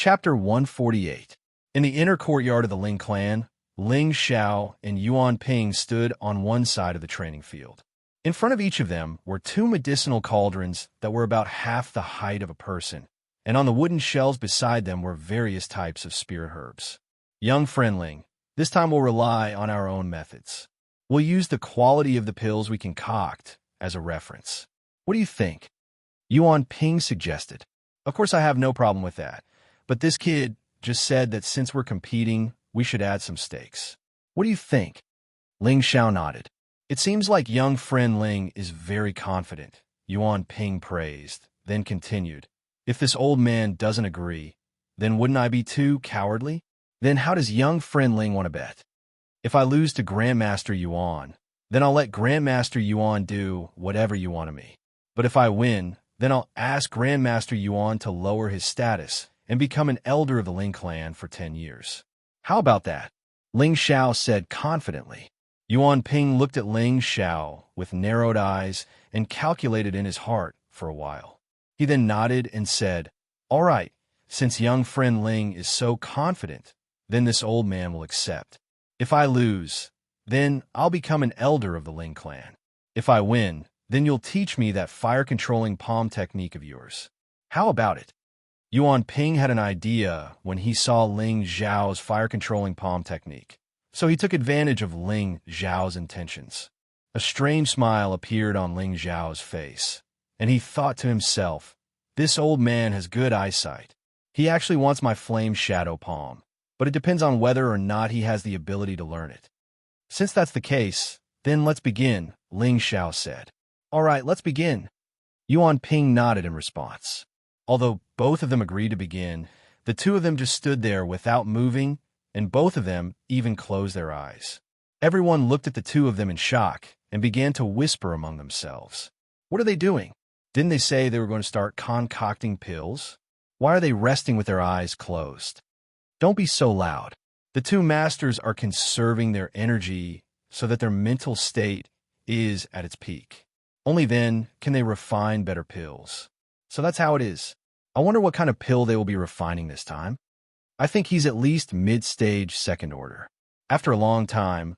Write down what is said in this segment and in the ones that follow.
Chapter 148. In the inner courtyard of the Ling clan, Ling Xiao and Yuan Ping stood on one side of the training field. In front of each of them were two medicinal cauldrons that were about half the height of a person, and on the wooden shelves beside them were various types of spirit herbs. Young friend Ling, this time we'll rely on our own methods. We'll use the quality of the pills we concoct as a reference. What do you think? Yuan Ping suggested. Of course I have no problem with that, but this kid just said that since we're competing, we should add some stakes. What do you think? Ling Xiao nodded. It seems like young friend Ling is very confident, Yuan Ping praised, then continued. If this old man doesn't agree, then wouldn't I be too cowardly? Then how does young friend Ling want to bet? If I lose to Grandmaster Yuan, then I'll let Grandmaster Yuan do whatever you want of me. But if I win, then I'll ask Grandmaster Yuan to lower his status and become an elder of the Ling clan for 10 years. How about that? Ling Xiao said confidently. Yuan Ping looked at Ling Xiao with narrowed eyes and calculated in his heart for a while. He then nodded and said, "All right, since young friend Ling is so confident, then this old man will accept. If I lose, then I'll become an elder of the Ling clan. If I win, then you'll teach me that fire-controlling palm technique of yours. How about it?" Yuan Ping had an idea when he saw Ling Xiao's fire-controlling palm technique, so he took advantage of Ling Xiao's intentions. A strange smile appeared on Ling Xiao's face, and he thought to himself, "This old man has good eyesight. He actually wants my flame shadow palm, but it depends on whether or not he has the ability to learn it." "Since that's the case, then let's begin," Ling Xiao said. "All right, let's begin." Yuan Ping nodded in response. Although both of them agreed to begin, the two of them just stood there without moving, and both of them even closed their eyes. Everyone looked at the two of them in shock and began to whisper among themselves. What are they doing? Didn't they say they were going to start concocting pills? Why are they resting with their eyes closed? Don't be so loud. The two masters are conserving their energy so that their mental state is at its peak. Only then can they refine better pills. So that's how it is. I wonder what kind of pill they will be refining this time. I think he's at least mid-stage second order. After a long time,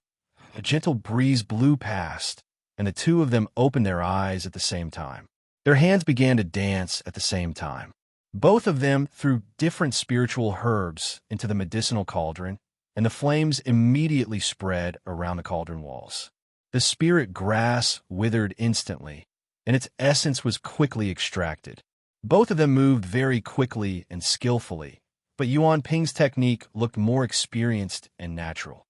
a gentle breeze blew past, and the two of them opened their eyes at the same time. Their hands began to dance at the same time. Both of them threw different spiritual herbs into the medicinal cauldron, and the flames immediately spread around the cauldron walls. The spirit grass withered instantly, and its essence was quickly extracted. Both of them moved very quickly and skillfully, but Yuan Ping's technique looked more experienced and natural.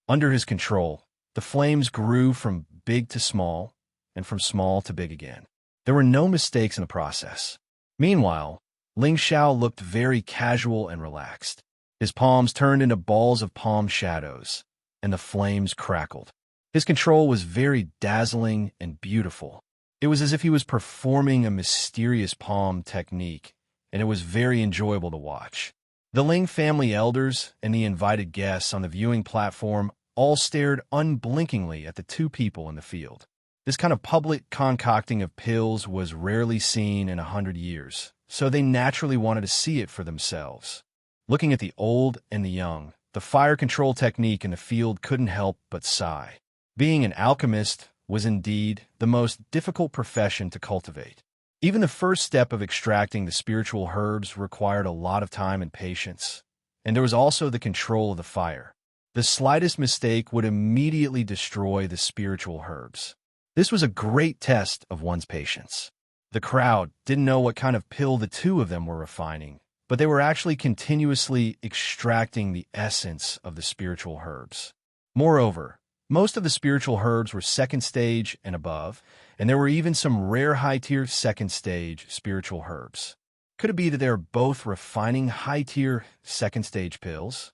Under his control, the flames grew from big to small, and from small to big again. There were no mistakes in the process. Meanwhile, Ling Xiao looked very casual and relaxed. His palms turned into balls of palm shadows, and the flames crackled. His control was very dazzling and beautiful. It was as if he was performing a mysterious palm technique, and it was very enjoyable to watch. The Ling family elders and the invited guests on the viewing platform all stared unblinkingly at the two people in the field. This kind of public concocting of pills was rarely seen in 100 years, so they naturally wanted to see it for themselves. Looking at the old and the young, the fire control technique in the field couldn't help but sigh. Being an alchemist was indeed the most difficult profession to cultivate. Even the first step of extracting the spiritual herbs required a lot of time and patience, and there was also the control of the fire. The slightest mistake would immediately destroy the spiritual herbs. This was a great test of one's patience. The crowd didn't know what kind of pill the two of them were refining, but they were actually continuously extracting the essence of the spiritual herbs. Moreover, most of the spiritual herbs were second stage and above, and there were even some rare high-tier second stage spiritual herbs. Could it be that they were both refining high-tier second stage pills?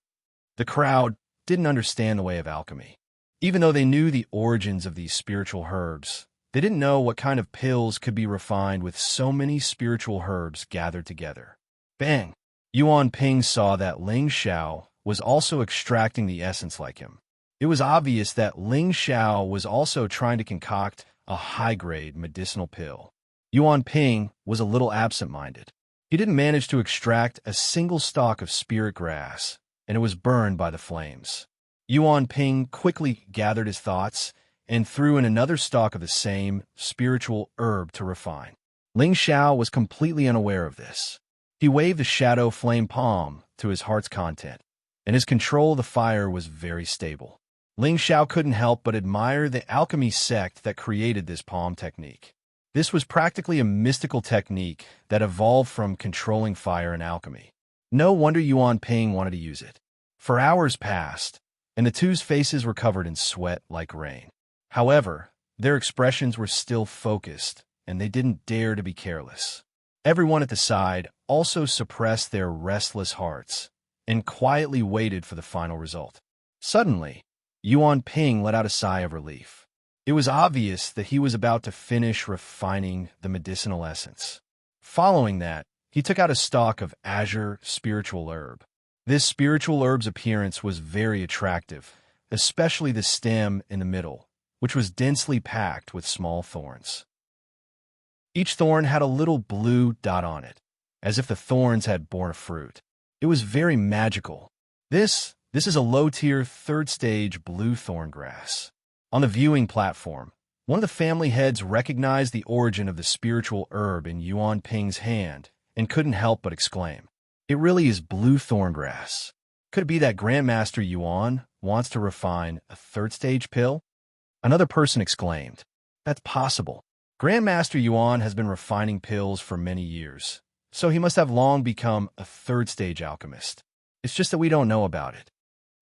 The crowd didn't understand the way of alchemy. Even though they knew the origins of these spiritual herbs, they didn't know what kind of pills could be refined with so many spiritual herbs gathered together. Bang! Yuan Ping saw that Ling Xiao was also extracting the essence like him. It was obvious that Ling Xiao was also trying to concoct a high-grade medicinal pill. Yuan Ping was a little absent-minded. He didn't manage to extract a single stalk of spirit grass, and it was burned by the flames. Yuan Ping quickly gathered his thoughts and threw in another stalk of the same spiritual herb to refine. Ling Xiao was completely unaware of this. He waved the shadow flame palm to his heart's content, and his control of the fire was very stable. Ling Xiao couldn't help but admire the alchemy sect that created this palm technique. This was practically a mystical technique that evolved from controlling fire and alchemy. No wonder Yuan Ping wanted to use it. For hours passed, and the two's faces were covered in sweat like rain. However, their expressions were still focused, and they didn't dare to be careless. Everyone at the side also suppressed their restless hearts and quietly waited for the final result. Suddenly, Yuan Ping let out a sigh of relief. It was obvious that he was about to finish refining the medicinal essence. Following that, he took out a stalk of azure spiritual herb. This spiritual herb's appearance was very attractive, especially the stem in the middle, which was densely packed with small thorns. Each thorn had a little blue dot on it, as if the thorns had borne a fruit. It was very magical. This is a low-tier third-stage blue thorn grass. On the viewing platform, one of the family heads recognized the origin of the spiritual herb in Yuan Ping's hand and couldn't help but exclaim, "It really is blue thorn grass. Could it be that Grandmaster Yuan wants to refine a third-stage pill?" Another person exclaimed, "That's possible. Grandmaster Yuan has been refining pills for many years, so he must have long become a third-stage alchemist. It's just that we don't know about it.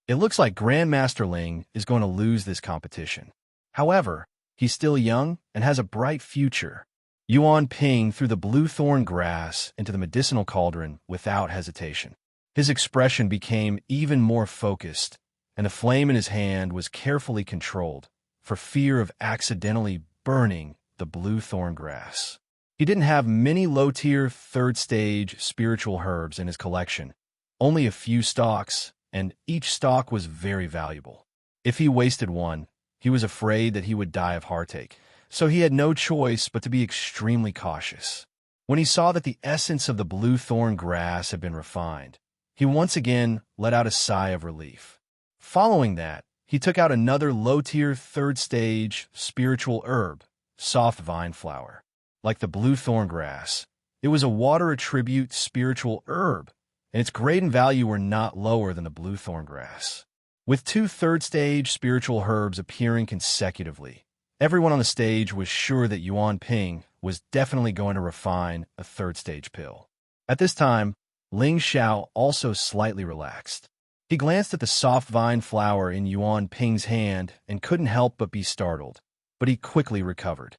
It looks like Grandmaster Ling is going to lose this competition. However, he's still young and has a bright future." Yuan Ping threw the blue thorn grass into the medicinal cauldron without hesitation. His expression became even more focused, and the flame in his hand was carefully controlled for fear of accidentally burning the blue thorn grass. He didn't have many low-tier third-stage spiritual herbs in his collection, only a few stalks, and each stalk was very valuable. If he wasted one, he was afraid that he would die of heartache, so he had no choice but to be extremely cautious. When he saw that the essence of the blue thorn grass had been refined, he once again let out a sigh of relief. Following that, he took out another low-tier third-stage spiritual herb, soft vine flower. Like the blue thorn grass, it was a water attribute spiritual herb, and its grade and value were not lower than the blue thorn grass. With two third-stage spiritual herbs appearing consecutively, everyone on the stage was sure that Yuan Ping was definitely going to refine a third-stage pill. At this time, Ling Xiao also slightly relaxed. He glanced at the soft vine flower in Yuan Ping's hand and couldn't help but be startled, but he quickly recovered.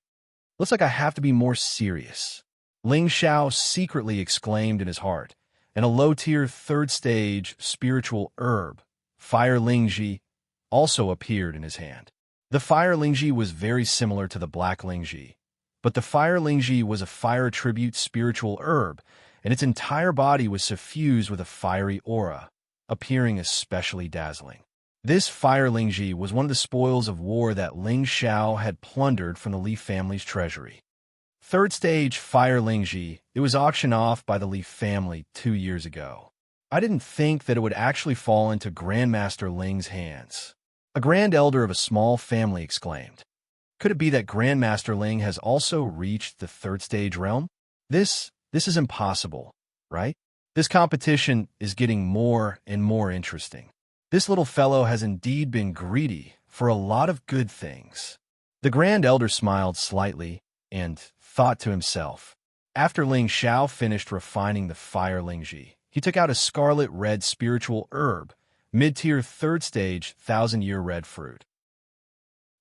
"Looks like I have to be more serious," Ling Xiao secretly exclaimed in his heart, and a low-tier third-stage spiritual herb, Fire Lingji, also appeared in his hand. The Fire Lingji was very similar to the Black Lingji, but the Fire Lingji was a fire attribute spiritual herb, and its entire body was suffused with a fiery aura, appearing especially dazzling. This Fire Lingji was one of the spoils of war that Ling Xiao had plundered from the Li family's treasury. Third stage Fire Lingji, it was auctioned off by the Li family 2 years ago. I didn't think that it would actually fall into Grandmaster Ling's hands. A Grand Elder of a small family exclaimed. Could it be that Grandmaster Ling has also reached the third stage realm? This is impossible, right? This competition is getting more and more interesting. This little fellow has indeed been greedy for a lot of good things. The Grand Elder smiled slightly and thought to himself. After Ling Xiao finished refining the Fire Lingji, he took out a scarlet-red spiritual herb, mid-tier third stage 1,000-year red fruit.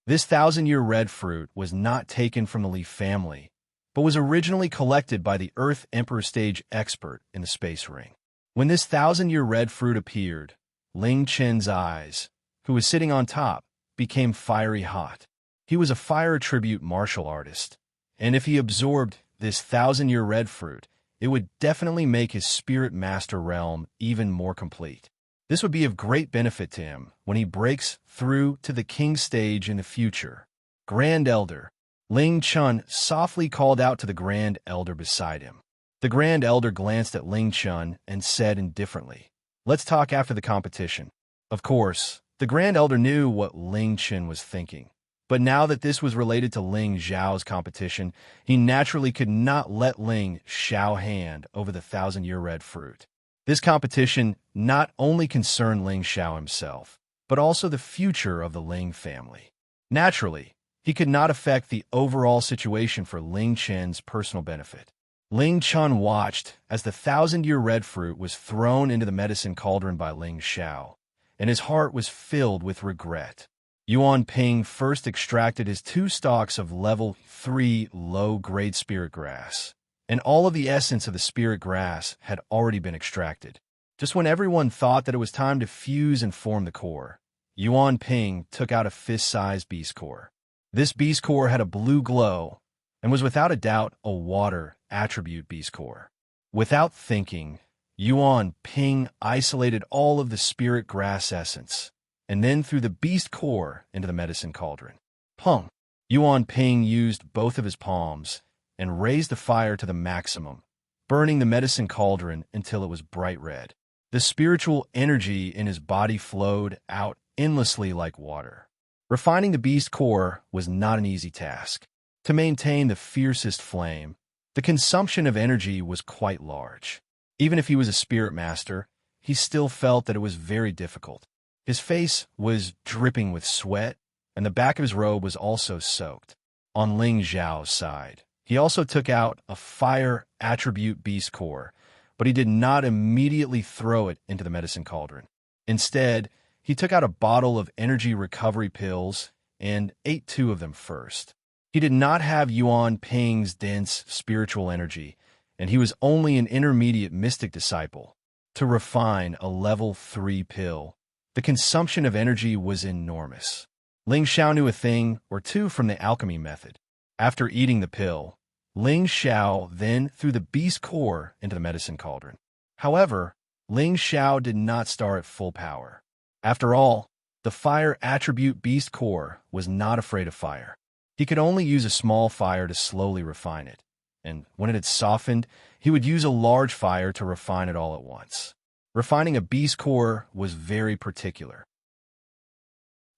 This 1,000-year red fruit was not taken from the Li family, but was originally collected by the Earth Emperor stage expert in the space ring. When this 1,000-year red fruit appeared, Ling Chen's eyes, who was sitting on top, became fiery hot. He was a fire attribute martial artist, and if he absorbed this 1,000-year red fruit, it would definitely make his Spirit Master realm even more complete. This would be of great benefit to him when he breaks through to the King stage in the future. Grand Elder, Ling Chun softly called out to the Grand Elder beside him. The Grand Elder glanced at Ling Chun and said indifferently, "Let's talk after the competition." Of course, the Grand Elder knew what Ling Chun was thinking. But now that this was related to Ling Zhao's competition, he naturally could not let Ling Xiao hand over the 1,000-year red fruit. This competition not only concerned Ling Xiao himself, but also the future of the Ling family. Naturally, he could not affect the overall situation for Ling Chen's personal benefit. Ling Chun watched as the 1,000-year red fruit was thrown into the medicine cauldron by Ling Xiao, and his heart was filled with regret. Yuan Ping first extracted his 2 stalks of level 3 low-grade spirit grass, and all of the essence of the spirit grass had already been extracted. Just when everyone thought that it was time to fuse and form the core, Yuan Ping took out a fist-sized beast core. This beast core had a blue glow and was without a doubt a water attribute beast core. Without thinking, Yuan Ping isolated all of the spirit grass essence and then threw the beast core into the medicine cauldron. Pung! Yuan Ping used both of his palms and raised the fire to the maximum, burning the medicine cauldron until it was bright red. The spiritual energy in his body flowed out endlessly like water. Refining the beast core was not an easy task. To maintain the fiercest flame, the consumption of energy was quite large. Even if he was a spirit master, he still felt that it was very difficult. His face was dripping with sweat, and the back of his robe was also soaked. On Ling Zhao's side, he also took out a fire attribute beast core, but he did not immediately throw it into the medicine cauldron. Instead, he took out a bottle of energy recovery pills and ate 2 of them first. He did not have Yuan Ping's dense spiritual energy, and he was only an intermediate mystic disciple. To refine a level 3 pill, the consumption of energy was enormous. Ling Xiao knew a thing or two from the alchemy method. After eating the pill, Ling Xiao then threw the beast core into the medicine cauldron. However, Ling Xiao did not start at full power. After all, the fire attribute beast core was not afraid of fire. He could only use a small fire to slowly refine it, and when it had softened, he would use a large fire to refine it all at once. Refining a beast core was very particular.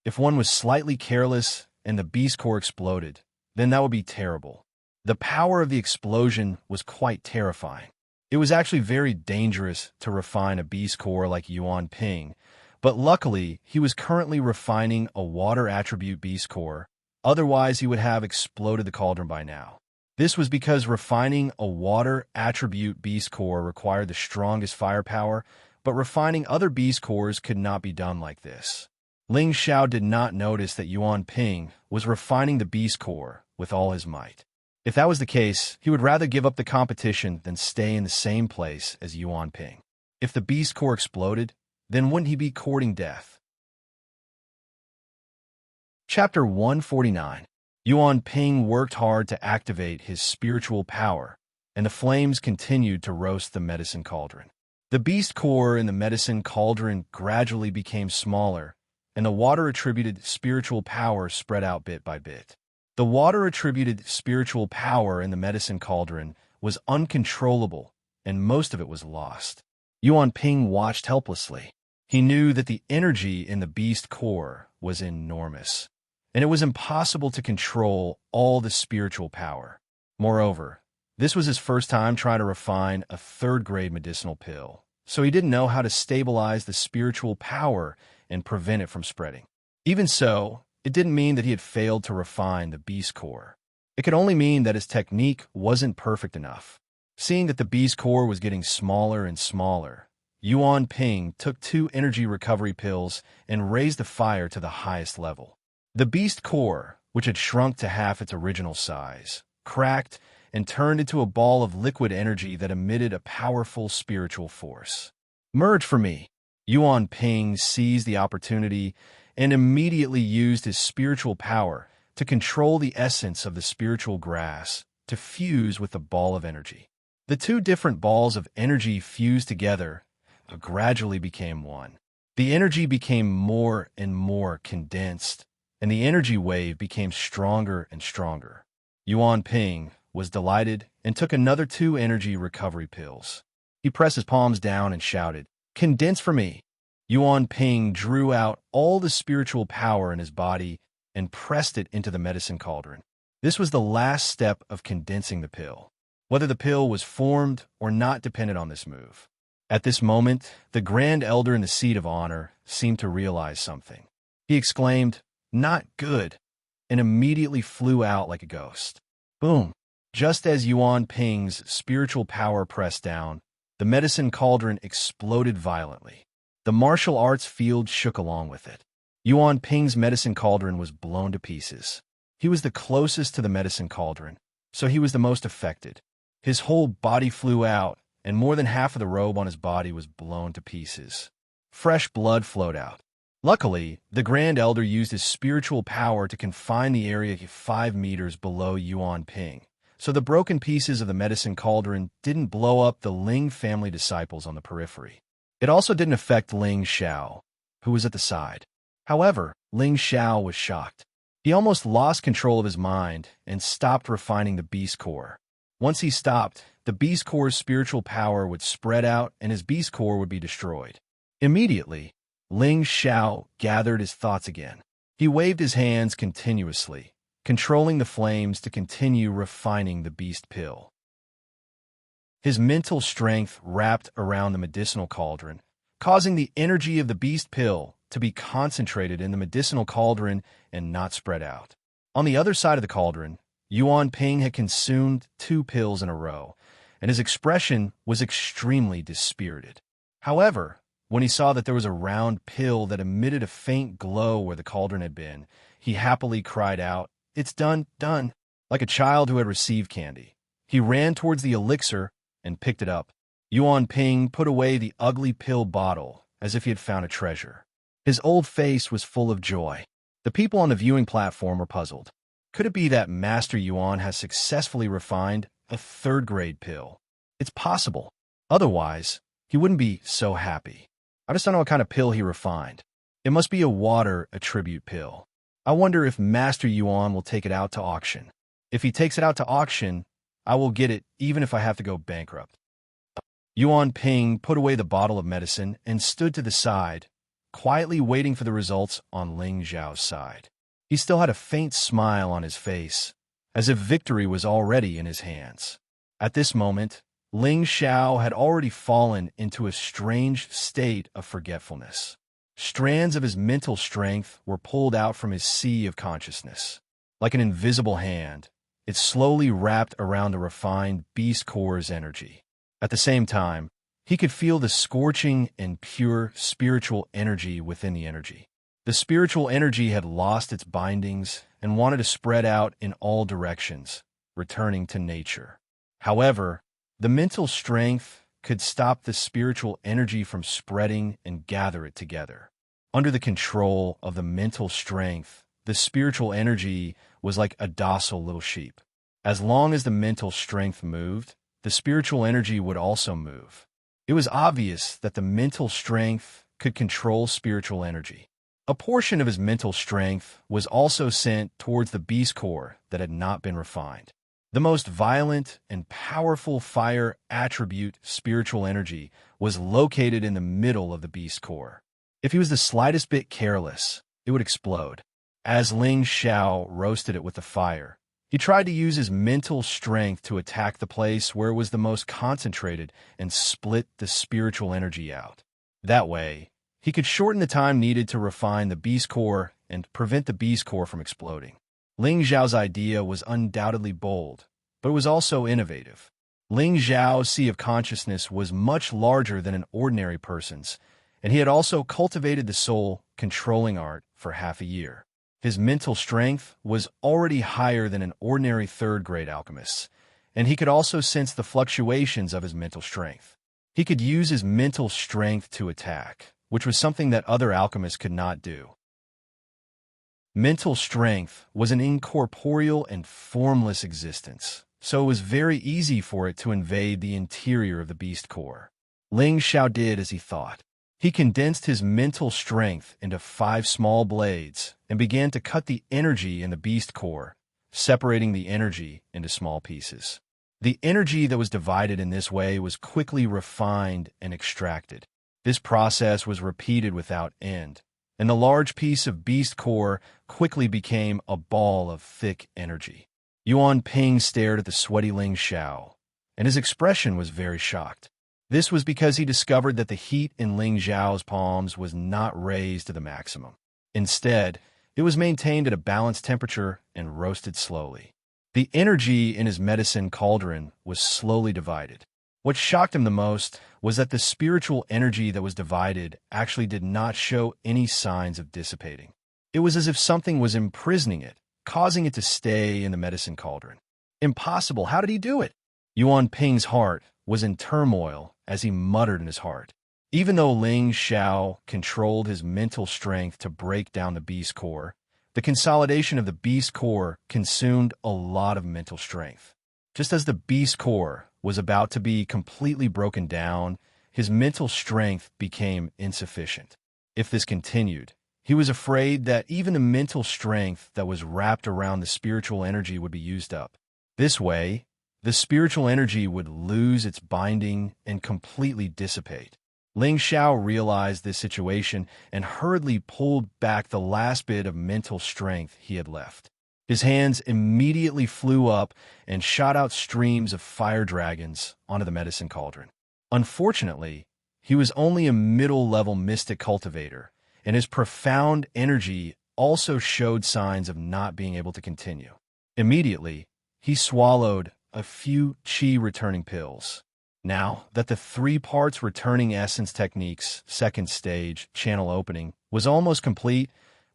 If one was slightly careless and the beast core exploded, then that would be terrible. The power of the explosion was quite terrifying. It was actually very dangerous to refine a beast core like Yuan Ping, but luckily he was currently refining a water attribute beast core, otherwise he would have exploded the cauldron by now. This was because refining a water attribute beast core required the strongest firepower, but refining other beast cores could not be done like this. Ling Xiao did not notice that Yuan Ping was refining the beast core with all his might. If that was the case, he would rather give up the competition than stay in the same place as Yuan Ping. If the beast core exploded, then wouldn't he be courting death? Chapter 149. Yuan Ping worked hard to activate his spiritual power, and the flames continued to roast the medicine cauldron. The beast core in the medicine cauldron gradually became smaller, and the water-attributed spiritual power spread out bit by bit. The water-attributed spiritual power in the medicine cauldron was uncontrollable, and most of it was lost. Yuan Ping watched helplessly. He knew that the energy in the beast core was enormous, and it was impossible to control all the spiritual power. Moreover, this was his first time trying to refine a 3rd-grade medicinal pill, so he didn't know how to stabilize the spiritual power and prevent it from spreading. Even so, it didn't mean that he had failed to refine the beast core. It could only mean that his technique wasn't perfect enough. Seeing that the beast core was getting smaller and smaller, Yuan Ping took 2 energy recovery pills and raised the fire to the highest level. The beast core, which had shrunk to half its original size, cracked and turned into a ball of liquid energy that emitted a powerful spiritual force. "Merge for me!" Yuan Ping seized the opportunity and immediately used his spiritual power to control the essence of the spiritual grass to fuse with the ball of energy. The 2 different balls of energy fused together gradually became one. The energy became more and more condensed, and the energy wave became stronger and stronger. Yuan Ping was delighted and took another 2 energy recovery pills. He pressed his palms down and shouted, "Condense for me." Yuan Ping drew out all the spiritual power in his body and pressed it into the medicine cauldron. This was the last step of condensing the pill. Whether the pill was formed or not depended on this move. At this moment, the Grand Elder in the seat of honor seemed to realize something. He exclaimed, "Not good," and immediately flew out like a ghost. Boom! Just as Yuan Ping's spiritual power pressed down, the medicine cauldron exploded violently. The martial arts field shook along with it. Yuan Ping's medicine cauldron was blown to pieces. He was the closest to the medicine cauldron, so he was the most affected. His whole body flew out, and more than half of the robe on his body was blown to pieces. Fresh blood flowed out. Luckily, the Grand Elder used his spiritual power to confine the area 5 meters below Yuan Ping, so the broken pieces of the medicine cauldron didn't blow up the Ling family disciples on the periphery. It also didn't affect Ling Xiao, who was at the side. However, Ling Xiao was shocked. He almost lost control of his mind and stopped refining the beast core. Once he stopped, the beast core's spiritual power would spread out and his beast core would be destroyed. Immediately, Ling Xiao gathered his thoughts again. He waved his hands continuously, controlling the flames to continue refining the beast pill. His mental strength wrapped around the medicinal cauldron, causing the energy of the beast pill to be concentrated in the medicinal cauldron and not spread out. On the other side of the cauldron, Yuan Ping had consumed 2 pills in a row, and his expression was extremely dispirited. However, when he saw that there was a round pill that emitted a faint glow where the cauldron had been, he happily cried out, "It's done, done," like a child who had received candy. He ran towards the elixir and picked it up. Yuan Ping put away the ugly pill bottle as if he had found a treasure. His old face was full of joy. The people on the viewing platform were puzzled. Could it be that Master Yuan has successfully refined a 3rd-grade pill? It's possible. Otherwise, he wouldn't be so happy. I just don't know what kind of pill he refined. It must be a water attribute pill. I wonder if Master Yuan will take it out to auction. If he takes it out to auction, I will get it even if I have to go bankrupt. Yuan Ping put away the bottle of medicine and stood to the side, quietly waiting for the results on Ling Xiao's side. He still had a faint smile on his face, as if victory was already in his hands. At this moment, Ling Xiao had already fallen into a strange state of forgetfulness. Strands of his mental strength were pulled out from his sea of consciousness. Like an invisible hand, it slowly wrapped around the refined beast core's energy. At the same time, he could feel the scorching and pure spiritual energy within the energy. The spiritual energy had lost its bindings and wanted to spread out in all directions, returning to nature. However, the mental strength could stop the spiritual energy from spreading and gather it together. Under the control of the mental strength, the spiritual energy was like a docile little sheep. As long as the mental strength moved, the spiritual energy would also move. It was obvious that the mental strength could control spiritual energy. A portion of his mental strength was also sent towards the beast core that had not been refined. The most violent and powerful fire attribute spiritual energy was located in the middle of the beast core. If he was the slightest bit careless, it would explode. As Ling Xiao roasted it with the fire, he tried to use his mental strength to attack the place where it was the most concentrated and split the spiritual energy out. That way, he could shorten the time needed to refine the beast core and prevent the beast core from exploding. Ling Xiao's idea was undoubtedly bold, but it was also innovative. Ling Xiao's sea of consciousness was much larger than an ordinary person's, and he had also cultivated the soul controlling art for half a year. His mental strength was already higher than an ordinary 3rd-grade alchemist's, and he could also sense the fluctuations of his mental strength. He could use his mental strength to attack, which was something that other alchemists could not do. Mental strength was an incorporeal and formless existence, so it was very easy for it to invade the interior of the beast core. Ling Xiao did as he thought. He condensed his mental strength into 5 small blades and began to cut the energy in the beast core, separating the energy into small pieces. The energy that was divided in this way was quickly refined and extracted. This process was repeated without end, and the large piece of beast core quickly became a ball of thick energy. Yuan Ping stared at the sweaty Ling Xiao, and his expression was very shocked. This was because he discovered that the heat in Ling Xiao's palms was not raised to the maximum. Instead, it was maintained at a balanced temperature and roasted slowly. The energy in his medicine cauldron was slowly divided. What shocked him the most was that the spiritual energy that was divided actually did not show any signs of dissipating. It was as if something was imprisoning it, causing it to stay in the medicine cauldron. Impossible! How did he do it? Yuan Ping's heart was in turmoil as he muttered in his heart. Even though Ling Xiao controlled his mental strength to break down the beast core, the consolidation of the beast core consumed a lot of mental strength. Just as the beast core was about to be completely broken down, his mental strength became insufficient. If this continued, he was afraid that even the mental strength that was wrapped around the spiritual energy would be used up. This way, the spiritual energy would lose its binding and completely dissipate. Ling Xiao realized this situation and hurriedly pulled back the last bit of mental strength he had left. His hands immediately flew up and shot out streams of fire dragons onto the medicine cauldron. Unfortunately, he was only a middle-level mystic cultivator, and his profound energy also showed signs of not being able to continue. Immediately, he swallowed a few qi returning pills. Now that the 3 parts returning essence technique's second stage, channel opening, was almost complete,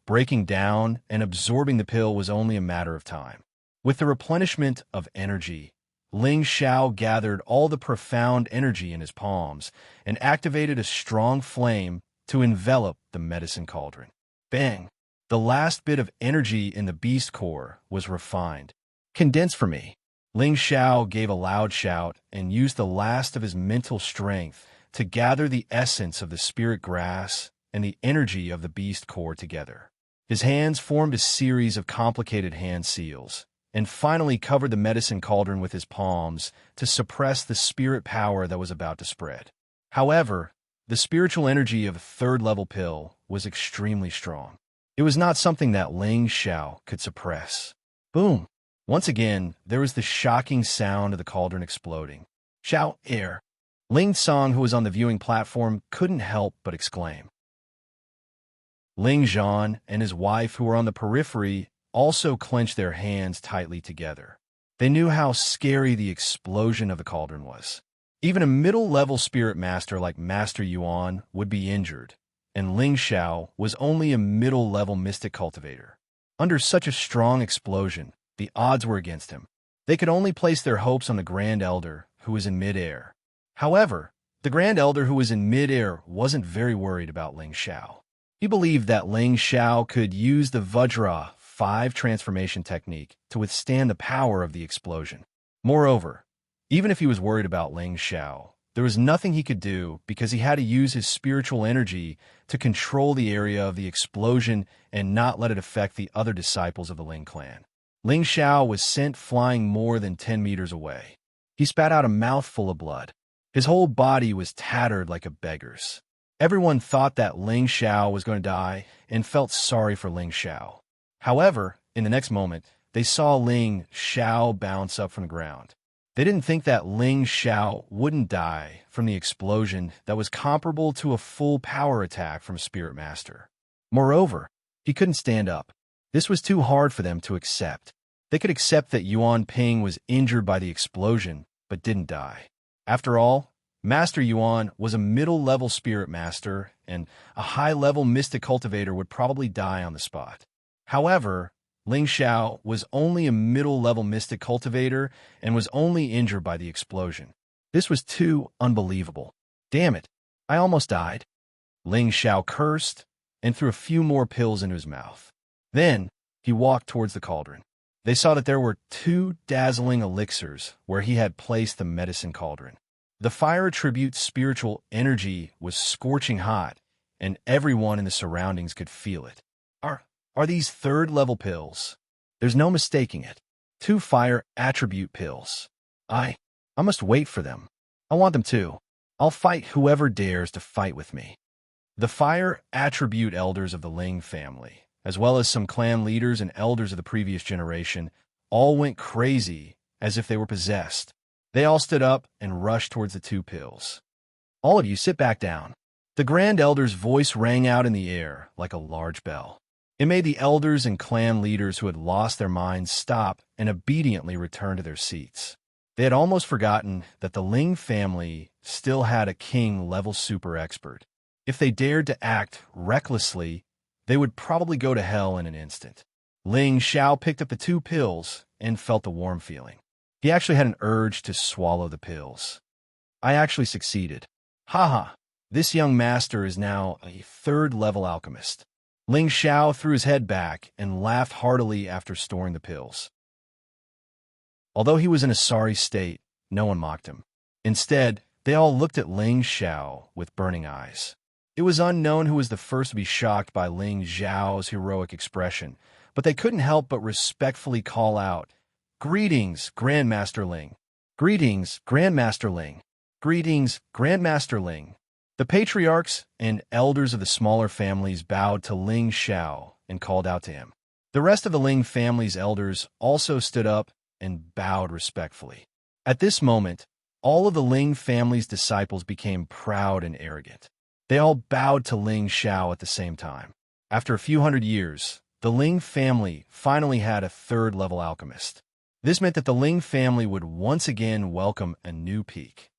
breaking down and absorbing the pill was only a matter of time. With the replenishment of energy, Ling Xiao gathered all the profound energy in his palms and activated a strong flame to envelop the medicine cauldron. Bang! The last bit of energy in the beast core was refined. Condense for me. Ling Xiao gave a loud shout and used the last of his mental strength to gather the essence of the spirit grass and the energy of the beast core together. His hands formed a series of complicated hand seals, and finally covered the medicine cauldron with his palms to suppress the spirit power that was about to spread. However, the spiritual energy of a 3rd-level pill was extremely strong. It was not something that Ling Xiao could suppress. Boom! Once again, there was the shocking sound of the cauldron exploding. Xiao, air! Ling Song, who was on the viewing platform, couldn't help but exclaim. Ling Zhan and his wife, who were on the periphery, also clenched their hands tightly together. They knew how scary the explosion of the cauldron was. Even a middle-level spirit master like Master Yuan would be injured, and Ling Xiao was only a middle-level mystic cultivator. Under such a strong explosion, the odds were against him. They could only place their hopes on the Grand Elder, who was in mid-air. However, the Grand Elder who was in mid-air wasn't very worried about Ling Xiao. He believed that Ling Xiao could use the Vajra 5 transformation technique to withstand the power of the explosion. Moreover, even if he was worried about Ling Xiao, there was nothing he could do because he had to use his spiritual energy to control the area of the explosion and not let it affect the other disciples of the Ling clan. Ling Xiao was sent flying more than 10 meters away. He spat out a mouthful of blood. His whole body was tattered like a beggar's. Everyone thought that Ling Xiao was going to die and felt sorry for Ling Xiao. However, in the next moment, they saw Ling Xiao bounce up from the ground. They didn't think that Ling Xiao wouldn't die from the explosion that was comparable to a full power attack from a spirit master. Moreover, he couldn't stand up. This was too hard for them to accept. They could accept that Yuan Ping was injured by the explosion, but didn't die. After all, Master Yuan was a middle-level spirit master, and a high-level mystic cultivator would probably die on the spot. However, Ling Xiao was only a middle-level mystic cultivator and was only injured by the explosion. This was too unbelievable. Damn it, I almost died. Ling Xiao cursed and threw a few more pills into his mouth. Then, he walked towards the cauldron. They saw that there were 2 dazzling elixirs where he had placed the medicine cauldron. The fire attribute spiritual energy was scorching hot, and everyone in the surroundings could feel it. Are these 3rd-level pills? There's no mistaking it. 2 fire attribute pills. I must wait for them. I want them too. I'll fight whoever dares to fight with me. The fire attribute elders of the Ling family, as well as some clan leaders and elders of the previous generation, all went crazy as if they were possessed. They all stood up and rushed towards the two pills. All of you sit back down. The Grand Elder's voice rang out in the air like a large bell. It made the elders and clan leaders who had lost their minds stop and obediently return to their seats. They had almost forgotten that the Ling family still had a king-level super expert. If they dared to act recklessly, they would probably go to hell in an instant. Ling Xiao picked up the two pills and felt a warm feeling. He actually had an urge to swallow the pills. I actually succeeded. Haha, this young master is now a third-level alchemist. Ling Xiao threw his head back and laughed heartily after storing the pills. Although he was in a sorry state, no one mocked him. Instead, they all looked at Ling Xiao with burning eyes. It was unknown who was the first to be shocked by Ling Xiao's heroic expression, but they couldn't help but respectfully call out, "Greetings, Grandmaster Ling! Greetings, Grandmaster Ling! Greetings, Grandmaster Ling!" The patriarchs and elders of the smaller families bowed to Ling Xiao and called out to him. The rest of the Ling family's elders also stood up and bowed respectfully. At this moment, all of the Ling family's disciples became proud and arrogant. They all bowed to Ling Xiao at the same time. After a few hundred years, the Ling family finally had a third-level alchemist. This meant that the Ling family would once again welcome a new peak.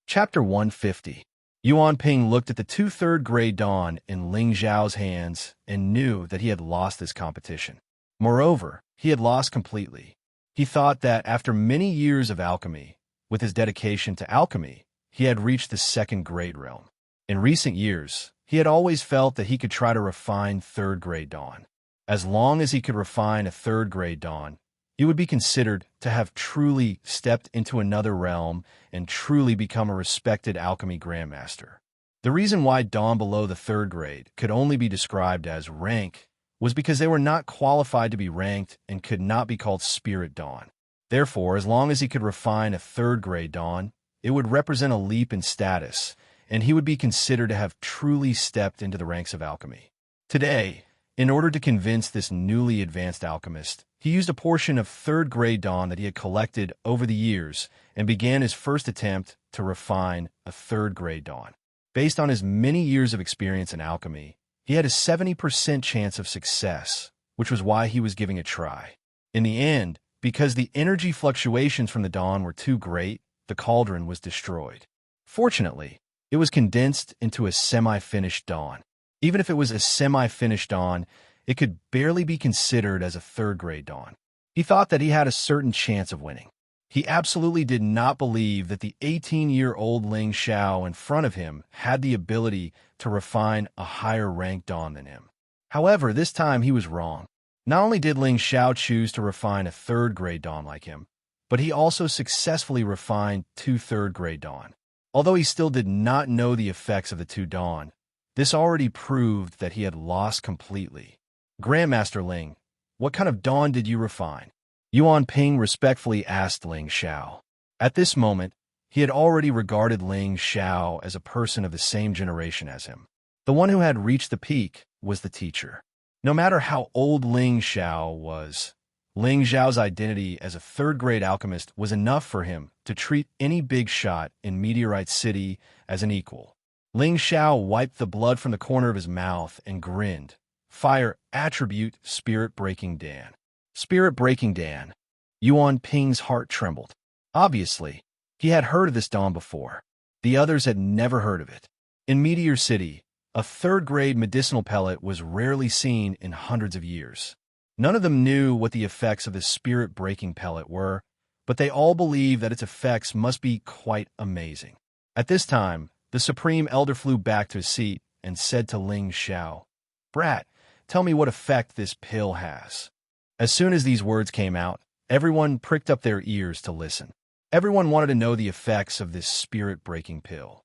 Chapter 150. Yuan Ping looked at the two third-grade dawn in Ling Xiao's hands and knew that he had lost this competition. Moreover, he had lost completely. He thought that after many years of alchemy, with his dedication to alchemy, he had reached the second-grade realm. In recent years, he had always felt that he could try to refine third-grade dawn. As long as he could refine a third-grade dawn, he would be considered to have truly stepped into another realm and truly become a respected alchemy grandmaster. The reason why dawn below the third grade could only be described as rank was because they were not qualified to be ranked and could not be called spirit dawn. Therefore, as long as he could refine a third-grade dawn, it would represent a leap in status, and he would be considered to have truly stepped into the ranks of alchemy. Today, in order to convince this newly advanced alchemist, he used a portion of third-grade dawn that he had collected over the years and began his first attempt to refine a third-grade dawn. Based on his many years of experience in alchemy, he had a 70% chance of success, which was why he was giving a try. In the end, because the energy fluctuations from the dawn were too great, the cauldron was destroyed. Fortunately, it was condensed into a semi-finished dawn. Even if it was a semi-finished dawn, it could barely be considered as a third-grade dawn. He thought that he had a certain chance of winning. He absolutely did not believe that the 18-year-old Ling Xiao in front of him had the ability to refine a higher-ranked dawn than him. However, this time he was wrong. Not only did Ling Xiao choose to refine a third-grade dawn like him, but he also successfully refined two third-grade dawn. Although he still did not know the effects of the two dawn, this already proved that he had lost completely. Grandmaster Ling, what kind of dawn did you refine? Yuan Ping respectfully asked Ling Xiao. At this moment, he had already regarded Ling Xiao as a person of the same generation as him. The one who had reached the peak was the teacher. No matter how old Ling Xiao was, Ling Xiao's identity as a third-grade alchemist was enough for him to treat any big shot in Meteorite City as an equal. Ling Xiao wiped the blood from the corner of his mouth and grinned. Fire attribute Spirit-Breaking Dan. Spirit-Breaking Dan. Yuan Ping's heart trembled. Obviously, he had heard of this dawn before. The others had never heard of it. In Meteor City, a third-grade medicinal pellet was rarely seen in hundreds of years. None of them knew what the effects of the spirit-breaking pellet were, but they all believed that its effects must be quite amazing. At this time, the Supreme Elder flew back to his seat and said to Ling Xiao, "Brat, tell me what effect this pill has." As soon as these words came out, everyone pricked up their ears to listen. Everyone wanted to know the effects of this spirit-breaking pill.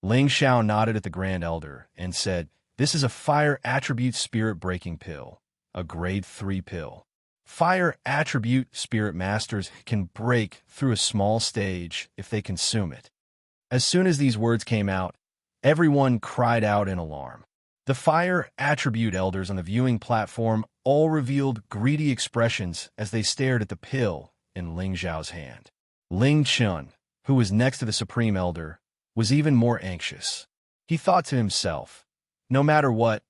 Ling Xiao nodded at the Grand Elder and said, "This is a fire attribute spirit-breaking pill, a grade 3 pill. Fire attribute spirit masters can break through a small stage if they consume it. As soon as these words came out, everyone cried out in alarm. The fire attribute elders on the viewing platform all revealed greedy expressions as they stared at the pill in Ling Zhao's hand. Ling Chun, who was next to the Supreme Elder, was even more anxious. He thought to himself, no matter what,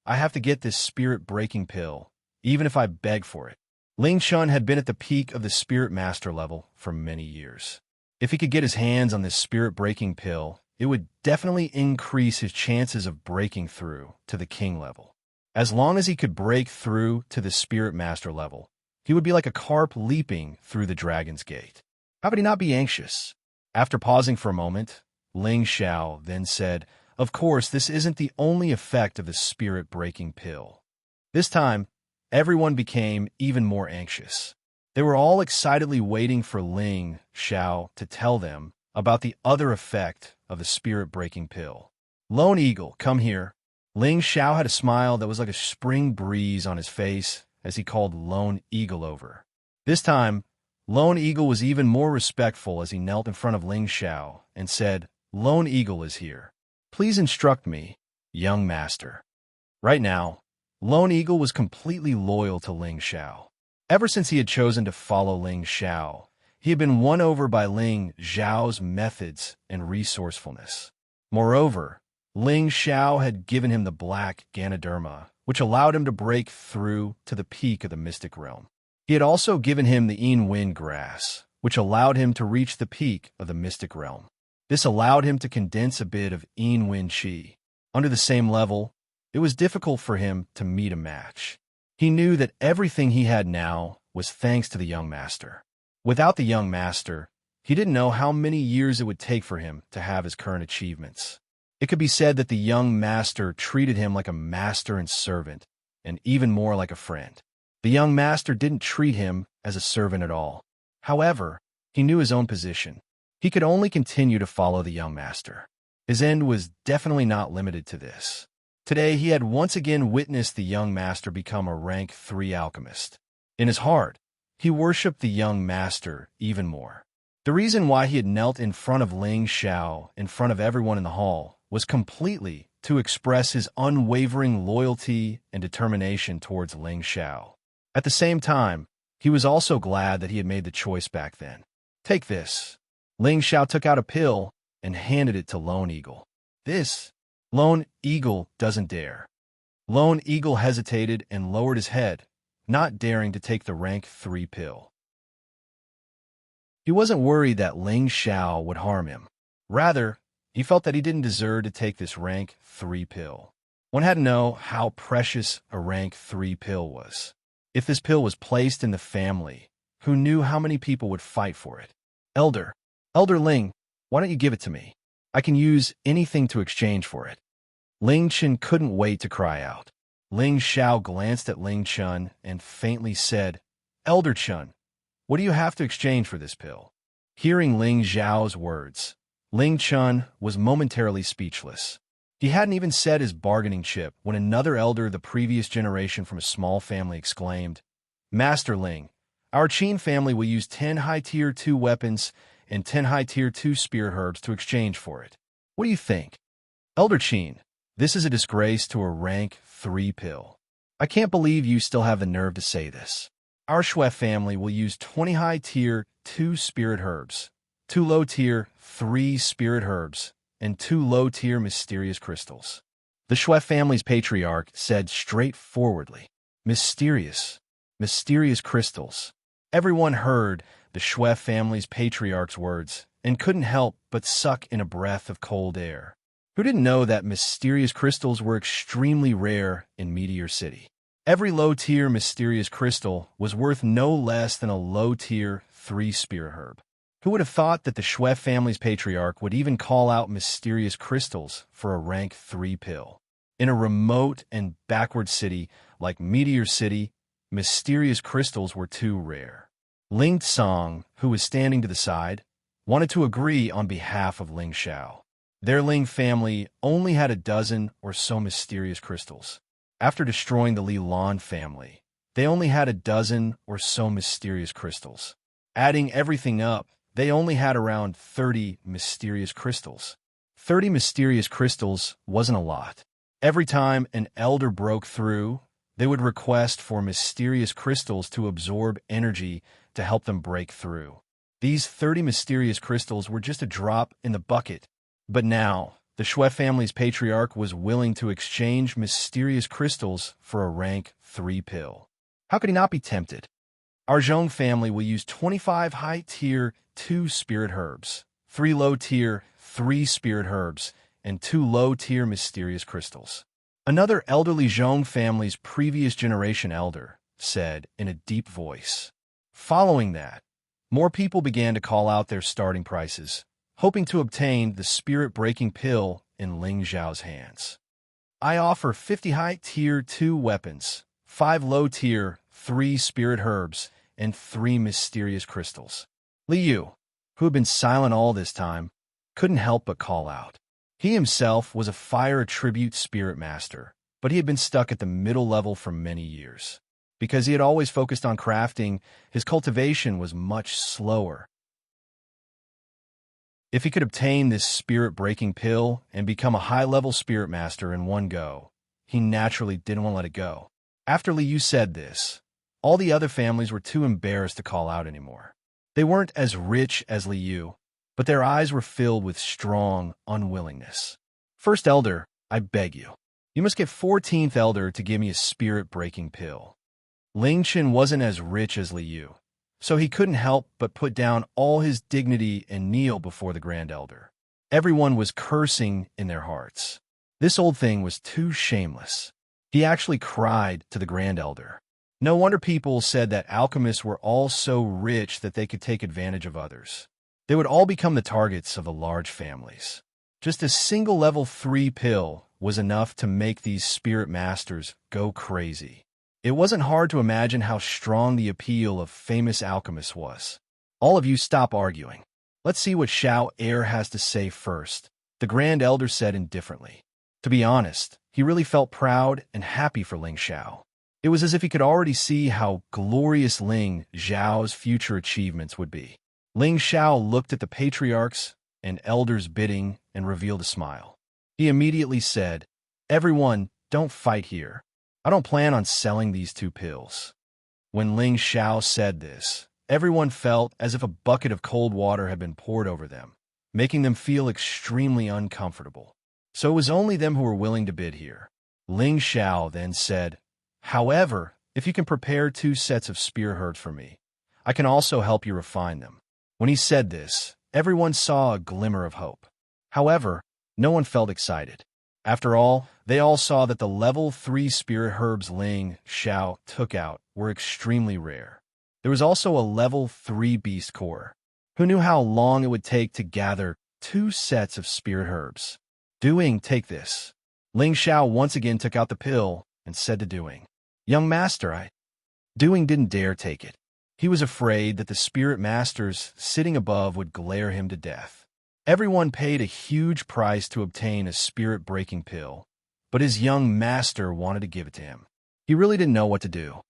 I have to get this spirit-breaking pill, even if I beg for it. Ling Chun had been at the peak of the Spirit Master level for many years. If he could get his hands on this spirit-breaking pill, it would definitely increase his chances of breaking through to the King level. As long as he could break through to the Spirit Master level, he would be like a carp leaping through the Dragon's Gate. How could he not be anxious? After pausing for a moment, Ling Xiao then said, of course, this isn't the only effect of the spirit-breaking pill. This time, everyone became even more anxious. They were all excitedly waiting for Ling Xiao to tell them about the other effect of the spirit-breaking pill. Lone Eagle, come here. Ling Xiao had a smile that was like a spring breeze on his face as he called Lone Eagle over. This time, Lone Eagle was even more respectful as he knelt in front of Ling Xiao and said, Lone Eagle is here. Please instruct me, young master. Right now, Lone Eagle was completely loyal to Ling Xiao. Ever since he had chosen to follow Ling Xiao, he had been won over by Ling Xiao's methods and resourcefulness. Moreover, Ling Xiao had given him the black Ganoderma, which allowed him to break through to the peak of the mystic realm. He had also given him the Yin Wind Grass, which allowed him to reach the peak of the mystic realm. This allowed him to condense a bit of Yin Wind Qi. Under the same level, it was difficult for him to meet a match. He knew that everything he had now was thanks to the young master. Without the young master, he didn't know how many years it would take for him to have his current achievements. It could be said that the young master treated him like a master and servant, and even more like a friend. The young master didn't treat him as a servant at all. However, he knew his own position. He could only continue to follow the young master. His end was definitely not limited to this. Today, he had once again witnessed the young master become a rank 3 alchemist. In his heart, he worshipped the young master even more. The reason why he had knelt in front of Ling Xiao in front of everyone in the hall was completely to express his unwavering loyalty and determination towards Ling Xiao. At the same time, he was also glad that he had made the choice back then. Take this. Ling Xiao took out a pill and handed it to Lone Eagle. This, Lone Eagle doesn't dare. Lone Eagle hesitated and lowered his head, not daring to take the rank 3 pill. He wasn't worried that Ling Xiao would harm him. Rather, he felt that he didn't deserve to take this rank 3 pill. One had to know how precious a rank 3 pill was. If this pill was placed in the family, who knew how many people would fight for it? Elder Ling, why don't you give it to me? I can use anything to exchange for it. Ling Chun couldn't wait to cry out. Ling Xiao glanced at Ling Chun and faintly said, Elder Chun, what do you have to exchange for this pill? Hearing Ling Xiao's words, Ling Chun was momentarily speechless. He hadn't even said his bargaining chip when another elder of the previous generation from a small family exclaimed, Master Ling, our Qin family will use 10 high tier 2 weapons and 10 high tier 2 spirit herbs to exchange for it. What do you think? Elder Qin, this is a disgrace to a rank 3 pill. I can't believe you still have the nerve to say this. Our Shui family will use 20 high tier 2 spirit herbs, 2 low tier 3 spirit herbs, and 2 low tier mysterious crystals. The Shui family's patriarch said straightforwardly, mysterious crystals. Everyone heard the Shui family's patriarch's words and couldn't help but suck in a breath of cold air. Who didn't know that mysterious crystals were extremely rare in Meteor City? Every low-tier mysterious crystal was worth no less than a low-tier 3 spirit herb. Who would have thought that the Shui family's patriarch would even call out mysterious crystals for a rank 3 pill? In a remote and backward city like Meteor City, mysterious crystals were too rare. Ling Tsang, who was standing to the side, wanted to agree on behalf of Ling Xiao. Their Ling family only had a dozen or so mysterious crystals. After destroying the Li Lan family, they only had a dozen or so mysterious crystals. Adding everything up, they only had around 30 mysterious crystals. 30 mysterious crystals wasn't a lot. Every time an elder broke through, they would request for mysterious crystals to absorb energy to help them break through. These 30 mysterious crystals were just a drop in the bucket. But now, the Shui family's patriarch was willing to exchange mysterious crystals for a rank 3 pill. How could he not be tempted? Our Zhong family will use 25 high-tier 2 spirit herbs, 3 low-tier 3 spirit herbs, and 2 low-tier mysterious crystals. Another elderly Zhong family's previous generation elder said in a deep voice. Following that, more people began to call out their starting prices, hoping to obtain the spirit-breaking pill in Ling Zhao's hands. I offer 50 high-tier 2 weapons, 5 low-tier 3 spirit herbs, and 3 mysterious crystals. Li Yu, who had been silent all this time, couldn't help but call out. He himself was a fire attribute spirit master, but he had been stuck at the middle level for many years. Because he had always focused on crafting, his cultivation was much slower. If he could obtain this spirit-breaking pill and become a high-level spirit master in one go, he naturally didn't want to let it go. After Li Yu said this, all the other families were too embarrassed to call out anymore. They weren't as rich as Li Yu, but their eyes were filled with strong unwillingness. First elder, I beg you. You must get 14th elder to give me a spirit-breaking pill. Ling Chen wasn't as rich as Li Yu, so he couldn't help but put down all his dignity and kneel before the Grand Elder. Everyone was cursing in their hearts. This old thing was too shameless. He actually cried to the Grand Elder. No wonder people said that alchemists were all so rich that they could take advantage of others. They would all become the targets of the large families. Just a single level 3 pill was enough to make these spirit masters go crazy. It wasn't hard to imagine how strong the appeal of famous alchemists was. All of you stop arguing. Let's see what Xiao Heir has to say first, the Grand Elder said indifferently. To be honest, he really felt proud and happy for Ling Xiao. It was as if he could already see how glorious Ling Xiao's future achievements would be. Ling Xiao looked at the patriarchs and elders bidding and revealed a smile. He immediately said, "Everyone, don't fight here. I don't plan on selling these 2 pills." When Ling Xiao said this, everyone felt as if a bucket of cold water had been poured over them, making them feel extremely uncomfortable. So it was only them who were willing to bid here. Ling Xiao then said, "However, if you can prepare 2 sets of spear herbs for me, I can also help you refine them." When he said this, everyone saw a glimmer of hope. However, no one felt excited. After all, they all saw that the level 3 spirit herbs Ling Xiao took out were extremely rare. There was also a level 3 beast core. Who knew how long it would take to gather 2 sets of spirit herbs? Doing, take this. Ling Xiao once again took out the pill and said to Doing, "Young master, Doing didn't dare take it. He was afraid that the spirit masters sitting above would glare him to death. Everyone paid a huge price to obtain a spirit-breaking pill, but his young master wanted to give it to him. He really didn't know what to do.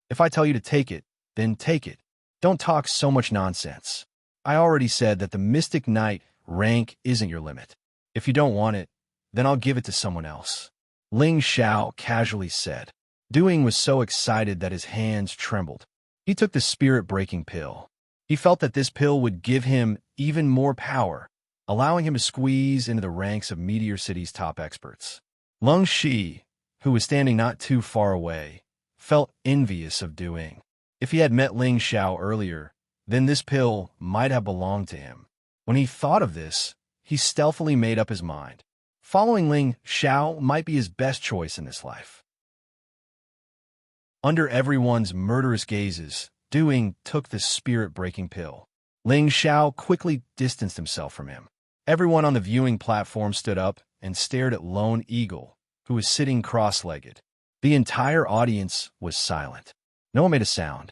If I tell you to take it, then take it. Don't talk so much nonsense. I already said that the Mystic Knight rank isn't your limit. If you don't want it, then I'll give it to someone else." Ling Xiao casually said. Doing was so excited that his hands trembled. He took the spirit-breaking pill. He felt that this pill would give him even more power, allowing him to squeeze into the ranks of Meteor City's top experts. Lung Shi, who was standing not too far away, felt envious of Doing. If he had met Ling Xiao earlier, then this pill might have belonged to him. When he thought of this, he stealthily made up his mind. Following Ling Xiao might be his best choice in this life. Under everyone's murderous gazes, Doing took the spirit-breaking pill. Ling Xiao quickly distanced himself from him. Everyone on the viewing platform stood up and stared at Lone Eagle, who was sitting cross-legged. The entire audience was silent. No one made a sound.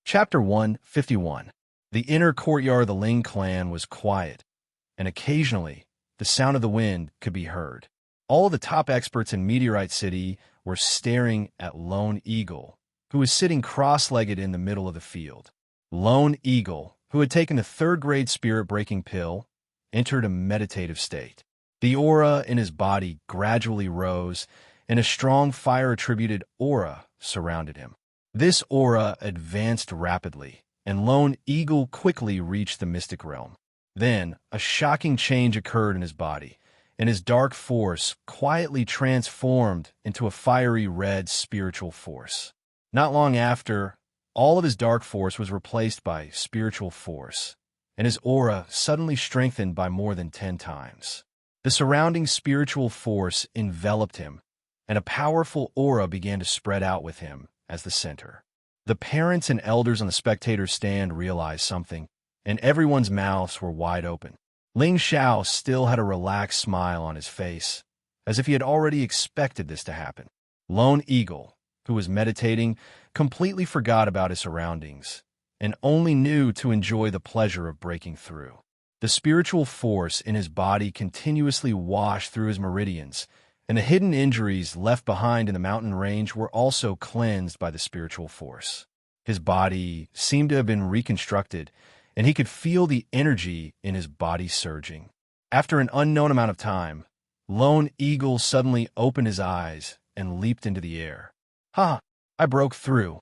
Chapter 151. The inner courtyard of the Ling clan was quiet, and occasionally the sound of the wind could be heard. All of the top experts in Meteorite City were staring at Lone Eagle, who was sitting cross-legged in the middle of the field. Lone Eagle, who had taken the third-grade spirit-breaking pill, entered a meditative state. The aura in his body gradually rose, and a strong fire-attributed aura surrounded him. This aura advanced rapidly, and Lone Eagle quickly reached the mystic realm. Then, a shocking change occurred in his body, and his dark force quietly transformed into a fiery red spiritual force. Not long after, all of his dark force was replaced by spiritual force, and his aura suddenly strengthened by more than 10 times. The surrounding spiritual force enveloped him, and a powerful aura began to spread out with him as the center. The parents and elders on the spectator's stand realized something, and everyone's mouths were wide open. Ling Xiao still had a relaxed smile on his face, as if he had already expected this to happen. Lone Eagle, who was meditating, completely forgot about his surroundings and only knew to enjoy the pleasure of breaking through. The spiritual force in his body continuously washed through his meridians, and the hidden injuries left behind in the mountain range were also cleansed by the spiritual force. His body seemed to have been reconstructed, and he could feel the energy in his body surging. After an unknown amount of time, Lone Eagle suddenly opened his eyes and leaped into the air. "Ha! I broke through."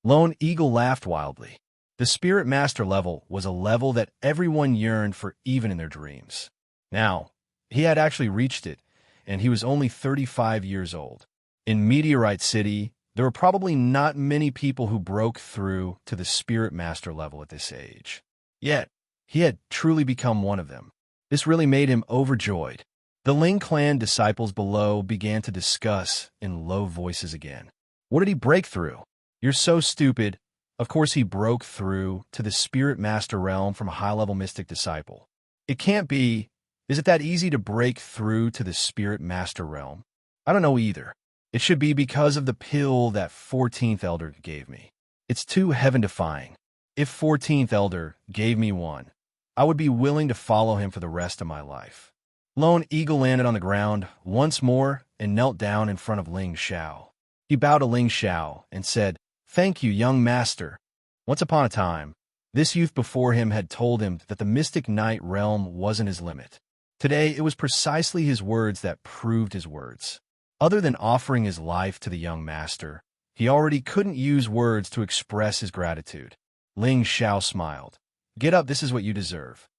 Lone Eagle laughed wildly. The Spirit Master level was a level that everyone yearned for even in their dreams. Now, he had actually reached it, and he was only 35 years old. In Meteorite City, there were probably not many people who broke through to the Spirit Master level at this age. Yet, he had truly become one of them. This really made him overjoyed. The Ling clan disciples below began to discuss in low voices again. What did he break through? You're so stupid. Of course he broke through to the Spirit Master realm from a high-level mystic disciple. It can't be. Is it that easy to break through to the Spirit Master realm? I don't know either. It should be because of the pill that 14th Elder gave me. It's too heaven-defying. If 14th Elder gave me one, I would be willing to follow him for the rest of my life. Lone Eagle landed on the ground once more and knelt down in front of Ling Xiao. He bowed to Ling Xiao and said, "Thank you, young master." Once upon a time, this youth before him had told him that the Mystic Knight realm wasn't his limit. Today, it was precisely his words that proved his words. Other than offering his life to the young master, he already couldn't use words to express his gratitude. Ling Xiao smiled. "Get up, this is what you deserve."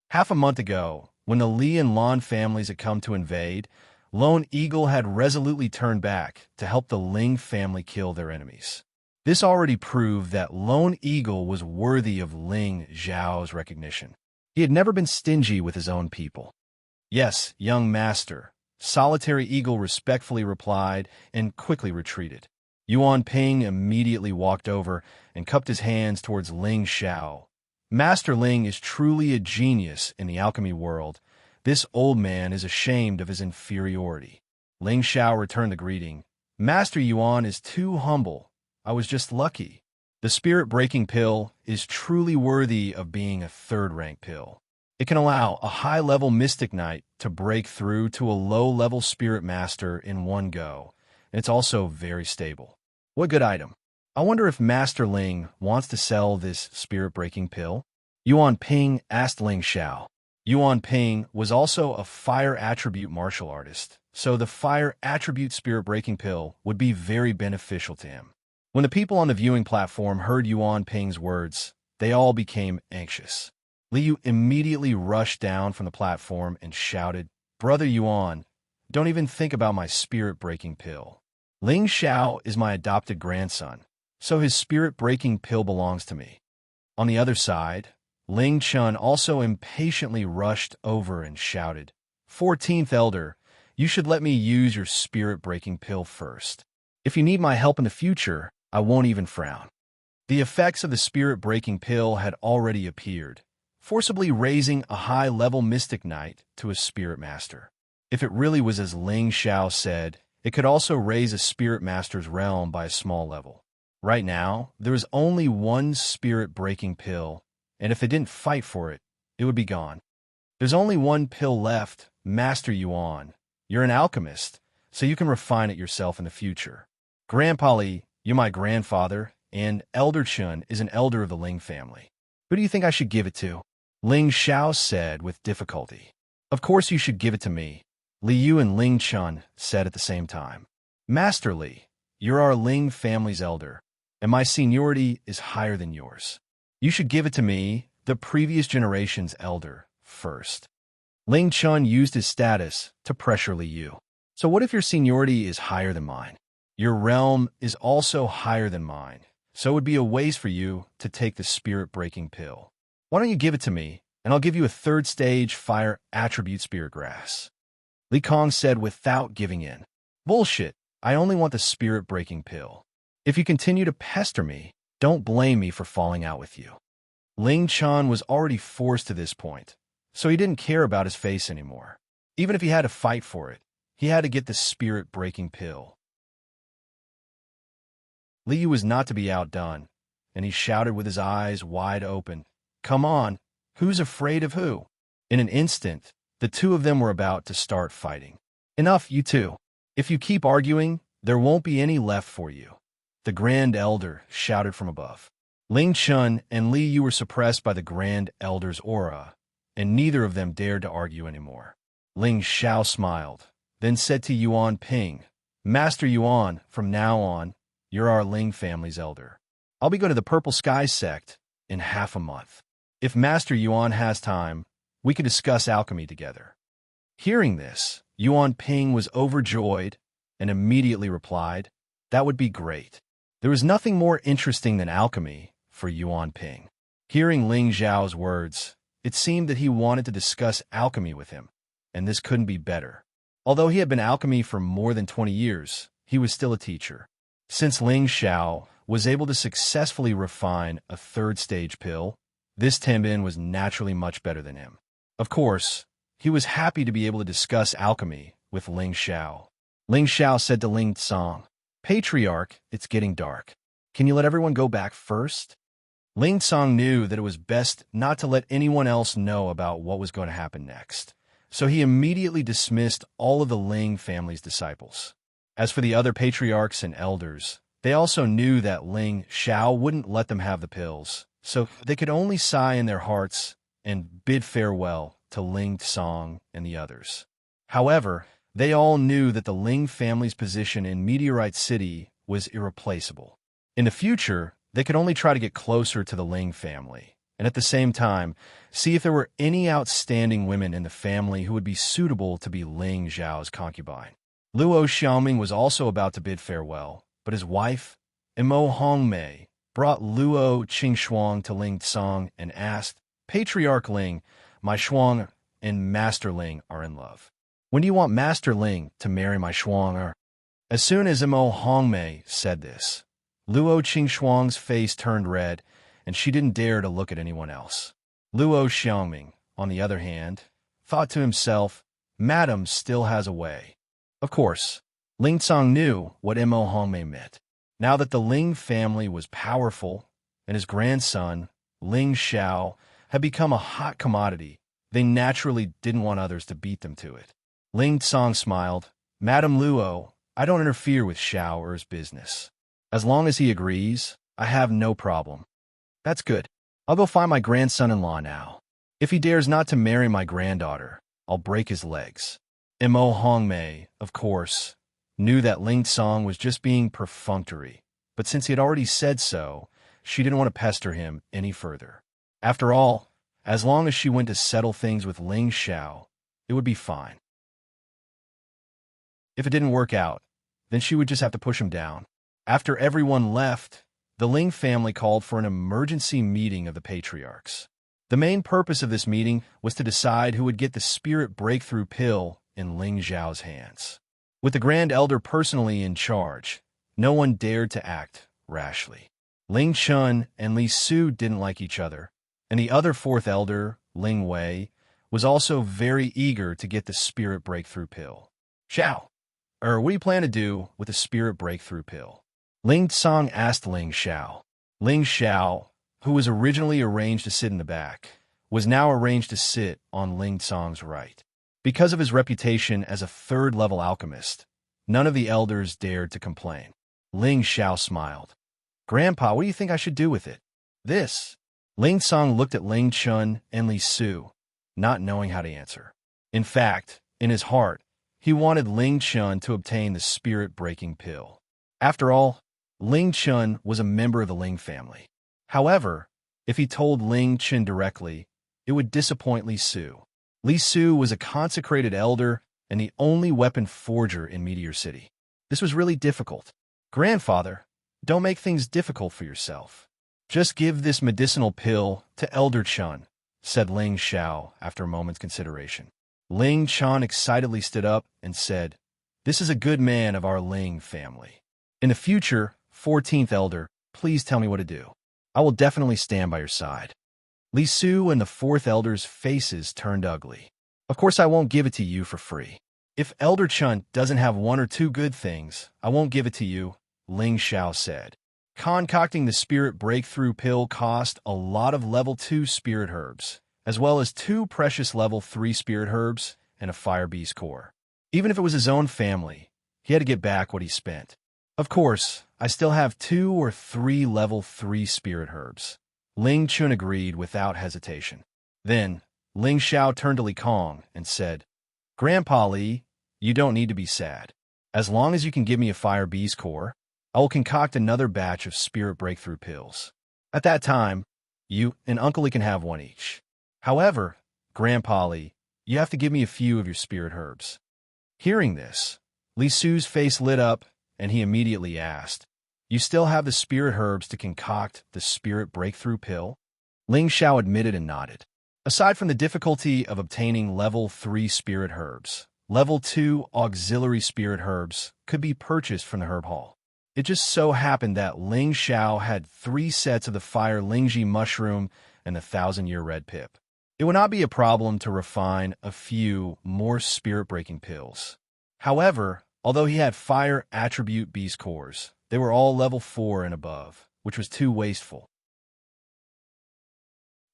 Half a month ago, when the Li and Lan families had come to invade, Lone Eagle had resolutely turned back to help the Ling family kill their enemies. This already proved that Lone Eagle was worthy of Ling Xiao's recognition. He had never been stingy with his own people. "Yes, young master," Solitary Eagle respectfully replied and quickly retreated. Yuan Ping immediately walked over and cupped his hands towards Ling Xiao. Master Ling is truly a genius in the alchemy world. This old man is ashamed of his inferiority. Ling Xiao returned the greeting. "Master Yuan is too humble. I was just lucky. The spirit-breaking pill is truly worthy of being a third-rank pill. It can allow a high-level mystic knight to break through to a low-level spirit master in one go, and it's also very stable. What good item. I wonder if Master Ling wants to sell this spirit-breaking pill?" Yuan Ping asked Ling Xiao. Yuan Ping was also a fire attribute martial artist, so the fire attribute spirit-breaking pill would be very beneficial to him. When the people on the viewing platform heard Yuan Ping's words, they all became anxious. Liu immediately rushed down from the platform and shouted, "Brother Yuan, don't even think about my spirit-breaking pill. Ling Xiao is my adopted grandson, so his spirit-breaking pill belongs to me." On the other side, Ling Chun also impatiently rushed over and shouted, 14th Elder, you should let me use your spirit-breaking pill first. If you need my help in the future, I won't even frown." The effects of the spirit-breaking pill had already appeared, forcibly raising a high-level mystic knight to a spirit master. If it really was as Ling Xiao said, it could also raise a spirit master's realm by a small level. Right now, there is only one spirit-breaking pill, and if it didn't fight for it, it would be gone. There's only one pill left, Master Yuan, you're an alchemist, so you can refine it yourself in the future. Grandpa Li, you're my grandfather, and Elder Chun is an elder of the Ling family. Who do you think I should give it to? Ling Xiao said with difficulty. Of course you should give it to me, Li Yu and Ling Chun said at the same time. Master Li, you're our Ling family's elder, and my seniority is higher than yours. You should give it to me, the previous generation's elder, first. Ling Chun used his status to pressure Li Yu. So what if your seniority is higher than mine? Your realm is also higher than mine, so it would be a waste for you to take the spirit-breaking pill. Why don't you give it to me, and I'll give you a third-stage fire attribute spirit grass. Li Kong said without giving in. Bullshit, I only want the spirit-breaking pill. If you continue to pester me, don't blame me for falling out with you. Ling Chun was already forced to this point, so he didn't care about his face anymore. Even if he had to fight for it, he had to get the spirit-breaking pill. Li Yu was not to be outdone, and he shouted with his eyes wide open, "Come on, who's afraid of who?" In an instant, the two of them were about to start fighting. Enough, you two. If you keep arguing, there won't be any left for you, the Grand Elder shouted from above. Ling Chun and Li Yu were suppressed by the Grand Elder's aura, and neither of them dared to argue anymore. Ling Xiao smiled, then said to Yuan Ping, Master Yuan, from now on, you're our Ling family's elder. I'll be going to the Purple Sky sect in half a month. If Master Yuan has time, we could discuss alchemy together. Hearing this, Yuan Ping was overjoyed and immediately replied, that would be great. There was nothing more interesting than alchemy for Yuan Ping. Hearing Ling Zhao's words, it seemed that he wanted to discuss alchemy with him, and this couldn't be better. Although he had been alchemy for more than 20 years, he was still a teacher. Since Ling Xiao was able to successfully refine a third-stage pill, this Tianbin was naturally much better than him. Of course, he was happy to be able to discuss alchemy with Ling Xiao. Ling Xiao said to Ling Tsang, Patriarch, it's getting dark. Can you let everyone go back first? Ling Tsang knew that it was best not to let anyone else know about what was going to happen next, so he immediately dismissed all of the Ling family's disciples. As for the other patriarchs and elders, they also knew that Ling Xiao wouldn't let them have the pills, so they could only sigh in their hearts and bid farewell to Ling Tsang and the others. However, they all knew that the Ling family's position in Meteorite City was irreplaceable. In the future, they could only try to get closer to the Ling family, and at the same time, see if there were any outstanding women in the family who would be suitable to be Ling Zhao's concubine. Luo Xiaoming was also about to bid farewell, but his wife, Imo Hongmei, brought Luo Qingxuang to Ling Tsang and asked, Patriarch Ling, my Shuang and Master Ling are in love. When do you want Master Ling to marry my Shuang? As soon as Imo Hongmei said this, Luo Qingxuang's face turned red, and she didn't dare to look at anyone else. Luo Xiaoming, on the other hand, thought to himself, Madam still has a way. Of course, Ling Tsang knew what Imo Hongmei meant. Now that the Ling family was powerful, and his grandson, Ling Xiao, had become a hot commodity, they naturally didn't want others to beat them to it. Ling Tsang smiled, Madam Luo, I don't interfere with Xiao or his business. As long as he agrees, I have no problem. That's good. I'll go find my grandson-in-law now. If he dares not to marry my granddaughter, I'll break his legs. Imo Hongmei, of course, knew that Ling Tsang was just being perfunctory, but since he had already said so, she didn't want to pester him any further. After all, as long as she went to settle things with Ling Xiao, it would be fine. If it didn't work out, then she would just have to push him down. After everyone left, the Ling family called for an emergency meeting of the patriarchs. The main purpose of this meeting was to decide who would get the spirit breakthrough pill in Ling Zhao's hands. With the Grand Elder personally in charge, no one dared to act rashly. Ling Chun and Li Su didn't like each other, and the other fourth elder, Ling Wei, was also very eager to get the spirit breakthrough pill. Xiao, what do you plan to do with the spirit breakthrough pill? Ling Tsang asked Ling Xiao. Ling Xiao, who was originally arranged to sit in the back, was now arranged to sit on Ling Tsang's right. Because of his reputation as a third-level alchemist, none of the elders dared to complain. Ling Xiao smiled. "Grandpa, what do you think I should do with it?" "This." Ling Song looked at Ling Chun and Li Su, not knowing how to answer. In fact, in his heart, he wanted Ling Chun to obtain the spirit-breaking pill. After all, Ling Chun was a member of the Ling family. However, if he told Ling Chun directly, it would disappoint Li Su. Li Su was a consecrated elder and the only weapon forger in Meteor City. This was really difficult. "Grandfather, don't make things difficult for yourself. Just give this medicinal pill to Elder Chun," said Ling Xiao after a moment's consideration. Ling Chun excitedly stood up and said, "This is a good man of our Ling family. In the future, 14th Elder, please tell me what to do. I will definitely stand by your side." Li Su and the 4th Elder's faces turned ugly. "Of course I won't give it to you for free. If Elder Chun doesn't have one or two good things, I won't give it to you," Ling Xiao said. Concocting the spirit breakthrough pill cost a lot of level 2 spirit herbs, as well as 2 precious level 3 spirit herbs and a fire beast core. Even if it was his own family, he had to get back what he spent. "Of course, I still have 2 or 3 level 3 spirit herbs," Ling Chun agreed without hesitation. Then, Ling Xiao turned to Li Kong and said, "Grandpa Li, you don't need to be sad. As long as you can give me a fire beast core, I will concoct another batch of spirit breakthrough pills. At that time, you and Uncle Li can have one each. However, Grandpa Li, you have to give me a few of your spirit herbs." Hearing this, Li Su's face lit up, and he immediately asked, "You still have the spirit herbs to concoct the spirit breakthrough pill?" Ling Xiao admitted and nodded. Aside from the difficulty of obtaining level 3 spirit herbs, level 2 auxiliary spirit herbs could be purchased from the herb hall. It just so happened that Ling Xiao had 3 sets of the fire Lingji mushroom and the 1,000-year red pip. It would not be a problem to refine a few more spirit-breaking pills. However, although he had fire attribute beast cores, they were all level 4 and above, which was too wasteful.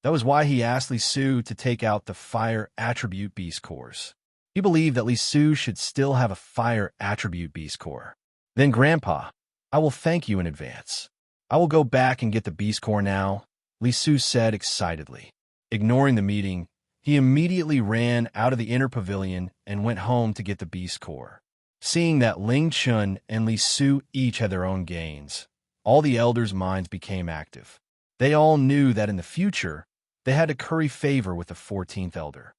That was why he asked Li Su to take out the fire attribute beast cores. He believed that Li Su should still have a fire attribute beast core. "Then, Grandpa, I will thank you in advance. I will go back and get the beast core now," Li Su said excitedly. Ignoring the meeting, he immediately ran out of the inner pavilion and went home to get the beast core. Seeing that Ling Chun and Li Su each had their own gains, all the elders' minds became active. They all knew that in the future, they had to curry favor with the 14th Elder.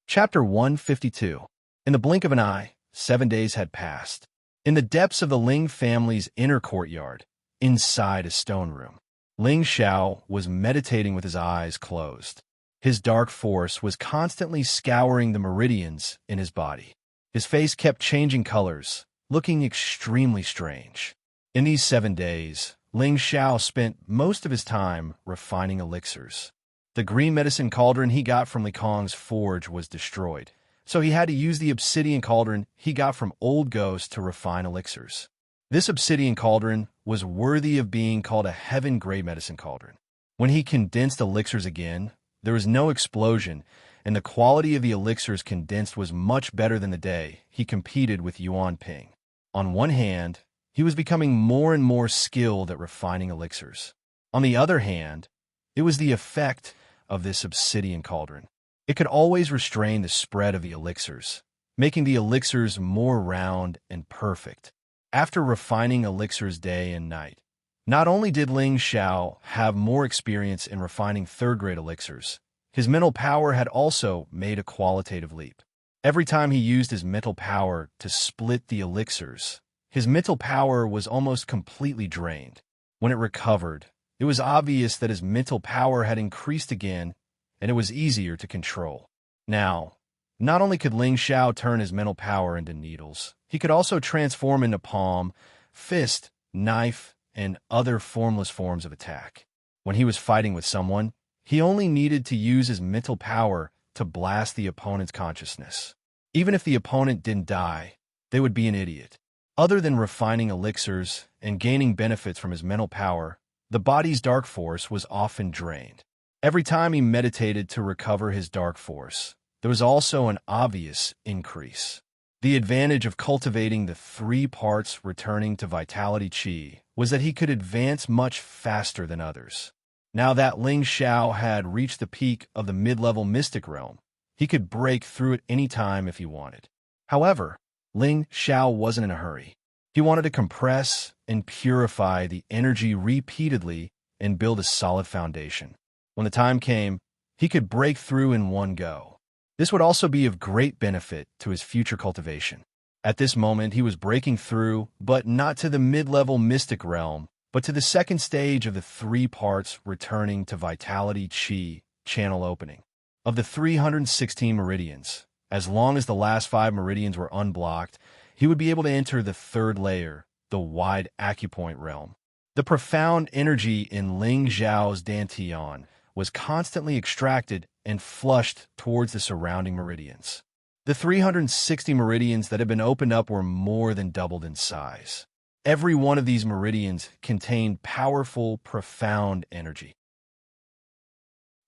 Chapter 152. In the blink of an eye, 7 days had passed. In the depths of the Ling family's inner courtyard, inside a stone room, Ling Xiao was meditating with his eyes closed. His dark force was constantly scouring the meridians in his body. His face kept changing colors, looking extremely strange. In these 7 days, Ling Xiao spent most of his time refining elixirs. The green medicine cauldron he got from Li Kong's forge was destroyed, so he had to use the obsidian cauldron he got from Old Ghost to refine elixirs. This obsidian cauldron was worthy of being called a heaven-grade medicine cauldron. When he condensed elixirs again, there was no explosion, and the quality of the elixirs condensed was much better than the day he competed with Yuan Ping. On one hand, he was becoming more and more skilled at refining elixirs. On the other hand, it was the effect of this obsidian cauldron. It could always restrain the spread of the elixirs, making the elixirs more round and perfect. After refining elixirs day and night, not only did Ling Xiao have more experience in refining third-grade elixirs, his mental power had also made a qualitative leap. Every time he used his mental power to split the elixirs, his mental power was almost completely drained. When it recovered, it was obvious that his mental power had increased again, and it was easier to control. Now, not only could Ling Xiao turn his mental power into needles, he could also transform into palm, fist, knife, and other formless forms of attack. When he was fighting with someone, he only needed to use his mental power to blast the opponent's consciousness. Even if the opponent didn't die, they would be an idiot. Other than refining elixirs and gaining benefits from his mental power, the body's dark force was often drained. Every time he meditated to recover his dark force, there was also an obvious increase. The advantage of cultivating the 3 parts returning to vitality chi was that he could advance much faster than others. Now that Ling Xiao had reached the peak of the mid-level mystic realm, he could break through at any time if he wanted. However, Ling Xiao wasn't in a hurry. He wanted to compress and purify the energy repeatedly and build a solid foundation. When the time came, he could break through in one go. This would also be of great benefit to his future cultivation. At this moment, he was breaking through, but not to the mid-level mystic realm, but to the second stage of the 3 parts returning to vitality chi channel opening. Of the 316 meridians, as long as the last 5 meridians were unblocked, he would be able to enter the 3rd layer, the wide acupoint realm. The profound energy in Ling Xiao's dantian was constantly extracted and flushed towards the surrounding meridians. The 360 meridians that had been opened up were more than doubled in size. Every one of these meridians contained powerful, profound energy.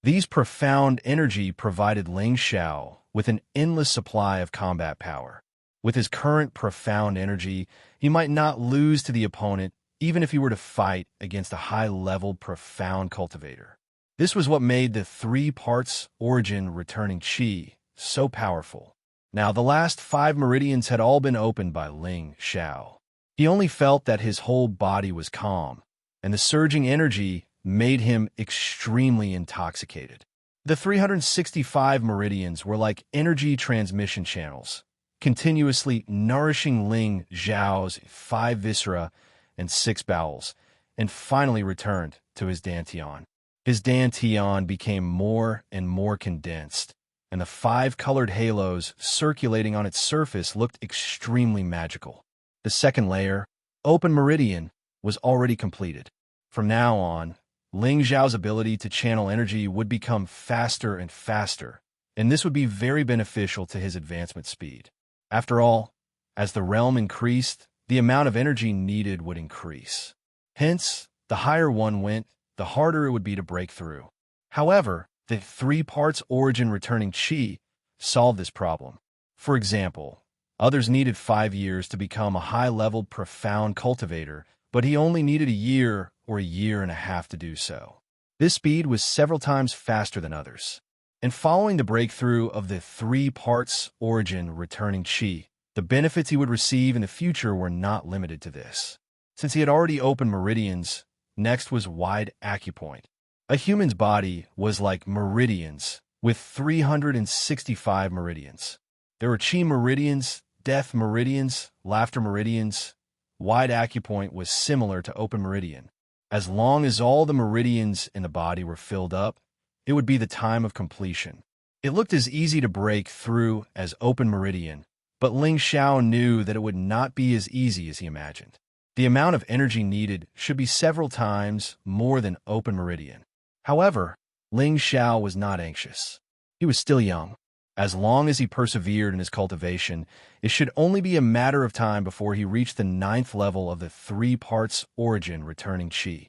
These profound energy provided Ling Xiao with an endless supply of combat power. With his current profound energy, he might not lose to the opponent even if he were to fight against a high-level profound cultivator. This was what made the 3 parts origin returning chi so powerful. Now, the last 5 meridians had all been opened by Ling Xiao. He only felt that his whole body was calm, and the surging energy made him extremely intoxicated. The 365 meridians were like energy transmission channels, continuously nourishing Ling Xiao's 5 viscera and 6 bowels, and finally returned to his dantian. His dantian became more and more condensed, and the 5 colored halos circulating on its surface looked extremely magical. The 2nd layer, open meridian, was already completed. From now on, Ling Xiao's ability to channel energy would become faster and faster, and this would be very beneficial to his advancement speed. After all, as the realm increased, the amount of energy needed would increase. Hence, the higher one went, the harder it would be to break through. However, the 3 parts origin returning chi solved this problem. For example, others needed 5 years to become a high-level profound cultivator, but he only needed a year or a year and a half to do so. This speed was several times faster than others. And following the breakthrough of the 3 parts origin returning chi, the benefits he would receive in the future were not limited to this. Since he had already opened meridians, next was wide acupoint. A human's body was like meridians, with 365 meridians. There were chi meridians, death meridians, laughter meridians. Wide acupoint was similar to open meridian. As long as all the meridians in the body were filled up, it would be the time of completion. It looked as easy to break through as open meridian, but Ling Xiao knew that it would not be as easy as he imagined. The amount of energy needed should be several times more than open meridian. However, Ling Xiao was not anxious. He was still young. As long as he persevered in his cultivation, it should only be a matter of time before he reached the 9th level of the 3 parts origin returning chi.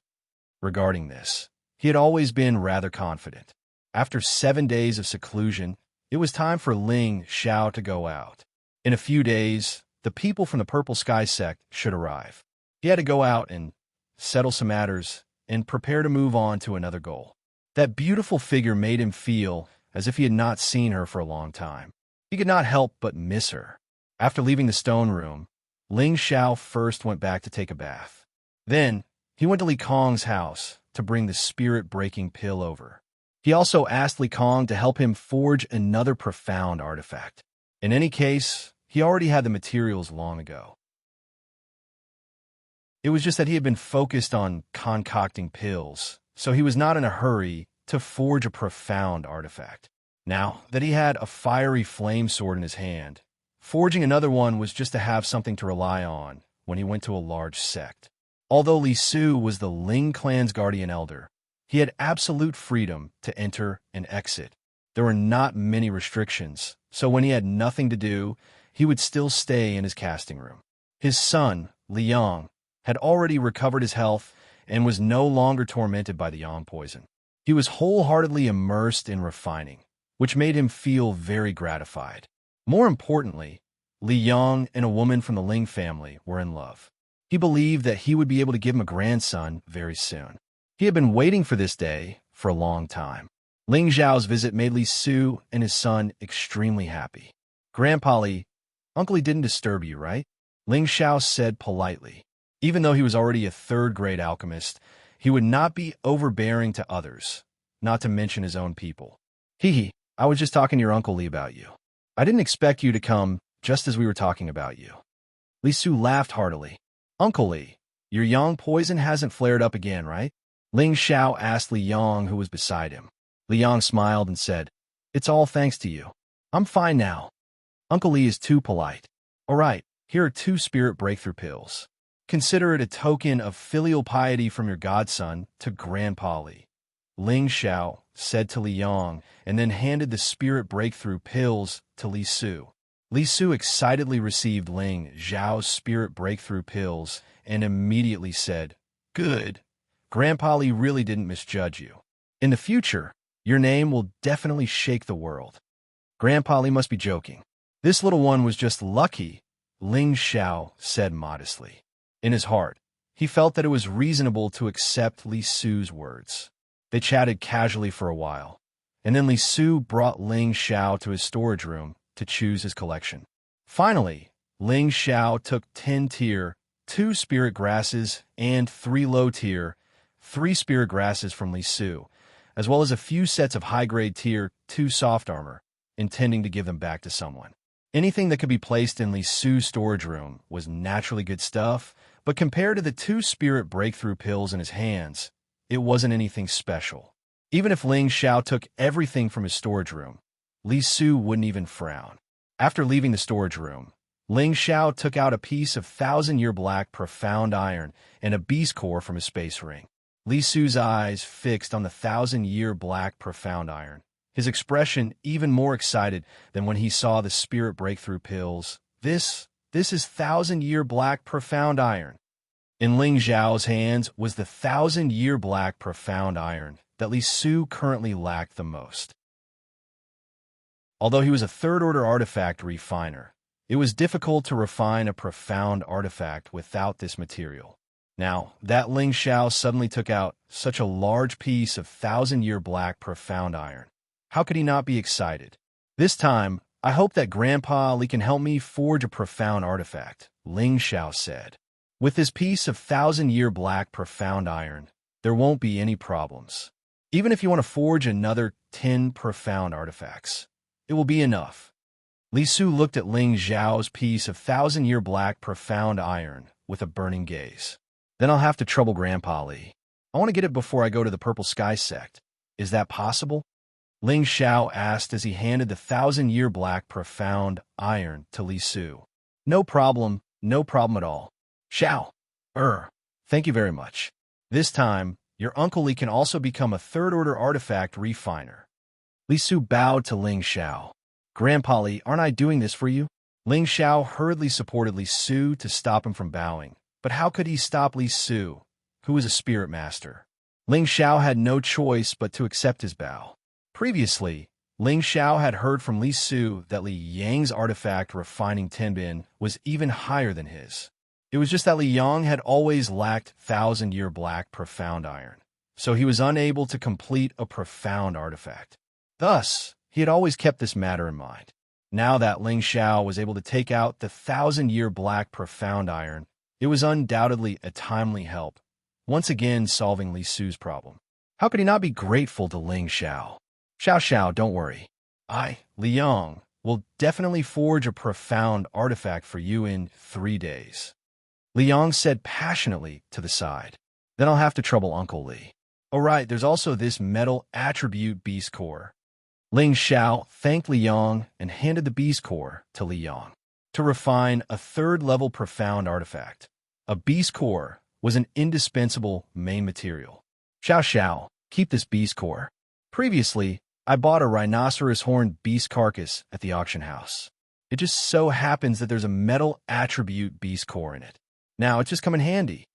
Regarding this, he had always been rather confident. After 7 days of seclusion, it was time for Ling Xiao to go out. In a few days, the people from the Purple Sky sect should arrive. He had to go out and settle some matters and prepare to move on to another goal. That beautiful figure made him feel as if he had not seen her for a long time. He could not help but miss her. After leaving the stone room, Ling Xiao first went back to take a bath. Then, he went to Li Kong's house to bring the spirit-breaking pill over. He also asked Li Kong to help him forge another profound artifact. In any case, he already had the materials long ago. It was just that he had been focused on concocting pills, so he was not in a hurry to forge a profound artifact. Now that he had a fiery flame sword in his hand, forging another one was just to have something to rely on when he went to a large sect. Although Li Su was the Ling clan's guardian elder, he had absolute freedom to enter and exit. There were not many restrictions, so when he had nothing to do, he would still stay in his casting room. His son, Liang, had already recovered his health and was no longer tormented by the yang poison. He was wholeheartedly immersed in refining, which made him feel very gratified. More importantly, Li Yong and a woman from the Ling family were in love. He believed that he would be able to give him a grandson very soon. He had been waiting for this day for a long time. Ling Zhao's visit made Li Su and his son extremely happy. "Grandpa Li, Uncle Li didn't disturb you, right?" Ling Zhao said politely. Even though he was already a third-grade alchemist, he would not be overbearing to others, not to mention his own people. "Hee, I was just talking to your Uncle Li about you. I didn't expect you to come just as we were talking about you." Li Su laughed heartily. "Uncle Li, your yang poison hasn't flared up again, right?" Ling Zhao asked Li Yong, who was beside him. Li Yong smiled and said, "It's all thanks to you. I'm fine now. Uncle Li is too polite. All right, here are 2 spirit breakthrough pills. Consider it a token of filial piety from your godson to Grandpa Li." Ling Zhao said to Li Yong, and then handed the spirit breakthrough pills to Li Su. Li Su excitedly received Ling Zhao's spirit breakthrough pills and immediately said, "Good. Grandpa Li really didn't misjudge you. In the future, your name will definitely shake the world." "Grandpa Li must be joking. This little one was just lucky," Ling Zhao said modestly. In his heart, he felt that it was reasonable to accept Li Su's words. They chatted casually for a while, and then Li Su brought Ling Zhao to his storage room to choose his collection. Finally, Ling Zhao took 10 tier, 2 spirit grasses, and 3 low tier, 3 spirit grasses from Li Su, as well as a few sets of high-grade tier 2 soft armor, intending to give them back to someone. Anything that could be placed in Li Su's storage room was naturally good stuff, but compared to the 2 spirit breakthrough pills in his hands, it wasn't anything special. Even if Ling Zhao took everything from his storage room, Li Su wouldn't even frown. After leaving the storage room, Ling Zhao took out a piece of 1,000-year black profound iron and a beast core from his space ring. Li Su's eyes fixed on the 1,000-year black profound iron, his expression even more excited than when he saw the spirit breakthrough pills. This is 1,000-year black profound iron." In Ling Zhao's hands was the 1,000-year black profound iron that Li Su currently lacked the most. Although he was a third-order artifact refiner, it was difficult to refine a profound artifact without this material. Now, that Ling Zhao suddenly took out such a large piece of 1,000-year black profound iron. How could he not be excited? "This time, I hope that Grandpa Li can help me forge a profound artifact," Ling Zhao said. "With this piece of 1,000-year black profound iron, there won't be any problems. Even if you want to forge another 10 profound artifacts, it will be enough." Li Su looked at Ling Zhao's piece of 1,000-year black profound iron with a burning gaze. "Then I'll have to trouble Grandpa Li. I want to get it before I go to the Purple Sky sect. Is that possible?" Ling Zhao asked as he handed the 1,000-year black profound iron to Li Su. No problem at all. Zhao. Thank you very much. This time, your Uncle Li can also become a third-order artifact refiner." Li Su bowed to Ling Zhao. "Grandpa Li, aren't I doing this for you?" Ling Zhao hurriedly supported Li Su to stop him from bowing. But how could he stop Li Su, who was a spirit master? Ling Zhao had no choice but to accept his bow. Previously, Ling Zhao had heard from Li Su that Li Yang's artifact refining Tenbin was even higher than his. It was just that Li Yang had always lacked 1,000-year black profound iron, so he was unable to complete a profound artifact. Thus, he had always kept this matter in mind. Now that Ling Zhao was able to take out the 1,000-year black profound iron, it was undoubtedly a timely help, once again solving Li Su's problem. How could he not be grateful to Ling Zhao? "Xiao, don't worry. Li Yang, will definitely forge a profound artifact for you in 3 days." Li Yang said passionately to the side. "Then I'll have to trouble Uncle Li. Oh right, there's also this metal attribute beast core." Ling Zhao thanked Li Yang and handed the beast core to Li Yang. To refine a third-level profound artifact, a beast core was an indispensable main material. "Xiao, keep this beast core. Previously, I bought a rhinoceros horn beast carcass at the auction house. It just so happens that there's a metal attribute beast core in it. Now, it's just come in handy,"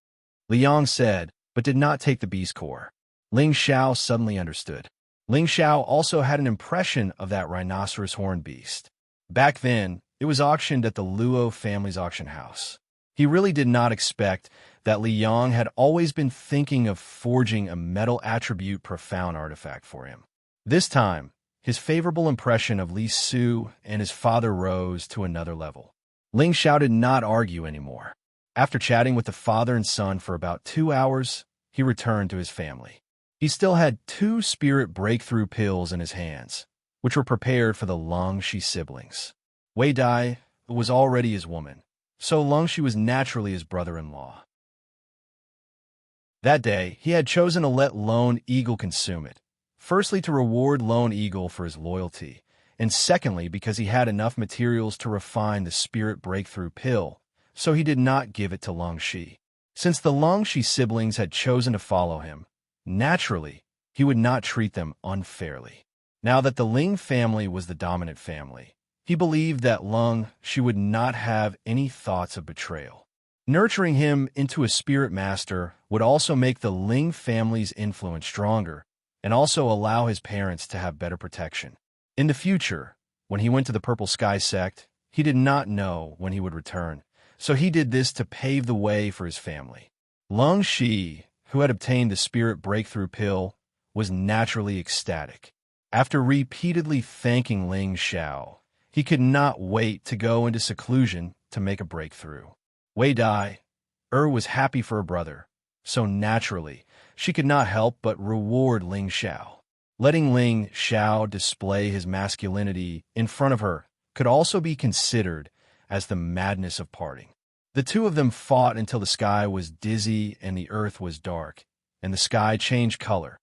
Li Yang said, but did not take the beast core. Ling Xiao suddenly understood. Ling Xiao also had an impression of that rhinoceros horn beast. Back then, it was auctioned at the Luo family's auction house. He really did not expect that Li Yong had always been thinking of forging a metal attribute profound artifact for him. This time, his favorable impression of Li Su and his father rose to another level. Ling Xiao did not argue anymore. After chatting with the father and son for about 2 hours, he returned to his family. He still had 2 spirit breakthrough pills in his hands, which were prepared for the Longxi siblings. Wei Dai was already his woman, so Longxi was naturally his brother-in-law. That day, he had chosen to let Lone Eagle consume it, firstly to reward Lone Eagle for his loyalty, and secondly because he had enough materials to refine the spirit breakthrough pill, so he did not give it to Longxi. Since the Longxi siblings had chosen to follow him, naturally, he would not treat them unfairly. Now that the Ling family was the dominant family, he believed that Longxi would not have any thoughts of betrayal. Nurturing him into a spirit master would also make the Ling family's influence stronger and also allow his parents to have better protection. In the future, when he went to the Purple Sky sect, he did not know when he would return, so he did this to pave the way for his family. Longxi, who had obtained the spirit breakthrough pill, was naturally ecstatic. After repeatedly thanking Ling Xiao, he could not wait to go into seclusion to make a breakthrough. Wei Dai was happy for her brother, so naturally, she could not help but reward Ling Xiao. Letting Ling Xiao display his masculinity in front of her could also be considered as the madness of parting. The two of them fought until the sky was dizzy and the earth was dark, and the sky changed color.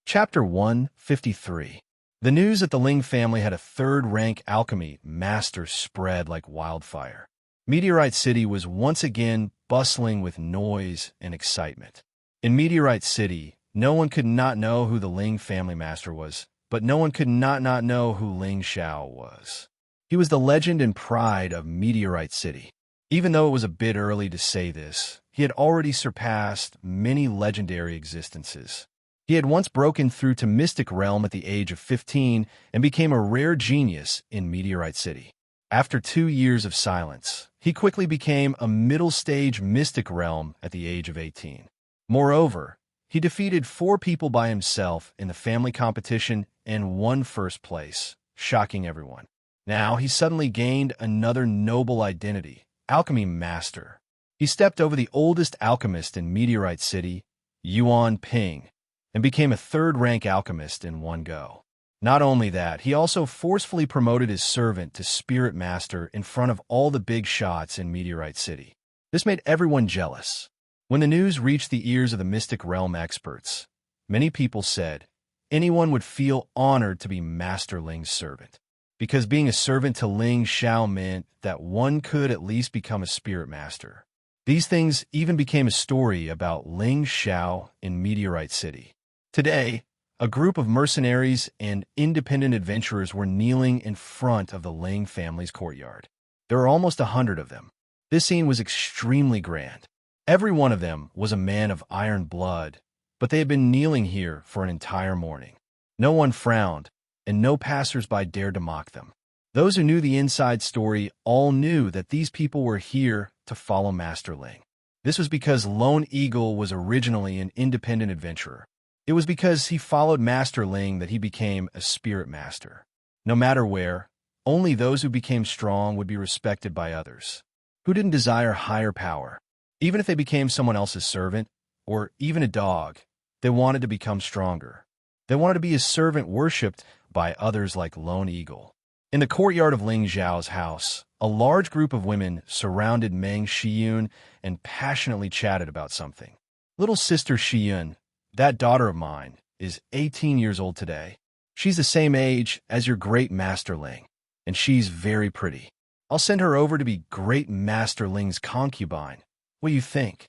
Chapter 153. The news that the Ling family had a third-rank alchemy master spread like wildfire. Meteorite City was once again bustling with noise and excitement. In Meteorite City, no one could not know who the Ling family master was, but no one could not know who Ling Xiao was. He was the legend and pride of Meteorite City. Even though it was a bit early to say this, he had already surpassed many legendary existences. He had once broken through to Mystic Realm at the age of 15 and became a rare genius in Meteorite City. After 2 years of silence, he quickly became a middle-stage Mystic Realm at the age of 18. Moreover, he defeated 4 people by himself in the family competition and won first place, shocking everyone. Now he suddenly gained another noble identity, Alchemy Master. He stepped over the oldest alchemist in Meteorite City, Yuan Ping, and became a third-rank alchemist in one go. Not only that, he also forcefully promoted his servant to Spirit Master in front of all the big shots in Meteorite City. This made everyone jealous. When the news reached the ears of the Mystic Realm experts, many people said anyone would feel honored to be Master Ling's servant, because being a servant to Ling Xiao meant that one could at least become a Spirit Master. These things even became a story about Ling Xiao in Meteorite City. Today, a group of mercenaries and independent adventurers were kneeling in front of the Ling family's courtyard. There were almost 100 of them. This scene was extremely grand. Every one of them was a man of iron blood, but they had been kneeling here for an entire morning. No one frowned, and no passers-by dared to mock them. Those who knew the inside story all knew that these people were here to follow Master Ling. This was because Lone Eagle was originally an independent adventurer. It was because he followed Master Ling that he became a Spirit Master. No matter where, only those who became strong would be respected by others, who didn't desire higher power. Even if they became someone else's servant, or even a dog, they wanted to become stronger. They wanted to be a servant worshipped by others like Lone Eagle. In the courtyard of Ling Zhao's house, a large group of women surrounded Meng Shiyun and passionately chatted about something. Little sister Shiyun, that daughter of mine, is 18 years old today. She's the same age as your great Master Ling, and she's very pretty. I'll send her over to be great Master Ling's concubine. What do you think?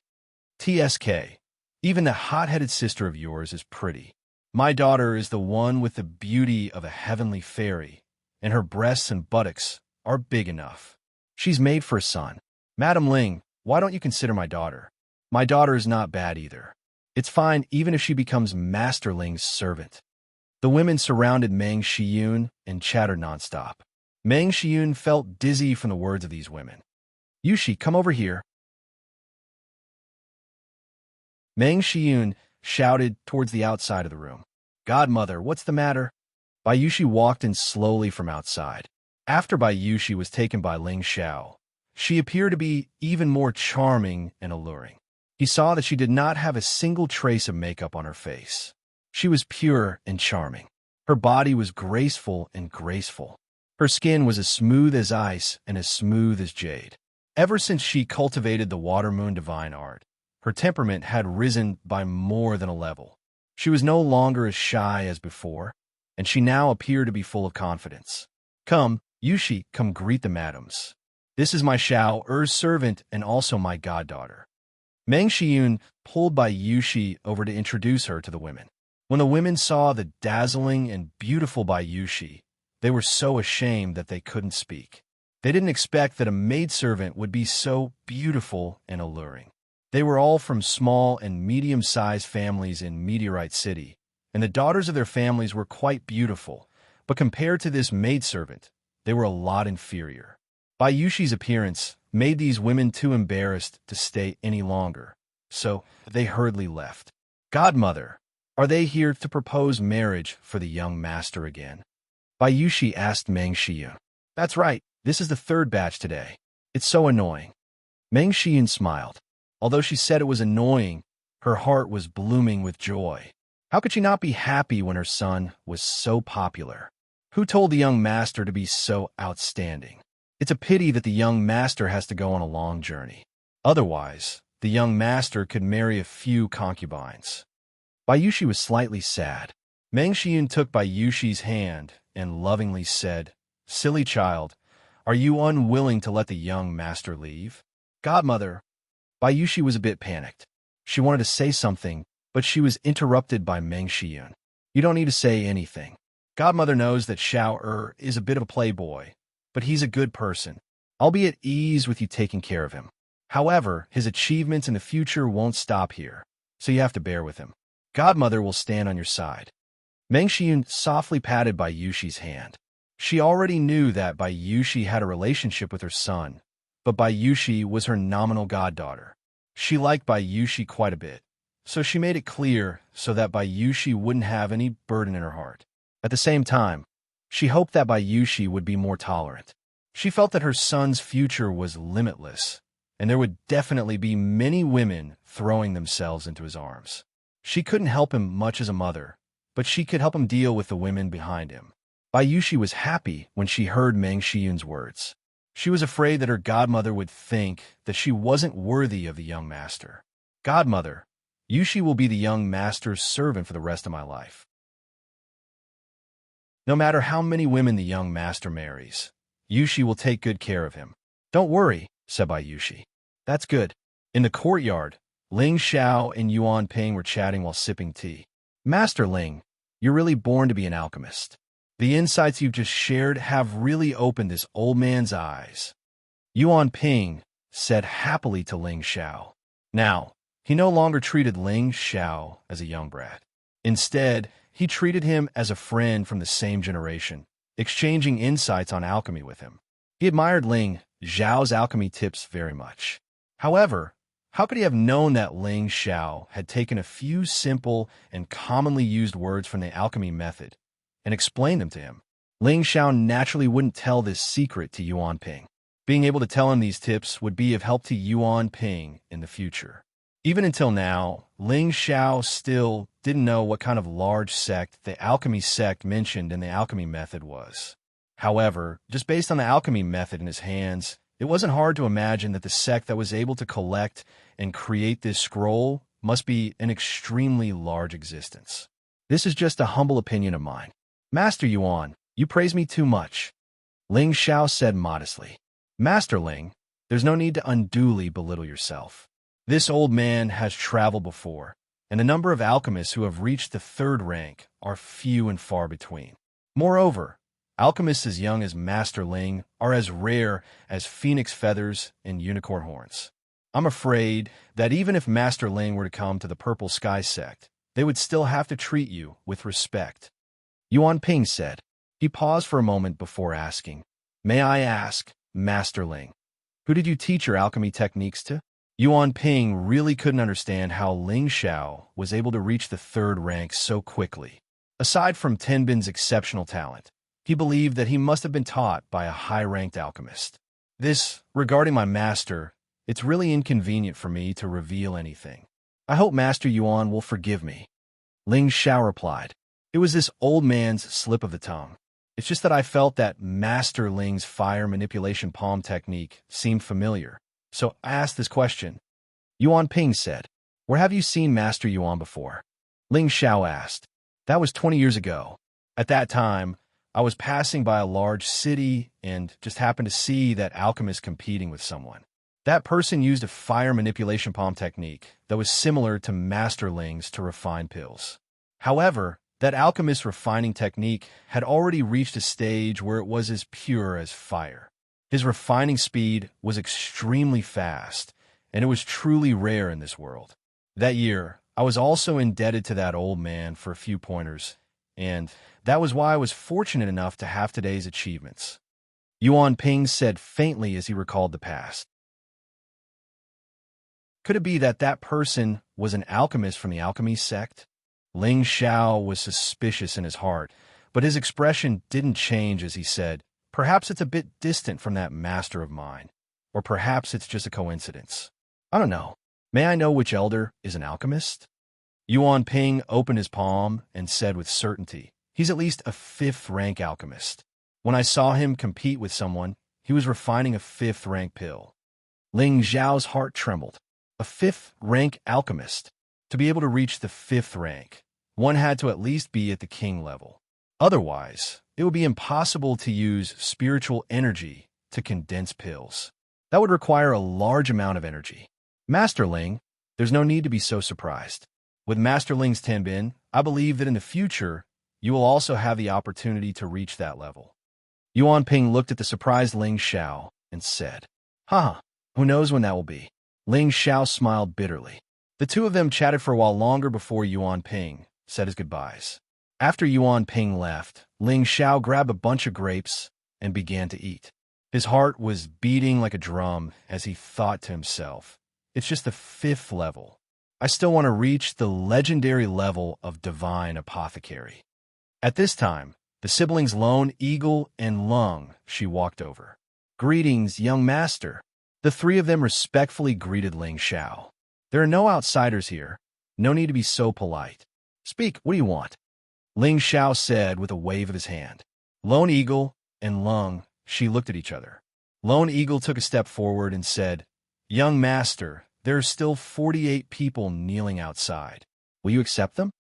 TSK, even the hot-headed sister of yours is pretty. My daughter is the one with the beauty of a heavenly fairy, and her breasts and buttocks are big enough. She's made for a son. Madam Ling, why don't you consider my daughter? My daughter is not bad either. It's fine even if she becomes Master Ling's servant. The women surrounded Meng Shiyun and chattered nonstop. Meng Shiyun felt dizzy from the words of these women. Yushi, come over here. Meng Shiyun shouted towards the outside of the room. Godmother, what's the matter? Bayushi walked in slowly from outside. After Bayushi was taken by Ling Xiao, she appeared to be even more charming and alluring. He saw that she did not have a single trace of makeup on her face. She was pure and charming. Her body was graceful and graceful. Her skin was as smooth as ice and as smooth as jade. Ever since she cultivated the Water Moon divine art, her temperament had risen by more than a level. She was no longer as shy as before, and she now appeared to be full of confidence. Come, Yushi, come greet the madams. This is my Xiao Er's servant and also my goddaughter. Meng Shiyun pulled Bayushi over to introduce her to the women. When the women saw the dazzling and beautiful Bayushi, they were so ashamed that they couldn't speak. They didn't expect that a maidservant would be so beautiful and alluring. They were all from small and medium-sized families in Meteorite City, and the daughters of their families were quite beautiful, but compared to this maidservant, they were a lot inferior. Bayushi's appearance made these women too embarrassed to stay any longer, so they hurriedly left. Godmother, are they here to propose marriage for the young master again? Bayushi asked Meng Shiyun. That's right, this is the third batch today. It's so annoying. Meng Shiyun smiled. Although she said it was annoying, her heart was blooming with joy. How could she not be happy when her son was so popular? Who told the young master to be so outstanding? It's a pity that the young master has to go on a long journey. Otherwise, the young master could marry a few concubines. Bayushi was slightly sad. Meng Shiyun took Bayushi's hand and lovingly said, Silly child, are you unwilling to let the young master leave? Godmother. Bayushi was a bit panicked. She wanted to say something, but she was interrupted by Meng Shiyun. You don't need to say anything. Godmother knows that Xiao is a bit of a playboy, but he's a good person. I'll be at ease with you taking care of him. However, his achievements in the future won't stop here, so you have to bear with him. Godmother will stand on your side. Meng Shiyun softly patted Bayushi's hand. She already knew that Bayushi had a relationship with her son, but Bayushi was her nominal goddaughter. She liked Bayushi quite a bit, so she made it clear so that Bayushi wouldn't have any burden in her heart. At the same time, she hoped that Bayushi would be more tolerant. She felt that her son's future was limitless, and there would definitely be many women throwing themselves into his arms. She couldn't help him much as a mother, but she could help him deal with the women behind him. Bayushi was happy when she heard Meng Shiyun's words. She was afraid that her godmother would think that she wasn't worthy of the young master. Godmother, Yushi will be the young master's servant for the rest of my life. No matter how many women the young master marries, Yushi will take good care of him. Don't worry, said Bayushi. That's good. In the courtyard, Ling Xiao and Yuan Ping were chatting while sipping tea. Master Ling, you're really born to be an alchemist. The insights you've just shared have really opened this old man's eyes. Yuan Ping said happily to Ling Xiao. Now, he no longer treated Ling Xiao as a young brat. Instead, he treated him as a friend from the same generation, exchanging insights on alchemy with him. He admired Ling Xiao's alchemy tips very much. However, how could he have known that Ling Xiao had taken a few simple and commonly used words from the alchemy method and explained them to him? Ling Xiao naturally wouldn't tell this secret to Yuan Ping. Being able to tell him these tips would be of help to Yuan Ping in the future. Even until now, Ling Xiao still didn't know what kind of large sect the alchemy sect mentioned in the alchemy method was. However, just based on the alchemy method in his hands, it wasn't hard to imagine that the sect that was able to collect and create this scroll must be an extremely large existence. This is just a humble opinion of mine. Master Yuan, you praise me too much, Ling Xiao said modestly. Master Ling, there's no need to unduly belittle yourself. This old man has traveled before, and the number of alchemists who have reached the third rank are few and far between. Moreover, alchemists as young as Master Ling are as rare as phoenix feathers and unicorn horns. I'm afraid that even if Master Ling were to come to the Purple Sky sect, they would still have to treat you with respect. Yuan Ping said. He paused for a moment before asking, May I ask, Master Ling, who did you teach your alchemy techniques to? Yuan Ping really couldn't understand how Ling Xiao was able to reach the third rank so quickly. Aside from Tenbin's exceptional talent, he believed that he must have been taught by a high-ranked alchemist. Regarding my master, it's really inconvenient for me to reveal anything. I hope Master Yuan will forgive me. Ling Xiao replied. It was this old man's slip of the tongue. It's just that I felt that Master Ling's fire manipulation palm technique seemed familiar, so I asked this question. Yuan Ping said, Where have you seen Master Yuan before? Ling Xiao asked. That was 20 years ago. At that time, I was passing by a large city and just happened to see that alchemist competing with someone. That person used a fire manipulation palm technique that was similar to Master Ling's to refine pills. However, that alchemist's refining technique had already reached a stage where it was as pure as fire. His refining speed was extremely fast, and it was truly rare in this world. That year, I was also indebted to that old man for a few pointers, and that was why I was fortunate enough to have today's achievements. Yuan Ping said faintly as he recalled the past. Could it be that that person was an alchemist from the alchemy sect? Ling Xiao was suspicious in his heart, but his expression didn't change as he said, Perhaps it's a bit distant from that master of mine, or perhaps it's just a coincidence. I don't know. May I know which elder is an alchemist? Yuan Ping opened his palm and said with certainty, He's at least a 5th-rank alchemist. When I saw him compete with someone, he was refining a 5th-rank pill. Ling Xiao's heart trembled. A 5th-rank alchemist. To be able to reach the 5th rank, one had to at least be at the king level. Otherwise, it would be impossible to use spiritual energy to condense pills. That would require a large amount of energy. Master Ling, there's no need to be so surprised. With Master Ling's Tenbin, I believe that in the future, you will also have the opportunity to reach that level. Yuan Ping looked at the surprised Ling Xiao and said, Who knows when that will be? Ling Xiao smiled bitterly. The two of them chatted for a while longer before Yuan Ping said his goodbyes. After Yuan Ping left, Ling Xiao grabbed a bunch of grapes and began to eat. His heart was beating like a drum as he thought to himself, It's just the 5th level. I still want to reach the legendary level of divine apothecary. At this time, the siblings Lone Eagle and Lung she walked over. Greetings, young master. The three of them respectfully greeted Ling Xiao. There are no outsiders here. No need to be so polite. Speak, what do you want? Ling Xiao said with a wave of his hand. Lone Eagle and Lung, she looked at each other. Lone Eagle took a step forward and said, Young master, there are still 48 people kneeling outside. Will you accept them?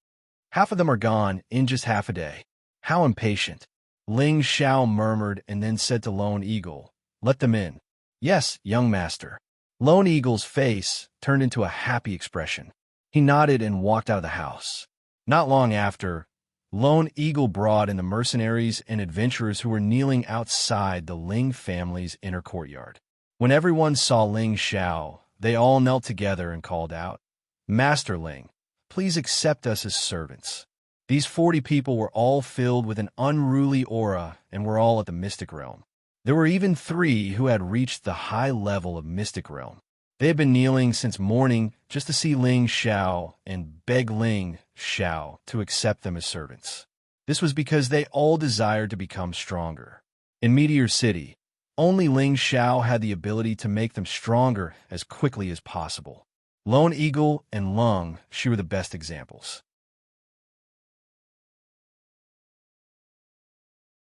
Half of them are gone in just half a day. How impatient. Ling Xiao murmured and then said to Lone Eagle, Let them in. Yes, young master. Lone Eagle's face turned into a happy expression. He nodded and walked out of the house. Not long after, Lone Eagle brought in the mercenaries and adventurers who were kneeling outside the Ling family's inner courtyard. When everyone saw Ling Xiao, they all knelt together and called out, Master Ling, please accept us as servants. These 40 people were all filled with an unruly aura and were all at the mystic realm. There were even 3 who had reached the high level of mystic realm. They had been kneeling since morning just to see Ling Xiao and beg Ling Xiao to accept them as servants. This was because they all desired to become stronger. In Meteor City, only Ling Xiao had the ability to make them stronger as quickly as possible. Lone Eagle and Lung, she were the best examples.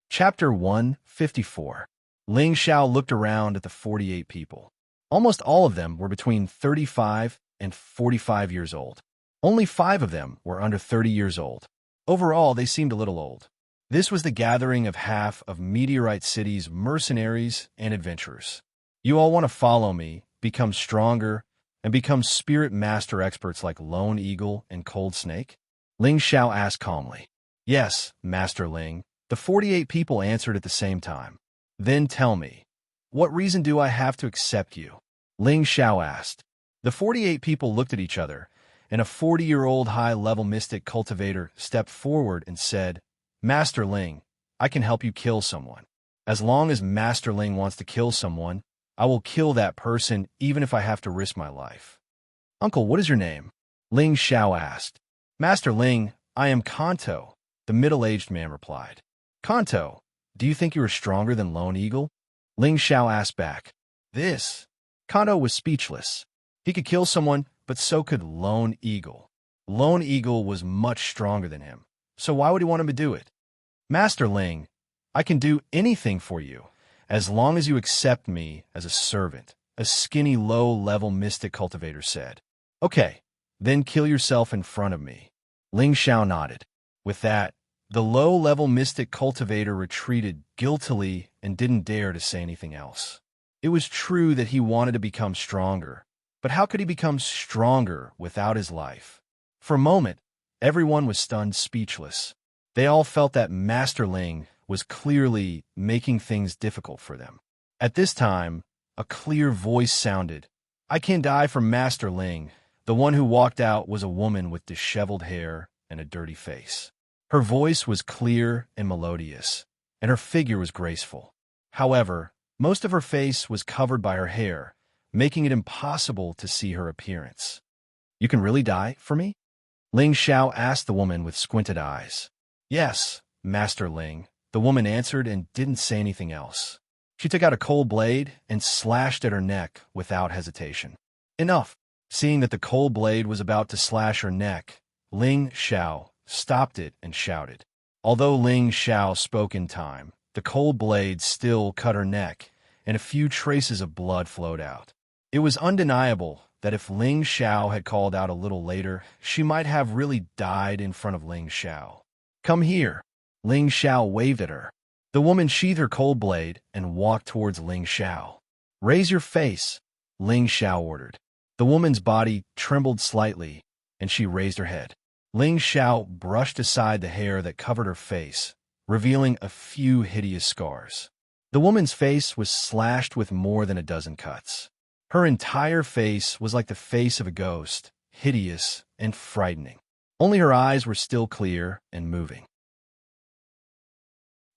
Chapter 154. Ling Xiao looked around at the 48 people. Almost all of them were between 35 and 45 years old. Only 5 of them were under 30 years old. Overall, they seemed a little old. This was the gathering of half of Meteorite City's mercenaries and adventurers. You all want to follow me, become stronger, and become spirit master experts like Lone Eagle and Cold Snake? Ling Xiao asked calmly. Yes, Master Ling. The 48 people answered at the same time. Then tell me, what reason do I have to accept you? Ling Xiao asked. The 48 people looked at each other, and a 40-year-old high-level mystic cultivator stepped forward and said, Master Ling, I can help you kill someone. As long as Master Ling wants to kill someone, I will kill that person even if I have to risk my life. Uncle, what is your name? Ling Xiao asked. Master Ling, I am Kanto, the middle-aged man replied. Kanto, do you think you are stronger than Lone Eagle? Ling Xiao asked back. Kanto was speechless. He could kill someone, but so could Lone Eagle. Lone Eagle was much stronger than him, so why would he want him to do it? Master Ling, I can do anything for you, as long as you accept me as a servant, a skinny, low-level mystic cultivator said. Okay, then kill yourself in front of me. Ling Xiao nodded. With that, the low-level mystic cultivator retreated guiltily and didn't dare to say anything else. It was true that he wanted to become stronger, but how could he become stronger without his life? For a moment, everyone was stunned speechless. They all felt that Master Ling was clearly making things difficult for them. At this time, a clear voice sounded, I can die for Master Ling. The one who walked out was a woman with disheveled hair and a dirty face. Her voice was clear and melodious, and her figure was graceful. However, most of her face was covered by her hair, making it impossible to see her appearance. You can really die for me? Ling Xiao asked the woman with squinted eyes. Yes, Master Ling, the woman answered and didn't say anything else. She took out a cold blade and slashed at her neck without hesitation. Enough! Seeing that the cold blade was about to slash her neck, Ling Xiao stopped it and shouted. Although Ling Xiao spoke in time, the cold blade still cut her neck, and a few traces of blood flowed out. It was undeniable that if Ling Xiao had called out a little later, she might have really died in front of Ling Xiao. Come here. Ling Xiao waved at her. The woman sheathed her cold blade and walked towards Ling Xiao. Raise your face, Ling Xiao ordered. The woman's body trembled slightly, and she raised her head. Ling Xiao brushed aside the hair that covered her face, revealing a few hideous scars. The woman's face was slashed with more than a dozen cuts. Her entire face was like the face of a ghost, hideous and frightening. Only her eyes were still clear and moving.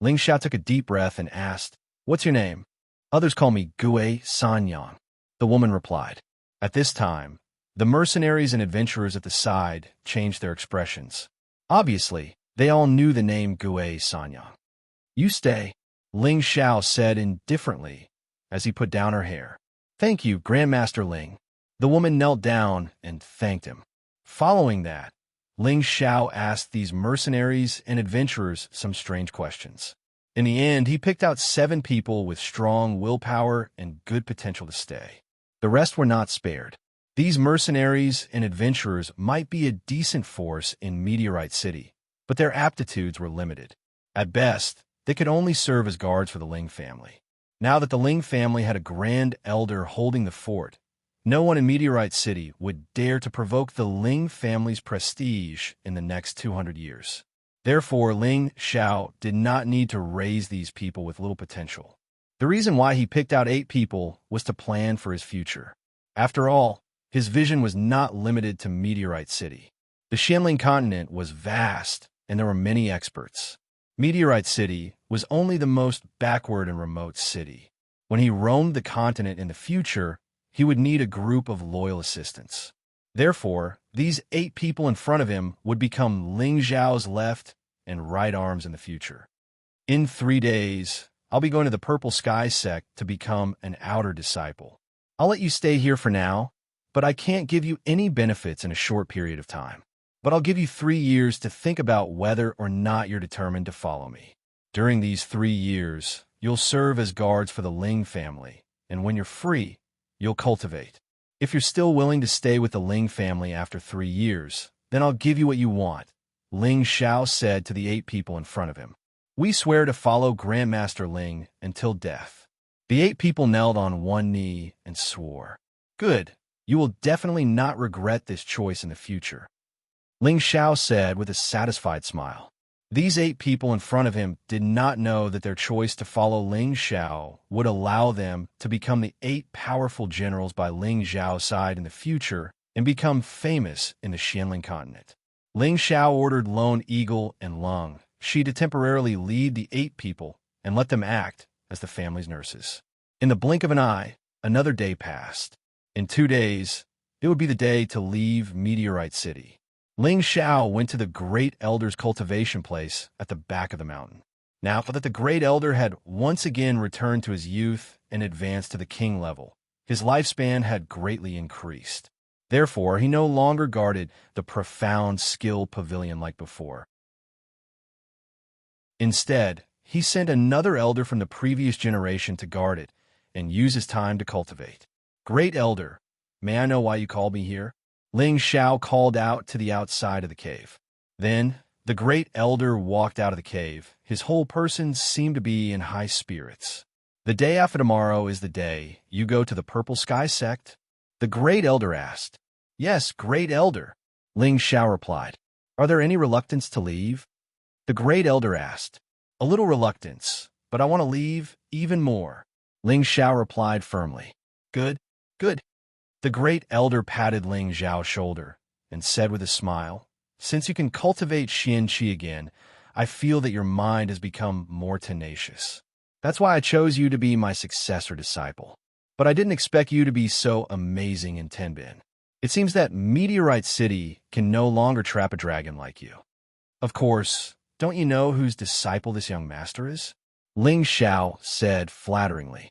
Ling Xiao took a deep breath and asked, What's your name? Others call me Gue Sanyang, the woman replied. At this time, the mercenaries and adventurers at the side changed their expressions. Obviously, they all knew the name Gue Sanyang. You stay, Ling Xiao said indifferently as he put down her hair. Thank you, Grandmaster Ling. The woman knelt down and thanked him. Following that, Ling Xiao asked these mercenaries and adventurers some strange questions. In the end, he picked out 7 people with strong willpower and good potential to stay. The rest were not spared. These mercenaries and adventurers might be a decent force in Meteorite City, but their aptitudes were limited. At best, they could only serve as guards for the Ling family. Now that the Ling family had a grand elder holding the fort, no one in Meteorite City would dare to provoke the Ling family's prestige in the next 200 years. Therefore, Ling Xiao did not need to raise these people with little potential. The reason why he picked out 8 people was to plan for his future. After all, his vision was not limited to Meteorite City. The Xianling continent was vast, and there were many experts. Meteorite City was only the most backward and remote city. When he roamed the continent in the future, he would need a group of loyal assistants. Therefore, these 8 people in front of him would become Ling Xiao's left and right arms in the future. In 3 days, I'll be going to the Purple Sky sect to become an outer disciple. I'll let you stay here for now, but I can't give you any benefits in a short period of time. But I'll give you 3 years to think about whether or not you're determined to follow me. During these 3 years, you'll serve as guards for the Ling family, and when you're free, you'll cultivate. If you're still willing to stay with the Ling family after 3 years, then I'll give you what you want, Ling Xiao said to the 8 people in front of him. We swear to follow Grandmaster Ling until death. The 8 people knelt on one knee and swore. Good, you will definitely not regret this choice in the future, Ling Xiao said with a satisfied smile. These 8 people in front of him did not know that their choice to follow Ling Xiao would allow them to become the 8 powerful generals by Ling Xiao's side in the future and become famous in the Xianling continent. Ling Xiao ordered Lone Eagle and Lung Shi to temporarily lead the 8 people and let them act as the family's nurses. In the blink of an eye, another day passed. In 2 days, it would be the day to leave Meteorite City. Ling Xiao went to the Great Elder's cultivation place at the back of the mountain. Now that the Great Elder had once again returned to his youth and advanced to the king level, his lifespan had greatly increased. Therefore, he no longer guarded the profound skill pavilion like before. Instead, he sent another elder from the previous generation to guard it and use his time to cultivate. Great Elder, may I know why you called me here? Ling Xiao called out to the outside of the cave. Then, the Great Elder walked out of the cave. His whole person seemed to be in high spirits. The day after tomorrow is the day you go to the Purple Sky Sect? The Great Elder asked. Yes, Great Elder, Ling Xiao replied. Are there any reluctance to leave? The Great Elder asked. A little reluctance, but I want to leave even more, Ling Xiao replied firmly. Good, good. The Great Elder patted Ling Xiao's shoulder and said with a smile, Since you can cultivate Xian Qi again, I feel that your mind has become more tenacious. That's why I chose you to be my successor disciple. But I didn't expect you to be so amazing in Tenbin. It seems that Meteorite City can no longer trap a dragon like you. Of course, don't you know whose disciple this young master is? Ling Xiao said flatteringly.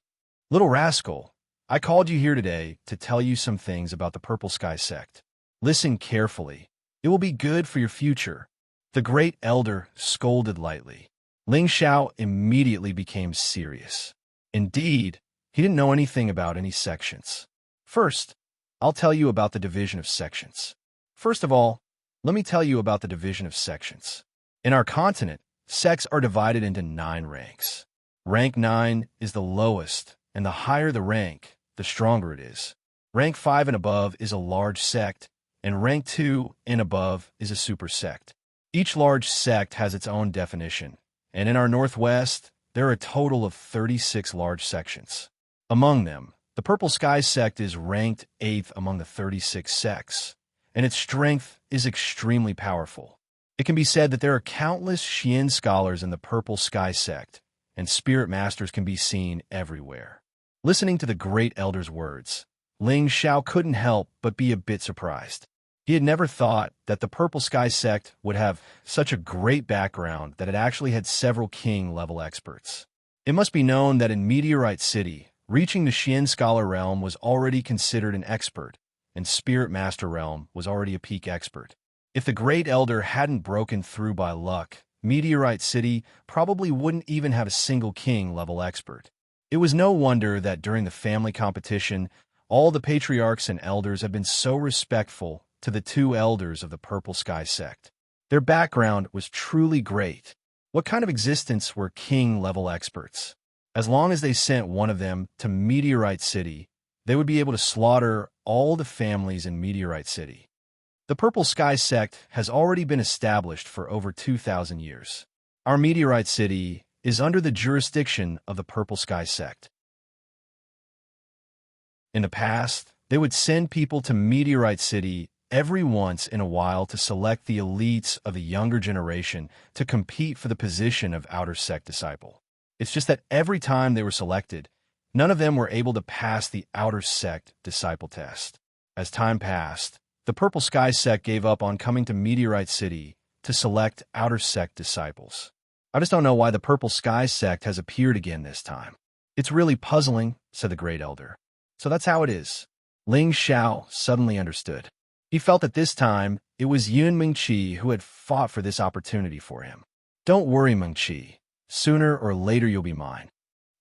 Little rascal, I called you here today to tell you some things about the Purple Sky Sect. Listen carefully. It will be good for your future. The Great Elder scolded lightly. Ling Xiao immediately became serious. Indeed, he didn't know anything about any sections. First, I'll tell you about the division of sections. First of all, let me tell you about the division of sections. In our continent, sects are divided into 9 ranks. Rank 9 is the lowest, and the higher the rank, the stronger it is. Rank 5 and above is a large sect, and rank 2 and above is a super sect. Each large sect has its own definition, and in our northwest, there are a total of 36 large sections. Among them, the Purple Sky Sect is ranked 8th among the 36 sects, and its strength is extremely powerful. It can be said that there are countless Xian scholars in the Purple Sky Sect, and spirit masters can be seen everywhere. Listening to the Great Elder's words, Ling Xiao couldn't help but be a bit surprised. He had never thought that the Purple Sky Sect would have such a great background that it actually had several king-level experts. It must be known that in Meteorite City, reaching the Xian Scholar realm was already considered an expert, and Spirit Master realm was already a peak expert. If the Great Elder hadn't broken through by luck, Meteorite City probably wouldn't even have a single king-level expert. It was no wonder that during the family competition, all the patriarchs and elders had been so respectful to the 2 elders of the Purple Sky Sect. Their background was truly great. What kind of existence were king-level experts? As long as they sent one of them to Meteorite City, they would be able to slaughter all the families in Meteorite City. The Purple Sky Sect has already been established for over 2,000 years. Our Meteorite City is under the jurisdiction of the Purple Sky Sect. In the past, they would send people to Meteorite City every once in a while to select the elites of the younger generation to compete for the position of Outer Sect disciple. It's just that every time they were selected, none of them were able to pass the Outer Sect disciple test. As time passed, the Purple Sky Sect gave up on coming to Meteorite City to select Outer Sect disciples. I just don't know why the Purple Sky Sect has appeared again this time. It's really puzzling, said the Great Elder. So that's how it is. Ling Xiao suddenly understood. He felt that this time it was Yun Mingqi who had fought for this opportunity for him. Don't worry, Mingqi. Sooner or later you'll be mine.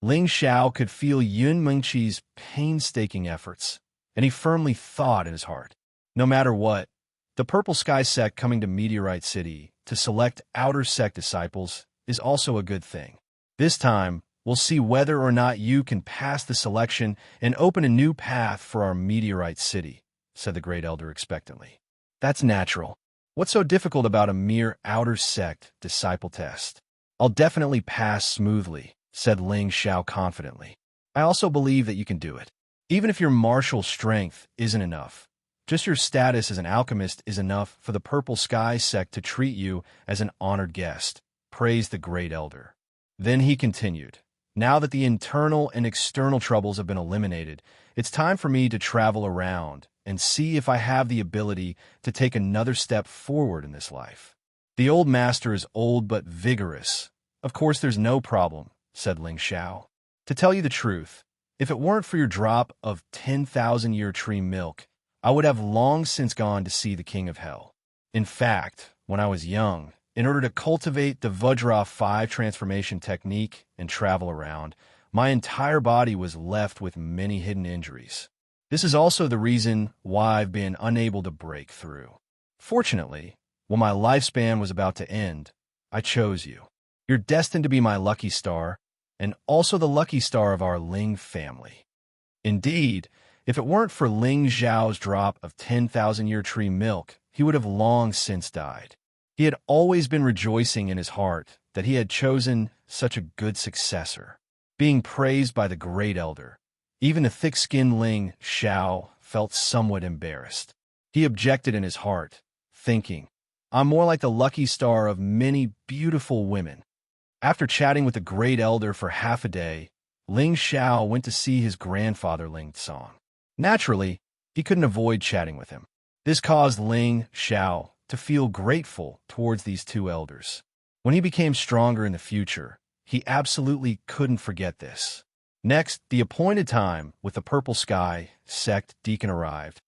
Ling Xiao could feel Yun Mingqi's painstaking efforts, and he firmly thought in his heart, no matter what, the Purple Sky Sect coming to Meteorite City to select Outer Sect disciples is also a good thing. This time, we'll see whether or not you can pass the selection and open a new path for our Meteorite City, said the Great Elder expectantly. That's natural. What's so difficult about a mere outer sect disciple test? I'll definitely pass smoothly, said Ling Xiao confidently. I also believe that you can do it. Even if your martial strength isn't enough, just your status as an alchemist is enough for the Purple Sky sect to treat you as an honored guest, praised the Great Elder. Then he continued, now that the internal and external troubles have been eliminated, it's time for me to travel around and see if I have the ability to take another step forward in this life. The old master is old but vigorous. Of course there's no problem, said Ling Xiao. To tell you the truth, if it weren't for your drop of 10,000-year tree milk, I would have long since gone to see the King of Hell. In fact, when I was young, in order to cultivate the Vajra 5 transformation technique and travel around, my entire body was left with many hidden injuries. This is also the reason why I've been unable to break through. Fortunately, when my lifespan was about to end, I chose you. You're destined to be my lucky star, and also the lucky star of our Ling family. Indeed, if it weren't for Ling Zhao's drop of 10,000-year tree milk, he would have long since died. He had always been rejoicing in his heart that he had chosen such a good successor. Being praised by the Great Elder, even the thick-skinned Ling Xiao felt somewhat embarrassed. He objected in his heart, thinking, I'm more like the lucky star of many beautiful women. After chatting with the Great Elder for half a day, Ling Xiao went to see his grandfather Ling Song. Naturally, he couldn't avoid chatting with him. This caused Ling Xiao to feel grateful towards these two elders. When he became stronger in the future, he absolutely couldn't forget this. Next, the appointed time with the Purple Sky sect deacon arrived.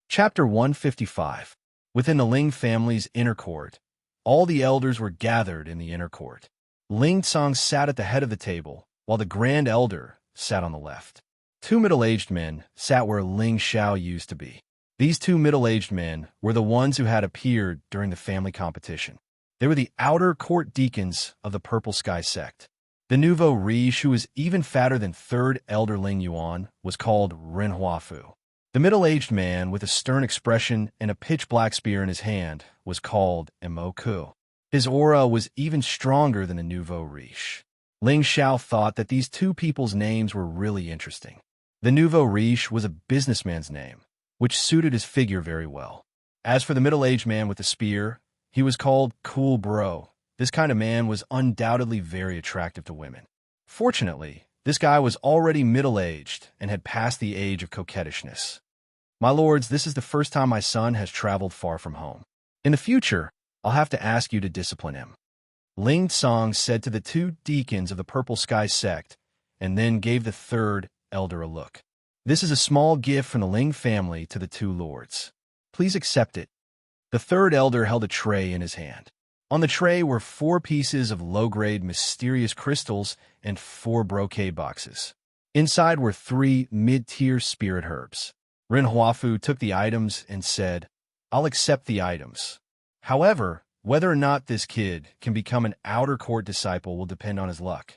Chapter 155. Within the Ling family's inner court, all the elders were gathered in the inner court. Ling Tsong sat at the head of the table, while the Grand Elder sat on the left. Two middle-aged men sat where Ling Xiao used to be. These two middle-aged men were the ones who had appeared during the family competition. They were the outer court deacons of the Purple Sky sect. The nouveau riche, who was even fatter than third elder Ling Yuan, was called Ren Huafu. The middle-aged man with a stern expression and a pitch-black spear in his hand was called Imoku. His aura was even stronger than the nouveau riche. Ling Xiao thought that these two people's names were really interesting. The nouveau riche was a businessman's name, which suited his figure very well. As for the middle-aged man with the spear, he was called Cool Bro. This kind of man was undoubtedly very attractive to women. Fortunately, this guy was already middle-aged and had passed the age of coquettishness. My lords, this is the first time my son has traveled far from home. In the future, I'll have to ask you to discipline him. Ling Tsong said to the two deacons of the Purple Sky sect, and then gave the third elder a look. This is a small gift from the Ling family to the two lords. Please accept it. The third elder held a tray in his hand. On the tray were 4 pieces of low-grade mysterious crystals and 4 brocade boxes. Inside were 3 mid-tier spirit herbs. Ren Huafu took the items and said, I'll accept the items. However, whether or not this kid can become an outer court disciple will depend on his luck.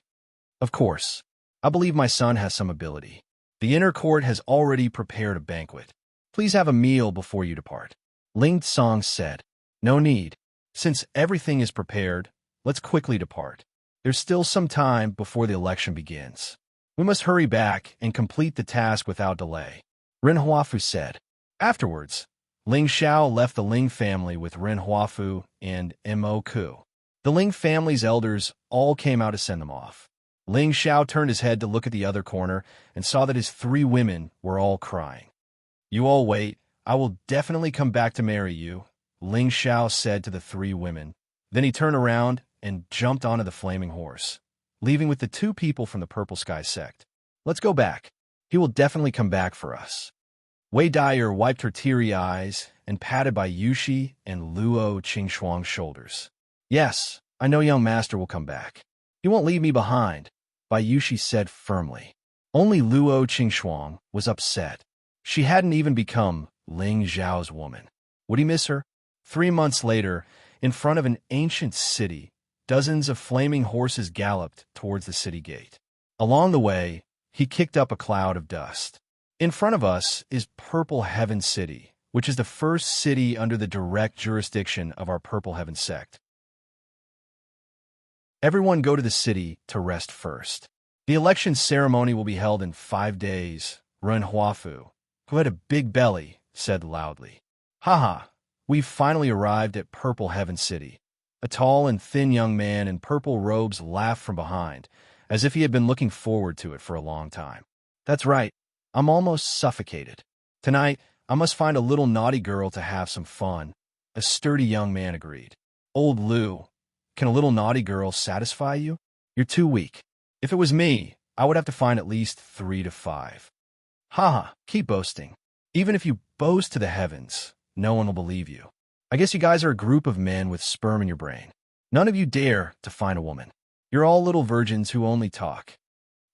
Of course, I believe my son has some ability. The inner court has already prepared a banquet. Please have a meal before you depart. Ling Tsong said, No need. Since everything is prepared, let's quickly depart. There's still some time before the election begins. We must hurry back and complete the task without delay. Ren Huafu said. Afterwards, Ling Xiao left the Ling family with Ren Huafu and Imoku. The Ling family's elders all came out to send them off. Ling Xiao turned his head to look at the other corner and saw that his 3 women were all crying. You all wait. I will definitely come back to marry you, Ling Xiao said to the 3 women. Then he turned around and jumped onto the flaming horse, leaving with the 2 people from the Purple Sky sect. Let's go back. He will definitely come back for us. Wei Dyer wiped her teary eyes and patted by Yushi and Luo Qingxuang's shoulders. Yes, I know young master will come back. He won't leave me behind, Bai Yushi said firmly. Only Luo Qingxuang was upset. She hadn't even become Ling Zhao's woman. Would he miss her? 3 months later, in front of an ancient city, dozens of flaming horses galloped towards the city gate. Along the way, he kicked up a cloud of dust. In front of us is Purple Heaven City, which is the first city under the direct jurisdiction of our Purple Heaven sect. Everyone go to the city to rest first. The election ceremony will be held in 5 days, Ren Huafu, who had a big belly, said loudly. Haha, we've finally arrived at Purple Heaven City. A tall and thin young man in purple robes laughed from behind, as if he had been looking forward to it for a long time. That's right, I'm almost suffocated. Tonight, I must find a little naughty girl to have some fun. A sturdy young man agreed. Old Lou, can a little naughty girl satisfy you? You're too weak. If it was me, I would have to find at least 3 to 5. Haha, keep boasting. Even if you boast to the heavens, no one will believe you. I guess you guys are a group of men with sperm in your brain. None of you dare to find a woman. You're all little virgins who only talk.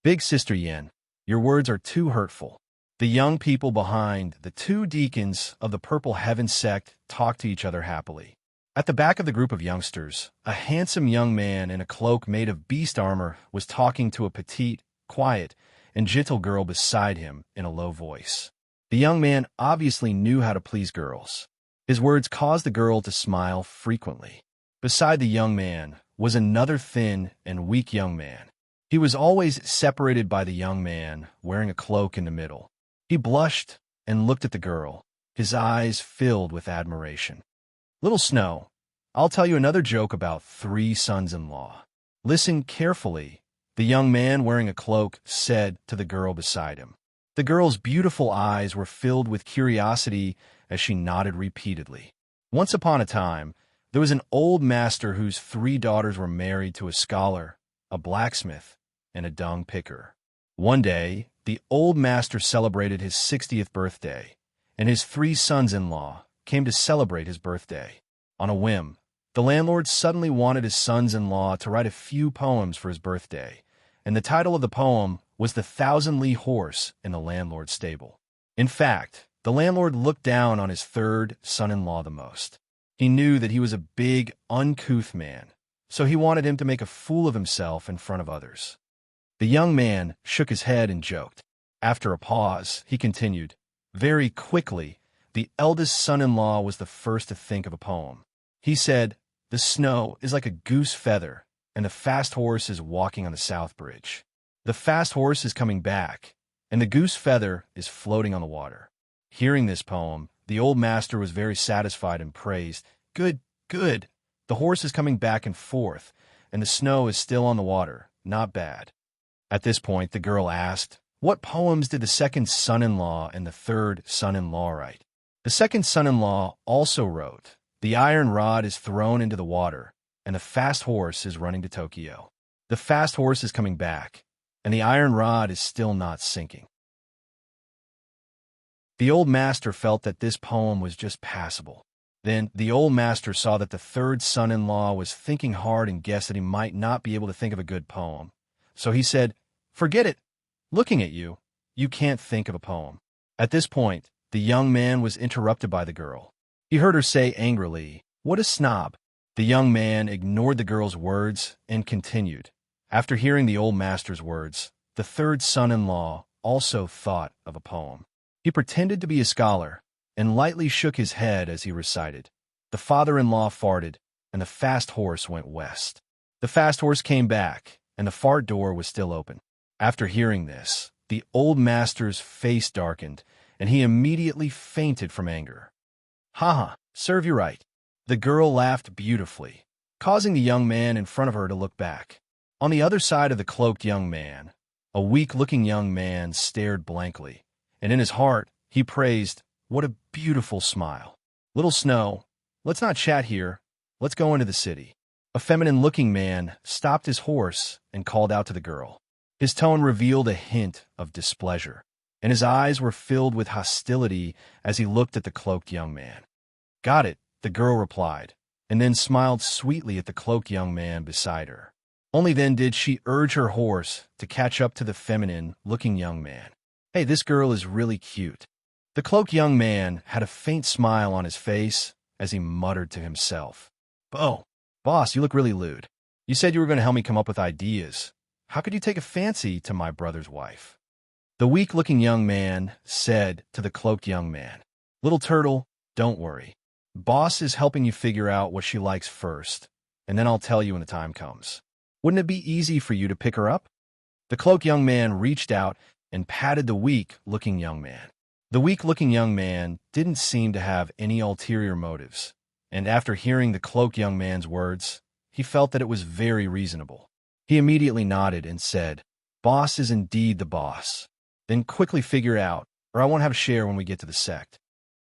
Big Sister Yen, your words are too hurtful. The young people behind the 2 deacons of the Purple Heaven sect talked to each other happily. At the back of the group of youngsters, a handsome young man in a cloak made of beast armor was talking to a petite, quiet, and gentle girl beside him in a low voice. The young man obviously knew how to please girls. His words caused the girl to smile frequently. Beside the young man was another thin and weak young man. He was always separated by the young man, wearing a cloak in the middle. He blushed and looked at the girl, his eyes filled with admiration. Little Snow, I'll tell you another joke about 3 sons-in-law. Listen carefully, the young man wearing a cloak said to the girl beside him. The girl's beautiful eyes were filled with curiosity as she nodded repeatedly. Once upon a time, there was an old master whose 3 daughters were married to a scholar, a blacksmith, and a dung picker. One day, the old master celebrated his 60th birthday, and his 3 sons-in-law came to celebrate his birthday. On a whim, the landlord suddenly wanted his sons-in-law to write a few poems for his birthday, and the title of the poem was The 1,000-Li Horse in the Landlord's Stable. In fact, the landlord looked down on his 3rd son-in-law the most. He knew that he was a big, uncouth man, so he wanted him to make a fool of himself in front of others. The young man shook his head and joked. After a pause, he continued, very quickly, the eldest son-in-law was the first to think of a poem. He said, the snow is like a goose feather, and the fast horse is walking on the south bridge. The fast horse is coming back, and the goose feather is floating on the water. Hearing this poem, the old master was very satisfied and praised, good, good. The horse is coming back and forth, and the snow is still on the water. Not bad. At this point, the girl asked, what poems did the 2nd son-in-law and the 3rd son-in-law write? The 2nd son-in-law also wrote, the iron rod is thrown into the water, and the fast horse is running to Tokyo. The fast horse is coming back, and the iron rod is still not sinking. The old master felt that this poem was just passable. Then the old master saw that the 3rd son-in-law was thinking hard and guessed that he might not be able to think of a good poem. So he said, forget it. Looking at you, you can't think of a poem. At this point, the young man was interrupted by the girl. He heard her say angrily, what a snob. The young man ignored the girl's words and continued. After hearing the old master's words, the 3rd son-in-law also thought of a poem. He pretended to be a scholar and lightly shook his head as he recited. The father-in-law farted, and the fast horse went west. The fast horse came back, and the fart door was still open. After hearing this, the old master's face darkened, and he immediately fainted from anger. Haha, serve you right. The girl laughed beautifully, causing the young man in front of her to look back. On the other side of the cloaked young man, a weak-looking young man stared blankly, and in his heart, he praised, what a beautiful smile. Little Snow, let's not chat here. Let's go into the city. A feminine-looking man stopped his horse and called out to the girl. His tone revealed a hint of displeasure, and his eyes were filled with hostility as he looked at the cloaked young man. Got it, the girl replied, and then smiled sweetly at the cloaked young man beside her. Only then did she urge her horse to catch up to the feminine-looking young man. Hey, this girl is really cute. The cloaked young man had a faint smile on his face as he muttered to himself. Oh, boss, you look really lewd. You said you were going to help me come up with ideas. How could you take a fancy to my brother's wife? The weak-looking young man said to the cloaked young man, "Little turtle, don't worry. Boss is helping you figure out what she likes first, and then I'll tell you when the time comes. Wouldn't it be easy for you to pick her up?" The cloaked young man reached out and patted the weak-looking young man. The weak-looking young man didn't seem to have any ulterior motives, and after hearing the cloaked young man's words, he felt that it was very reasonable. He immediately nodded and said, "Boss is indeed the boss. Then quickly figure out, or I won't have a share when we get to the sect.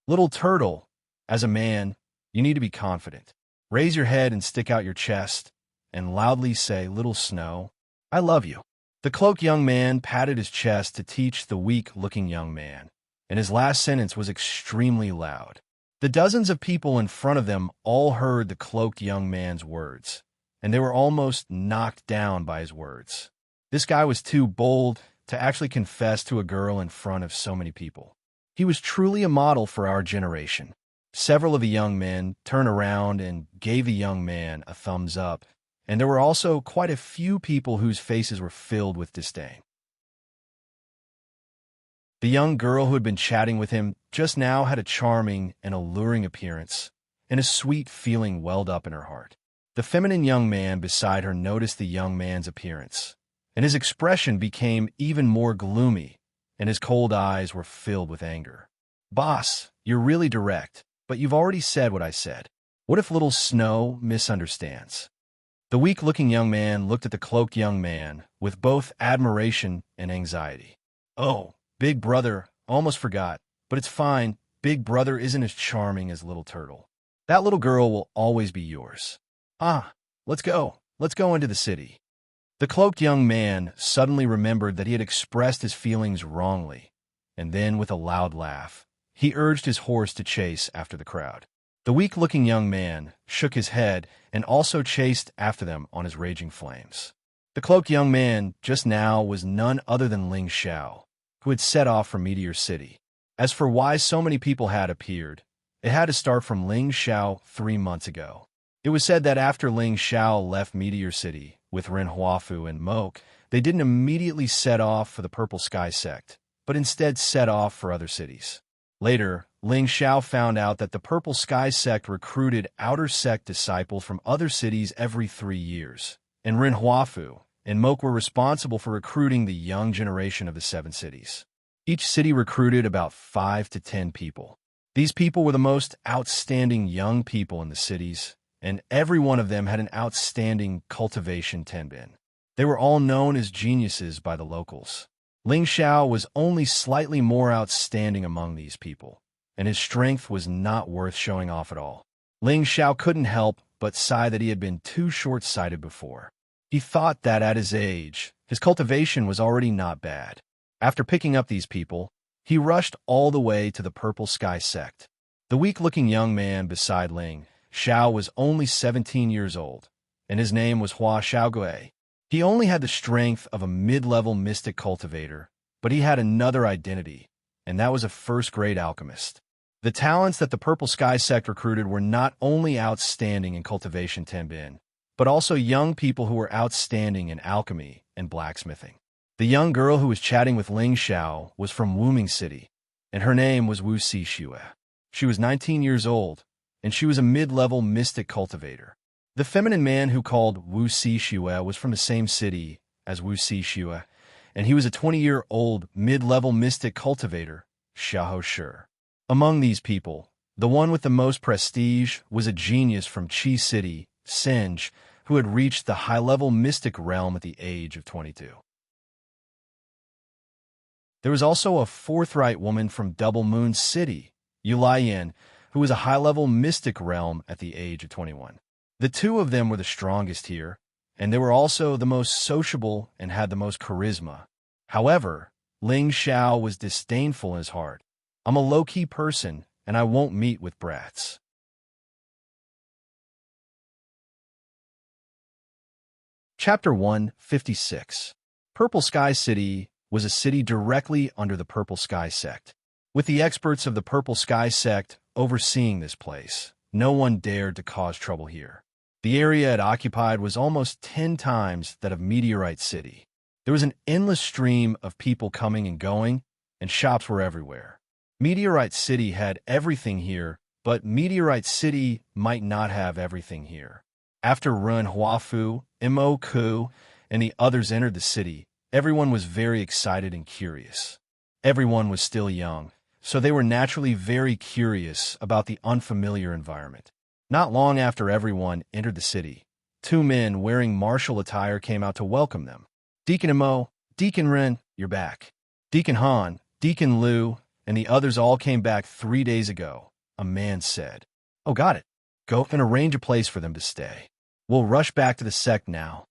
Little turtle, as a man, you need to be confident. Raise your head and stick out your chest, and loudly say, 'Little Snow, I love you.'" The cloaked young man patted his chest to teach the weak-looking young man, and his last sentence was extremely loud. The dozens of people in front of them all heard the cloaked young man's words, and they were almost knocked down by his words. This guy was too bold to actually confess to a girl in front of so many people. He was truly a model for our generation. Several of the young men turned around and gave the young man a thumbs up, and there were also quite a few people whose faces were filled with disdain. The young girl who had been chatting with him just now had a charming and alluring appearance, and a sweet feeling welled up in her heart. The feminine young man beside her noticed the young man's appearance, and his expression became even more gloomy, and his cold eyes were filled with anger. "Boss, you're really direct, but you've already said what I said. What if Little Snow misunderstands?" The weak-looking young man looked at the cloaked young man with both admiration and anxiety. "Oh, Big Brother, almost forgot, but it's fine. Big Brother isn't as charming as Little Turtle. That little girl will always be yours. Let's go. Let's go into the city." The cloaked young man suddenly remembered that he had expressed his feelings wrongly, and then, with a loud laugh, he urged his horse to chase after the crowd. The weak-looking young man shook his head and also chased after them on his raging flames. The cloaked young man just now was none other than Ling Xiao, who had set off from Meteor City. As for why so many people had appeared, it had to start from Ling Xiao 3 months ago. It was said that after Ling Xiao left Meteor City with Ren Huafu and Moke, they didn't immediately set off for the Purple Sky Sect, but instead set off for other cities. Later, Ling Xiao found out that the Purple Sky Sect recruited outer sect disciples from other cities every 3 years, and Ren Huafu and Moke were responsible for recruiting the young generation of the 7 cities. Each city recruited about 5 to 10 people. These people were the most outstanding young people in the cities, and every one of them had an outstanding cultivation tenbin. They were all known as geniuses by the locals. Ling Xiao was only slightly more outstanding among these people, and his strength was not worth showing off at all. Ling Xiao couldn't help but sigh that he had been too short-sighted before. He thought that at his age, his cultivation was already not bad. After picking up these people, he rushed all the way to the Purple Sky Sect. The weak-looking young man beside Ling Xiao was only 17 years old, and his name was Hua Xiaogui. He only had the strength of a mid-level mystic cultivator, but he had another identity, and that was a first-grade alchemist. The talents that the Purple Sky Sect recruited were not only outstanding in cultivation tenbin, but also young people who were outstanding in alchemy and blacksmithing. The young girl who was chatting with Ling Xiao was from Wuming City, and her name was Wu Xixue. She was 19 years old, and she was a mid-level mystic cultivator. The feminine man who called Wu Xixue was from the same city as Wu Xixue, and he was a 20-year-old mid-level mystic cultivator, Xiahou Shi. Among these people, the one with the most prestige was a genius from Qi City, Senj, who had reached the high-level mystic realm at the age of 22. There was also a forthright woman from Double Moon City, Yulian, who was a high-level mystic realm at the age of 21. The two of them were the strongest here, and they were also the most sociable and had the most charisma. However, Ling Xiao was disdainful in his heart. "I'm a low-key person, and I won't meet with brats." Chapter 156. Purple Sky City was a city directly under the Purple Sky Sect. With the experts of the Purple Sky Sect overseeing this place, no one dared to cause trouble here. The area it occupied was almost 10 times that of Meteorite City. There was an endless stream of people coming and going, and shops were everywhere. Meteorite City had everything here, but Meteorite City might not have everything here. After Rendezvous, Immerse, and the others entered the city, everyone was very excited and curious. Everyone was still young, so they were naturally very curious about the unfamiliar environment. Not long after everyone entered the city, two men wearing martial attire came out to welcome them. Deacon Imo, Deacon Ren, you're back. Deacon Han, Deacon Liu, and the others all came back 3 days ago, a man said. Oh, got it. Go and arrange a place for them to stay. We'll rush back to the sect now.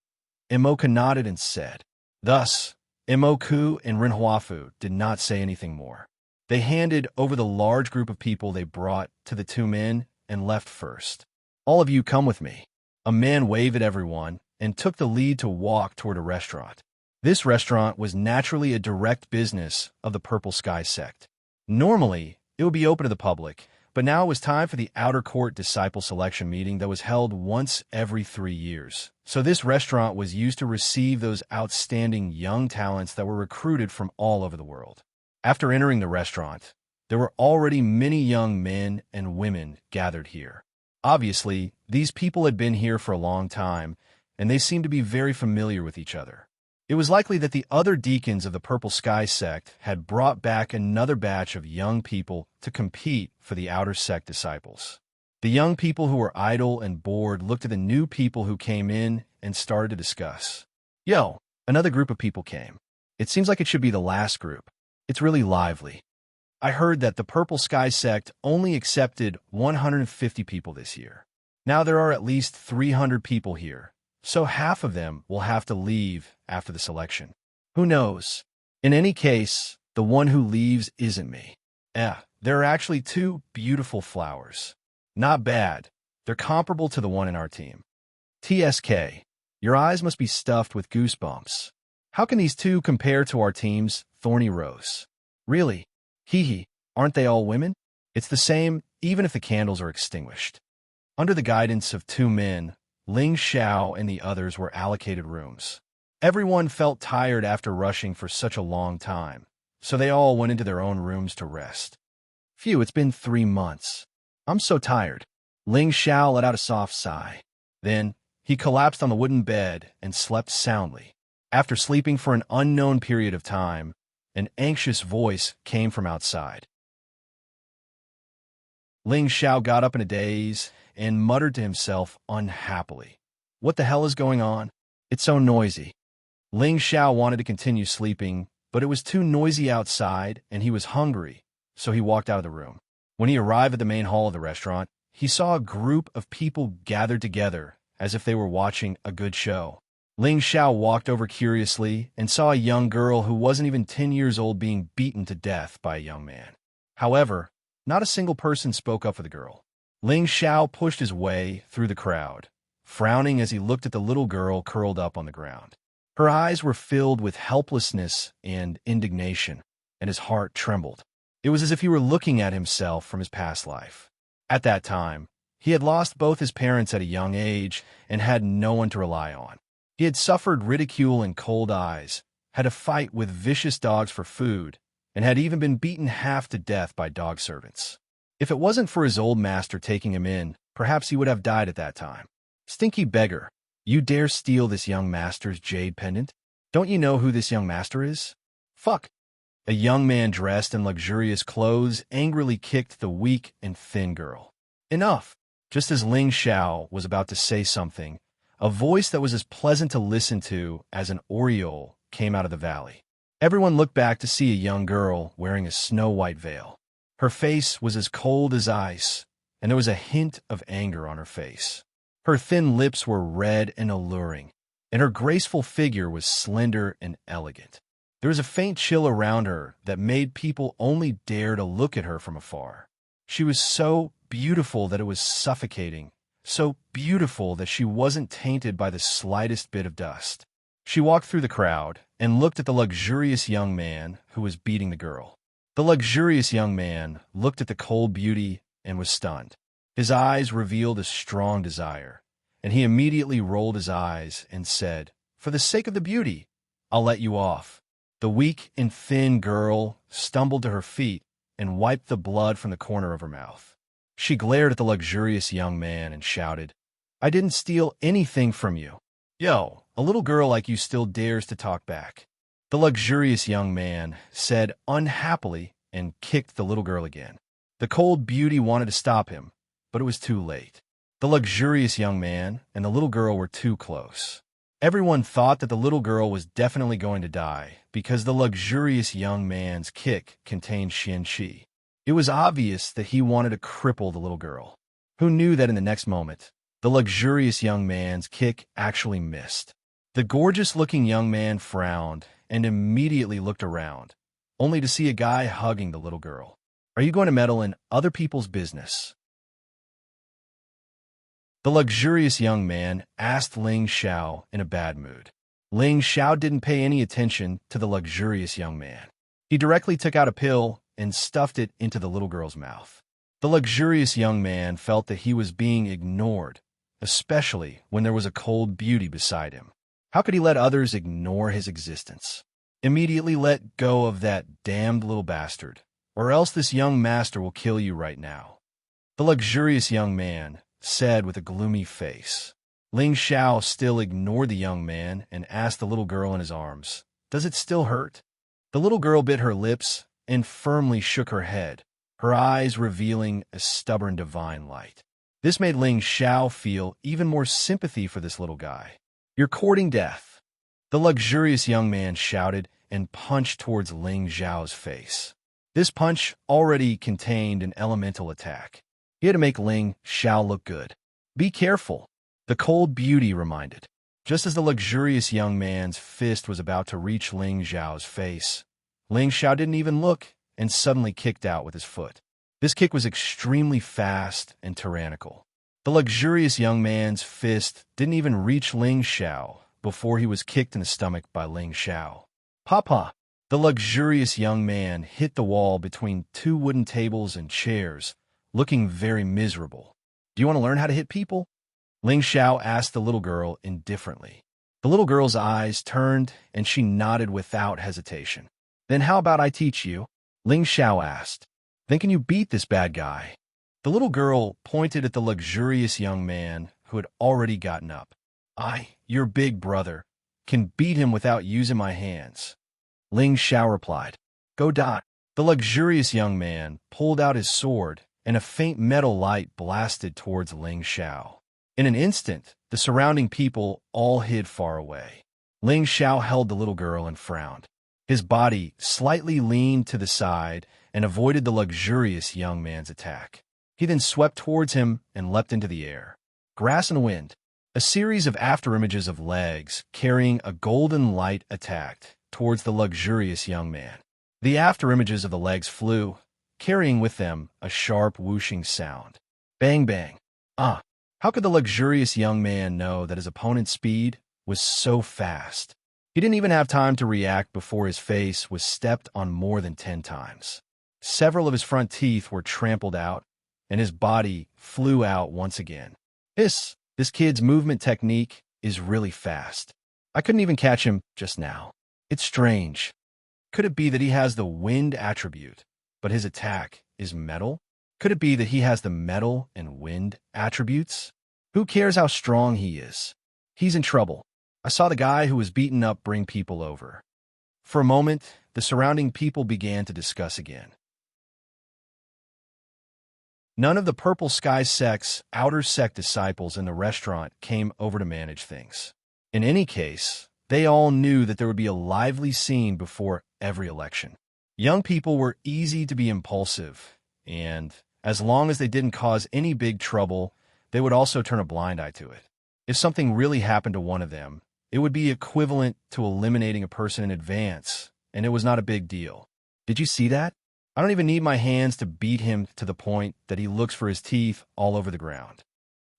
Imoka nodded and said. Thus, Imoku and Renhuafu did not say anything more. They handed over the large group of people they brought to the two men and left first. All of you come with me. A man waved at everyone and took the lead to walk toward a restaurant. This restaurant was naturally a direct business of the Purple Sky sect. Normally, it would be open to the public, but now it was time for the outer court disciple selection meeting that was held once every 3 years. So this restaurant was used to receive those outstanding young talents that were recruited from all over the world. After entering the restaurant, there were already many young men and women gathered here. Obviously, these people had been here for a long time, and they seemed to be very familiar with each other. It was likely that the other deacons of the Purple Sky sect had brought back another batch of young people to compete for the outer sect disciples. The young people who were idle and bored looked at the new people who came in and started to discuss. Yo, another group of people came. It seems like it should be the last group. It's really lively. I heard that the Purple Sky sect only accepted 150 people this year. Now there are at least 300 people here, so half of them will have to leave after the selection. Who knows? In any case, the one who leaves isn't me. There are actually 2 beautiful flowers. Not bad. They're comparable to the one in our team. TSK, your eyes must be stuffed with goosebumps. How can these 2 compare to our team's thorny rose? Really? Hee, aren't they all women? It's the same, even if the candles are extinguished. Under the guidance of 2 men, Ling Xiao and the others were allocated rooms. Everyone felt tired after rushing for such a long time, so they all went into their own rooms to rest. Phew, it's been 3 months. I'm so tired. Ling Xiao let out a soft sigh. Then, he collapsed on the wooden bed and slept soundly. After sleeping for an unknown period of time, an anxious voice came from outside. Ling Xiao got up in a daze and muttered to himself unhappily. What the hell is going on? It's so noisy. Ling Xiao wanted to continue sleeping, but it was too noisy outside and he was hungry, so he walked out of the room. When he arrived at the main hall of the restaurant, he saw a group of people gathered together as if they were watching a good show. Ling Xiao walked over curiously and saw a young girl who wasn't even 10 years old being beaten to death by a young man. However, not a single person spoke up for the girl. Ling Xiao pushed his way through the crowd, frowning as he looked at the little girl curled up on the ground. Her eyes were filled with helplessness and indignation, and his heart trembled. It was as if he were looking at himself from his past life. At that time, he had lost both his parents at a young age and had no one to rely on. He had suffered ridicule and cold eyes, had to fight with vicious dogs for food, and had even been beaten half to death by dog servants. If it wasn't for his old master taking him in, perhaps he would have died at that time. Stinky beggar, you dare steal this young master's jade pendant? Don't you know who this young master is? Fuck. A young man dressed in luxurious clothes angrily kicked the weak and thin girl. Enough. Just as Ling Xiao was about to say something, a voice that was as pleasant to listen to as an aureole came out of the valley. Everyone looked back to see a young girl wearing a snow-white veil. Her face was as cold as ice, and there was a hint of anger on her face. Her thin lips were red and alluring, and her graceful figure was slender and elegant. There was a faint chill around her that made people only dare to look at her from afar. She was so beautiful that it was suffocating, so beautiful that she wasn't tainted by the slightest bit of dust. She walked through the crowd and looked at the luxurious young man who was beating the girl. The luxurious young man looked at the cold beauty and was stunned. His eyes revealed a strong desire, and he immediately rolled his eyes and said, "For the sake of the beauty, I'll let you off." The weak and thin girl stumbled to her feet and wiped the blood from the corner of her mouth. She glared at the luxurious young man and shouted, "I didn't steal anything from you." "Yo, a little girl like you still dares to talk back," the luxurious young man said unhappily and kicked the little girl again. The cold beauty wanted to stop him, but it was too late. The luxurious young man and the little girl were too close. Everyone thought that the little girl was definitely going to die because the luxurious young man's kick contained Xian Qi. It was obvious that he wanted to cripple the little girl. Who knew that in the next moment, the luxurious young man's kick actually missed? The gorgeous-looking young man frowned and immediately looked around, only to see a guy hugging the little girl. "Are you going to meddle in other people's business?" The luxurious young man asked Ling Xiao in a bad mood. Ling Xiao didn't pay any attention to the luxurious young man. He directly took out a pill and stuffed it into the little girl's mouth. The luxurious young man felt that he was being ignored, especially when there was a cold beauty beside him. How could he let others ignore his existence? Immediately let go of that damned little bastard, or else this young master will kill you right now, the luxurious young man said with a gloomy face. Ling Xiao still ignored the young man and asked the little girl in his arms, "Does it still hurt?" The little girl bit her lips and firmly shook her head, her eyes revealing a stubborn divine light. This made Ling Xiao feel even more sympathy for this little guy. "You're courting death," the luxurious young man shouted and punched towards Ling Xiao's face. This punch already contained an elemental attack. He had to make Ling Xiao look good. "Be careful," the cold beauty reminded. Just as the luxurious young man's fist was about to reach Ling Xiao's face, Ling Xiao didn't even look and suddenly kicked out with his foot. This kick was extremely fast and tyrannical. The luxurious young man's fist didn't even reach Ling Xiao before he was kicked in the stomach by Ling Xiao. "Papa!" The luxurious young man hit the wall between two wooden tables and chairs, looking very miserable. "Do you want to learn how to hit people?" Ling Xiao asked the little girl indifferently. The little girl's eyes turned and she nodded without hesitation. "Then how about I teach you?" Ling Xiao asked. "Then can you beat this bad guy?" The little girl pointed at the luxurious young man who had already gotten up. "I, your big brother, can beat him without using my hands." Ling Xiao replied. "Go die." The luxurious young man pulled out his sword and a faint metal light blasted towards Ling Xiao. In an instant, the surrounding people all hid far away. Ling Xiao held the little girl and frowned. His body slightly leaned to the side and avoided the luxurious young man's attack. He then swept towards him and leapt into the air. Grass and wind. A series of afterimages of legs carrying a golden light attacked towards the luxurious young man. The afterimages of the legs flew, carrying with them a sharp whooshing sound. Bang, bang. Ah! How could the luxurious young man know that his opponent's speed was so fast? He didn't even have time to react before his face was stepped on more than 10 times. Several of his front teeth were trampled out, and his body flew out once again. This kid's movement technique is really fast. I couldn't even catch him just now. It's strange. Could it be that he has the wind attribute, but his attack is metal? Could it be that he has the metal and wind attributes? Who cares how strong he is? He's in trouble. I saw the guy who was beaten up bring people over. For a moment, the surrounding people began to discuss again. None of the Purple Sky sect's outer sect disciples in the restaurant came over to manage things. In any case, they all knew that there would be a lively scene before every election. Young people were easy to be impulsive, and as long as they didn't cause any big trouble, they would also turn a blind eye to it. If something really happened to one of them, it would be equivalent to eliminating a person in advance, and it was not a big deal. Did you see that? I don't even need my hands to beat him to the point that he looks for his teeth all over the ground.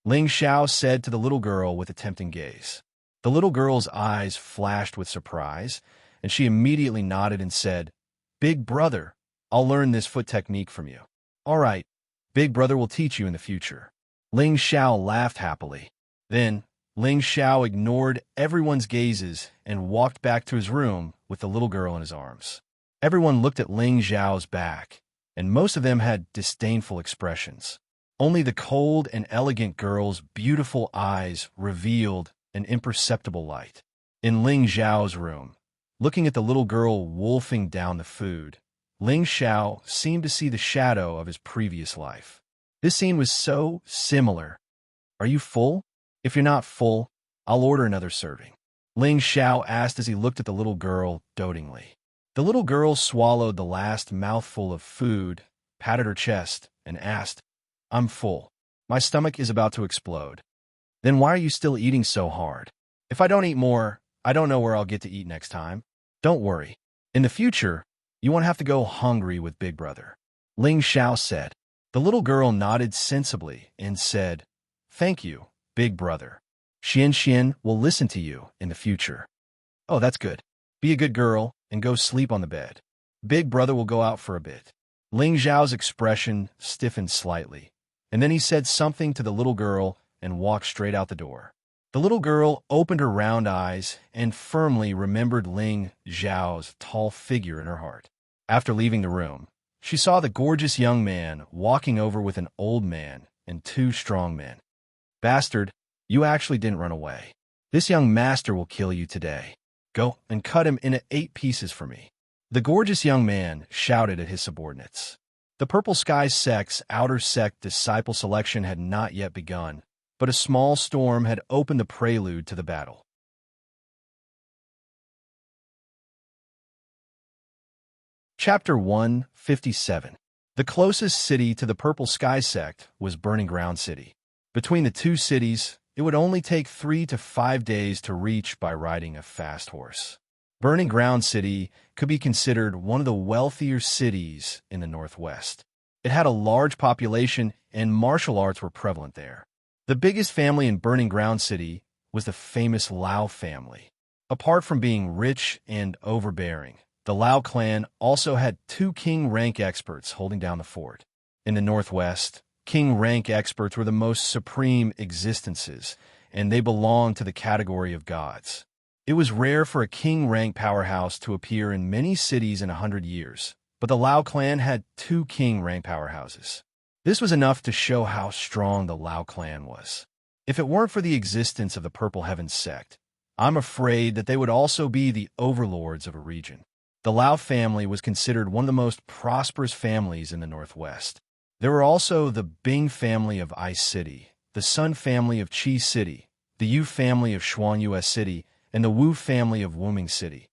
Ling Xiao said to the little girl with a tempting gaze. The little girl's eyes flashed with surprise, and she immediately nodded and said, "Big brother, I'll learn this foot technique from you." "All right, Big brother will teach you in the future." Ling Xiao laughed happily. Then, Ling Xiao ignored everyone's gazes and walked back to his room with the little girl in his arms. Everyone looked at Ling Xiao's back, and most of them had disdainful expressions. Only the cold and elegant girl's beautiful eyes revealed an imperceptible light. In Ling Xiao's room, looking at the little girl wolfing down the food, Ling Xiao seemed to see the shadow of his previous life. This scene was so similar. Are you full? If you're not full, I'll order another serving. Ling Xiao asked as he looked at the little girl dotingly. The little girl swallowed the last mouthful of food, patted her chest, and asked, I'm full. My stomach is about to explode. Then why are you still eating so hard? If I don't eat more, I don't know where I'll get to eat next time. Don't worry. In the future, you won't have to go hungry with Big Brother. Ling Xiao said. The little girl nodded sensibly and said, Thank you, Big Brother. Xian will listen to you in the future. Oh, that's good. Be a good girl and go sleep on the bed. Big Brother will go out for a bit. Ling Xiao's expression stiffened slightly, and then he said something to the little girl and walked straight out the door. The little girl opened her round eyes and firmly remembered Ling Xiao's tall figure in her heart. After leaving the room, she saw the gorgeous young man walking over with an old man and two strong men. Bastard, you actually didn't run away. This young master will kill you today. Go and cut him into 8 pieces for me. The gorgeous young man shouted at his subordinates. The Purple Sky sect's outer sect disciple selection had not yet begun, but a small storm had opened the prelude to the battle. Chapter 157. The closest city to the Purple Sky sect was Burning Ground City. Between the two cities, it would only take 3 to 5 days to reach by riding a fast horse. Burning Ground City could be considered one of the wealthier cities in the Northwest. It had a large population and martial arts were prevalent there. The biggest family in Burning Ground City was the famous Lao family. Apart from being rich and overbearing, the Lao clan also had 2 king rank experts holding down the fort. In the Northwest, king rank experts were the most supreme existences, and they belonged to the category of gods. It was rare for a king rank powerhouse to appear in many cities in 100 years, but the Lao clan had 2 king rank powerhouses. This was enough to show how strong the Lao clan was. If it weren't for the existence of the Purple Heaven sect, I'm afraid that they would also be the overlords of a region. The Lao family was considered one of the most prosperous families in the Northwest. There were also the Bing family of Ice City, the Sun family of Chi City, the Yu family of Xuan U.S. City, and the Wu family of Wuming City.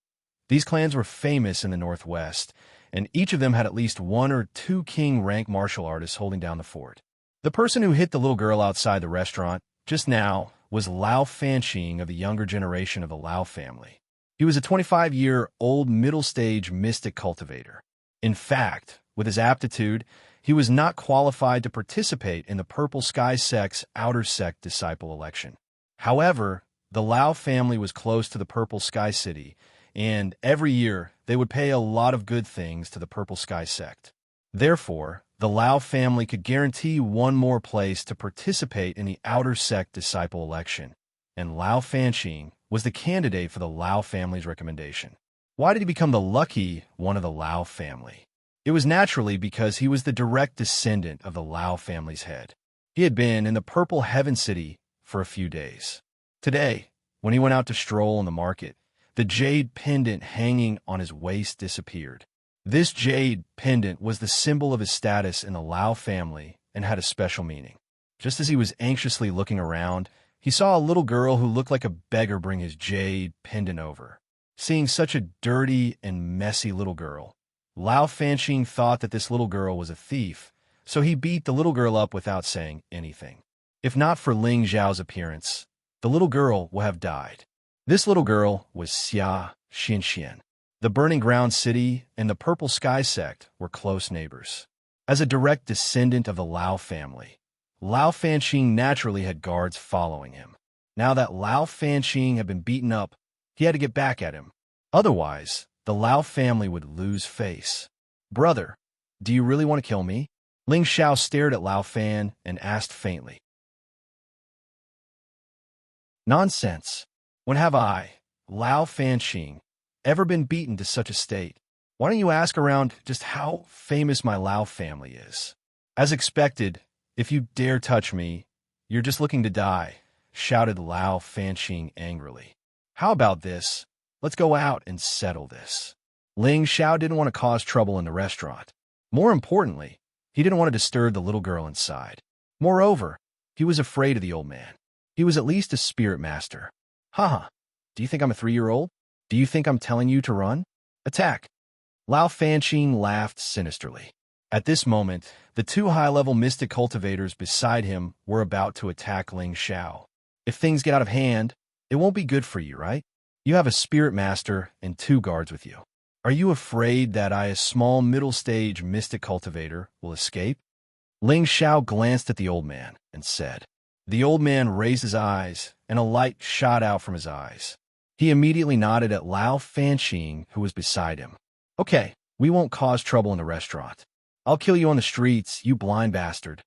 These clans were famous in the Northwest, and each of them had at least 1 or 2 king-rank martial artists holding down the fort. The person who hit the little girl outside the restaurant just now was Lao Fanqing of the younger generation of the Lao family. He was a 25-year-old middle-stage mystic cultivator. In fact, with his aptitude, he was not qualified to participate in the Purple Sky sect's outer sect disciple election. However, the Lao family was close to the Purple Sky City, and every year they would pay a lot of good things to the Purple Sky sect. Therefore, the Lao family could guarantee 1 more place to participate in the outer sect disciple election, and Lao Fanqing was the candidate for the Lao family's recommendation. Why did he become the lucky one of the Lao family? It was naturally because he was the direct descendant of the Lao family's head. He had been in the Purple Heaven City for a few days. Today, when he went out to stroll in the market, the jade pendant hanging on his waist disappeared. This jade pendant was the symbol of his status in the Lao family and had a special meaning. Just as he was anxiously looking around, he saw a little girl who looked like a beggar bring his jade pendant over. Seeing such a dirty and messy little girl, Lao Fanqing thought that this little girl was a thief, so he beat the little girl up without saying anything. If not for Ling Xiao's appearance, the little girl would have died. This little girl was Xia Xianxian. The Burning Ground City and the Purple Sky sect were close neighbors. As a direct descendant of the Lao family, Lao Fanqing naturally had guards following him. Now that Lao Fanqing had been beaten up, he had to get back at him. Otherwise, the Lao family would lose face. Brother, do you really want to kill me? Ling Xiao stared at Lao Fan and asked faintly. Nonsense. When have I, Lao Fanxing, ever been beaten to such a state? Why don't you ask around just how famous my Lao family is? As expected, if you dare touch me, you're just looking to die, shouted Lao Fanxing angrily. How about this? Let's go out and settle this. Ling Xiao didn't want to cause trouble in the restaurant. More importantly, he didn't want to disturb the little girl inside. Moreover, he was afraid of the old man. He was at least a spirit master. Haha, do you think I'm a 3-year-old? Do you think I'm telling you to run? Attack! Lao Fanxing laughed sinisterly. At this moment, the 2 high-level mystic cultivators beside him were about to attack Ling Xiao. If things get out of hand, it won't be good for you, right? You have a spirit master and 2 guards with you. Are you afraid that I, a small middle-stage mystic cultivator, will escape? Ling Xiao glanced at the old man and said. The old man raised his eyes, and a light shot out from his eyes. He immediately nodded at Lao Fanxing, who was beside him. Okay, we won't cause trouble in the restaurant. I'll kill you on the streets, you blind bastard.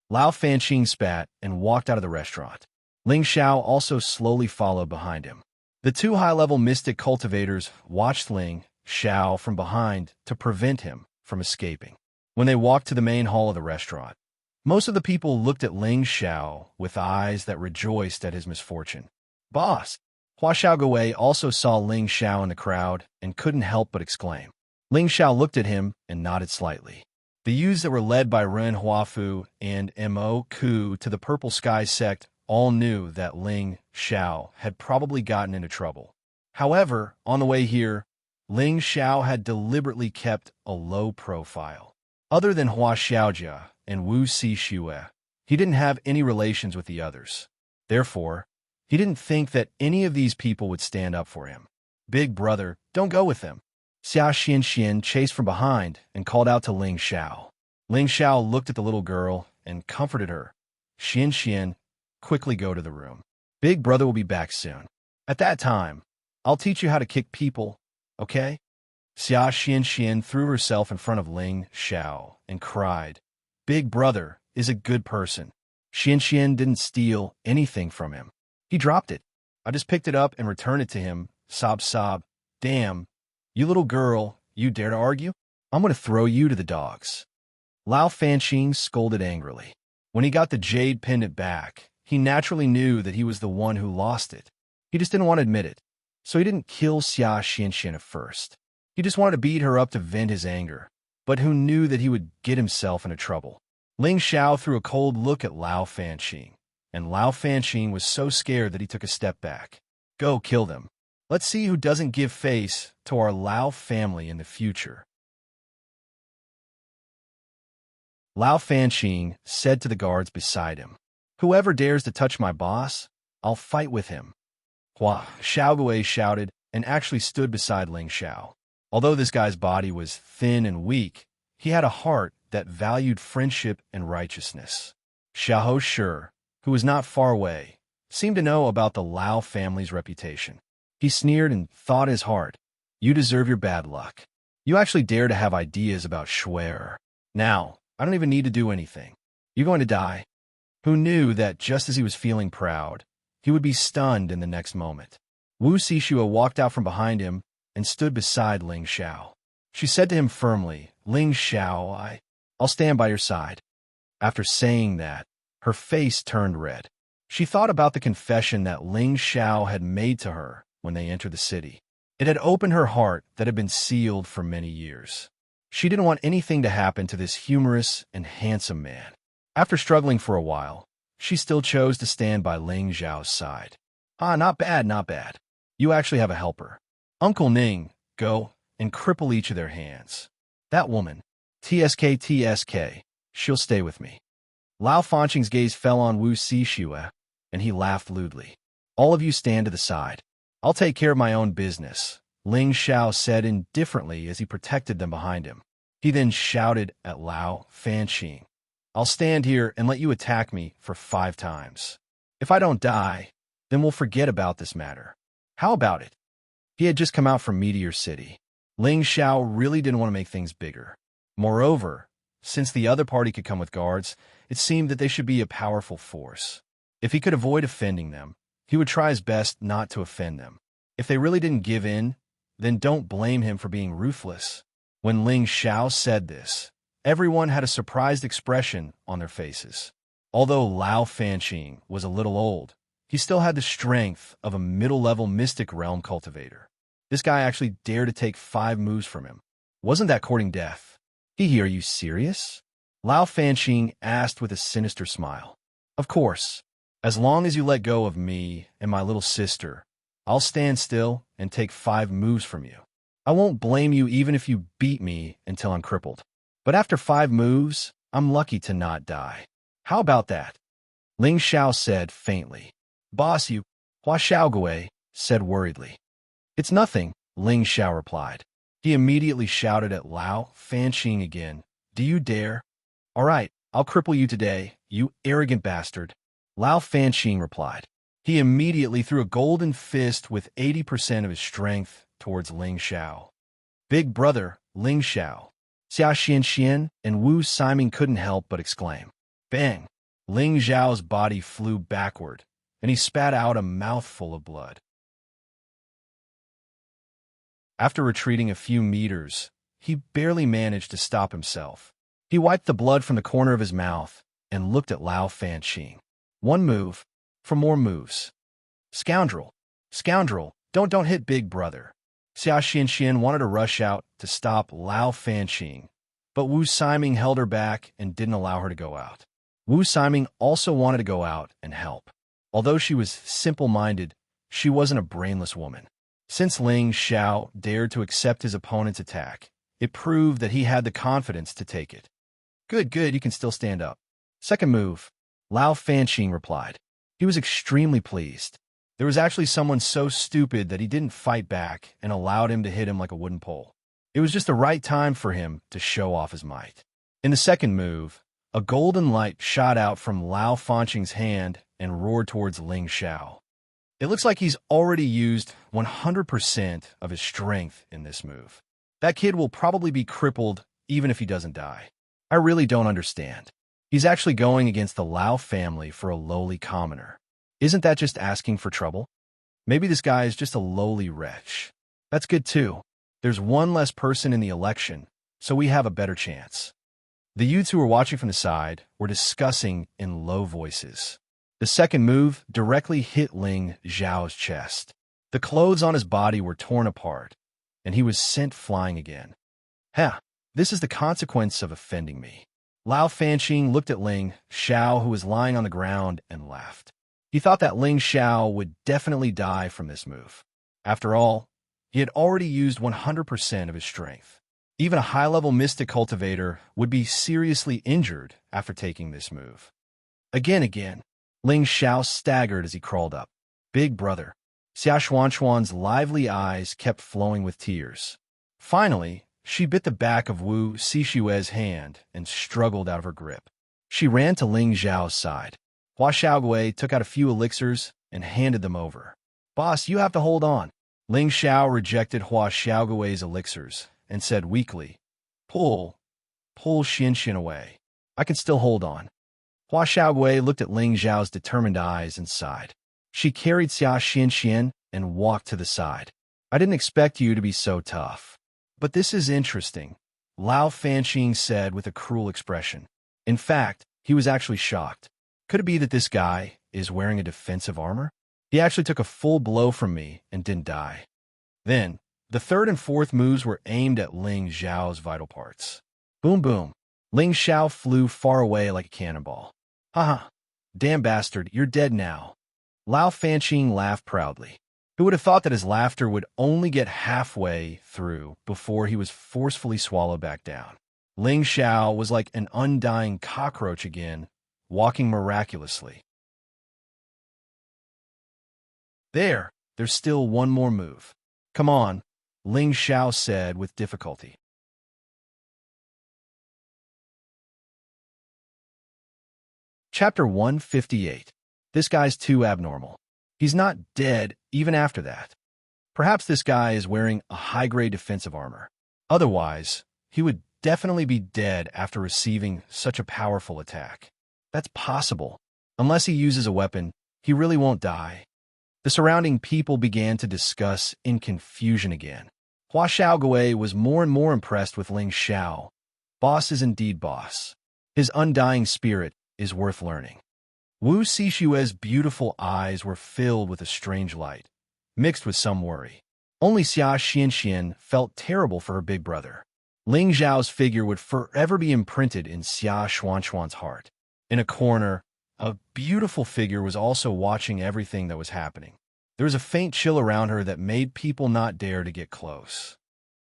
Lao Fanxing spat and walked out of the restaurant. Ling Xiao also slowly followed behind him. The 2 high-level mystic cultivators watched Ling Xiao from behind to prevent him from escaping. When they walked to the main hall of the restaurant, most of the people looked at Ling Xiao with eyes that rejoiced at his misfortune. Boss! Hua Xiaogui also saw Ling Xiao in the crowd and couldn't help but exclaim. Ling Xiao looked at him and nodded slightly. The youths that were led by Ren Huafu and Mo Ku to the Purple Sky sect all knew that Ling Xiao had probably gotten into trouble. However, on the way here, Ling Xiao had deliberately kept a low profile. Other than Hua Xiaojia and Wu Xixue, he didn't have any relations with the others. Therefore, he didn't think that any of these people would stand up for him. Big brother, don't go with them. Xia Xianxian chased from behind and called out to Ling Xiao. Ling Xiao looked at the little girl and comforted her. Xianxian, quickly go to the room. Big brother will be back soon. At that time, I'll teach you how to kick people, okay? Xia Xianxian threw herself in front of Ling Xiao and cried, Big brother is a good person. Xianxian didn't steal anything from him. He dropped it. I just picked it up and returned it to him. Sob sob. Damn. You little girl, you dare to argue? I'm going to throw you to the dogs. Lao Fanxing scolded angrily. When he got the jade pendant back, he naturally knew that he was the one who lost it. He just didn't want to admit it. So he didn't kill Xia Xianxian at first. He just wanted to beat her up to vent his anger. But who knew that he would get himself into trouble? Ling Xiao threw a cold look at Lao Fanxing, and Lao Fanxing was so scared that he took a step back. Go kill them. Let's see who doesn't give face to our Lao family in the future. Lao Fanxing said to the guards beside him, Whoever dares to touch my boss, I'll fight with him. Hua Xiaogui shouted and actually stood beside Ling Xiao. Although this guy's body was thin and weak, he had a heart that valued friendship and righteousness. Xiahou Shi, who was not far away, seemed to know about the Lao family's reputation. He sneered and thought in his heart, You deserve your bad luck. You actually dare to have ideas about Schwer. Now, I don't even need to do anything. You're going to die. Who knew that just as he was feeling proud, he would be stunned in the next moment? Wu Xixue walked out from behind him and stood beside Ling Xiao. She said to him firmly, Ling Xiao, I'll stand by your side. After saying that, her face turned red. She thought about the confession that Ling Xiao had made to her when they entered the city. It had opened her heart that had been sealed for many years. She didn't want anything to happen to this humorous and handsome man. After struggling for a while, she still chose to stand by Ling Xiao's side. Not bad, not bad. You actually have a helper. Uncle Ning, go and cripple each of their hands. That woman, TSK, she'll stay with me. Lao Fanxing's gaze fell on Wu Xixue, and he laughed lewdly. All of you stand to the side. I'll take care of my own business, Ling Xiao said indifferently as he protected them behind him. He then shouted at Lao Fanxing, I'll stand here and let you attack me for 5 times. If I don't die, then we'll forget about this matter. How about it? He had just come out from Meteor City. Ling Xiao really didn't want to make things bigger. Moreover, since the other party could come with guards, it seemed that they should be a powerful force. If he could avoid offending them, he would try his best not to offend them. If they really didn't give in, then don't blame him for being ruthless. When Ling Xiao said this, everyone had a surprised expression on their faces. Although Lao Fanqing was a little old, he still had the strength of a middle-level mystic realm cultivator. This guy actually dared to take 5 moves from him. Wasn't that courting death? Hee, are you serious? Lao Fanqing asked with a sinister smile. Of course. As long as you let go of me and my little sister, I'll stand still and take 5 moves from you. I won't blame you even if you beat me until I'm crippled. But after 5 moves, I'm lucky to not die. How about that? Ling Xiao said faintly. Boss, you, Hua Xiaogui said worriedly. It's nothing, Ling Xiao replied. He immediately shouted at Lao Fanqing again. Do you dare? All right, I'll cripple you today, you arrogant bastard. Lao Fanqing replied. He immediately threw a golden fist with 80% of his strength towards Ling Xiao. Big brother, Ling Xiao. Xia Xianxian and Wu Siming couldn't help but exclaim. Bang! Ling Xiao's body flew backward, and he spat out a mouthful of blood. After retreating a few meters, he barely managed to stop himself. He wiped the blood from the corner of his mouth and looked at Lao Fanqing. 1 move, for more moves. Scoundrel! Scoundrel! Don't hit big brother. Xia Xianxian wanted to rush out to stop Lao Fanqing, but Wu Siming held her back and didn't allow her to go out. Wu Siming also wanted to go out and help. Although she was simple-minded, she wasn't a brainless woman. Since Ling Xiao dared to accept his opponent's attack, it proved that he had the confidence to take it. Good, you can still stand up. Second move, Lao Fanqing replied. He was extremely pleased. There was actually someone so stupid that he didn't fight back and allowed him to hit him like a wooden pole. It was just the right time for him to show off his might. In the second move, a golden light shot out from Lao Fanqing's hand and roared towards Ling Xiao. It looks like he's already used 100% of his strength in this move. That kid will probably be crippled even if he doesn't die. I really don't understand. He's actually going against the Lao family for a lowly commoner. Isn't that just asking for trouble? Maybe this guy is just a lowly wretch. That's good too. There's 1 less person in the election, so we have a better chance. The youths who were watching from the side were discussing in low voices. The second move directly hit Ling Xiao's chest. The clothes on his body were torn apart, and he was sent flying again. This is the consequence of offending me. Lao Fanqing looked at Ling Xiao, who was lying on the ground, and laughed. He thought that Ling Xiao would definitely die from this move. After all, he had already used 100% of his strength. Even a high-level mystic cultivator would be seriously injured after taking this move. Again, Ling Xiao staggered as he crawled up. Big brother. Xia Xuanchuan's lively eyes kept flowing with tears. Finally, she bit the back of Wu Sishue's hand and struggled out of her grip. She ran to Ling Xiao's side. Hua Xiaogui took out a few elixirs and handed them over. Boss, you have to hold on. Ling Xiao rejected Hua Xiaogui's elixirs and said weakly, Pull Xianxian away. I can still hold on. Hua Xiaogui looked at Ling Xiao's determined eyes and sighed. She carried Xia Xianxian and walked to the side. I didn't expect you to be so tough. But this is interesting, Lao Fanqing said with a cruel expression. In fact, he was actually shocked. Could it be that this guy is wearing a defensive armor? He actually took a full blow from me and didn't die. Then, the third and fourth moves were aimed at Ling Xiao's vital parts. Boom, boom. Ling Xiao flew far away like a cannonball. Haha. Damn bastard, you're dead now. Lao Fanqing laughed proudly. Who would have thought that his laughter would only get halfway through before he was forcefully swallowed back down? Ling Xiao was like an undying cockroach again, walking miraculously. There's still 1 more move. Come on, Ling Xiao said with difficulty. Chapter 158. This guy's too abnormal. He's not dead even after that. Perhaps this guy is wearing a high-grade defensive armor. Otherwise, he would definitely be dead after receiving such a powerful attack. That's possible. Unless he uses a weapon, he really won't die. The surrounding people began to discuss in confusion again. Hua Xiaogui was more and more impressed with Ling Xiao. Boss is indeed boss. His undying spirit is worth learning. Wu Xishue's beautiful eyes were filled with a strange light, mixed with some worry. Only Xia Xianxian felt terrible for her big brother. Ling Zhao's figure would forever be imprinted in Xia Xuanxuan's heart. In a corner, a beautiful figure was also watching everything that was happening. There was a faint chill around her that made people not dare to get close.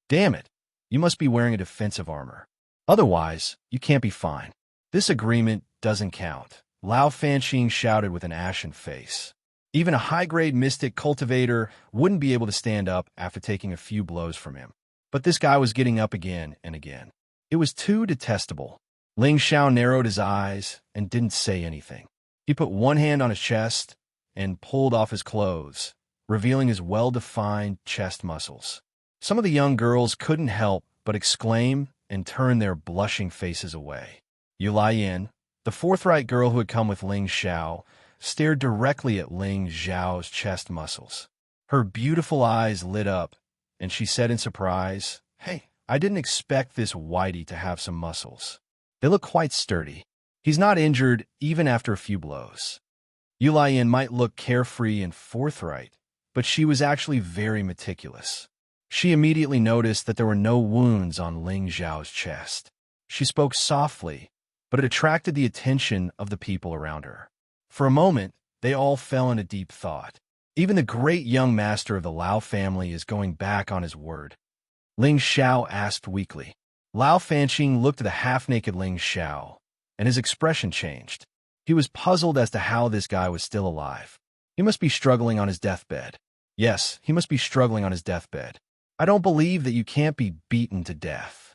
Damn it, you must be wearing a defensive armor. Otherwise, you can't be fine. This agreement doesn't count, Lao Fanxing shouted with an ashen face. Even a high-grade mystic cultivator wouldn't be able to stand up after taking a few blows from him. But this guy was getting up again and again. It was too detestable. Ling Xiao narrowed his eyes and didn't say anything. He put one hand on his chest and pulled off his clothes, revealing his well-defined chest muscles. Some of the young girls couldn't help but exclaim and turn their blushing faces away. Yu Laiyan, the forthright girl who had come with Ling Xiao, stared directly at Ling Zhao's chest muscles. Her beautiful eyes lit up, and she said in surprise, "Hey, I didn't expect this whitey to have some muscles. They look quite sturdy. He's not injured even after a few blows." Yu Laiyan might look carefree and forthright, but she was actually very meticulous. She immediately noticed that there were no wounds on Ling Zhao's chest. She spoke softly, but it attracted the attention of the people around her. For a moment, they all fell into deep thought. Even the great young master of the Lao family is going back on his word. Ling Xiao asked weakly. Lao Fanxing looked at the half-naked Ling Xiao, and his expression changed. He was puzzled as to how this guy was still alive. He must be struggling on his deathbed. Yes, he must be struggling on his deathbed. I don't believe that you can't be beaten to death.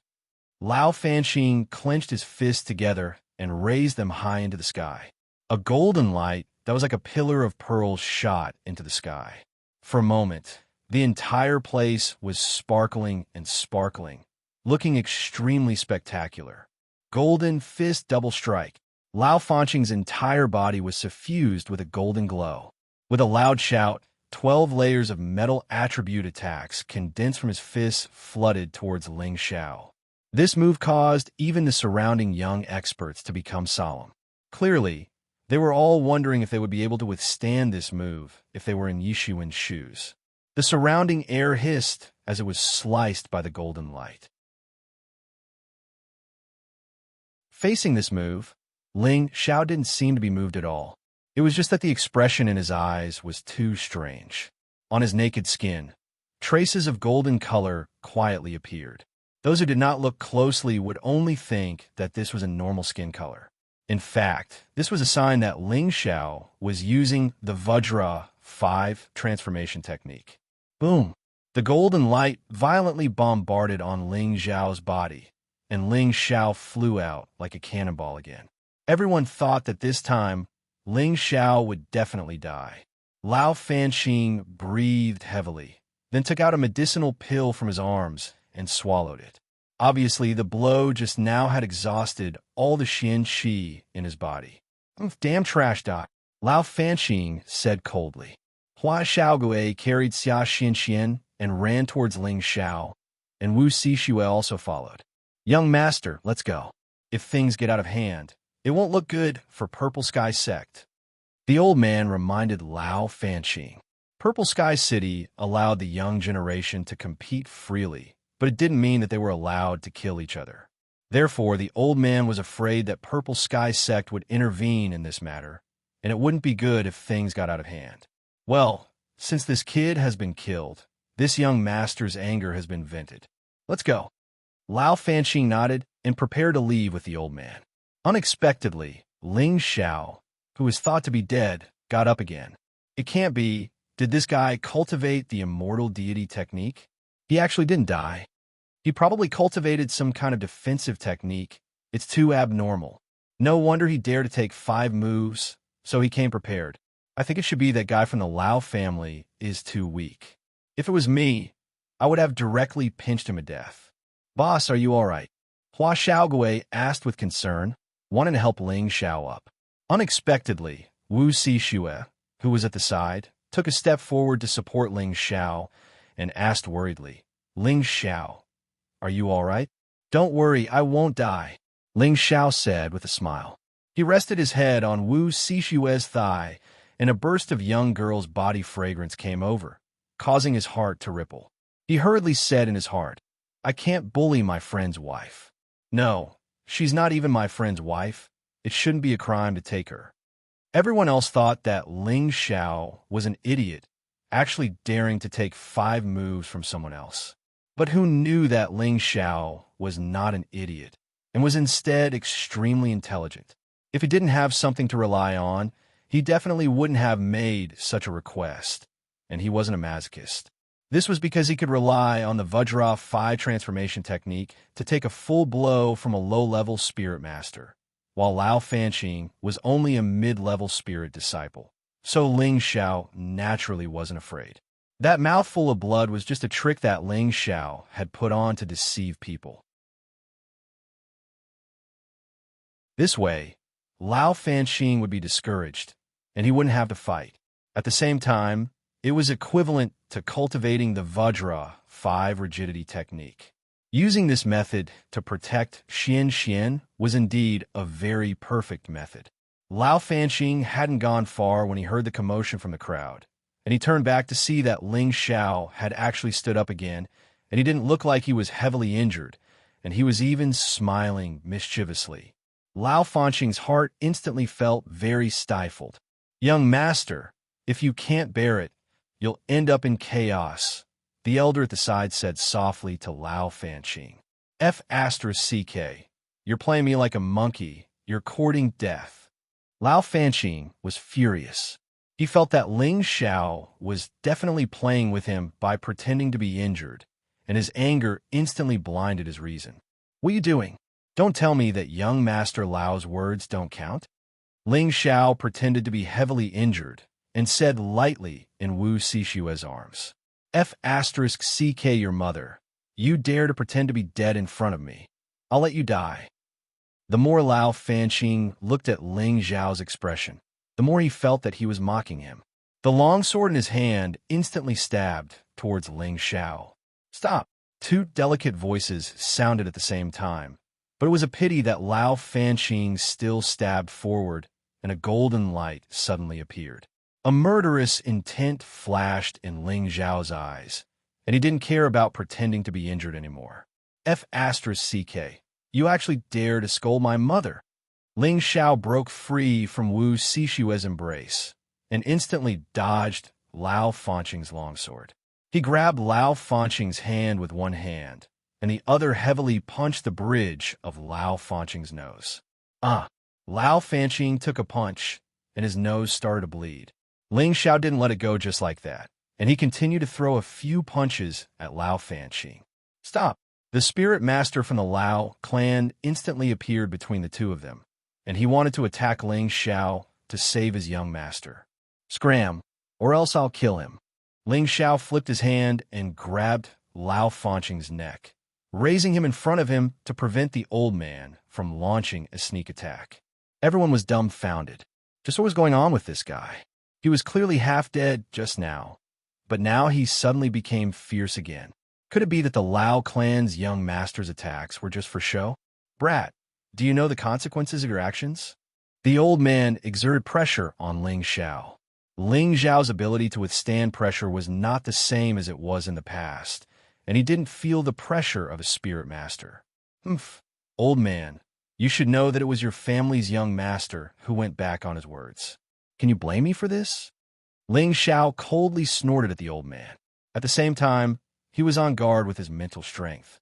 Lao Fanxing clenched his fists together and raised them high into the sky. A golden light that was like a pillar of pearls shot into the sky. For a moment, the entire place was sparkling and sparkling, looking extremely spectacular. Golden fist double strike. Lao Fanxing's entire body was suffused with a golden glow. With a loud shout, 12 layers of metal attribute attacks condensed from his fists flooded towards Ling Xiao. This move caused even the surrounding young experts to become solemn. Clearly, they were all wondering if they would be able to withstand this move if they were in Yishuan's shoes. The surrounding air hissed as it was sliced by the golden light. Facing this move, Ling Xiao didn't seem to be moved at all. It was just that the expression in his eyes was too strange. On his naked skin, traces of golden color quietly appeared. Those who did not look closely would only think that this was a normal skin color. In fact, this was a sign that Ling Xiao was using the Vajra 5 transformation technique. Boom! The golden light violently bombarded on Ling Xiao's body, and Ling Xiao flew out like a cannonball again. Everyone thought that this time, Ling Xiao would definitely die. Lao Fanxing breathed heavily, then took out a medicinal pill from his arms and swallowed it. Obviously, the blow just now had exhausted all the Xian Qi in his body. Damn trash, Doc, Lao Fanxing said coldly. Hua Xiaogui carried Xia Xianxian and ran towards Ling Xiao, and Wu Xishue also followed. Young master, let's go. If things get out of hand, it won't look good for Purple Sky Sect. The old man reminded Lao Fanxing. Purple Sky City allowed the young generation to compete freely, but it didn't mean that they were allowed to kill each other. Therefore, the old man was afraid that Purple Sky Sect would intervene in this matter, and it wouldn't be good if things got out of hand. Well, since this kid has been killed, this young master's anger has been vented. Let's go. Lao Fanxing nodded and prepared to leave with the old man. Unexpectedly, Ling Xiao, who was thought to be dead, got up again. It can't be. Did this guy cultivate the immortal deity technique? He actually didn't die. He probably cultivated some kind of defensive technique. It's too abnormal. No wonder he dared to take 5 moves, so he came prepared. I think it should be that guy from the Lao family is too weak. If it was me, I would have directly pinched him to death. Boss, are you all right? Hua Xiaogui asked with concern, wanting to help Ling Xiao up. Unexpectedly, Wu Xishue, who was at the side, took a step forward to support Ling Xiao and asked worriedly, Ling Xiao, are you all right? Don't worry, I won't die, Ling Xiao said with a smile. He rested his head on Wu Xishue's thigh, and a burst of young girl's body fragrance came over, causing his heart to ripple. He hurriedly said in his heart, I can't bully my friend's wife. No, she's not even my friend's wife. It shouldn't be a crime to take her. Everyone else thought that Ling Xiao was an idiot, actually daring to take 5 moves from someone else. But who knew that Ling Xiao was not an idiot, and was instead extremely intelligent? If he didn't have something to rely on, he definitely wouldn't have made such a request, and he wasn't a masochist. This was because he could rely on the Vajra 5 transformation technique to take a full blow from a low-level spirit master, while Lao Fanqing was only a mid-level spirit disciple. So Ling Xiao naturally wasn't afraid. That mouthful of blood was just a trick that Ling Xiao had put on to deceive people. This way, Lao Fanqing would be discouraged, and he wouldn't have to fight. At the same time, it was equivalent to cultivating the Vajra 5 rigidity technique. Using this method to protect Xian was indeed a very perfect method. Lao Fanqing hadn't gone far when he heard the commotion from the crowd, and he turned back to see that Ling Xiao had actually stood up again, and he didn't look like he was heavily injured, and he was even smiling mischievously. Lao Fanqing's heart instantly felt very stifled. Young master, if you can't bear it, you'll end up in chaos, the elder at the side said softly to Lao Fanqing. F***, you're playing me like a monkey, you're courting death. Lao Fanqing was furious. He felt that Ling Xiao was definitely playing with him by pretending to be injured, and his anger instantly blinded his reason. What are you doing? Don't tell me that young Master Lao's words don't count? Ling Xiao pretended to be heavily injured and said lightly in Wu Xishue's arms, F***, your mother. You dare to pretend to be dead in front of me. I'll let you die. The more Lao Fanqing looked at Ling Xiao's expression, the more he felt that he was mocking him. The longsword in his hand instantly stabbed towards Ling Xiao. Stop! 2 delicate voices sounded at the same time, but it was a pity that Lao Fanqing still stabbed forward, and a golden light suddenly appeared. A murderous intent flashed in Ling Xiao's eyes, and he didn't care about pretending to be injured anymore. F***, you actually dare to scold my mother? Ling Xiao broke free from Wu Xishue's embrace and instantly dodged Lao Fanqing's longsword. He grabbed Lao Fanqing's hand with one hand, and the other heavily punched the bridge of Lao Fanqing's nose. Lao Fanqing took a punch, and his nose started to bleed. Ling Xiao didn't let it go just like that, and he continued to throw a few punches at Lao Fanqing. Stop! The spirit master from the Lao clan instantly appeared between the two of them, and he wanted to attack Ling Xiao to save his young master. Scram, or else I'll kill him. Ling Xiao flipped his hand and grabbed Lao Fanqing's neck, raising him in front of him to prevent the old man from launching a sneak attack. Everyone was dumbfounded. Just what was going on with this guy? He was clearly half dead just now, but now he suddenly became fierce again. Could it be that the Lao clan's young master's attacks were just for show? Brat, do you know the consequences of your actions? The old man exerted pressure on Ling Xiao. Ling Xiao's ability to withstand pressure was not the same as it was in the past, and he didn't feel the pressure of a spirit master. Humph, old man, you should know that it was your family's young master who went back on his words. Can you blame me for this? Ling Xiao coldly snorted at the old man. At the same time, he was on guard with his mental strength.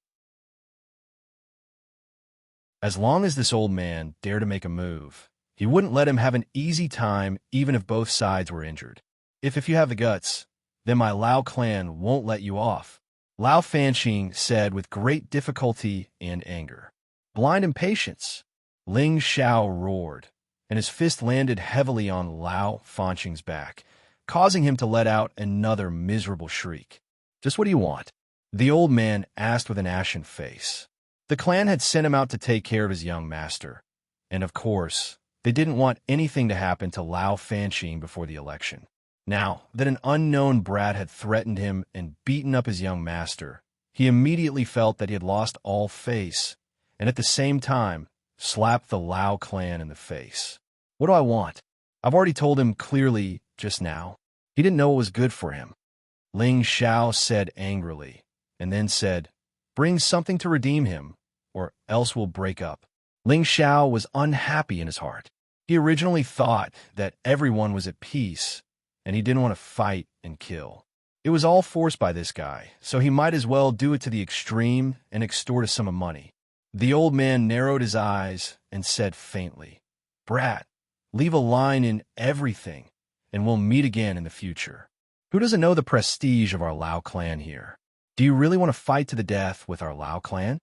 As long as this old man dared to make a move, he wouldn't let him have an easy time even if both sides were injured. If you have the guts, then my Lao clan won't let you off, Lao Fanqing said with great difficulty and anger. Blind impatience, Ling Xiao roared, and his fist landed heavily on Lao Fanqing's back, causing him to let out another miserable shriek. Just what do you want? The old man asked with an ashen face. The clan had sent him out to take care of his young master, and of course, they didn't want anything to happen to Lao Fanqing before the election. Now that an unknown brat had threatened him and beaten up his young master, he immediately felt that he had lost all face, and at the same time slapped the Lao clan in the face. What do I want? I've already told him clearly just now. He didn't know what was good for him. Ling Xiao said angrily, and then said, "Bring something to redeem him, or else we'll break up." Ling Xiao was unhappy in his heart. He originally thought that everyone was at peace, and he didn't want to fight and kill. It was all forced by this guy, so he might as well do it to the extreme and extort a sum of money. The old man narrowed his eyes and said faintly, "Brat, leave a line in everything, and we'll meet again in the future." Who doesn't know the prestige of our Lao clan here? Do you really want to fight to the death with our Lao clan?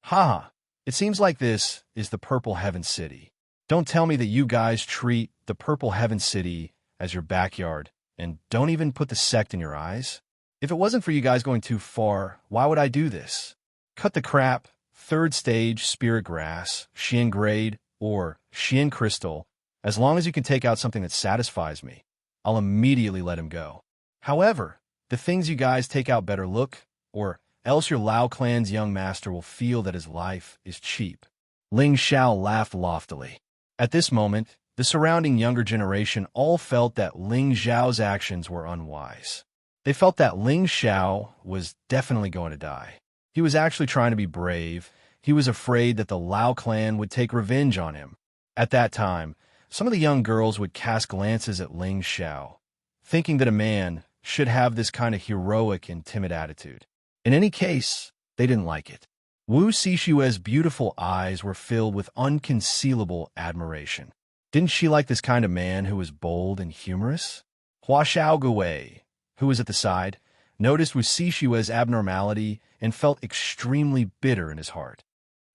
Ha! It seems like this is the Purple Heaven City. Don't tell me that you guys treat the Purple Heaven City as your backyard and don't even put the sect in your eyes. If it wasn't for you guys going too far, why would I do this? Cut the crap, third stage, spirit grass, Xian grade, or Xian crystal. As long as you can take out something that satisfies me, I'll immediately let him go. However, the things you guys take out better look, or else your Lao clan's young master will feel that his life is cheap. Ling Xiao laughed loftily. At this moment, the surrounding younger generation all felt that Ling Xiao's actions were unwise. They felt that Ling Xiao was definitely going to die. He was actually trying to be brave. He was afraid that the Lao clan would take revenge on him. At that time, some of the young girls would cast glances at Ling Xiao, thinking that a man should have this kind of heroic and timid attitude. In any case, they didn't like it. Wu Sishue's beautiful eyes were filled with unconcealable admiration. Didn't she like this kind of man who was bold and humorous? Hua Xiaogui, who was at the side, noticed Wu Sishue's abnormality and felt extremely bitter in his heart.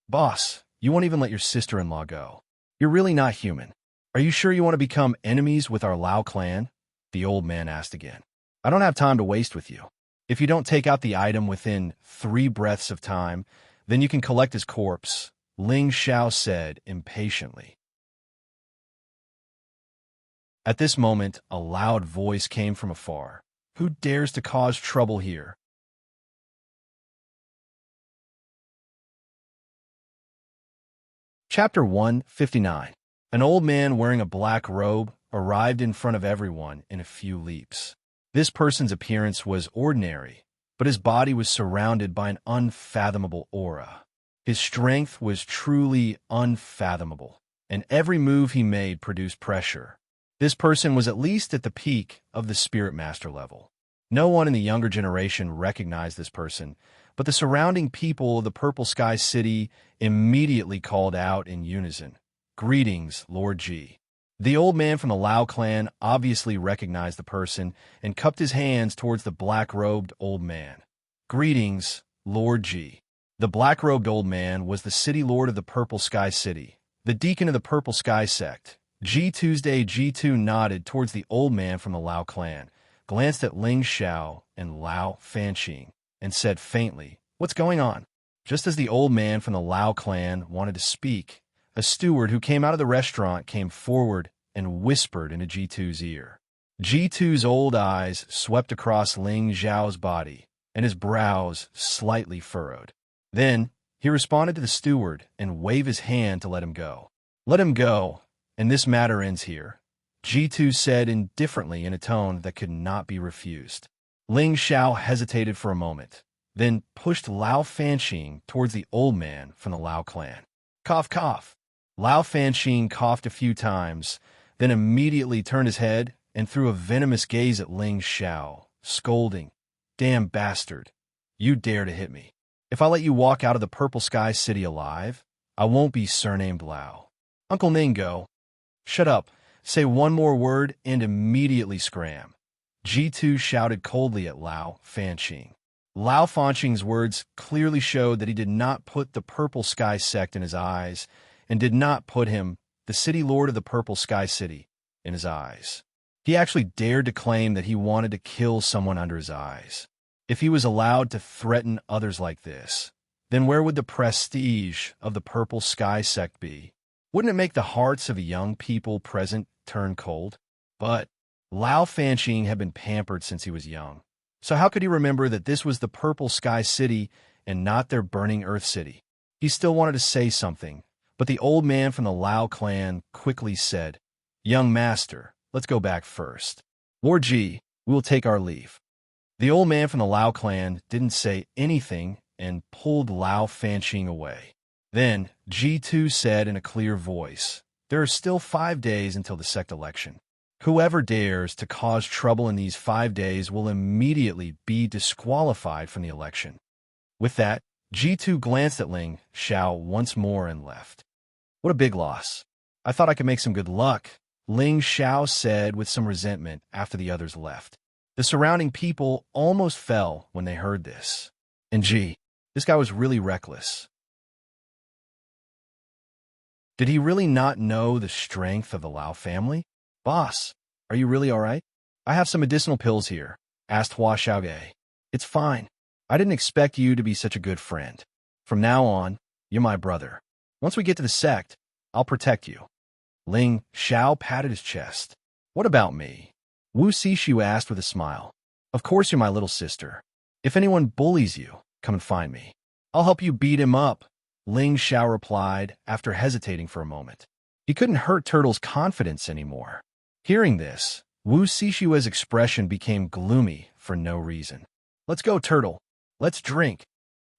"Boss, you won't even let your sister-in-law go. You're really not human. Are you sure you want to become enemies with our Lao clan?" the old man asked again. "I don't have time to waste with you. If you don't take out the item within 3 breaths of time, then you can collect his corpse," Ling Xiao said impatiently. At this moment, a loud voice came from afar. "Who dares to cause trouble here?" Chapter 159. An old man wearing a black robe arrived in front of everyone in a few leaps. This person's appearance was ordinary, but his body was surrounded by an unfathomable aura. His strength was truly unfathomable, and every move he made produced pressure. This person was at least at the peak of the Spirit Master level. No one in the younger generation recognized this person, but the surrounding people of the Purple Sky City immediately called out in unison, "Greetings, Lord Ji." The old man from the Lao clan obviously recognized the person and cupped his hands towards the black-robed old man. "Greetings, Lord Ji." The black-robed old man was the city lord of the Purple Sky City, the deacon of the Purple Sky sect. G Tuesday G2 nodded towards the old man from the Lao clan, glanced at Ling Xiao and Lao Fanqing, and said faintly, "What's going on?" Just as the old man from the Lao clan wanted to speak, a steward who came out of the restaurant came forward and whispered into G2's ear. G2's old eyes swept across Ling Xiao's body, and his brows slightly furrowed. Then he responded to the steward and waved his hand to let him go. "Let him go, and this matter ends here," G2 said indifferently in a tone that could not be refused. Ling Xiao hesitated for a moment, then pushed Lao Fanqing towards the old man from the Lao clan. Cough, cough. Lao Fanqing coughed a few times, then immediately turned his head and threw a venomous gaze at Ling Xiao, scolding, "Damn bastard, you dare to hit me. If I let you walk out of the Purple Sky City alive, I won't be surnamed Lao." "Uncle Ningo." "Shut up, say one more word and immediately scram," G2 shouted coldly at Lao Fanqing. Lao Fanqing's words clearly showed that he did not put the Purple Sky sect in his eyes, and did not put him, the city lord of the Purple Sky City, in his eyes. He actually dared to claim that he wanted to kill someone under his eyes. If he was allowed to threaten others like this, then where would the prestige of the Purple Sky sect be? Wouldn't it make the hearts of the young people present turn cold? But Lao Fanqing had been pampered since he was young. So how could he remember that this was the Purple Sky City and not their burning Earth City? He still wanted to say something, but the old man from the Lao clan quickly said, "Young master, let's go back first. Lord Ji, we will take our leave." The old man from the Lao clan didn't say anything and pulled Lao Fanqing away. Then G2 said in a clear voice, "There are still 5 days until the sect election. Whoever dares to cause trouble in these 5 days will immediately be disqualified from the election." With that, G2 glanced at Ling Xiao once more and left. "What a big loss. I thought I could make some good luck," Ling Xiao said with some resentment after the others left. The surrounding people almost fell when they heard this. And gee, this guy was really reckless. Did he really not know the strength of the Lao family? "Boss, are you really all right? I have some medicinal pills here," asked Hua Xiaoge. "It's fine. I didn't expect you to be such a good friend. From now on, you're my brother. Once we get to the sect, I'll protect you." Ling Xiao patted his chest. "What about me?" Wu Xishu asked with a smile. "Of course you're my little sister. If anyone bullies you, come and find me. I'll help you beat him up," Ling Xiao replied after hesitating for a moment. He couldn't hurt Turtle's confidence anymore. Hearing this, Wu Xishu's expression became gloomy for no reason. "Let's go, Turtle. Let's drink."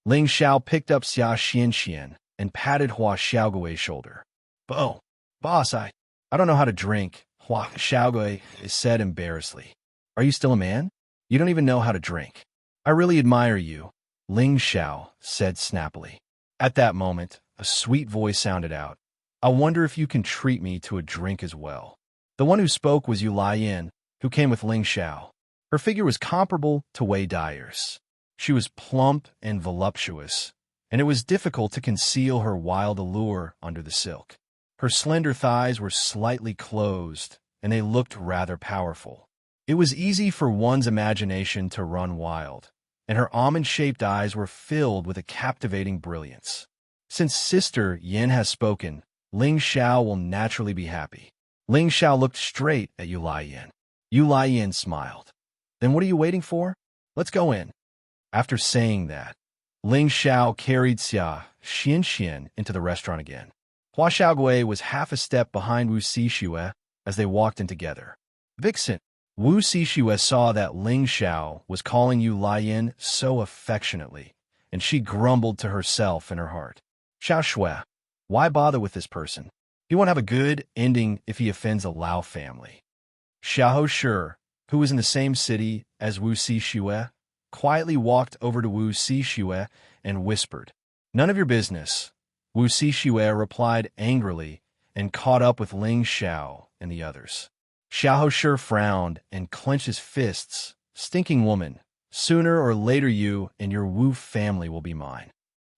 Ling Xiao picked up Xia Xianxian and patted Hua Xiaogui's shoulder. Boss, I don't know how to drink," Hua Xiaogui said embarrassedly. "Are you still a man? You don't even know how to drink." "I really admire you," Ling Xiao said snappily. At that moment, a sweet voice sounded out. "I wonder if you can treat me to a drink as well." The one who spoke was Yu Laiyan, who came with Ling Xiao. Her figure was comparable to Wei Dyer's. She was plump and voluptuous, and it was difficult to conceal her wild allure under the silk. Her slender thighs were slightly closed, and they looked rather powerful. It was easy for one's imagination to run wild, and her almond-shaped eyes were filled with a captivating brilliance. Since Sister Yin has spoken, Ling Xiao will naturally be happy. Ling Xiao looked straight at Yu Laiyan. Yu Laiyan smiled. "Then what are you waiting for? Let's go in." After saying that, Ling Xiao carried Xia Xianxian into the restaurant again. Hua Xiaogui was half a step behind Wu Xishu as they walked in together. "Vixen." Wu Xishu saw that Ling Xiao was calling Yu Laiyan so affectionately, and she grumbled to herself in her heart. "Xiao Shui, why bother with this person? He won't have a good ending if he offends a Lao family." Xiao Shi, who was in the same city as Wu Xishu, quietly walked over to Wu Xishu and whispered, "None of your business." Wu Xishu replied angrily and caught up with Ling Xiao and the others. Xiao Shi frowned and clenched his fists. "Stinking woman, sooner or later you and your Wu family will be mine."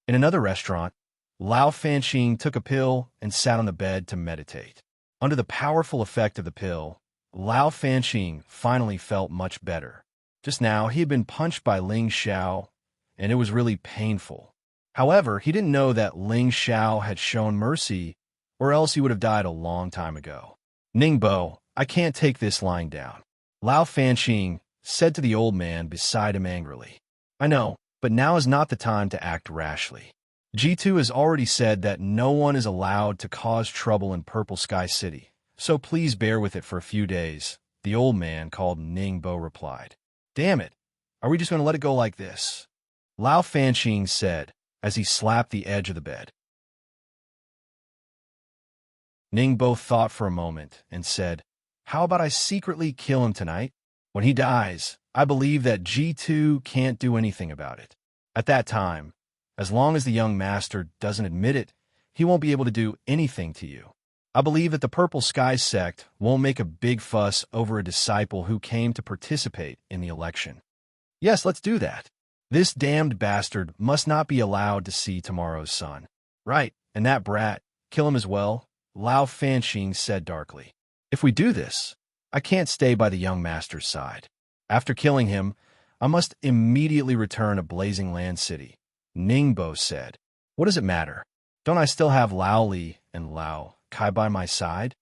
In another restaurant, Lao Fanqing took a pill and sat on the bed to meditate. Under the powerful effect of the pill, Lao Fanqing finally felt much better. Just now, he had been punched by Ling Xiao, and it was really painful. However, he didn't know that Ling Xiao had shown mercy, or else he would have died a long time ago. "Ningbo, I can't take this lying down," Lao Fanqing said to the old man beside him angrily. "I know, but now is not the time to act rashly. G2 has already said that no one is allowed to cause trouble in Purple Sky City, so please bear with it for a few days," the old man called Ningbo replied. "Damn it, are we just going to let it go like this?" Lao Fanqing said as he slapped the edge of the bed. Ningbo thought for a moment and said, "How about I secretly kill him tonight? When he dies, I believe that G2 can't do anything about it. At that time, as long as the young master doesn't admit it, he won't be able to do anything to you. I believe that the Purple Sky sect won't make a big fuss over a disciple who came to participate in the election. Yes, let's do that. This damned bastard must not be allowed to see tomorrow's sun." "Right, and that brat, kill him as well," Lao Fanqing said darkly. "If we do this, I can't stay by the young master's side. After killing him, I must immediately return to Blazing Land City," Ningbo said. "What does it matter? Don't I still have Lao Li and Lao Kai by my side?"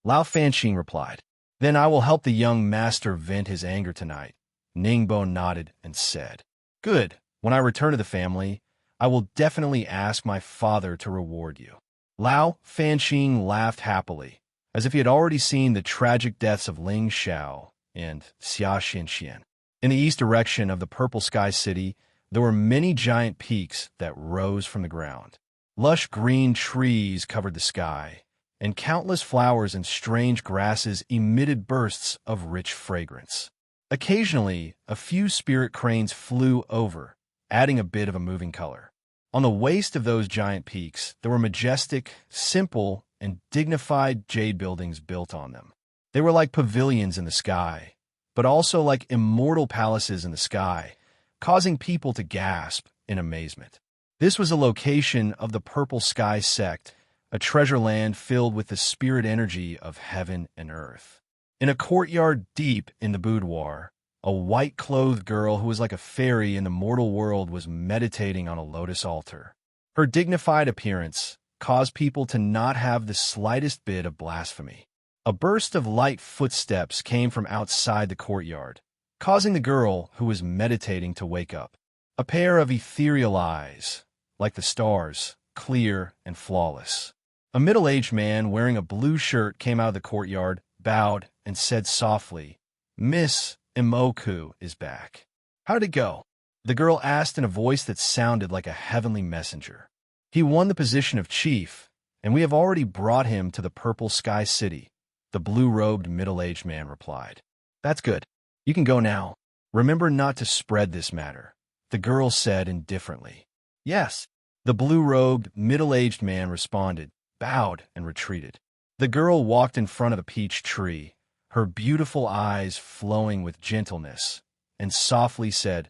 Lao Fanqing replied. Then I will help the young master vent his anger tonight. Ningbo nodded and said, Good. When I return to the family, I will definitely ask my father to reward you. Lao Fanxing laughed happily, as if he had already seen the tragic deaths of Ling Xiao and Xia Xianxian. In the east direction of the Purple Sky City, there were many giant peaks that rose from the ground. Lush green trees covered the sky, and countless flowers and strange grasses emitted bursts of rich fragrance. Occasionally, a few spirit cranes flew over, adding a bit of a moving color. On the waist of those giant peaks, there were majestic, simple, and dignified jade buildings built on them. They were like pavilions in the sky, but also like immortal palaces in the sky, causing people to gasp in amazement. This was a location of the Purple Sky Sect, a treasure land filled with the spirit energy of heaven and earth. In a courtyard deep in the boudoir, a white-clothed girl who was like a fairy in the mortal world was meditating on a lotus altar. Her dignified appearance caused people to not have the slightest bit of blasphemy. A burst of light footsteps came from outside the courtyard, causing the girl who was meditating to wake up. A pair of ethereal eyes, like the stars, clear and flawless. A middle-aged man wearing a blue shirt came out of the courtyard, bowed, and said softly, Miss Imoku is back. How did it go? The girl asked in a voice that sounded like a heavenly messenger. He won the position of chief, and we have already brought him to the Purple Sky City, the blue-robed middle-aged man replied. That's good. You can go now. Remember not to spread this matter, the girl said indifferently. Yes, the blue-robed, middle-aged man responded, bowed, and retreated. The girl walked in front of the peach tree, her beautiful eyes flowing with gentleness, and softly said,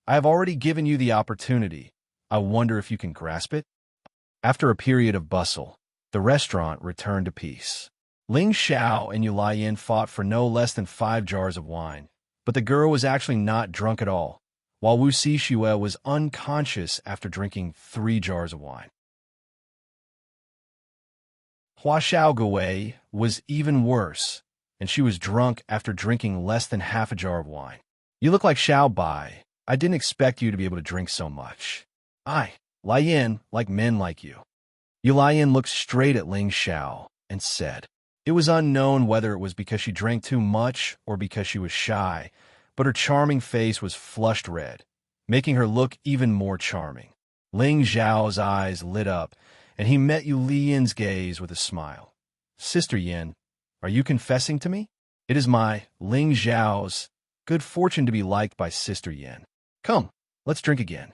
I have already given you the opportunity. I wonder if you can grasp it? After a period of bustle, the restaurant returned to peace. Ling Xiao and Yu Yin fought for no less than 5 jars of wine, but the girl was actually not drunk at all, while Wu Xixue was unconscious after drinking 3 jars of wine. Hua Xiaogui was even worse, and she was drunk after drinking less than half a jar of wine. You look like Xiao Bai. I didn't expect you to be able to drink so much. Lai Yin like men like you. Yu Yin looked straight at Ling Xiao and said, It was unknown whether it was because she drank too much or because she was shy, but her charming face was flushed red, making her look even more charming. Ling Xiao's eyes lit up, and he met Yu Yin's gaze with a smile. Sister Yin, are you confessing to me? It is my, Ling Xiao's, good fortune to be liked by Sister Yin. Come, let's drink again.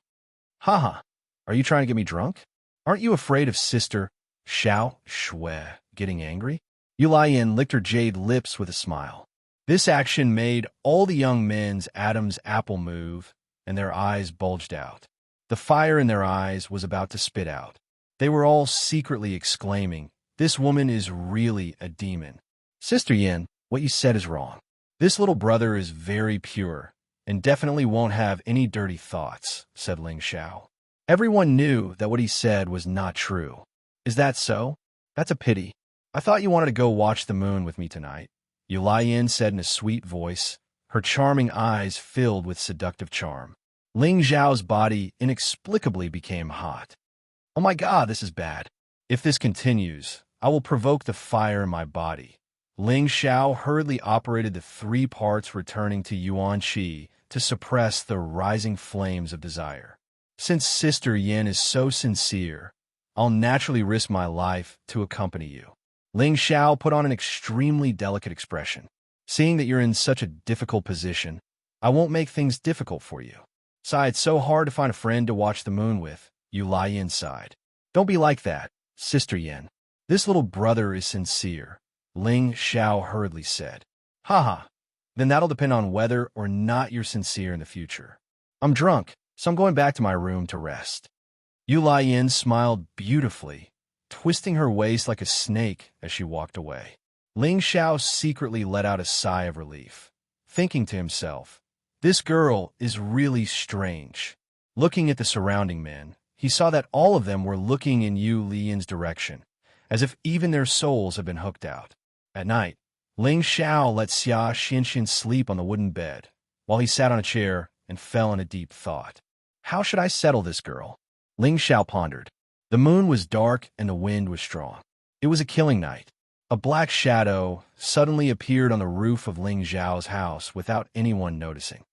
Haha, are you trying to get me drunk? Aren't you afraid of Sister Xiao Shui getting angry? Yu Yin licked her jade lips with a smile. This action made all the young men's Adam's apple move, and their eyes bulged out. The fire in their eyes was about to spit out. They were all secretly exclaiming, This woman is really a demon. Sister Yin, what you said is wrong. This little brother is very pure, and definitely won't have any dirty thoughts, said Ling Xiao. Everyone knew that what he said was not true. Is that so? That's a pity. I thought you wanted to go watch the moon with me tonight. Yu Yin said in a sweet voice, her charming eyes filled with seductive charm. Ling Xiao's body inexplicably became hot. Oh my God, this is bad. If this continues, I will provoke the fire in my body. Ling Xiao hurriedly operated the 3 parts returning to Yuan Qi to suppress the rising flames of desire. Since Sister Yin is so sincere, I'll naturally risk my life to accompany you. Ling Xiao put on an extremely delicate expression. Seeing that you're in such a difficult position, I won't make things difficult for you. Besides, it's so hard to find a friend to watch the moon with, Yu Yin sighed. Don't be like that, Sister Yin. This little brother is sincere, Ling Xiao hurriedly said. Haha, then that'll depend on whether or not you're sincere in the future. I'm drunk, so I'm going back to my room to rest. Yu Yin smiled beautifully, twisting her waist like a snake as she walked away. Ling Xiao secretly let out a sigh of relief, thinking to himself, this girl is really strange. Looking at the surrounding men, he saw that all of them were looking in Yu Yin's direction, as if even their souls had been hooked out. At night, Ling Xiao let Xia Xianxian sleep on the wooden bed, while he sat on a chair and fell in a deep thought. How should I settle this girl? Ling Xiao pondered. The moon was dark and the wind was strong. It was a killing night. A black shadow suddenly appeared on the roof of Ling Xiao's house without anyone noticing.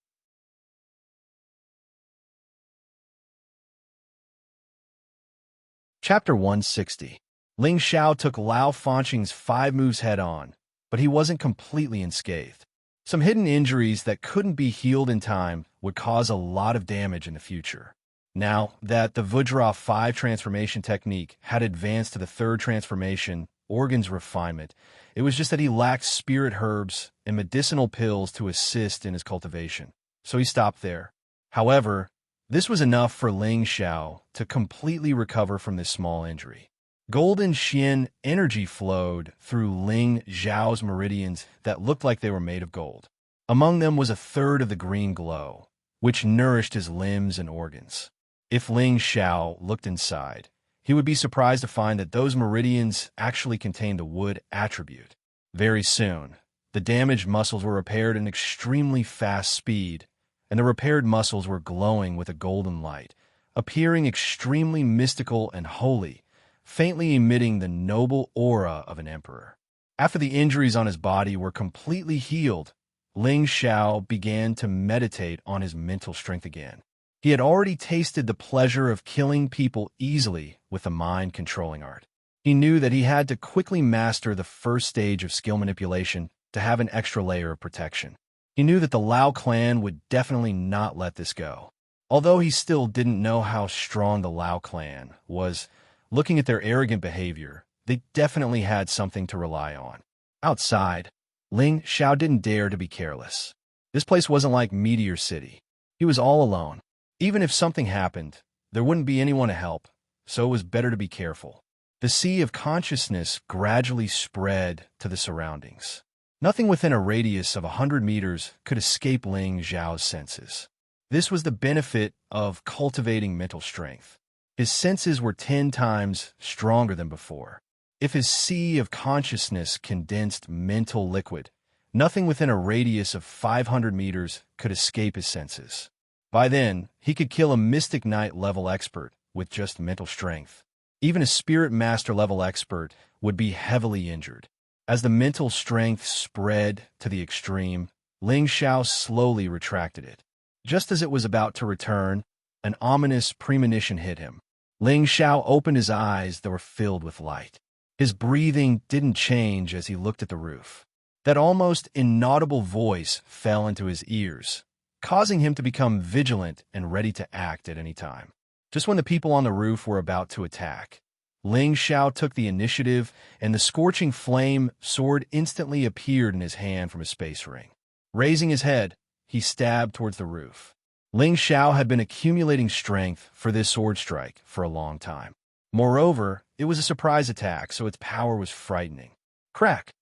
Chapter 160. Ling Xiao took Lao Fanqing's 5 moves head-on, but he wasn't completely unscathed. Some hidden injuries that couldn't be healed in time would cause a lot of damage in the future. Now that the Vajra 5 transformation technique had advanced to the 3rd transformation, organs refinement, it was just that he lacked spirit herbs and medicinal pills to assist in his cultivation, so he stopped there. However, this was enough for Ling Xiao to completely recover from this small injury. Golden Xian energy flowed through Ling Xiao's meridians that looked like they were made of gold. Among them was a third of the green glow, which nourished his limbs and organs. If Ling Xiao looked inside, he would be surprised to find that those meridians actually contained the wood attribute. Very soon, the damaged muscles were repaired at an extremely fast speed, and the repaired muscles were glowing with a golden light, appearing extremely mystical and holy, faintly emitting the noble aura of an emperor. After the injuries on his body were completely healed, Ling Xiao began to meditate on his mental strength again. He had already tasted the pleasure of killing people easily with the mind-controlling art. He knew that he had to quickly master the first stage of skill manipulation to have an extra layer of protection. He knew that the Lao clan would definitely not let this go. Although he still didn't know how strong the Lao clan was, looking at their arrogant behavior, they definitely had something to rely on. Outside, Ling Xiao didn't dare to be careless. This place wasn't like Meteor City. He was all alone. Even if something happened, there wouldn't be anyone to help, so it was better to be careful. The sea of consciousness gradually spread to the surroundings. Nothing within a radius of 100 meters could escape Ling Xiao's senses. This was the benefit of cultivating mental strength. His senses were 10 times stronger than before. If his sea of consciousness condensed mental liquid, nothing within a radius of 500 meters could escape his senses. By then, he could kill a Mystic Knight level expert with just mental strength. Even a Spirit Master level expert would be heavily injured. As the mental strength spread to the extreme, Ling Xiao slowly retracted it. Just as it was about to return, an ominous premonition hit him. Ling Xiao opened his eyes that were filled with light. His breathing didn't change as he looked at the roof. That almost inaudible voice fell into his ears, causing him to become vigilant and ready to act at any time. Just when the people on the roof were about to attack, Ling Xiao took the initiative, and the scorching flame sword instantly appeared in his hand from his space ring. Raising his head, he stabbed towards the roof. Ling Xiao had been accumulating strength for this sword strike for a long time. Moreover, it was a surprise attack, so its power was frightening. Crack!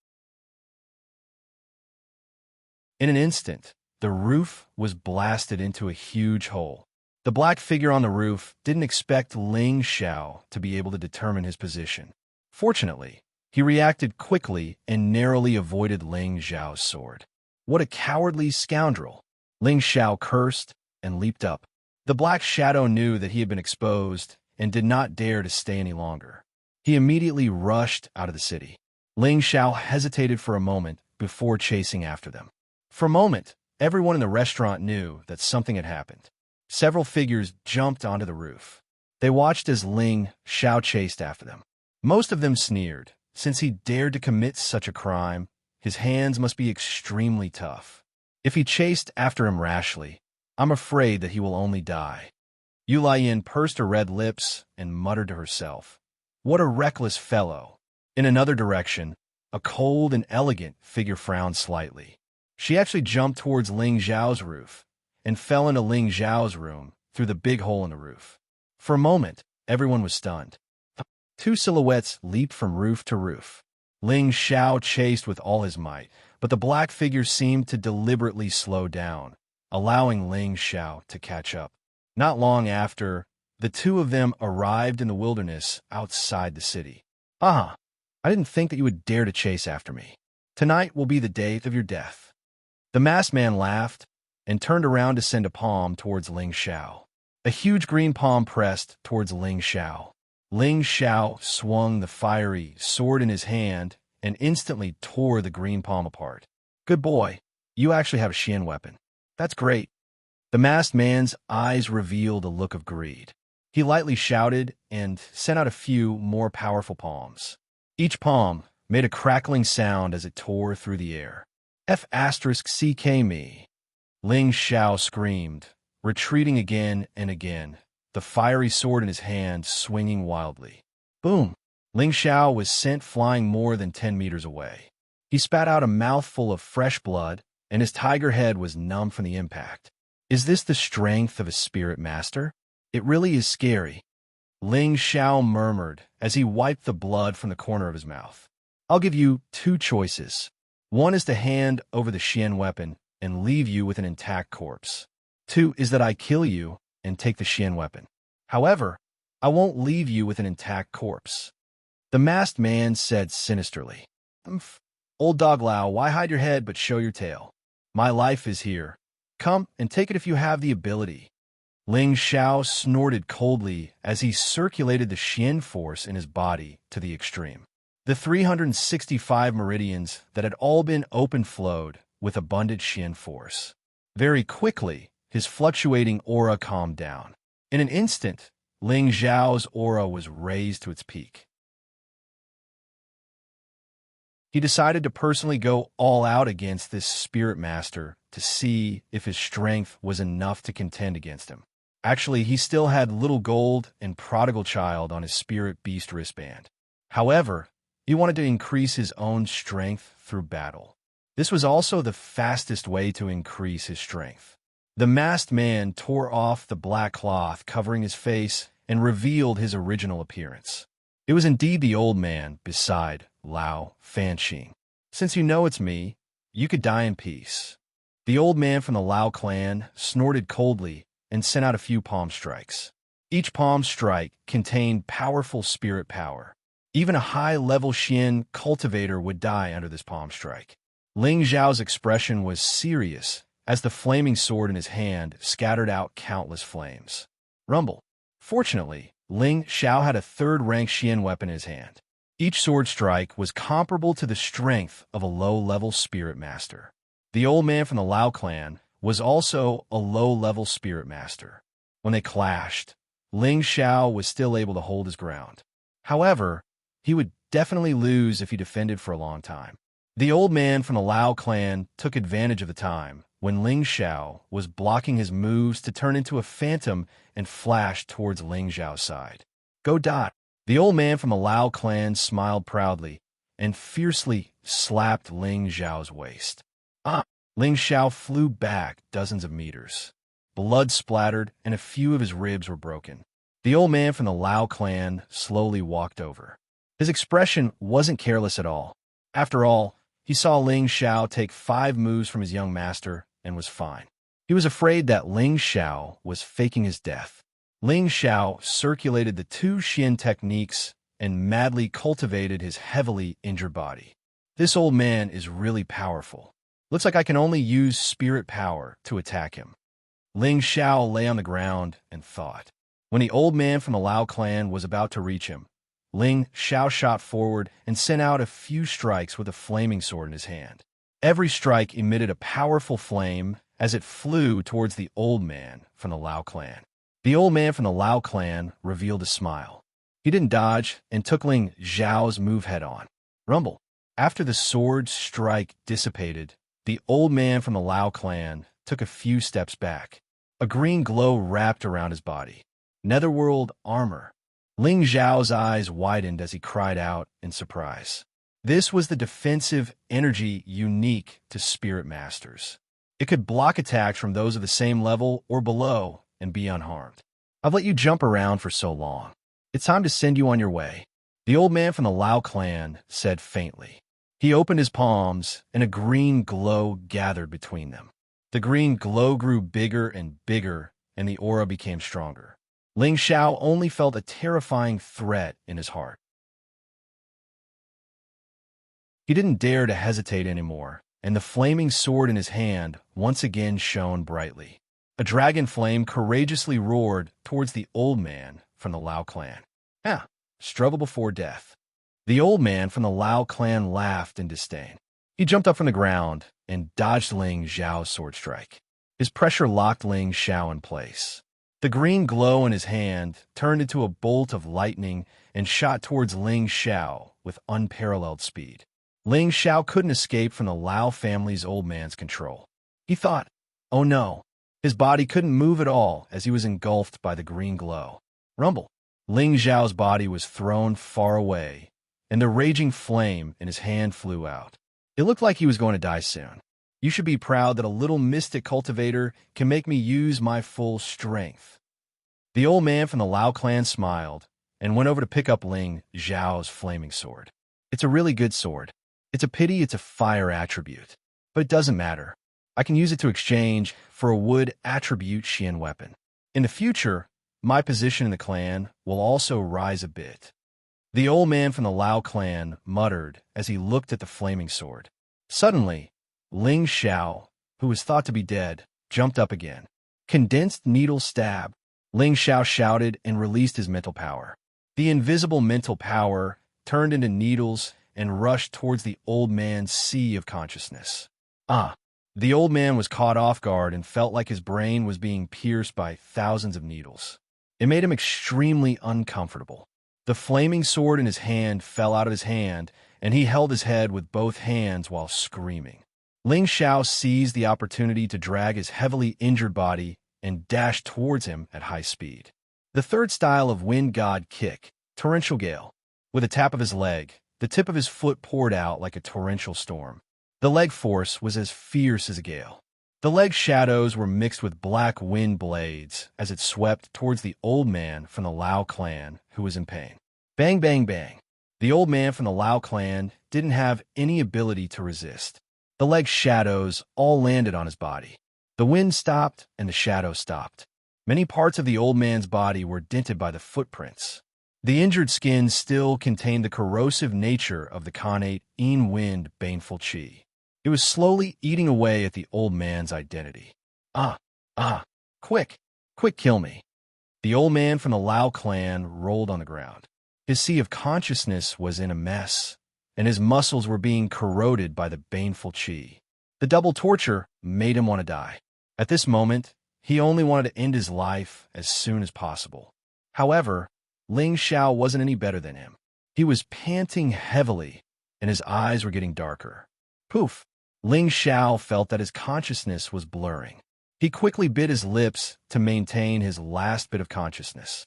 In an instant, the roof was blasted into a huge hole. The black figure on the roof didn't expect Ling Xiao to be able to determine his position. Fortunately, he reacted quickly and narrowly avoided Ling Xiao's sword. What a cowardly scoundrel! Ling Xiao cursed and leaped up. The black shadow knew that he had been exposed and did not dare to stay any longer. He immediately rushed out of the city. Ling Xiao hesitated for a moment before chasing after them. For a moment, everyone in the restaurant knew that something had happened. Several figures jumped onto the roof. They watched as Ling Xiao chased after them. Most of them sneered. Since he dared to commit such a crime, his hands must be extremely tough. If he chased after him rashly, I'm afraid that he will only die. Yu Laiyan pursed her red lips and muttered to herself, "What a reckless fellow." In another direction, a cold and elegant figure frowned slightly. She actually jumped towards Ling Xiao's roof and fell into Ling Xiao's room through the big hole in the roof. For a moment, everyone was stunned. 2 silhouettes leaped from roof to roof. Ling Xiao chased with all his might, but the black figure seemed to deliberately slow down, allowing Ling Xiao to catch up. Not long after, the 2 of them arrived in the wilderness outside the city. "Ah, I didn't think that you would dare to chase after me." Tonight will be the day of your death." The masked man laughed and turned around to send a palm towards Ling Xiao. A huge green palm pressed towards Ling Xiao. Ling Xiao swung the fiery sword in his hand and instantly tore the green palm apart. "Good boy. You actually have a Xian weapon. That's great." The masked man's eyes revealed a look of greed. He lightly shouted and sent out a few more powerful palms. Each palm made a crackling sound as it tore through the air. F***ck me. Ling Xiao screamed, retreating again and again, the fiery sword in his hand swinging wildly. Boom! Ling Xiao was sent flying more than 10 meters away. He spat out a mouthful of fresh blood, and his tiger head was numb from the impact. Is this the strength of a spirit master? It really is scary. Ling Xiao murmured as he wiped the blood from the corner of his mouth. I'll give you 2 choices. One is to hand over the Xian weapon and leave you with an intact corpse. 2 is that I kill you and take the Xian weapon. However, I won't leave you with an intact corpse. The masked man said sinisterly. Umph. Old dog Lao, why hide your head but show your tail? My life is here. Come and take it if you have the ability. Ling Xiao snorted coldly as he circulated the Xian force in his body to the extreme. The 365 meridians that had all been open-flowed with abundant Xian force. Very quickly, his fluctuating aura calmed down. In an instant, Ling Xiao's aura was raised to its peak. He decided to personally go all out against this spirit master to see if his strength was enough to contend against him. Actually, he still had Little Gold and Prodigal Child on his spirit beast wristband. However, he wanted to increase his own strength through battle. This was also the fastest way to increase his strength. The masked man tore off the black cloth covering his face and revealed his original appearance. It was indeed the old man beside Lao Fanxing. Since you know it's me, you could die in peace. The old man from the Lao clan snorted coldly and sent out a few palm strikes. Each palm strike contained powerful spirit power. Even a high-level Xian cultivator would die under this palm strike. Ling Xiao's expression was serious as the flaming sword in his hand scattered out countless flames. Rumble. Fortunately, Ling Xiao had a 3rd-rank Xian weapon in his hand. Each sword strike was comparable to the strength of a low-level spirit master. The old man from the Lao clan was also a low-level spirit master. When they clashed, Ling Xiao was still able to hold his ground. However, he would definitely lose if he defended for a long time. The old man from the Lao clan took advantage of the time when Ling Xiao was blocking his moves to turn into a phantom and flash towards Ling Xiao's side. Go dot! The old man from the Lao clan smiled proudly and fiercely slapped Ling Xiao's waist. Ling Xiao flew back dozens of meters. Blood splattered and a few of his ribs were broken. The old man from the Lao clan slowly walked over. His expression wasn't careless at all. After all, he saw Ling Xiao take 5 moves from his young master and was fine. He was afraid that Ling Xiao was faking his death. Ling Xiao circulated the 2 Xian techniques and madly cultivated his heavily injured body. This old man is really powerful. Looks like I can only use spirit power to attack him. Ling Xiao lay on the ground and thought. When the old man from the Lao clan was about to reach him, Ling Xiao shot forward and sent out a few strikes with a flaming sword in his hand. Every strike emitted a powerful flame as it flew towards the old man from the Lao clan. The old man from the Lao clan revealed a smile. He didn't dodge and took Ling Xiao's move head-on. Rumble. After the sword strike dissipated, the old man from the Lao clan took a few steps back. A green glow wrapped around his body. Netherworld armor. Ling Xiao's eyes widened as he cried out in surprise. This was the defensive energy unique to spirit masters. It could block attacks from those of the same level or below and be unharmed. I've let you jump around for so long. It's time to send you on your way. The old man from the Lao clan said faintly. He opened his palms, and a green glow gathered between them. The green glow grew bigger and bigger, and the aura became stronger. Ling Xiao only felt a terrifying threat in his heart. He didn't dare to hesitate anymore, and the flaming sword in his hand once again shone brightly. A dragon flame courageously roared towards the old man from the Lao clan. Ah, struggle before death. The old man from the Lao clan laughed in disdain. He jumped up from the ground and dodged Ling Xiao's sword strike. His pressure locked Ling Xiao in place. The green glow in his hand turned into a bolt of lightning and shot towards Ling Xiao with unparalleled speed. Ling Xiao couldn't escape from the Lao family's old man's control. He thought, oh no. His body couldn't move at all as he was engulfed by the green glow. Rumble. Ling Xiao's body was thrown far away, and the raging flame in his hand flew out. It looked like he was going to die soon. You should be proud that a little mystic cultivator can make me use my full strength. The old man from the Lao clan smiled and went over to pick up Ling Xiao's flaming sword. It's a really good sword. It's a pity it's a fire attribute, but it doesn't matter. I can use it to exchange for a wood attribute Xian weapon. In the future, my position in the clan will also rise a bit. The old man from the Lao clan muttered as he looked at the flaming sword. Suddenly, Ling Xiao, who was thought to be dead, jumped up again. Condensed needle stab. Ling Xiao shouted and released his mental power. The invisible mental power turned into needles and rushed towards the old man's sea of consciousness. The old man was caught off guard and felt like his brain was being pierced by thousands of needles. It made him extremely uncomfortable. The flaming sword in his hand fell out of his hand, and he held his head with both hands while screaming. Ling Xiao seized the opportunity to drag his heavily injured body and dashed towards him at high speed. The third style of wind god kick, torrential gale. With a tap of his leg, the tip of his foot poured out like a torrential storm. The leg force was as fierce as a gale. The leg shadows were mixed with black wind blades as it swept towards the old man from the Lao clan who was in pain. Bang, bang, bang. The old man from the Lao clan didn't have any ability to resist. The leg shadows all landed on his body. The wind stopped and the shadows stopped. Many parts of the old man's body were dented by the footprints. The injured skin still contained the corrosive nature of the Khanate wind baneful chi. It was slowly eating away at the old man's identity. Quick, kill me. The old man from the Lao clan rolled on the ground. His sea of consciousness was in a mess, and his muscles were being corroded by the baneful chi. The double torture made him want to die. At this moment, he only wanted to end his life as soon as possible. However, Ling Xiao wasn't any better than him. He was panting heavily, and his eyes were getting darker. Poof! Ling Xiao felt that his consciousness was blurring. He quickly bit his lips to maintain his last bit of consciousness.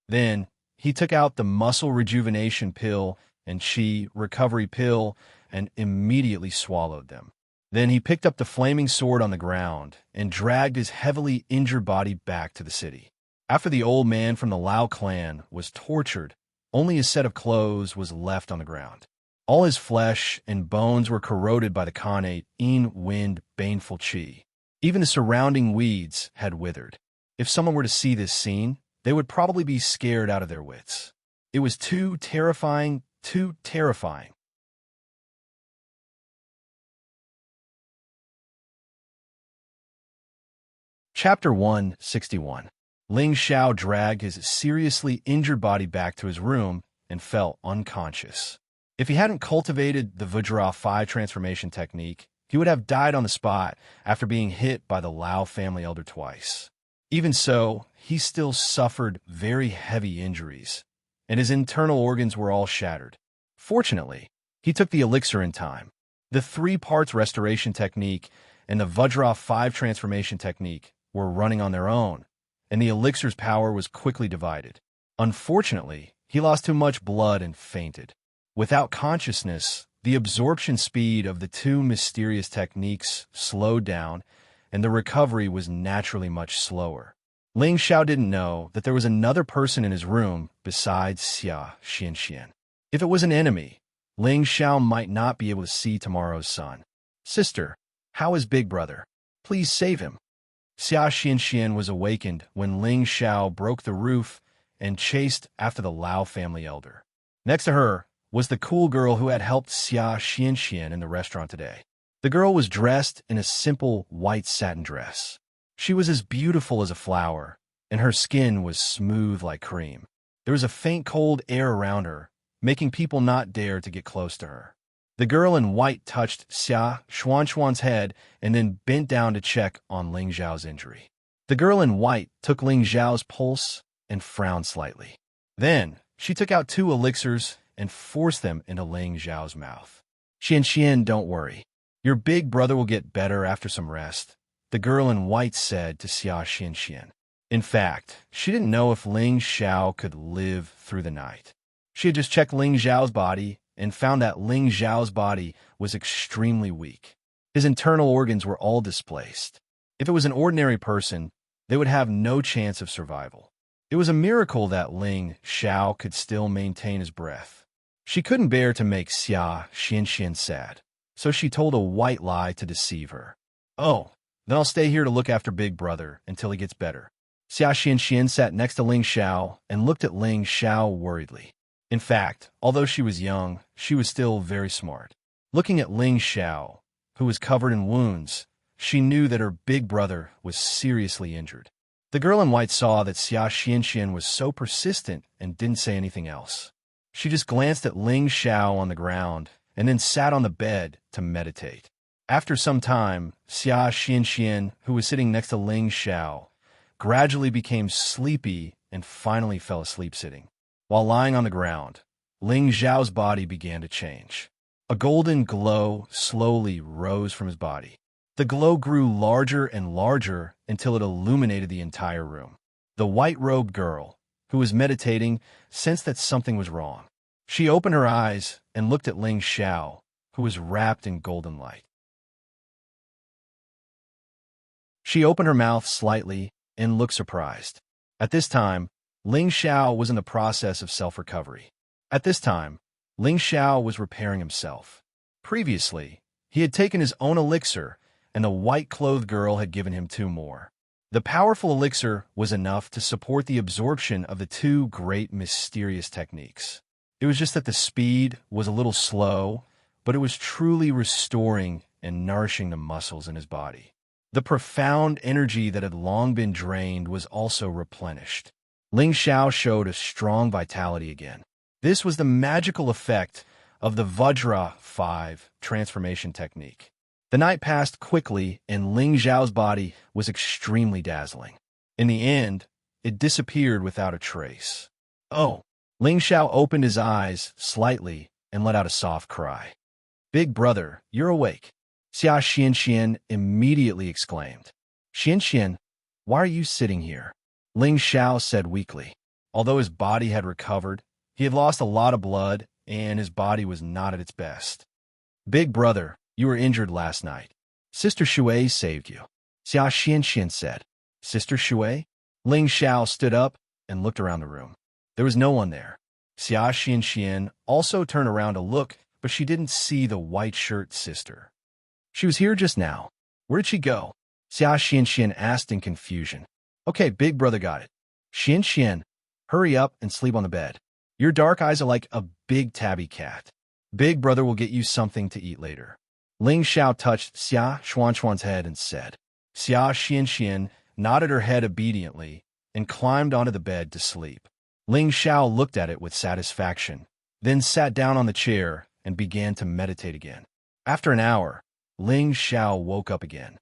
Then, he took out the muscle rejuvenation pill and chi recovery pill and immediately swallowed them. Then he picked up the flaming sword on the ground and dragged his heavily injured body back to the city. After the old man from the Lao clan was tortured, only his set of clothes was left on the ground. All his flesh and bones were corroded by the Khanate wind baneful chi. Even the surrounding weeds had withered. If someone were to see this scene, they would probably be scared out of their wits. It was too terrifying, too terrifying. Chapter 161. Ling Xiao dragged his seriously injured body back to his room and fell unconscious. If he hadn't cultivated the Vajra 5 transformation technique, he would have died on the spot after being hit by the Lao family elder twice. Even so, he still suffered very heavy injuries, and his internal organs were all shattered. Fortunately, he took the elixir in time. The 3 parts restoration technique and the Vajra 5 transformation technique were running on their own, and the elixir's power was quickly divided. Unfortunately, he lost too much blood and fainted. Without consciousness, the absorption speed of the 2 mysterious techniques slowed down, and the recovery was naturally much slower. Ling Xiao didn't know that there was another person in his room besides Xia Xianxian. If it was an enemy, Ling Xiao might not be able to see tomorrow's sun. Sister, how is Big Brother? Please save him. Xia Xianxian was awakened when Ling Xiao broke the roof and chased after the Lao family elder. Next to her was the cool girl who had helped Xia Xianxian in the restaurant today. The girl was dressed in a simple white satin dress. She was as beautiful as a flower, and her skin was smooth like cream. There was a faint cold air around her, making people not dare to get close to her. The girl in white touched Xia Xuanxuan's head and then bent down to check on Ling Zhao's injury. The girl in white took Ling Zhao's pulse and frowned slightly. Then, she took out 2 elixirs and forced them into Ling Zhao's mouth. Xianxian, don't worry. Your big brother will get better after some rest, the girl in white said to Xia Xianxian. In fact, she didn't know if Ling Zhao could live through the night. She had just checked Ling Zhao's body and found that Ling Zhao's body was extremely weak. His internal organs were all displaced. If it was an ordinary person, they would have no chance of survival. It was a miracle that Ling Zhao could still maintain his breath. She couldn't bear to make Xia Xianxian sad, so she told a white lie to deceive her. Oh, then I'll stay here to look after Big Brother until he gets better. Xia Xianxian sat next to Ling Zhao and looked at Ling Zhao worriedly. In fact, although she was young, she was still very smart. Looking at Ling Zhao, who was covered in wounds, she knew that her big brother was seriously injured. The girl in white saw that Xia Xianxian was so persistent and didn't say anything else. She just glanced at Ling Zhao on the ground and then sat on the bed to meditate. After some time, Xia Xianxian, who was sitting next to Ling Zhao, gradually became sleepy and finally fell asleep sitting. While lying on the ground, Ling Zhao's body began to change. A golden glow slowly rose from his body. The glow grew larger and larger until it illuminated the entire room. The white-robed girl, who was meditating, sensed that something was wrong. She opened her eyes and looked at Ling Zhao, who was wrapped in golden light. She opened her mouth slightly and looked surprised. At this time, Ling Zhao was in the process of self-recovery. At this time, Ling Zhao was repairing himself. Previously, he had taken his own elixir, and the white-clothed girl had given him 2 more. The powerful elixir was enough to support the absorption of the 2 great mysterious techniques. It was just that the speed was a little slow, but it was truly restoring and nourishing the muscles in his body. The profound energy that had long been drained was also replenished. Ling Zhao showed a strong vitality again. This was the magical effect of the Vajra 5 transformation technique. The night passed quickly, and Ling Zhao's body was extremely dazzling. In the end, it disappeared without a trace. Oh! Ling Zhao opened his eyes slightly and let out a soft cry. Big brother, you're awake. Xia Xianxian immediately exclaimed. Xianxian, why are you sitting here? Ling Zhao said weakly. Although his body had recovered, he had lost a lot of blood, and his body was not at its best. Big brother, you were injured last night. Sister Shui saved you. Xia Xianxian said. Sister Shui? Ling Zhao stood up and looked around the room. There was no one there. Xia Xianxian also turned around to look, but she didn't see the white-shirt sister. She was here just now. Where did she go? Xia Xianxian asked in confusion. Okay, big brother got it. Xianxian, hurry up and sleep on the bed. Your dark eyes are like a big tabby cat. Big brother will get you something to eat later. Ling Zhao touched Xia Xuanxuan's head and said. Xia Xianxian nodded her head obediently and climbed onto the bed to sleep. Ling Zhao looked at it with satisfaction, then sat down on the chair and began to meditate again. After an hour, Ling Zhao woke up again.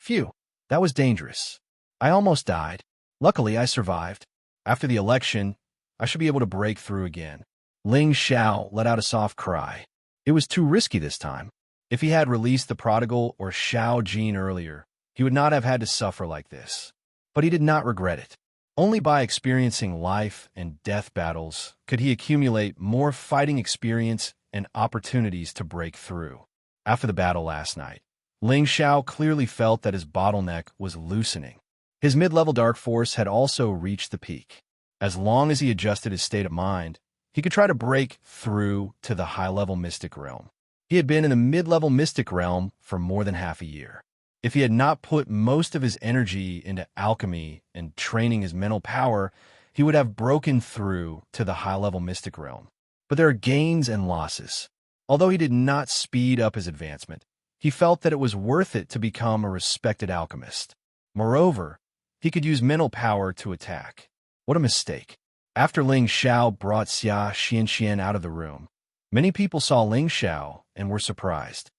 Phew, that was dangerous. I almost died. Luckily, I survived. After the election, I should be able to break through again. Ling Zhao let out a soft cry. It was too risky this time. If he had released the prodigal or Xiao Jin earlier, he would not have had to suffer like this. But he did not regret it. Only by experiencing life and death battles could he accumulate more fighting experience and opportunities to break through. After the battle last night, Ling Zhao clearly felt that his bottleneck was loosening. His mid-level dark force had also reached the peak. As long as he adjusted his state of mind, he could try to break through to the high-level mystic realm. He had been in the mid-level mystic realm for more than half a year. If he had not put most of his energy into alchemy and training his mental power, he would have broken through to the high-level mystic realm. but there are gains and losses. Although he did not speed up his advancement, he felt that it was worth it to become a respected alchemist. Moreover, he could use mental power to attack. What a mistake. After Ling Xiao brought Xia Xianxian out of the room, many people saw Ling Xiao and were surprised.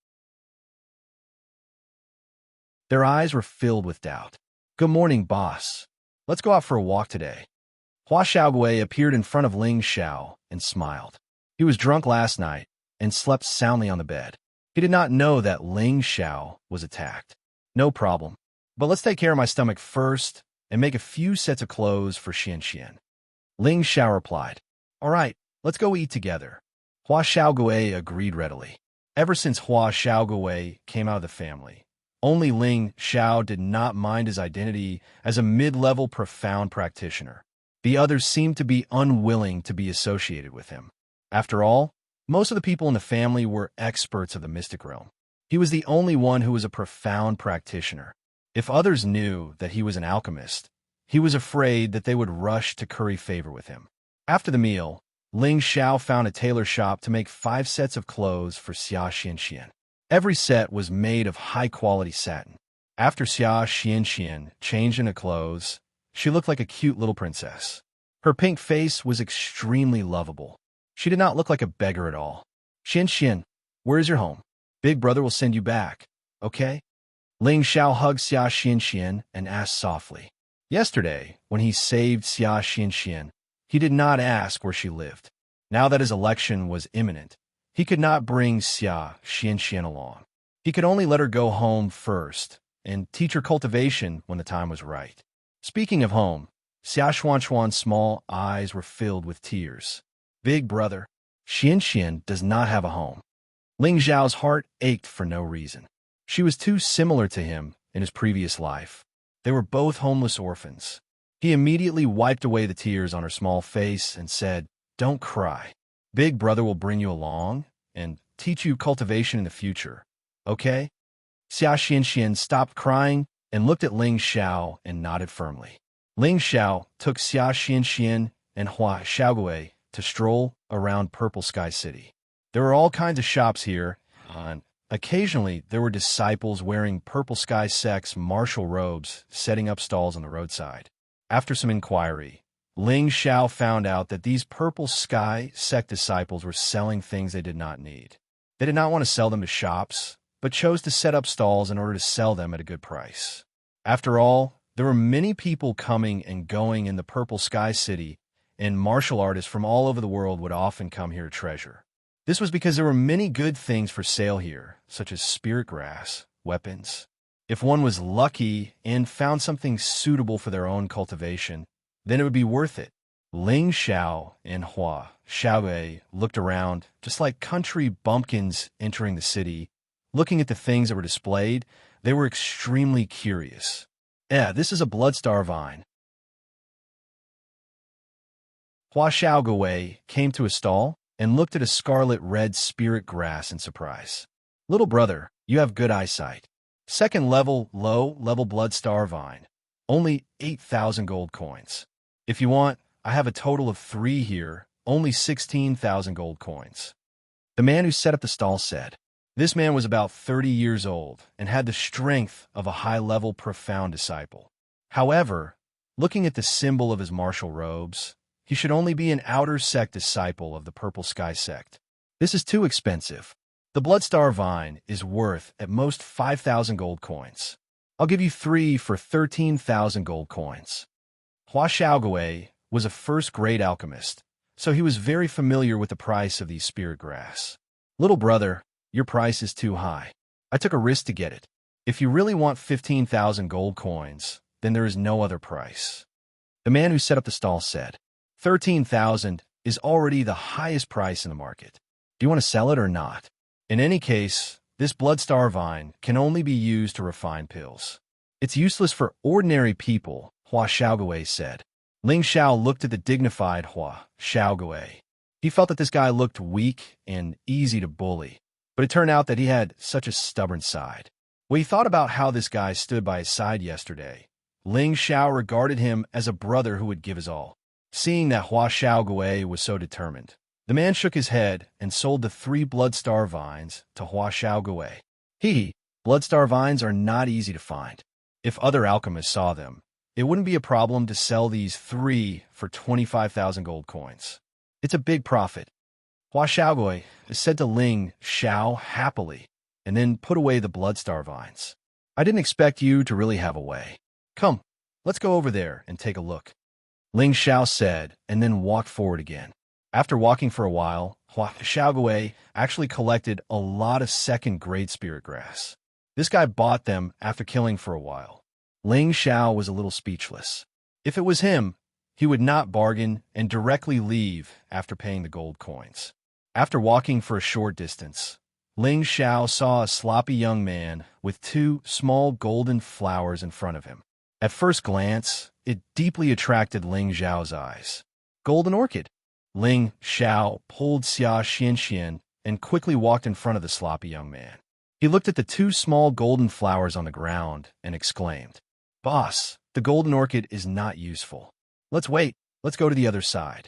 Their eyes were filled with doubt. "Good morning, boss. Let's go out for a walk today." Hua Xiaogui appeared in front of Ling Xiao and smiled. He was drunk last night and slept soundly on the bed. He did not know that Ling Xiao was attacked. "No problem. But let's take care of my stomach first and make a few sets of clothes for Xianxian." Ling Xiao replied, "All right, let's go eat together." Hua Xiaogui agreed readily. Ever since Hua Xiaogui came out of the family, only Ling Xiao did not mind his identity as a mid-level profound practitioner. The others seemed to be unwilling to be associated with him. After all, most of the people in the family were experts of the mystic realm. He was the only one who was a profound practitioner. If others knew that he was an alchemist, he was afraid that they would rush to curry favor with him. After the meal, Ling Xiao found a tailor shop to make 5 sets of clothes for Xia Xianxian. Every set was made of high-quality satin. After Xia Xianxian changed into clothes, she looked like a cute little princess. Her pink face was extremely lovable. She did not look like a beggar at all. "Xianxian, where is your home? Big brother will send you back, okay?" Ling Xiao hugged Xia Xianxian and asked softly. Yesterday, when he saved Xia Xianxian, he did not ask where she lived. Now that his election was imminent, he could not bring Xia Xianxian along. He could only let her go home first and teach her cultivation when the time was right. Speaking of home, Xia Xuanxuan's small eyes were filled with tears. "Big brother, Xianxian does not have a home." Ling Xiao's heart ached for no reason. She was too similar to him in his previous life. They were both homeless orphans. He immediately wiped away the tears on her small face and said, "Don't cry. Big brother will bring you along and teach you cultivation in the future, okay?" Xia Xianxian stopped crying and looked at Ling Xiao and nodded firmly. Ling Xiao took Xia Xianxian and Hua Xiaogui to stroll around Purple Sky City. There were all kinds of shops here, and occasionally there were disciples wearing Purple Sky Sect's martial robes setting up stalls on the roadside. After some inquiry, Ling Xiao found out that these Purple Sky Sect disciples were selling things they did not need. They did not want to sell them to shops, but chose to set up stalls in order to sell them at a good price. After all, there were many people coming and going in the Purple Sky City, and martial artists from all over the world would often come here to treasure. This was because there were many good things for sale here, such as spirit grass, weapons. If one was lucky and found something suitable for their own cultivation, then it would be worth it. Ling Xiao and Hua Xiaogui looked around, just like country bumpkins entering the city. Looking at the things that were displayed, they were extremely curious. This is a bloodstar vine." Hua Xiaogui came to a stall and looked at a scarlet-red spirit grass in surprise. "Little brother, you have good eyesight. Second level, low-level bloodstar vine. Only 8,000 gold coins. If you want, I have a total of 3 here, only 16,000 gold coins." The man who set up the stall said. This man was about 30 years old and had the strength of a high-level profound disciple. However, looking at the symbol of his martial robes, he should only be an outer sect disciple of the Purple Sky Sect. "This is too expensive. The Bloodstar Vine is worth at most 5,000 gold coins. I'll give you 3 for 13,000 gold coins." Hua Xiaogui was a first-grade alchemist, so he was very familiar with the price of these spirit grass. "Little brother, your price is too high. I took a risk to get it. If you really want 15,000 gold coins, then there is no other price." The man who set up the stall said, 13,000 is already the highest price in the market. Do you want to sell it or not? In any case, this Bloodstar Vine can only be used to refine pills. It's useless for ordinary people, Hua Xiaogui said. Ling Xiao looked at the dignified Hua Xiaogui. He felt that this guy looked weak and easy to bully, but it turned out that he had such a stubborn side. When he thought about how this guy stood by his side yesterday, Ling Xiao regarded him as a brother who would give his all. Seeing that Hua Xiaogui was so determined, The man shook his head and sold the 3 bloodstar vines to Hua Xiaogui. Bloodstar vines are not easy to find. If other alchemists saw them, it wouldn't be a problem to sell these 3 for 25,000 gold coins. It's a big profit. Hua Xiaogui said to Ling Xiao happily, and then put away the bloodstar vines. I didn't expect you to really have a way. Come, let's go over there and take a look. Ling Xiao said, and then walked forward again. After walking for a while, Hua Xiaogui actually collected a lot of second-grade spirit grass. This guy bought them after killing for a while. Ling Xiao was a little speechless. If it was him, he would not bargain and directly leave after paying the gold coins. After walking for a short distance, Ling Xiao saw a sloppy young man with 2 small golden flowers in front of him. At first glance, it deeply attracted Ling Xiao's eyes. Golden orchid. Ling Xiao pulled Xia Xianxian and quickly walked in front of the sloppy young man. He looked at the 2 small golden flowers on the ground and exclaimed, "Boss, the golden orchid is not useful. Let's wait. Let's go to the other side."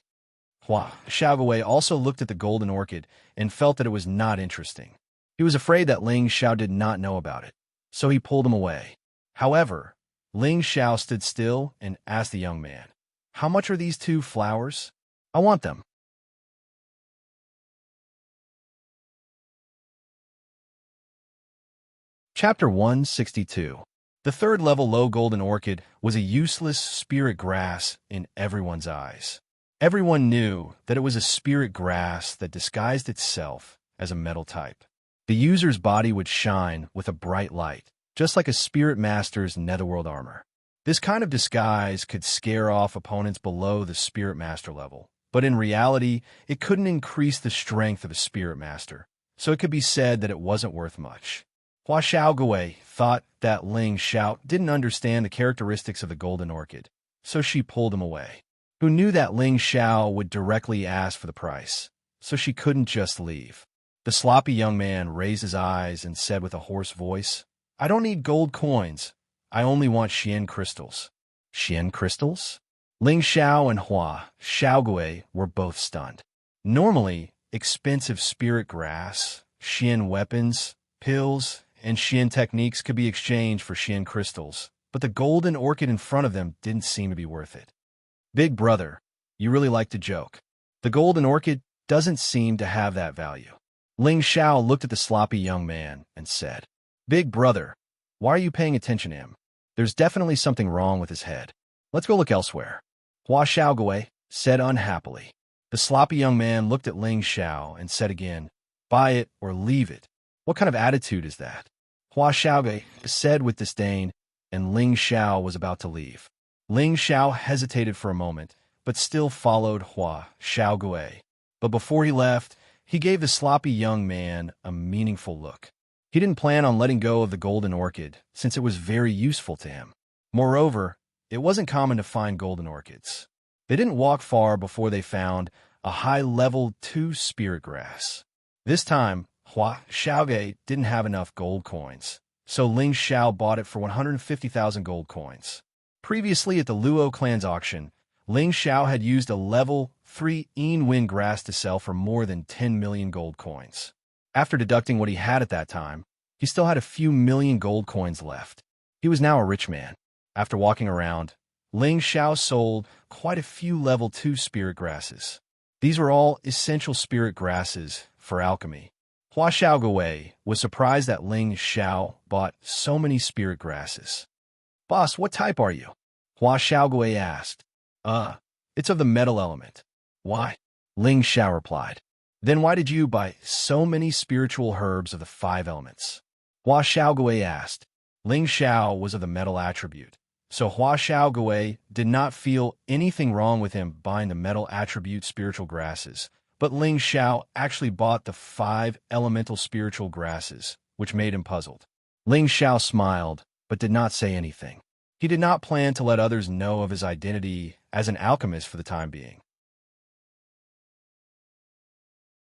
Hua Xiaogui also looked at the golden orchid and felt that it was not interesting. He was afraid that Ling Xiao did not know about it, so he pulled him away. However, Ling Xiao stood still and asked the young man, "How much are these 2 flowers? I want them." Chapter 162. The 3rd level low golden orchid was a useless spirit grass in everyone's eyes. Everyone knew that it was a spirit grass that disguised itself as a metal type. The user's body would shine with a bright light, just like a spirit master's netherworld armor. This kind of disguise could scare off opponents below the spirit master level, but in reality, it couldn't increase the strength of a spirit master, so it could be said that it wasn't worth much. Hua Xiaogui thought that Ling Xiao didn't understand the characteristics of the golden orchid, so she pulled him away. Who knew that Ling Xiao would directly ask for the price, so she couldn't just leave. The sloppy young man raised his eyes and said with a hoarse voice, "I don't need gold coins. I only want Xian crystals." Xian crystals? Ling Xiao and Hua Xiaogui were both stunned. Normally, expensive spirit grass, Xian weapons, pills, and Xian techniques could be exchanged for Xian crystals, but the golden orchid in front of them didn't seem to be worth it. Big brother, you really like to joke. The golden orchid doesn't seem to have that value. Ling Xiao looked at the sloppy young man and said, "Big brother, why are you paying attention to him? There's definitely something wrong with his head. Let's go look elsewhere." Hua Xiaogui said unhappily. The sloppy young man looked at Ling Xiao and said again, "Buy it or leave it. What kind of attitude is that?" Hua Xiaogui said with disdain, and Ling Xiao was about to leave. Ling Xiao hesitated for a moment, but still followed Hua Xiaogui. But before he left, he gave the sloppy young man a meaningful look. He didn't plan on letting go of the golden orchid, since it was very useful to him. Moreover, it wasn't common to find golden orchids. They didn't walk far before they found a high-level 2 spirit grass. This time, Hua Xiaogui didn't have enough gold coins, so Ling Xiao bought it for 150,000 gold coins. Previously at the Luo clan's auction, Ling Xiao had used a level 3 wind grass to sell for more than 10 million gold coins. After deducting what he had at that time, he still had a few million gold coins left. He was now a rich man. After walking around, Ling Xiao sold quite a few level 2 spirit grasses. These were all essential spirit grasses for alchemy. Hua Xiaogui was surprised that Ling Xiao bought so many spirit grasses. "Boss, what type are you?" Hua Xiaogui asked. It's of the metal element." "Why?" Ling Xiao replied. "Then why did you buy so many spiritual herbs of the 5 elements?" Hua Xiaogui asked. Ling Xiao was of the metal attribute, so Hua Xiaogui did not feel anything wrong with him buying the metal attribute spiritual grasses, but Ling Xiao actually bought the 5 elemental spiritual grasses, which made him puzzled. Ling Xiao smiled, but did not say anything. He did not plan to let others know of his identity as an alchemist for the time being.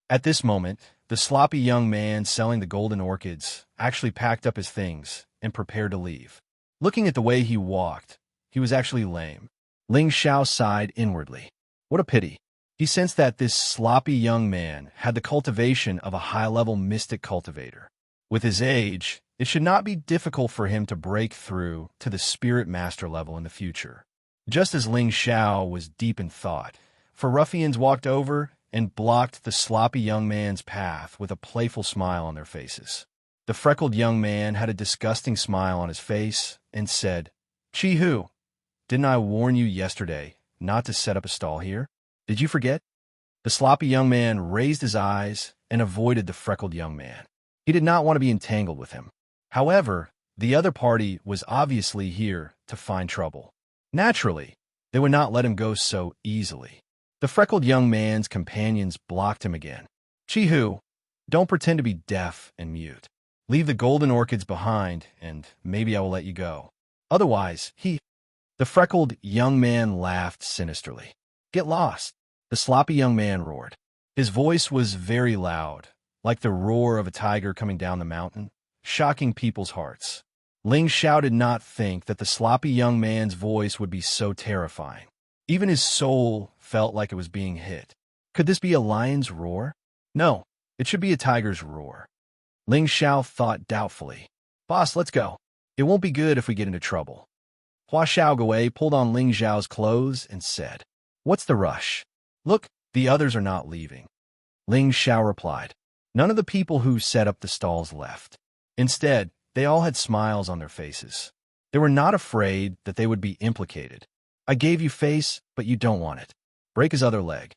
At this moment, the sloppy young man selling the golden orchids actually packed up his things and prepared to leave. Looking at the way he walked, he was actually lame. Ling Xiao sighed inwardly. What a pity. He sensed that this sloppy young man had the cultivation of a high-level mystic cultivator. With his age, it should not be difficult for him to break through to the spirit master level in the future. Just as Ling Xiao was deep in thought, four ruffians walked over and blocked the sloppy young man's path with a playful smile on their faces. The freckled young man had a disgusting smile on his face and said, "Chi Hu, didn't I warn you yesterday not to set up a stall here? Did you forget?" The sloppy young man raised his eyes and avoided the freckled young man. He did not want to be entangled with him. However, the other party was obviously here to find trouble. Naturally, they would not let him go so easily. The freckled young man's companions blocked him again. "Chi Hu, don't pretend to be deaf and mute. Leave the golden orchids behind, and maybe I will let you go. Otherwise, The freckled young man laughed sinisterly. "Get lost," the sloppy young man roared. His voice was very loud, like the roar of a tiger coming down the mountain, shocking people's hearts. Ling Xiao did not think that the sloppy young man's voice would be so terrifying. Even his soul felt like it was being hit. Could this be a lion's roar? No, it should be a tiger's roar. Ling Xiao thought doubtfully. "Boss, let's go. It won't be good if we get into trouble." Hua Xiaogui pulled on Ling Xiao's clothes and said, "What's the rush? Look, the others are not leaving." Ling Xiao replied. None of the people who set up the stalls left. Instead, they all had smiles on their faces. They were not afraid that they would be implicated. "I gave you face, but you don't want it. Break his other leg."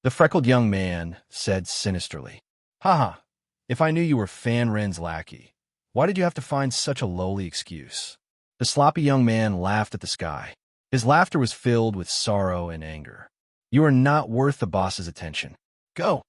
The freckled young man said sinisterly. "Haha, if I knew you were Fan Ren's lackey, why did you have to find such a lowly excuse?" The sloppy young man laughed at the sky. His laughter was filled with sorrow and anger. "You are not worth the boss's attention. Go."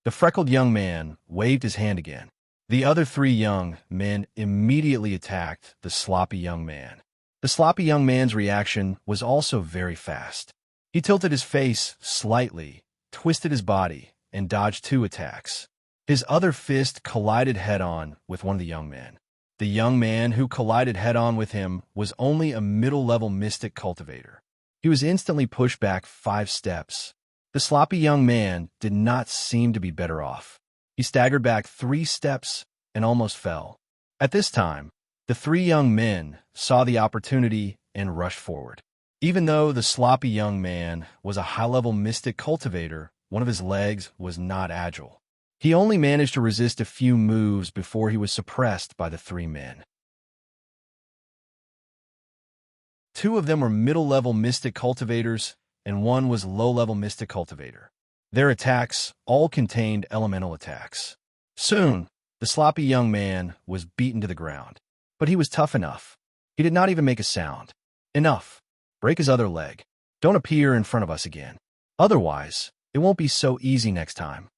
The freckled young man waved his hand again. The other three young men immediately attacked the sloppy young man. The sloppy young man's reaction was also very fast. He tilted his face slightly, twisted his body, and dodged two attacks. His other fist collided head-on with one of the young men. The young man who collided head-on with him was only a middle-level mystic cultivator. He was instantly pushed back 5 steps. The sloppy young man did not seem to be better off. He staggered back 3 steps and almost fell. At this time, the 3 young men saw the opportunity and rushed forward. Even though the sloppy young man was a high-level mystic cultivator, one of his legs was not agile. He only managed to resist a few moves before he was suppressed by the 3 men. 2 of them were middle-level mystic cultivators, and 1 was low-level mystic cultivator. Their attacks all contained elemental attacks. Soon, the sloppy young man was beaten to the ground. But he was tough enough. He did not even make a sound. "Enough. Break his other leg. Don't appear in front of us again. Otherwise, it won't be so easy next time."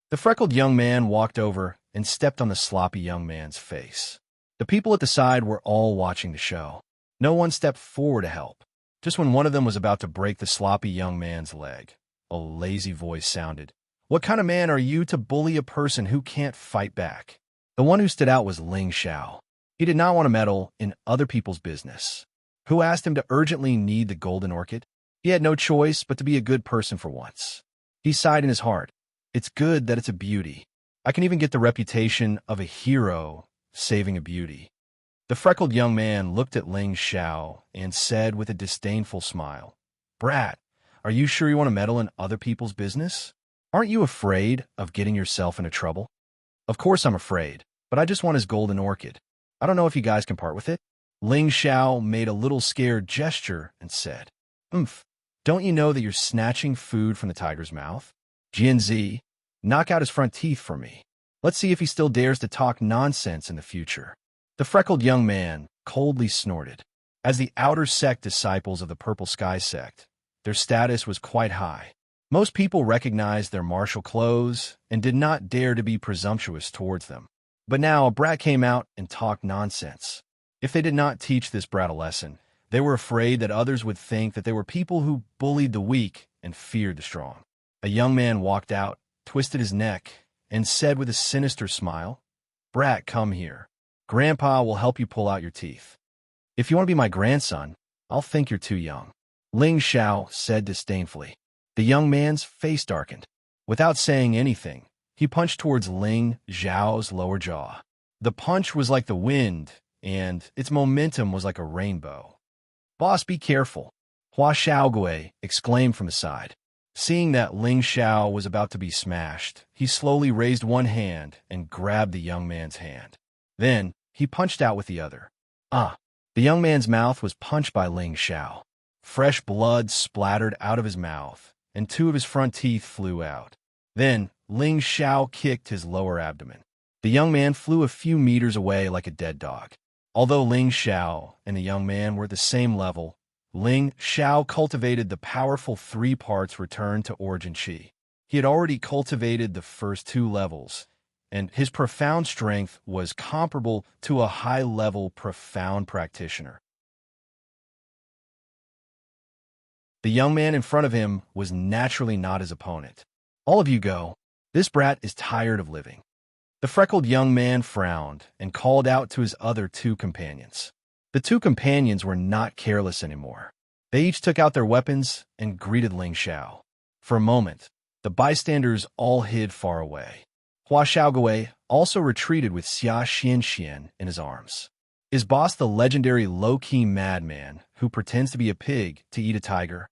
The freckled young man walked over and stepped on the sloppy young man's face. The people at the side were all watching the show. No one stepped forward to help. Just when one of them was about to break the sloppy young man's leg, a lazy voice sounded. "What kind of man are you to bully a person who can't fight back?" The one who stood out was Ling Xiao. He did not want to meddle in other people's business. Who asked him to urgently need the golden orchid? He had no choice but to be a good person for once. He sighed in his heart. It's good that it's a beauty. I can even get the reputation of a hero saving a beauty. The freckled young man looked at Ling Xiao and said with a disdainful smile, "Brat, are you sure you want to meddle in other people's business? Aren't you afraid of getting yourself into trouble?" "Of course I'm afraid, but I just want his golden orchid. I don't know if you guys can part with it." Ling Xiao made a little scared gesture and said, Don't you know that you're snatching food from the tiger's mouth? Jianzi, knock out his front teeth for me. Let's see if he still dares to talk nonsense in the future." The freckled young man coldly snorted. As the outer sect disciples of the Purple Sky sect, their status was quite high. Most people recognized their martial clothes and did not dare to be presumptuous towards them. But now a brat came out and talked nonsense. If they did not teach this brat a lesson, they were afraid that others would think that they were people who bullied the weak and feared the strong. A young man walked out, twisted his neck, and said with a sinister smile, "Brat, come here. Grandpa will help you pull out your teeth." "If you want to be my grandson, I'll think you're too young," Ling Xiao said disdainfully. The young man's face darkened. Without saying anything, he punched towards Ling Zhao's lower jaw. The punch was like the wind, and its momentum was like a rainbow. "Boss, be careful," Hua Xiaogui exclaimed from the side. Seeing that Ling Xiao was about to be smashed, he slowly raised one hand and grabbed the young man's hand. Then, he punched out with the other. The young man's mouth was punched by Ling Xiao. Fresh blood splattered out of his mouth, and two of his front teeth flew out. Then, Ling Xiao kicked his lower abdomen. The young man flew a few meters away like a dead dog. Although Ling Xiao and the young man were at the same level, Ling Xiao cultivated the powerful 3 parts return to origin Qi. He had already cultivated the first 2 levels, and his profound strength was comparable to a high-level profound practitioner. The young man in front of him was naturally not his opponent. "All of you go. This brat is tired of living." The freckled young man frowned and called out to his other 2 companions. The 2 companions were not careless anymore. They each took out their weapons and greeted Ling Xiao. For a moment, the bystanders all hid far away. Hua Xiaogui also retreated with Xia Xianxian in his arms. Is boss the legendary low-key madman who pretends to be a pig to eat a tiger?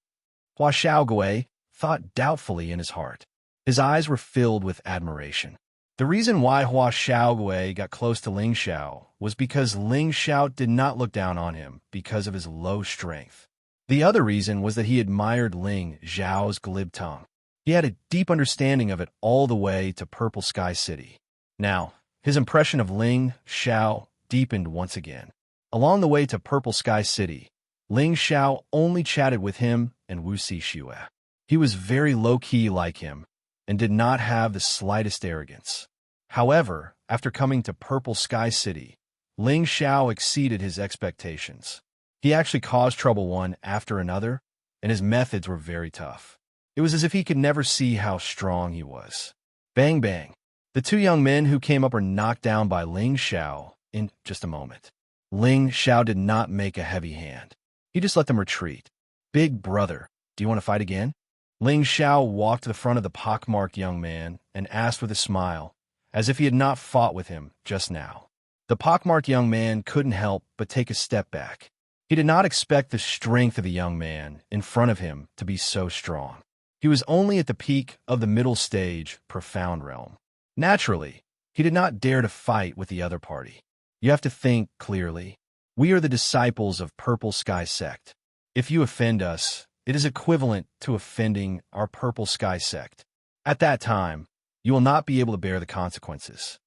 Hua Xiaogui thought doubtfully in his heart. His eyes were filled with admiration. The reason why Hua Xiaogui got close to Ling Xiao was because Ling Xiao did not look down on him because of his low strength. The other reason was that he admired Ling Xiao's glib tongue. He had a deep understanding of it all the way to Purple Sky City. Now, his impression of Ling Xiao deepened once again. Along the way to Purple Sky City, Ling Xiao only chatted with him and Wu Xixue. He was very low-key like him, and did not have the slightest arrogance. However, after coming to Purple Sky City, Ling Xiao exceeded his expectations. He actually caused trouble one after another, and his methods were very tough. It was as if he could never see how strong he was. Bang bang. The 2 young men who came up were knocked down by Ling Xiao in just a moment. Ling Xiao did not make a heavy hand. He just let them retreat. "Big brother, do you want to fight again?" Ling Xiao walked to the front of the pockmarked young man and asked with a smile, as if he had not fought with him just now. The pockmarked young man couldn't help but take a step back. He did not expect the strength of the young man in front of him to be so strong. He was only at the peak of the middle stage, profound realm. Naturally, he did not dare to fight with the other party. You have to think clearly. We are the disciples of Purple Sky Sect. If you offend us, it is equivalent to offending our Purple Sky Sect. At that time, you will not be able to bear the consequences.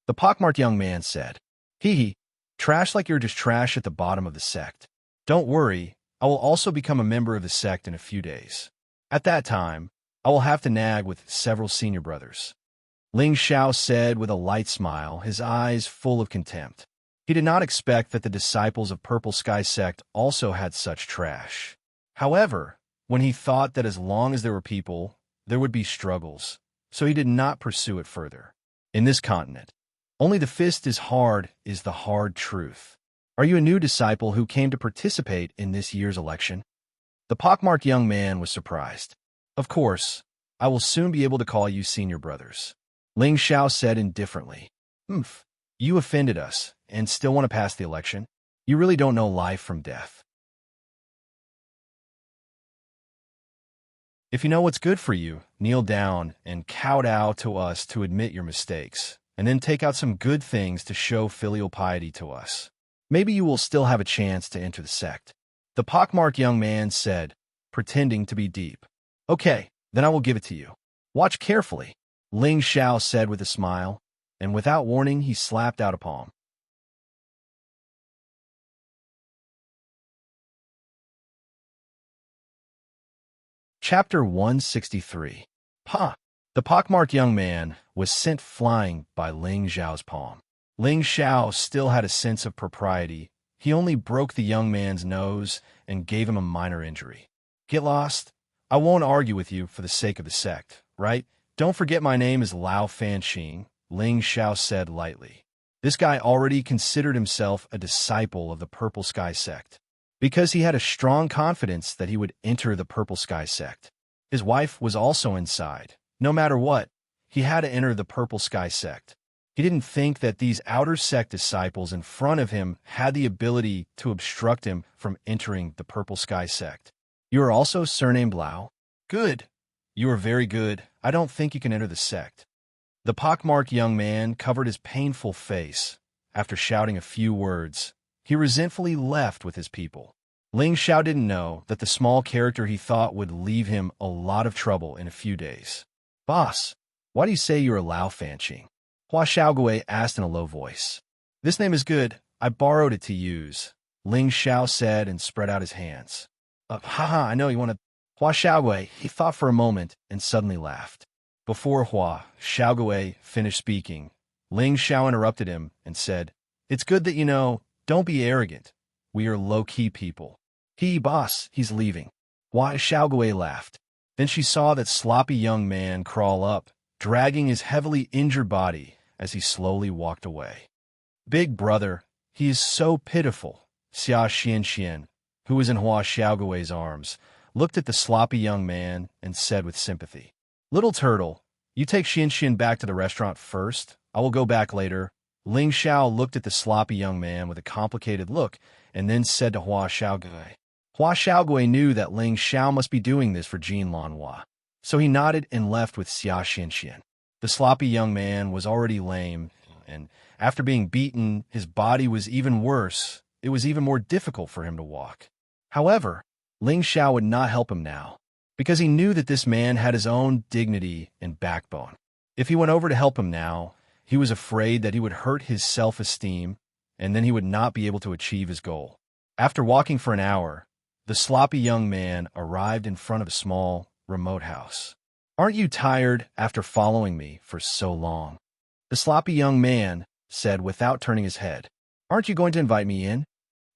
The pockmarked young man said, "Hee, trash like you're just trash at the bottom of the sect. Don't worry, I will also become a member of the sect in a few days. At that time, I will have to nag with several senior brothers." Ling Xiao said with a light smile, his eyes full of contempt. He did not expect that the disciples of Purple Sky Sect also had such trash. However, when he thought that as long as there were people, there would be struggles, so he did not pursue it further. In this continent, only the fist is the hard truth. Are you a new disciple who came to participate in this year's election? The pockmarked young man was surprised. Of course, I will soon be able to call you senior brothers. Ling Xiao said indifferently. You offended us and still want to pass the election? You really don't know life from death. If you know what's good for you, kneel down and kowtow to us to admit your mistakes, and then take out some good things to show filial piety to us. Maybe you will still have a chance to enter the sect. The pockmarked young man said, pretending to be deep. Okay, then I will give it to you. Watch carefully, Ling Xiao said with a smile, and without warning he slapped out a palm. Chapter 163. The pockmarked young man was sent flying by Ling Xiao's palm. Ling Xiao still had a sense of propriety. He only broke the young man's nose and gave him a minor injury. Get lost? I won't argue with you for the sake of the sect, right? Don't forget my name is Lao Fanxing, Ling Xiao said lightly. This guy already considered himself a disciple of the Purple Sky Sect, because he had a strong confidence that he would enter the Purple Sky Sect. His wife was also inside. No matter what, he had to enter the Purple Sky sect. He didn't think that these outer sect disciples in front of him had the ability to obstruct him from entering the Purple Sky sect. You are also surnamed Blau? Good. You are very good. I don't think you can enter the sect. The pockmarked young man covered his painful face. After shouting a few words, he resentfully left with his people. Ling Xiao didn't know that the small character he thought would leave him a lot of trouble in a few days. Boss, why do you say you're a Lao Fanqing? Hua Xiaogui asked in a low voice. This name is good. I borrowed it to use, Ling Xiao said and spread out his hands. Haha, I know you want to... Hua Xiaogui, he thought for a moment and suddenly laughed. Before Hua Xiaogui finished speaking, Ling Xiao interrupted him and said, It's good that you know, don't be arrogant. We are low-key people. Boss, he's leaving. Hua Xiaogui laughed. Then she saw that sloppy young man crawl up, dragging his heavily injured body as he slowly walked away. Big brother, he is so pitiful. Xia Xianxian, who was in Hua Xiaogui's arms, looked at the sloppy young man and said with sympathy, Little turtle, you take Xianxian back to the restaurant first. I will go back later. Ling Xiao looked at the sloppy young man with a complicated look and then said to Hua Xiaogui. Hua Xiaogui knew that Ling Xiao must be doing this for Jin Lanhua, so he nodded and left with Xia Xianxian. The sloppy young man was already lame, and after being beaten, his body was even worse. It was even more difficult for him to walk. However, Ling Xiao would not help him now, because he knew that this man had his own dignity and backbone. If he went over to help him now, he was afraid that he would hurt his self-esteem, and then he would not be able to achieve his goal. After walking for an hour, the sloppy young man arrived in front of a small, remote house. Aren't you tired after following me for so long? The sloppy young man said without turning his head. Aren't you going to invite me in?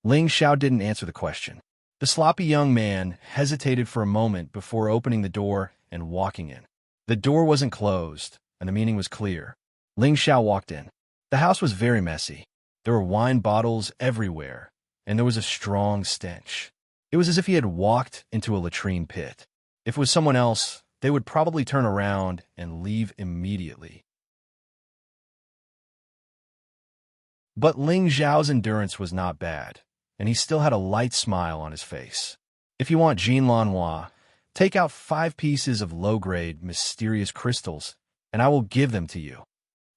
Ling Xiao didn't answer the question. The sloppy young man hesitated for a moment before opening the door and walking in. The door wasn't closed, and the meaning was clear. Ling Xiao walked in. The house was very messy. There were wine bottles everywhere, and there was a strong stench. It was as if he had walked into a latrine pit. If it was someone else, they would probably turn around and leave immediately. But Ling Xiao's endurance was not bad, and he still had a light smile on his face. If you want Jin Lanhua, take out 5 pieces of low-grade, mysterious crystals, and I will give them to you.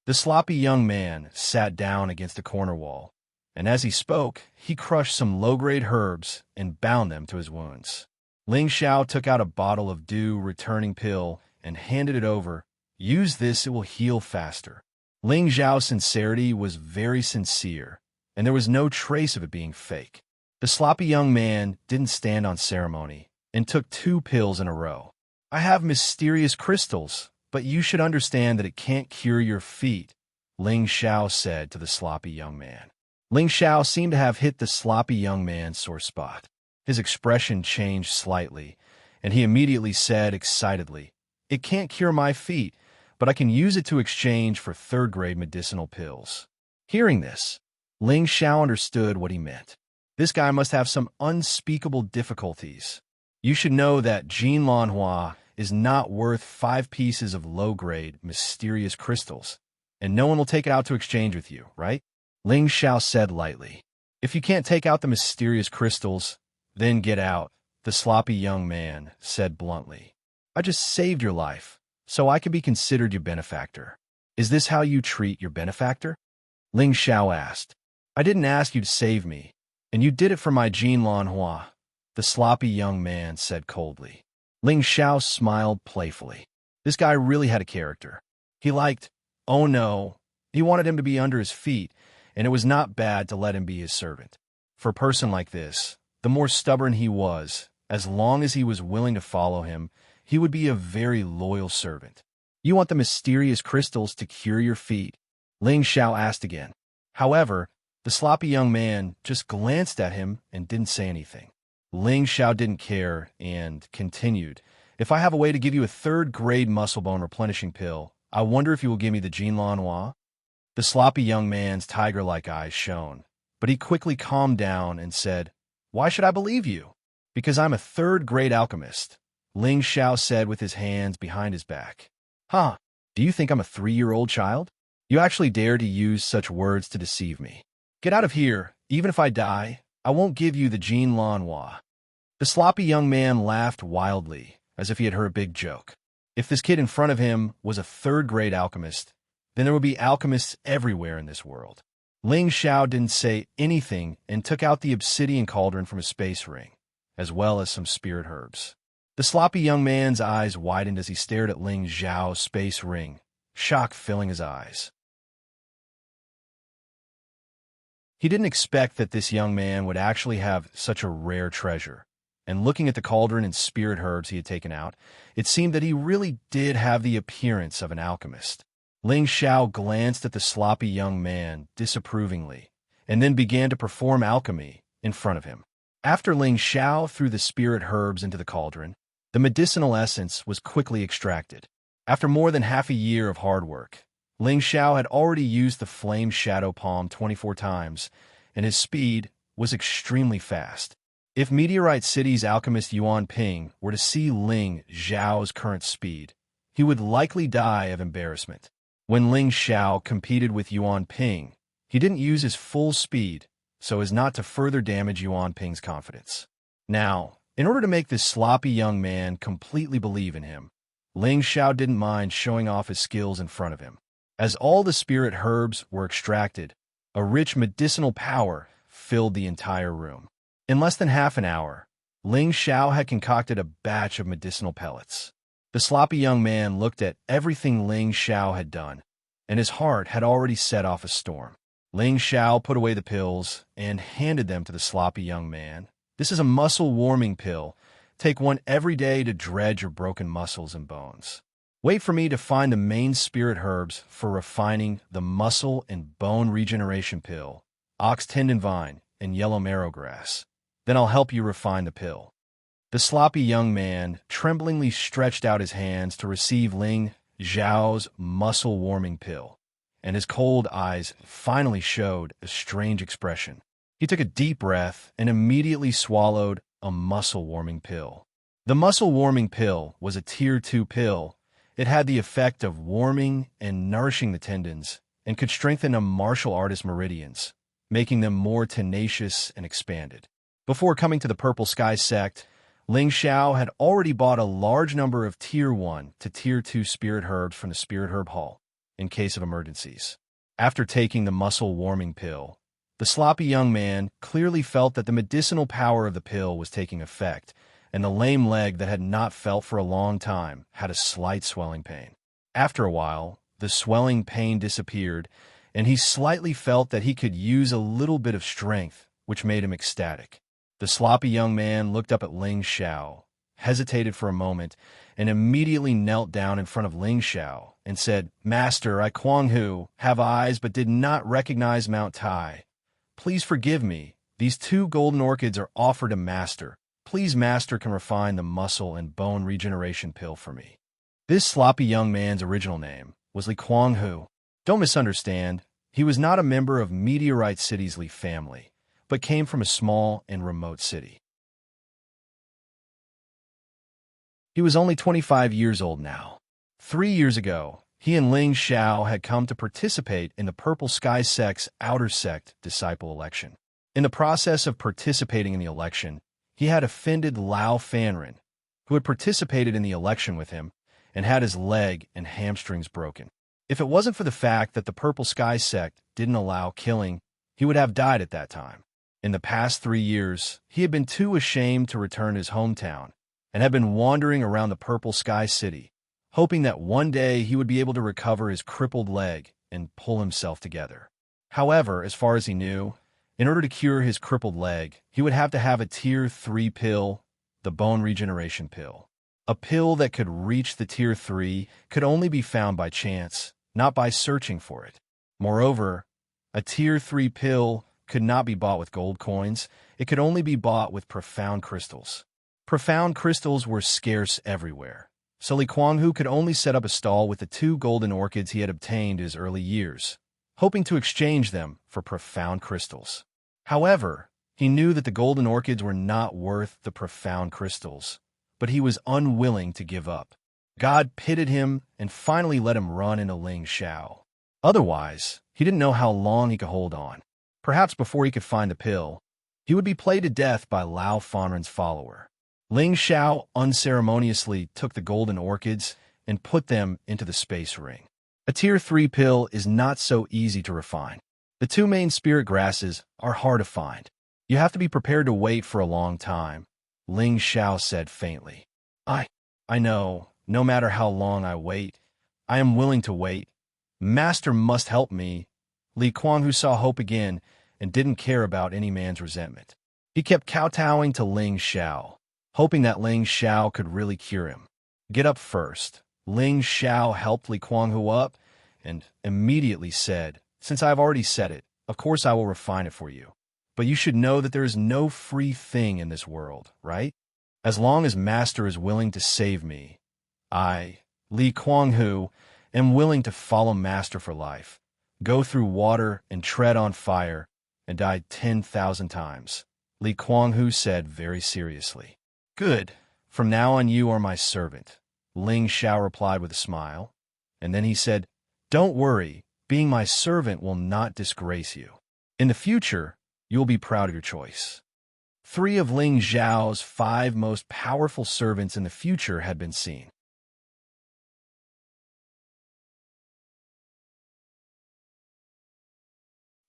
The sloppy young man sat down against a corner wall, and as he spoke, he crushed some low-grade herbs and bound them to his wounds. Ling Xiao took out a bottle of dew-returning pill and handed it over. Use this, it will heal faster. Ling Xiao's sincerity was very sincere, and there was no trace of it being fake. The sloppy young man didn't stand on ceremony and took 2 pills in a row. I have mysterious crystals, but you should understand that it can't cure your feet, Ling Xiao said to the sloppy young man. Ling Xiao seemed to have hit the sloppy young man's sore spot. His expression changed slightly, and he immediately said excitedly, It can't cure my feet, but I can use it to exchange for 3rd-grade medicinal pills. Hearing this, Ling Xiao understood what he meant. This guy must have some unspeakable difficulties. You should know that Jin Lanhua is not worth 5 pieces of low-grade, mysterious crystals, and no one will take it out to exchange with you, right? Ling Xiao said lightly. If you can't take out the mysterious crystals, then get out, the sloppy young man said bluntly. I just saved your life, so I can be considered your benefactor. Is this how you treat your benefactor? Ling Xiao asked. I didn't ask you to save me, and you did it for my Jin Lanhua, the sloppy young man said coldly. Ling Xiao smiled playfully. This guy really had a character. He liked, oh no, he wanted him to be under his feet, and it was not bad to let him be his servant. For a person like this, the more stubborn he was, as long as he was willing to follow him, he would be a very loyal servant. You want the mysterious crystals to cure your feet? Ling Xiao asked again. However, the sloppy young man just glanced at him and didn't say anything. Ling Xiao didn't care and continued, If I have a way to give you a 3rd-grade muscle bone replenishing pill, I wonder if you will give me the Jin Lanhua? The sloppy young man's tiger-like eyes shone, but he quickly calmed down and said, Why should I believe you? Because I'm a 3rd-grade alchemist. Ling Xiao said with his hands behind his back. Huh, do you think I'm a 3-year-old child? You actually dare to use such words to deceive me. Get out of here. Even if I die, I won't give you the Jin Lanhua. The sloppy young man laughed wildly, as if he had heard a big joke. If this kid in front of him was a third-grade alchemist, then there would be alchemists everywhere in this world. Ling Xiao didn't say anything and took out the obsidian cauldron from his space ring, as well as some spirit herbs. The sloppy young man's eyes widened as he stared at Ling Xiao's space ring, shock filling his eyes. He didn't expect that this young man would actually have such a rare treasure, and looking at the cauldron and spirit herbs he had taken out, it seemed that he really did have the appearance of an alchemist. Ling Xiao glanced at the sloppy young man disapprovingly, and then began to perform alchemy in front of him. After Ling Xiao threw the spirit herbs into the cauldron, the medicinal essence was quickly extracted. After more than half a year of hard work, Ling Xiao had already used the flame shadow palm 24 times, and his speed was extremely fast. If Meteorite City's alchemist Yuan Ping were to see Ling Xiao's current speed, he would likely die of embarrassment. When Ling Xiao competed with Yuan Ping, he didn't use his full speed so as not to further damage Yuan Ping's confidence. Now, in order to make this sloppy young man completely believe in him, Ling Xiao didn't mind showing off his skills in front of him. As all the spirit herbs were extracted, a rich medicinal power filled the entire room. In less than half an hour, Ling Xiao had concocted a batch of medicinal pellets. The sloppy young man looked at everything Ling Xiao had done, and his heart had already set off a storm. Ling Xiao put away the pills and handed them to the sloppy young man. This is a muscle-warming pill. Take one every day to dredge your broken muscles and bones. Wait for me to find the main spirit herbs for refining the muscle and bone regeneration pill, ox tendon vine, and yellow marrow grass. Then I'll help you refine the pill. The sloppy young man tremblingly stretched out his hands to receive Ling Xiao's muscle-warming pill, and his cold eyes finally showed a strange expression. He took a deep breath and immediately swallowed a muscle-warming pill. The muscle-warming pill was a Tier 2 pill. It had the effect of warming and nourishing the tendons and could strengthen a martial artist's meridians, making them more tenacious and expanded. Before coming to the Purple Sky sect, Ling Xiao had already bought a large number of Tier 1 to Tier 2 spirit herbs from the Spirit Herb Hall in case of emergencies. After taking the muscle-warming pill, the sloppy young man clearly felt that the medicinal power of the pill was taking effect, and the lame leg that had not felt for a long time had a slight swelling pain. After a while, the swelling pain disappeared, and he slightly felt that he could use a little bit of strength, which made him ecstatic. The sloppy young man looked up at Ling Xiao, hesitated for a moment, and immediately knelt down in front of Ling Xiao and said, "Master, I Kuang Hu, have eyes but did not recognize Mount Tai. Please forgive me. These 2 golden orchids are offered to Master. Please, Master can refine the muscle and bone regeneration pill for me." This sloppy young man's original name was Li Kuang Hu. Don't misunderstand, he was not a member of Meteorite City's Li family, but came from a small and remote city. He was only 25 years old now. 3 years ago, he and Ling Xiao had come to participate in the Purple Sky sect's outer sect disciple election. In the process of participating in the election, he had offended Lao Fanrin, who had participated in the election with him and had his leg and hamstrings broken. If it wasn't for the fact that the Purple Sky sect didn't allow killing, he would have died at that time. In the past 3 years, he had been too ashamed to return to his hometown and had been wandering around the Purple Sky City, hoping that one day he would be able to recover his crippled leg and pull himself together. However, as far as he knew, in order to cure his crippled leg, he would have to have a Tier 3 pill, the bone regeneration pill. A pill that could reach the Tier 3 could only be found by chance, not by searching for it. Moreover, a Tier 3 pill could not be bought with gold coins. It could only be bought with profound crystals. Profound crystals were scarce everywhere, so Li Kuang-hu could only set up a stall with the 2 golden orchids he had obtained in his early years, hoping to exchange them for profound crystals. However, he knew that the golden orchids were not worth the profound crystals, but he was unwilling to give up. God pitied him and finally let him run into Ling Xiao. Otherwise, he didn't know how long he could hold on. Perhaps before he could find the pill, he would be played to death by Lao Fanren's follower. Ling Xiao unceremoniously took the golden orchids and put them into the space ring. A Tier 3 pill is not so easy to refine. The two main spirit grasses are hard to find. You have to be prepared to wait for a long time, Ling Xiao said faintly. I know, no matter how long I wait, I am willing to wait. Master must help me. Li Kuanghu saw hope again and didn't care about any man's resentment. He kept kowtowing to Ling Xiao, hoping that Ling Xiao could really cure him. Get up first. Ling Xiao helped Li Kuanghu up and immediately said, Since I have already said it, of course I will refine it for you. But you should know that there is no free thing in this world, right? As long as Master is willing to save me, I, Li Kuanghu, am willing to follow Master for life, go through water and tread on fire, and die 10,000 times. Li Kuanghu said very seriously. Good. From now on you are my servant. Ling Xiao replied with a smile, and then he said, Don't worry, being my servant will not disgrace you. In the future, you will be proud of your choice. 3 of Ling Xiao's 5 most powerful servants in the future had been seen.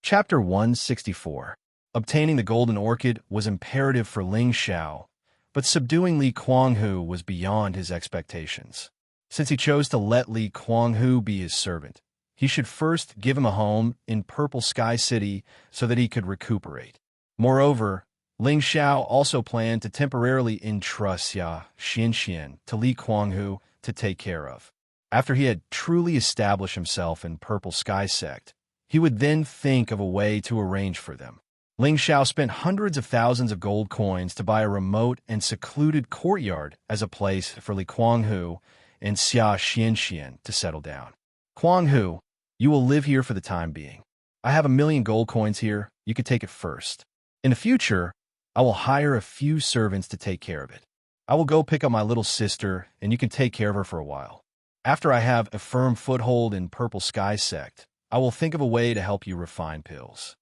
Chapter 164. Obtaining the golden orchid was imperative for Ling Xiao, but subduing Li Kuanghu was beyond his expectations. Since he chose to let Li Kuanghu be his servant, he should first give him a home in Purple Sky City so that he could recuperate. Moreover, Ling Xiao also planned to temporarily entrust Xia Xianxian to Li Kuanghu to take care of. After he had truly established himself in Purple Sky Sect, he would then think of a way to arrange for them. Ling Xiao spent hundreds of thousands of gold coins to buy a remote and secluded courtyard as a place for Li Kuanghu and Xia Xianxian to settle down. Kuanghu, you will live here for the time being. I have 1,000,000 gold coins here. You could take it first. In the future, I will hire a few servants to take care of it. I will go pick up my little sister, and you can take care of her for a while. After I have a firm foothold in Purple Sky Sect, I will think of a way to help you refine pills.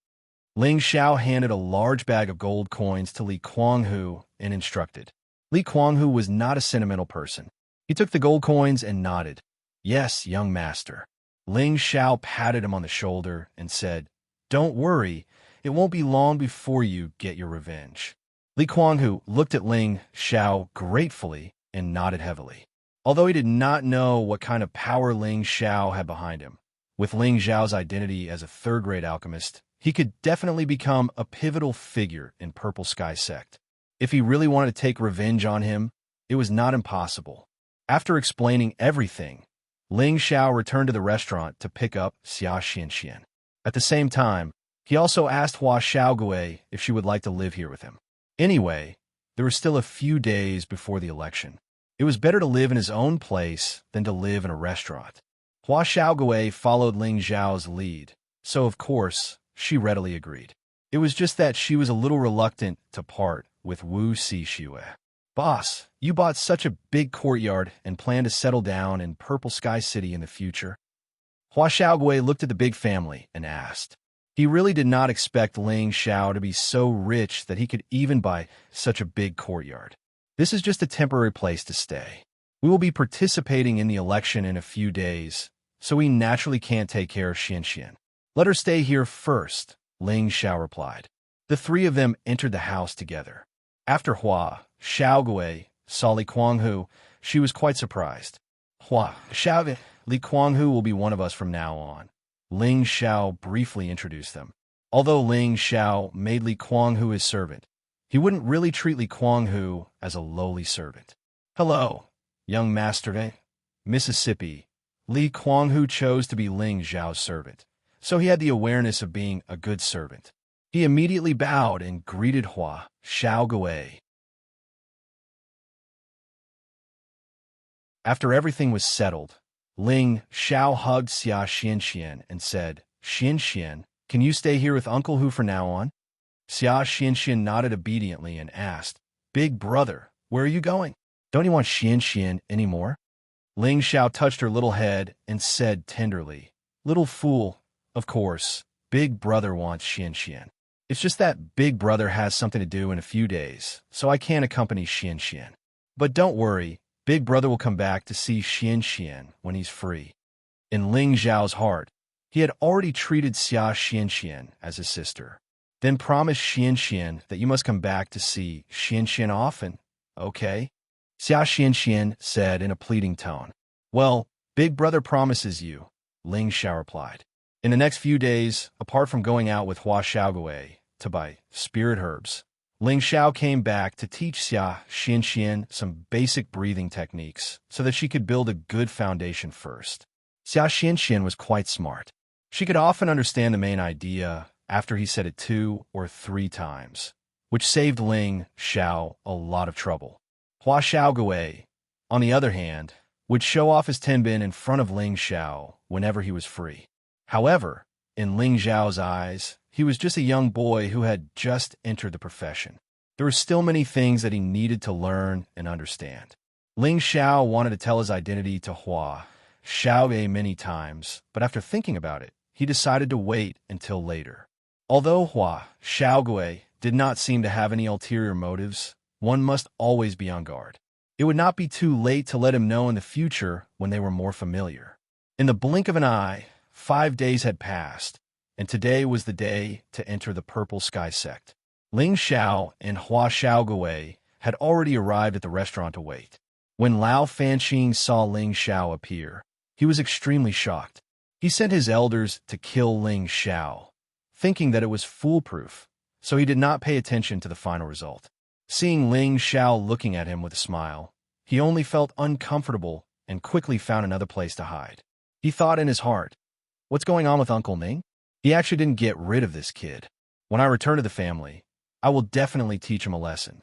Ling Xiao handed a large bag of gold coins to Li Kuanghu and instructed. Li Kuanghu was not a sentimental person. He took the gold coins and nodded. Yes, young master. Ling Xiao patted him on the shoulder and said, Don't worry, it won't be long before you get your revenge. Li Kuanghu looked at Ling Xiao gratefully and nodded heavily. Although he did not know what kind of power Ling Xiao had behind him, with Ling Xiao's identity as a third-grade alchemist, he could definitely become a pivotal figure in Purple Sky Sect. If he really wanted to take revenge on him, it was not impossible. After explaining everything, Ling Xiao returned to the restaurant to pick up Xia Xianxian. At the same time, he also asked Hua Xiaogui if she would like to live here with him. Anyway, there were still a few days before the election. It was better to live in his own place than to live in a restaurant. Hua Xiaogui followed Ling Xiao's lead, so of course, she readily agreed. It was just that she was a little reluctant to part with Wu Xixue. Boss, you bought such a big courtyard and plan to settle down in Purple Sky City in the future? Hua Xiaogui looked at the big family and asked. He really did not expect Ling Xiao to be so rich that he could even buy such a big courtyard. This is just a temporary place to stay. We will be participating in the election in a few days, so we naturally can't take care of Xianxian. Let her stay here first, Ling Xiao replied. The 3 of them entered the house together. After Hua Xiaogui saw Li Kuanghu, she was quite surprised. Hua Xiaogui, Li Kuanghu will be one of us from now on. Ling Xiao briefly introduced them. Although Ling Xiao made Li Kuanghu his servant, he wouldn't really treat Li Kuanghu as a lowly servant. Hello, young master. Mississippi. Li Kuanghu chose to be Ling Xiao's servant, so he had the awareness of being a good servant. He immediately bowed and greeted Hua Xiaogui. After everything was settled, Ling Xiao hugged Xia Xianxian and said, Xianxian, can you stay here with Uncle Hu for now on? Xia Xianxian nodded obediently and asked, Big brother, where are you going? Don't you want Xian Xian anymore? Ling Xiao touched her little head and said tenderly, Little fool, of course, Big Brother wants Xian Xian. It's just that Big Brother has something to do in a few days, so I can't accompany Xian Xian. But don't worry, Big Brother will come back to see Xian Xian when he's free. In Ling Xiao's heart, he had already treated Xia Xian Xian as his sister, then promised Xian Xian that you must come back to see Xian Xian often, okay? Xia Xian Xian said in a pleading tone. Well, Big Brother promises you, Ling Xiao replied. In the next few days, apart from going out with Hua Xiaogui to buy spirit herbs, Ling Xiao came back to teach Xia Xian Xian some basic breathing techniques so that she could build a good foundation first. Xia Xian Xian was quite smart. She could often understand the main idea after he said it 2 or 3 times, which saved Ling Xiao a lot of trouble. Hua Xiaogui, on the other hand, would show off his tenbin in front of Ling Xiao whenever he was free. However, in Ling Xiao's eyes, he was just a young boy who had just entered the profession. There were still many things that he needed to learn and understand. Ling Xiao wanted to tell his identity to Hua Xiaogui many times, but after thinking about it, he decided to wait until later. Although Hua Xiaogui did not seem to have any ulterior motives, one must always be on guard. It would not be too late to let him know in the future when they were more familiar. In the blink of an eye, 5 days had passed, and today was the day to enter the Purple Sky sect. Ling Xiao and Hua Xiaogui had already arrived at the restaurant to wait. When Lao Fanxing saw Ling Xiao appear, he was extremely shocked. He sent his elders to kill Ling Xiao, thinking that it was foolproof, so he did not pay attention to the final result. Seeing Ling Xiao looking at him with a smile, he only felt uncomfortable and quickly found another place to hide. He thought in his heart, what's going on with Uncle Ning? He actually didn't get rid of this kid. When I return to the family, I will definitely teach him a lesson.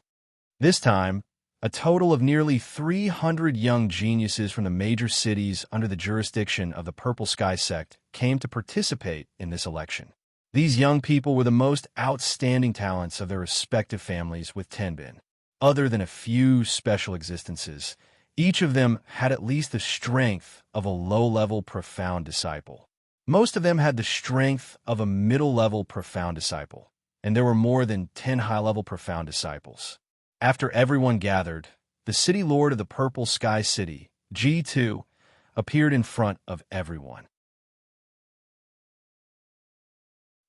This time, a total of nearly 300 young geniuses from the major cities under the jurisdiction of the Purple Sky sect came to participate in this election. These young people were the most outstanding talents of their respective families with tenbin. Other than a few special existences, each of them had at least the strength of a low-level profound disciple. Most of them had the strength of a middle-level profound disciple, and there were more than 10 high-level profound disciples. After everyone gathered, the city lord of the Purple Sky City, G2, appeared in front of everyone.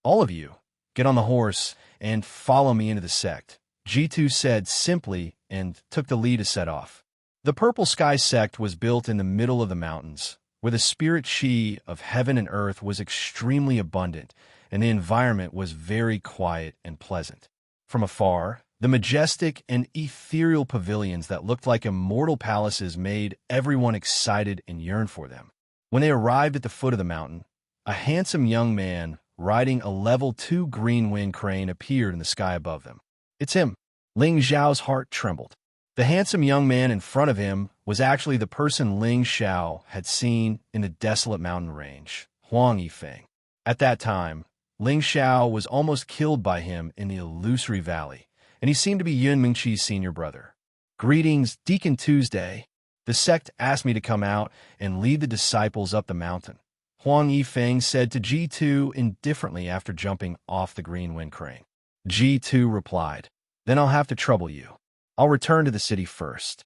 All of you, get on the horse and follow me into the sect, G2 said simply and took the lead to set off. The Purple Sky sect was built in the middle of the mountains, where the spirit chi of heaven and earth was extremely abundant, and the environment was very quiet and pleasant. From afar, the majestic and ethereal pavilions that looked like immortal palaces made everyone excited and yearn for them. When they arrived at the foot of the mountain, a handsome young man riding a level 2 green wind crane appeared in the sky above them. It's him. Ling Xiao's heart trembled. The handsome young man in front of him was actually the person Ling Xiao had seen in the desolate mountain range, Huang Yifeng. At that time, Ling Xiao was almost killed by him in the illusory valley, and he seemed to be Yun Mingqi's senior brother. Greetings, Deacon Tuesday. The sect asked me to come out and lead the disciples up the mountain, Huang Yifeng said to G2 indifferently after jumping off the green wind crane. G2 replied, Then I'll have to trouble you. I'll return to the city first.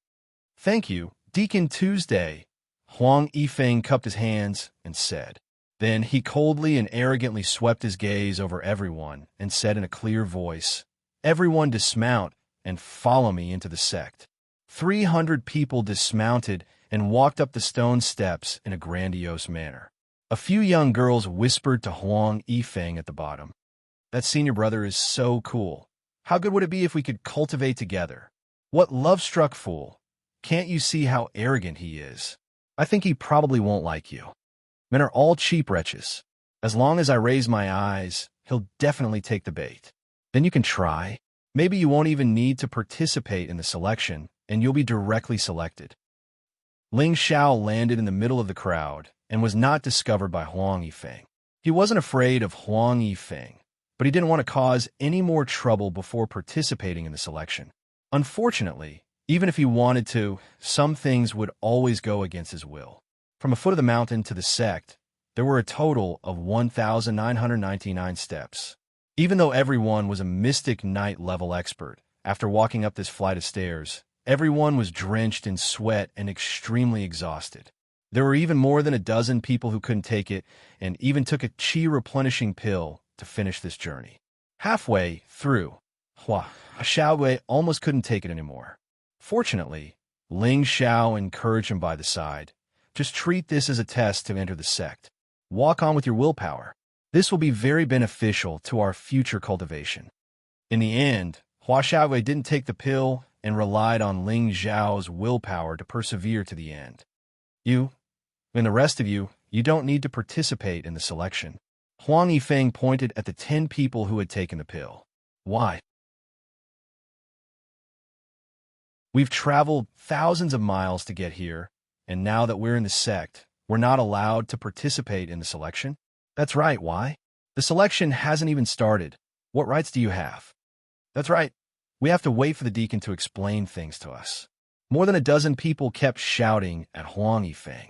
Thank you, Deacon Tuesday. Huang Yifeng cupped his hands and said. Then he coldly and arrogantly swept his gaze over everyone and said in a clear voice, Everyone dismount and follow me into the sect. 300 people dismounted and walked up the stone steps in a grandiose manner. A few young girls whispered to Huang Yifeng at the bottom, That senior brother is so cool. How good would it be if we could cultivate together? What love-struck fool. Can't you see how arrogant he is? I think he probably won't like you. Men are all cheap wretches. As long as I raise my eyes, he'll definitely take the bait. Then you can try. Maybe you won't even need to participate in the selection, and you'll be directly selected. Ling Xiao landed in the middle of the crowd and was not discovered by Huang Yifeng. He wasn't afraid of Huang Yifeng, but he didn't want to cause any more trouble before participating in the selection. Unfortunately, Even if he wanted to, some things would always go against his will. From the foot of the mountain to the sect, there were a total of 1,999 steps. Even though everyone was a mystic knight level expert, after walking up this flight of stairs, everyone was drenched in sweat and extremely exhausted. There were even more than a dozen people who couldn't take it and even took a chi replenishing pill to finish this journey. Halfway through, Hua Xiaowei almost couldn't take it anymore. Fortunately, Ling Xiao encouraged him by the side. Just treat this as a test to enter the sect. Walk on with your willpower. This will be very beneficial to our future cultivation. In the end, Hua Xiaowei didn't take the pill and relied on Ling Xiao's willpower to persevere to the end. You, and the rest of you, you don't need to participate in the selection. Huang Yifeng pointed at the 10 people who had taken the pill. Why? We've traveled thousands of miles to get here, and now that we're in the sect, we're not allowed to participate in the selection? That's right, why? The selection hasn't even started. What rights do you have? That's right. We have to wait for the deacon to explain things to us. More than a dozen people kept shouting at Huang Yifeng.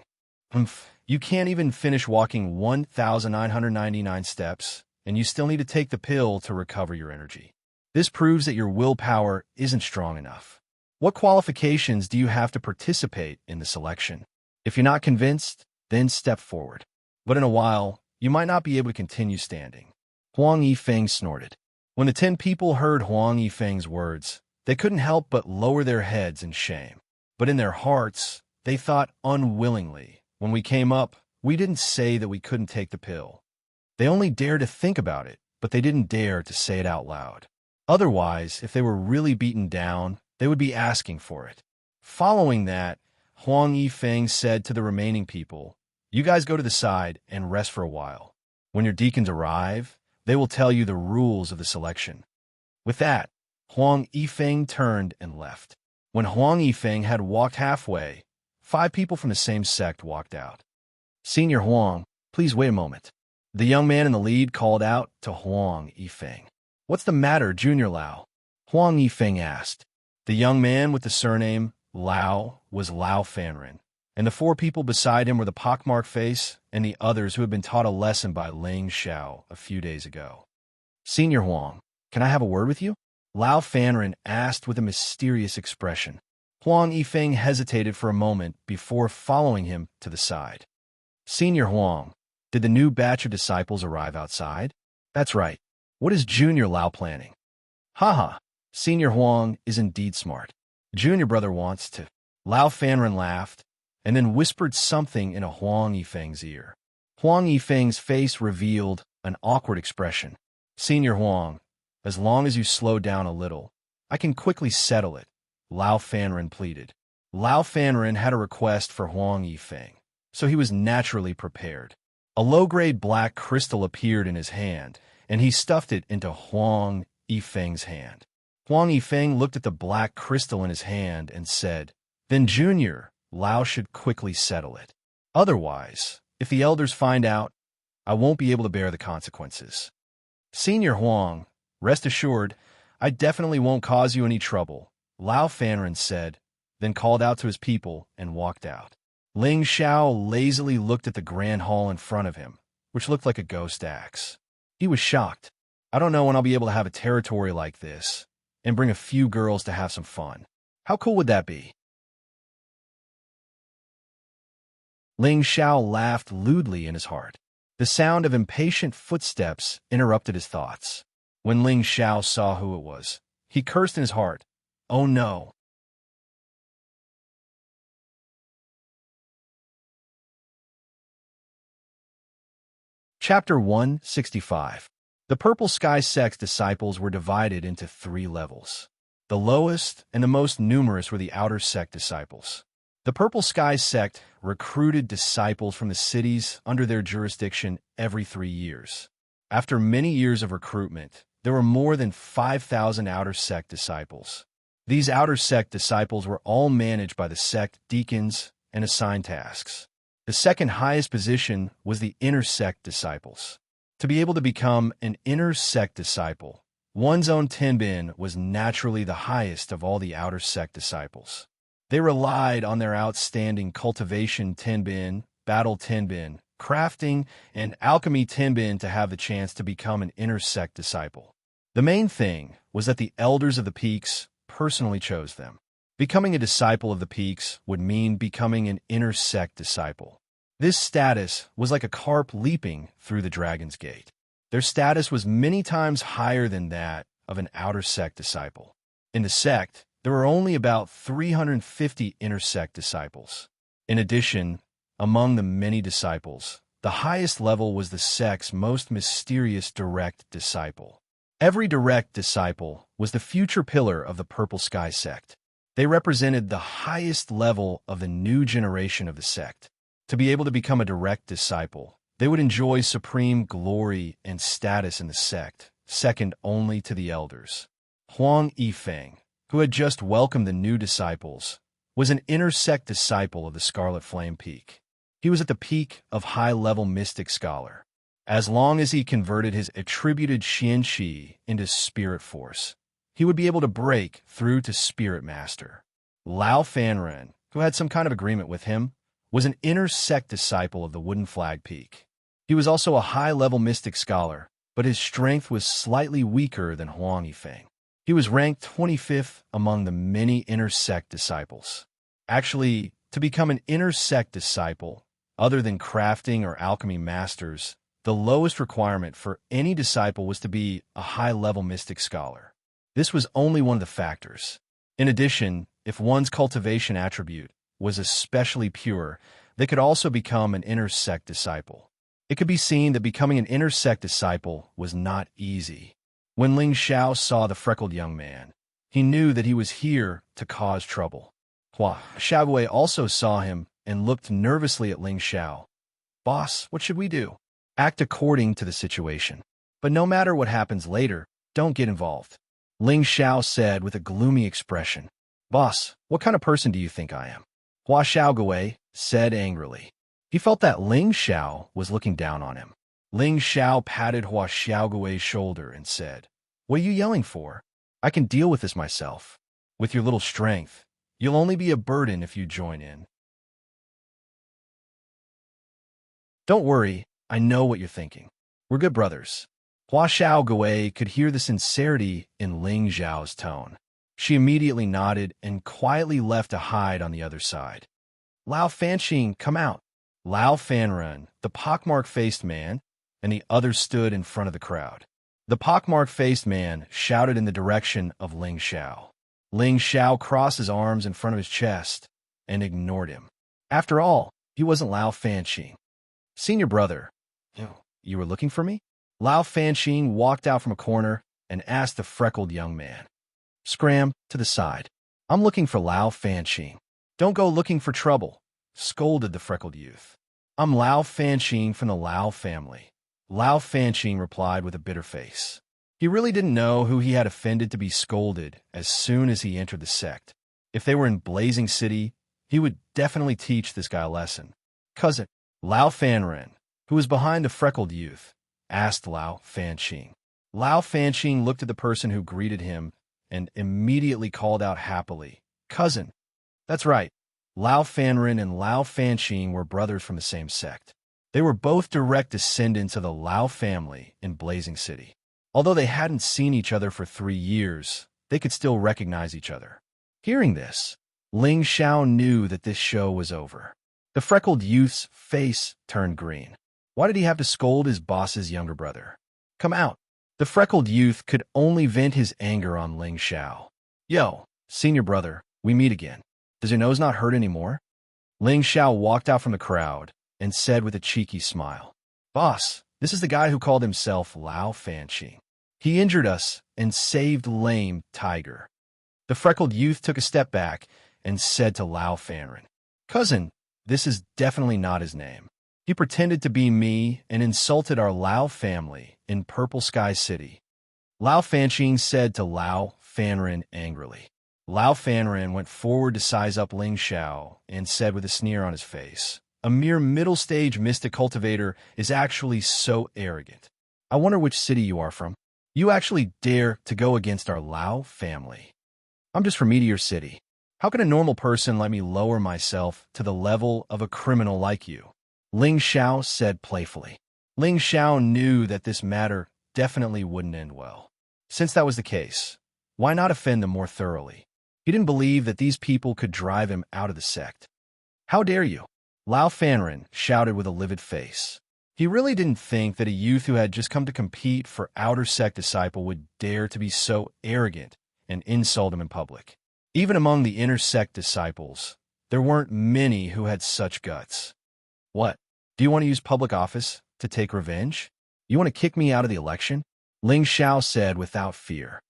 You can't even finish walking 1,999 steps, and you still need to take the pill to recover your energy. This proves that your willpower isn't strong enough. What qualifications do you have to participate in the selection? If you're not convinced, then step forward. But in a while, you might not be able to continue standing. Huang Yifeng snorted. When the 10 people heard Huang Yifeng's words, they couldn't help but lower their heads in shame. But in their hearts, they thought unwillingly, when we came up, we didn't say that we couldn't take the pill. They only dared to think about it, but they didn't dare to say it out loud. Otherwise, if they were really beaten down, they would be asking for it. Following that, Huang Yifeng said to the remaining people, "You guys go to the side and rest for a while. When your deacons arrive, they will tell you the rules of the selection." With that, Huang Yifeng turned and left. When Huang Yifeng had walked halfway, 5 people from the same sect walked out. "Senior Huang, please wait a moment." The young man in the lead called out to Huang Yifeng. "What's the matter, Junior Lao?" Huang Yifeng asked. The young man with the surname Lao was Lao Fanren, and the 4 people beside him were the pockmarked face and the others who had been taught a lesson by Ling Xiao a few days ago. "Senior Huang, can I have a word with you?" Lao Fanren asked with a mysterious expression. Huang Yifeng hesitated for a moment before following him to the side. "Senior Huang, did the new batch of disciples arrive outside?" "That's right. What is Junior Lao planning?" "Haha, Senior Huang is indeed smart. Junior brother wants to." Lao Fanren laughed and then whispered something in a Huang Yifeng's ear. Huang Yifeng's face revealed an awkward expression. "Senior Huang, as long as you slow down a little, I can quickly settle it," Lao Fanren pleaded. Lao Fanren had a request for Huang Yifeng, so he was naturally prepared. A low-grade black crystal appeared in his hand, and he stuffed it into Huang Yifeng's hand. Huang Yifeng looked at the black crystal in his hand and said, "Then Junior Lao should quickly settle it. Otherwise, if the elders find out, I won't be able to bear the consequences." "Senior Huang, rest assured, I definitely won't cause you any trouble," Lao Fanren said, then called out to his people and walked out. Ling Xiao lazily looked at the grand hall in front of him, which looked like a ghost axe. He was shocked. "I don't know when I'll be able to have a territory like this and bring a few girls to have some fun. How cool would that be?" Ling Xiao laughed lewdly in his heart. The sound of impatient footsteps interrupted his thoughts. When Ling Xiao saw who it was, he cursed in his heart. "Oh no." Chapter 165. The Purple Sky Sect's disciples were divided into 3 levels. The lowest and the most numerous were the Outer Sect disciples. The Purple Sky Sect recruited disciples from the cities under their jurisdiction every 3 years. After many years of recruitment, there were more than 5,000 Outer Sect disciples. These Outer Sect disciples were all managed by the sect deacons and assigned tasks. The second highest position was the Inner Sect disciples. To be able to become an Inner Sect disciple, one's own Tenbin was naturally the highest of all the outer sect disciples. They relied on their outstanding cultivation Tenbin, battle Tenbin, crafting, and alchemy Tenbin to have the chance to become an inner sect disciple. The main thing was that the elders of the peaks personally chose them. Becoming a disciple of the peaks would mean becoming an inner sect disciple. This status was like a carp leaping through the dragon's gate. Their status was many times higher than that of an outer sect disciple. In the sect, there were only about 350 inner sect disciples. In addition, among the many disciples, the highest level was the sect's most mysterious direct disciple. Every direct disciple was the future pillar of the Purple Sky sect. They represented the highest level of the new generation of the sect. To be able to become a direct disciple, they would enjoy supreme glory and status in the sect, second only to the elders. Huang Yifeng, who had just welcomed the new disciples, was an inner sect disciple of the Scarlet Flame Peak. He was at the peak of high-level mystic scholar. As long as he converted his attributed Xianqi into spirit force, he would be able to break through to Spirit Master. Lao Fanren, who had some kind of agreement with him, was an inner sect disciple of the Wooden Flag Peak. He was also a high-level mystic scholar, but his strength was slightly weaker than Huang Yifeng. He was ranked 25th among the many inner sect disciples. Actually, to become an inner sect disciple, other than crafting or alchemy masters, the lowest requirement for any disciple was to be a high-level mystic scholar. This was only one of the factors. In addition, if one's cultivation attribute was especially pure, they could also become an inner sect disciple. It could be seen that becoming an inner sect disciple was not easy. When Ling Xiao saw the freckled young man, he knew that he was here to cause trouble. Hua Xiaogui also saw him and looked nervously at Ling Xiao. "Boss, what should we do?" "Act according to the situation. But no matter what happens later, don't get involved," Ling Xiao said with a gloomy expression. "Boss, what kind of person do you think I am?" Hua Xiaogui said angrily. He felt that Ling Xiao was looking down on him. Ling Xiao patted Hua Xiaogui's shoulder and said, "What are you yelling for? I can deal with this myself. With your little strength, you'll only be a burden if you join in." "Don't worry, I know what you're thinking. We're good brothers." Hua Xiaogui could hear the sincerity in Ling Xiao's tone. She immediately nodded and quietly left to hide on the other side. "Lao Fanqing, come out." Lao Fanren, the pockmark-faced man, and the others stood in front of the crowd. The pockmark-faced man shouted in the direction of Ling Xiao. Ling Xiao crossed his arms in front of his chest and ignored him. After all, he wasn't Lao Fanqing. "Senior brother, you were looking for me?" Lao Fanqing walked out from a corner and asked the freckled young man. "Scram to the side. I'm looking for Lao Fanqing." "Don't go looking for trouble," scolded the freckled youth. "I'm Lao Fanqing from the Lao family." Lao Fanqing replied with a bitter face. He really didn't know who he had offended to be scolded as soon as he entered the sect. If they were in Blazing City, he would definitely teach this guy a lesson. "Cousin," Lao Fanren, who was behind the freckled youth, asked Lao Fanqing. Lao Fanqing looked at the person who greeted him and immediately called out happily, "Cousin." That's right. Lao Fanren and Lao Fanqing were brothers from the same sect. They were both direct descendants of the Lao family in Blazing City. Although they hadn't seen each other for 3 years, they could still recognize each other. Hearing this, Ling Xiao knew that this show was over. The freckled youth's face turned green. Why did he have to scold his boss's younger brother? "Come out." The freckled youth could only vent his anger on Ling Xiao. "Yo, senior brother, we meet again. Does your nose not hurt anymore?" Ling Xiao walked out from the crowd and said with a cheeky smile, "Boss, this is the guy who called himself Lao Fanqing. He injured us and saved lame Tiger." The freckled youth took a step back and said to Lao Fanren, "Cousin, this is definitely not his name. He pretended to be me and insulted our Lao family in Purple Sky City." Lao Fanqing said to Lao Fanren angrily. Lao Fanren went forward to size up Ling Xiao and said with a sneer on his face, "A mere middle-stage mystic cultivator is actually so arrogant. I wonder which city you are from." You actually dare to go against our Lao family. I'm just from Meteor City. How can a normal person let me lower myself to the level of a criminal like you? Ling Xiao said playfully. Ling Xiao knew that this matter definitely wouldn't end well. Since that was the case, why not offend them more thoroughly? He didn't believe that these people could drive him out of the sect. How dare you? Lao Fanren shouted with a livid face. He really didn't think that a youth who had just come to compete for outer sect disciple would dare to be so arrogant and insult him in public. Even among the inner sect disciples, there weren't many who had such guts. What? Do you want to use public office to take revenge? You want to kick me out of the election? Ling Xiao said without fear.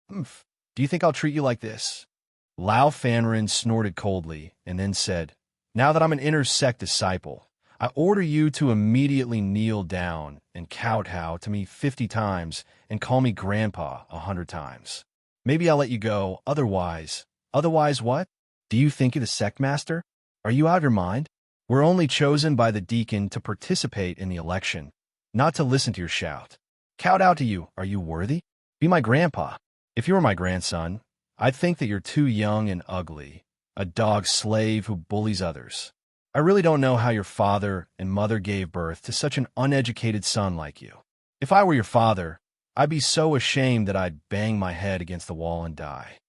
Humph. Do you think I'll treat you like this? Lao Fanren snorted coldly and then said, Now that I'm an inner sect disciple, I order you to immediately kneel down and kowtow to me 50 times and call me grandpa 100 times. Maybe I'll let you go, otherwise what? Do you think you're the sect master? Are you out of your mind? We're only chosen by the deacon to participate in the election, not to listen to your shout. Kowtow to you, are you worthy? Be my grandpa. If you were my grandson, I'd think that you're too young and ugly, a dog slave who bullies others. I really don't know how your father and mother gave birth to such an uneducated son like you. If I were your father, I'd be so ashamed that I'd bang my head against the wall and die.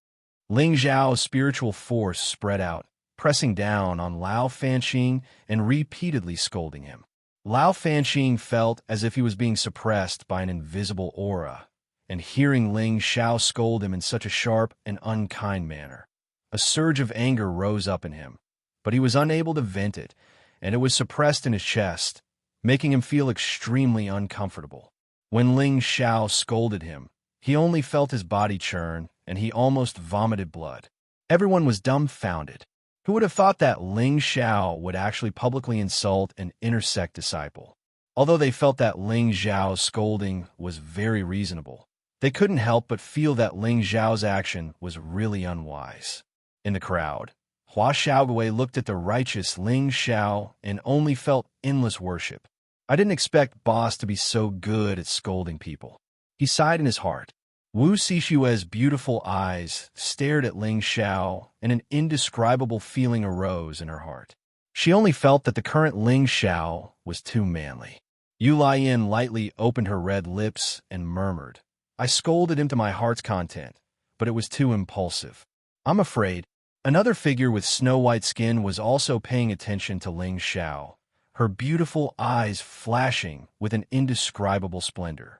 Ling Zhao's spiritual force spread out, pressing down on Lao Fanxing and repeatedly scolding him. Lao Fanxing felt as if he was being suppressed by an invisible aura, and hearing Ling Xiao scold him in such a sharp and unkind manner, a surge of anger rose up in him, but he was unable to vent it, and it was suppressed in his chest, making him feel extremely uncomfortable. When Ling Xiao scolded him, he only felt his body churn, and he almost vomited blood. Everyone was dumbfounded. Who would have thought that Ling Xiao would actually publicly insult an inner sect disciple? Although they felt that Ling Xiao's scolding was very reasonable, they couldn't help but feel that Ling Xiao's action was really unwise. In the crowd, Hua Xiaogui looked at the righteous Ling Xiao and only felt endless worship. I didn't expect Boss to be so good at scolding people. He sighed in his heart. Wu Xishue's beautiful eyes stared at Ling Xiao, and an indescribable feeling arose in her heart. She only felt that the current Ling Xiao was too manly. Yu Laiyan lightly opened her red lips and murmured, I scolded him to my heart's content, but it was too impulsive. I'm afraid. Another figure with snow-white skin was also paying attention to Ling Xiao, her beautiful eyes flashing with an indescribable splendor.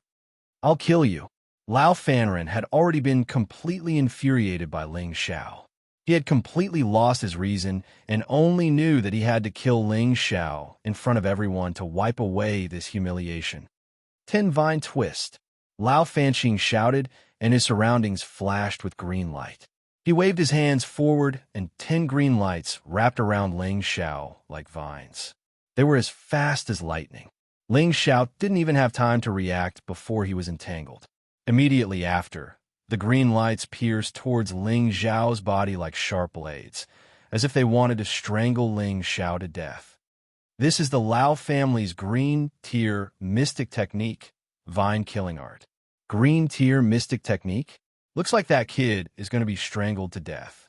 I'll kill you. Lao Fanren had already been completely infuriated by Ling Xiao. He had completely lost his reason and only knew that he had to kill Ling Xiao in front of everyone to wipe away this humiliation. 10 Vine Twist. Lao Fanxing shouted, and his surroundings flashed with green light. He waved his hands forward, and 10 green lights wrapped around Ling Xiao like vines. They were as fast as lightning. Ling Xiao didn't even have time to react before he was entangled. Immediately after, the green lights pierced towards Ling Xiao's body like sharp blades, as if they wanted to strangle Ling Xiao to death. This is the Lao family's green tier mystic technique, vine killing art. Green tier mystic technique? Looks like that kid is going to be strangled to death.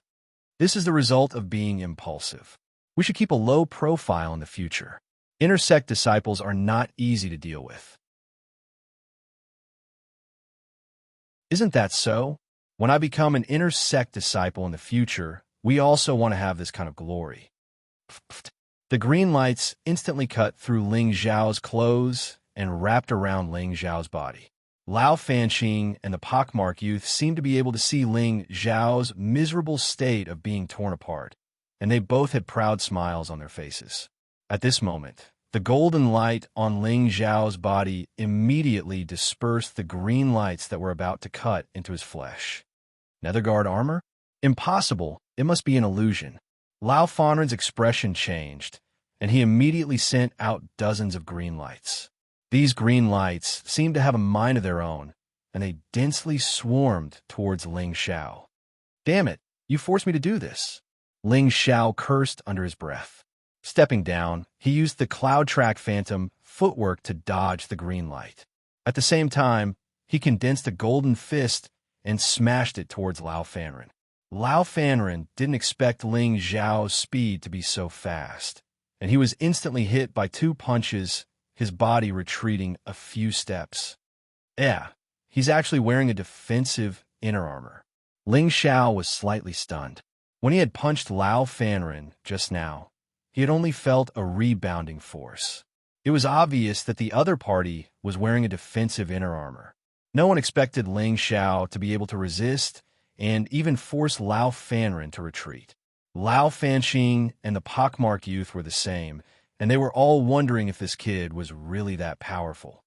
This is the result of being impulsive. We should keep a low profile in the future. Inner sect disciples are not easy to deal with. Isn't that so? When I become an inner sect disciple in the future, we also want to have this kind of glory. The green lights instantly cut through Ling Zhao's clothes and wrapped around Ling Zhao's body. Lao Fanxing and the pockmarked youth seemed to be able to see Ling Zhao's miserable state of being torn apart, and they both had proud smiles on their faces. At this moment, the golden light on Ling Zhao's body immediately dispersed the green lights that were about to cut into his flesh. Netherguard armor? Impossible. It must be an illusion. Lao Fanren's expression changed, and he immediately sent out dozens of green lights. These green lights seemed to have a mind of their own, and they densely swarmed towards Ling Xiao. Damn it, you forced me to do this. Ling Xiao cursed under his breath. Stepping down, he used the Cloud Track Phantom footwork to dodge the green light. At the same time, he condensed a golden fist and smashed it towards Lao Fanren. Lao Fanren didn't expect Ling Xiao's speed to be so fast, and he was instantly hit by 2 punches, his body retreating a few steps. Yeah, he's actually wearing a defensive inner armor. Ling Xiao was slightly stunned. When he had punched Lao Fanren just now, he had only felt a rebounding force. It was obvious that the other party was wearing a defensive inner armor. No one expected Ling Xiao to be able to resist and even force Lao Fanren to retreat. Lao Fanxing and the pockmarked youth were the same, and they were all wondering if this kid was really that powerful.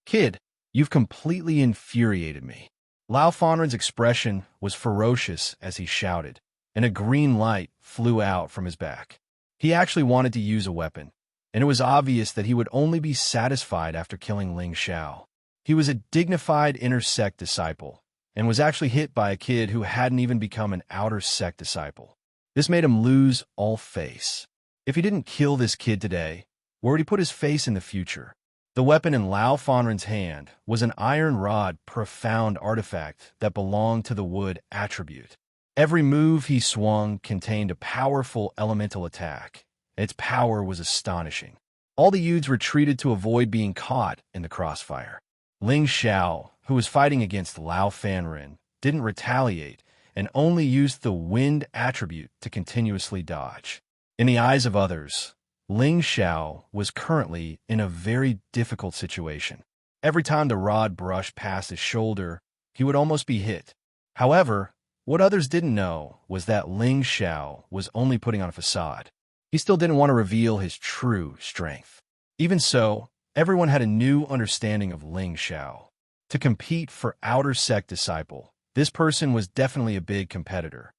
"Kid, you've completely infuriated me." Lao Fanren's expression was ferocious as he shouted, and a green light flew out from his back. He actually wanted to use a weapon, and it was obvious that he would only be satisfied after killing Ling Xiao. He was a dignified inner sect disciple, and was actually hit by a kid who hadn't even become an outer sect disciple. This made him lose all face. If he didn't kill this kid today, where would he put his face in the future? The weapon in Lao Fanren's hand was an iron rod profound artifact that belonged to the wood attribute. Every move he swung contained a powerful elemental attack. Its power was astonishing. All the youths retreated to avoid being caught in the crossfire. Ling Xiao, who was fighting against Lao Fanren, didn't retaliate and only used the wind attribute to continuously dodge. In the eyes of others, Ling Xiao was currently in a very difficult situation. Every time the rod brushed past his shoulder, he would almost be hit. However, what others didn't know was that Ling Xiao was only putting on a facade. He still didn't want to reveal his true strength. Even so, everyone had a new understanding of Ling Xiao. To compete for outer sect disciple, this person was definitely a big competitor.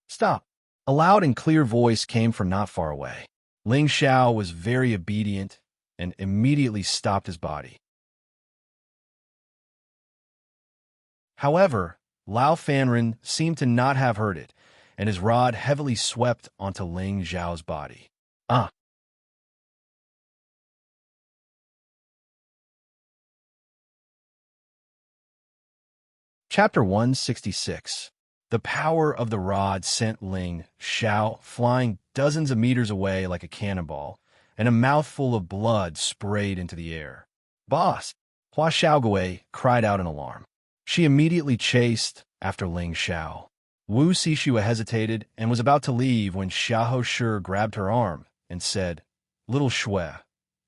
"Stop!" A loud and clear voice came from not far away. Ling Xiao was very obedient and immediately stopped his body. However, Lao Fanren seemed to not have heard it, and his rod heavily swept onto Ling Xiao's body. Chapter 166. The power of the rod sent Ling Xiao flying dozens of meters away like a cannonball, and a mouthful of blood sprayed into the air. "Boss!" Hua Xiaogui cried out in alarm. She immediately chased after Ling Xiao. Wu Sixua hesitated and was about to leave when Xiahou Shi grabbed her arm and said, "Little Shui,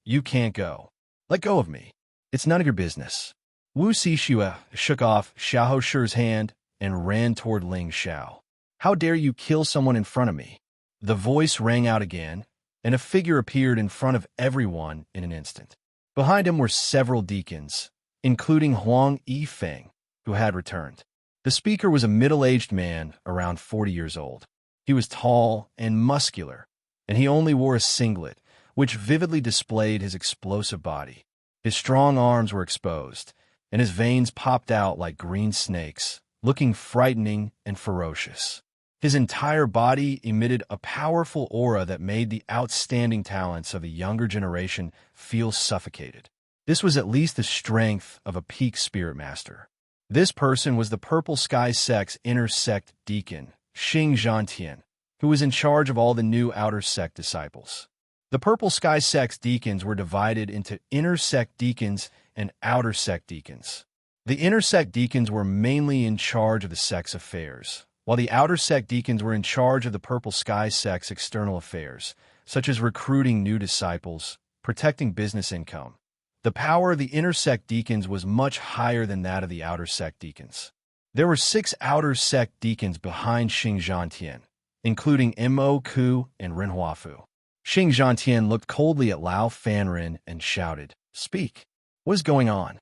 you can't go. Let go of me. It's none of your business." Wu Sixua shook off Xiahou Shi's hand and ran toward Ling Xiao. "How dare you kill someone in front of me?" The voice rang out again, and a figure appeared in front of everyone in an instant. Behind him were several deacons, including Huang Yifeng, who had returned. The speaker was a middle-aged man around 40 years old. He was tall and muscular, and he only wore a singlet, which vividly displayed his explosive body. His strong arms were exposed, and his veins popped out like green snakes, looking frightening and ferocious. His entire body emitted a powerful aura that made the outstanding talents of the younger generation feel suffocated. This was at least the strength of a peak spirit master. This person was the Purple Sky Sect's inner sect deacon, Xing Zhantian, who was in charge of all the new outer sect disciples. The Purple Sky Sect's deacons were divided into inner sect deacons and outer sect deacons. The inner sect deacons were mainly in charge of the sect's affairs, while the outer sect deacons were in charge of the Purple Sky Sect's external affairs, such as recruiting new disciples, protecting business income. The power of the inner sect deacons was much higher than that of the outer sect deacons. There were 6 outer sect deacons behind Xing Zhantian, including Mo Ku and Ren Huafu. Xing Zhantian looked coldly at Lao Fanren and shouted, "Speak! What is going on?"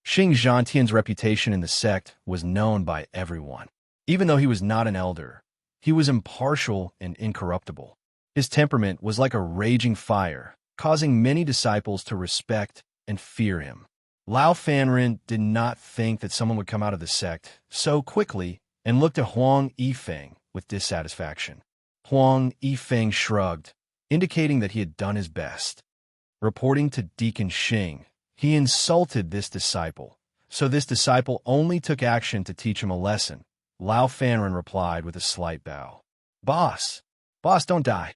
Xing Zhantian's reputation in the sect was known by everyone. Even though he was not an elder, he was impartial and incorruptible. His temperament was like a raging fire, causing many disciples to respect and fear him. Lao Fanren did not think that someone would come out of the sect so quickly and looked at Huang Yifeng with dissatisfaction. Huang Yifeng shrugged, indicating that he had done his best. Reporting to Deacon Xing, he insulted this disciple, so this disciple only took action to teach him a lesson. Lao Fanren replied with a slight bow. Boss, don't die.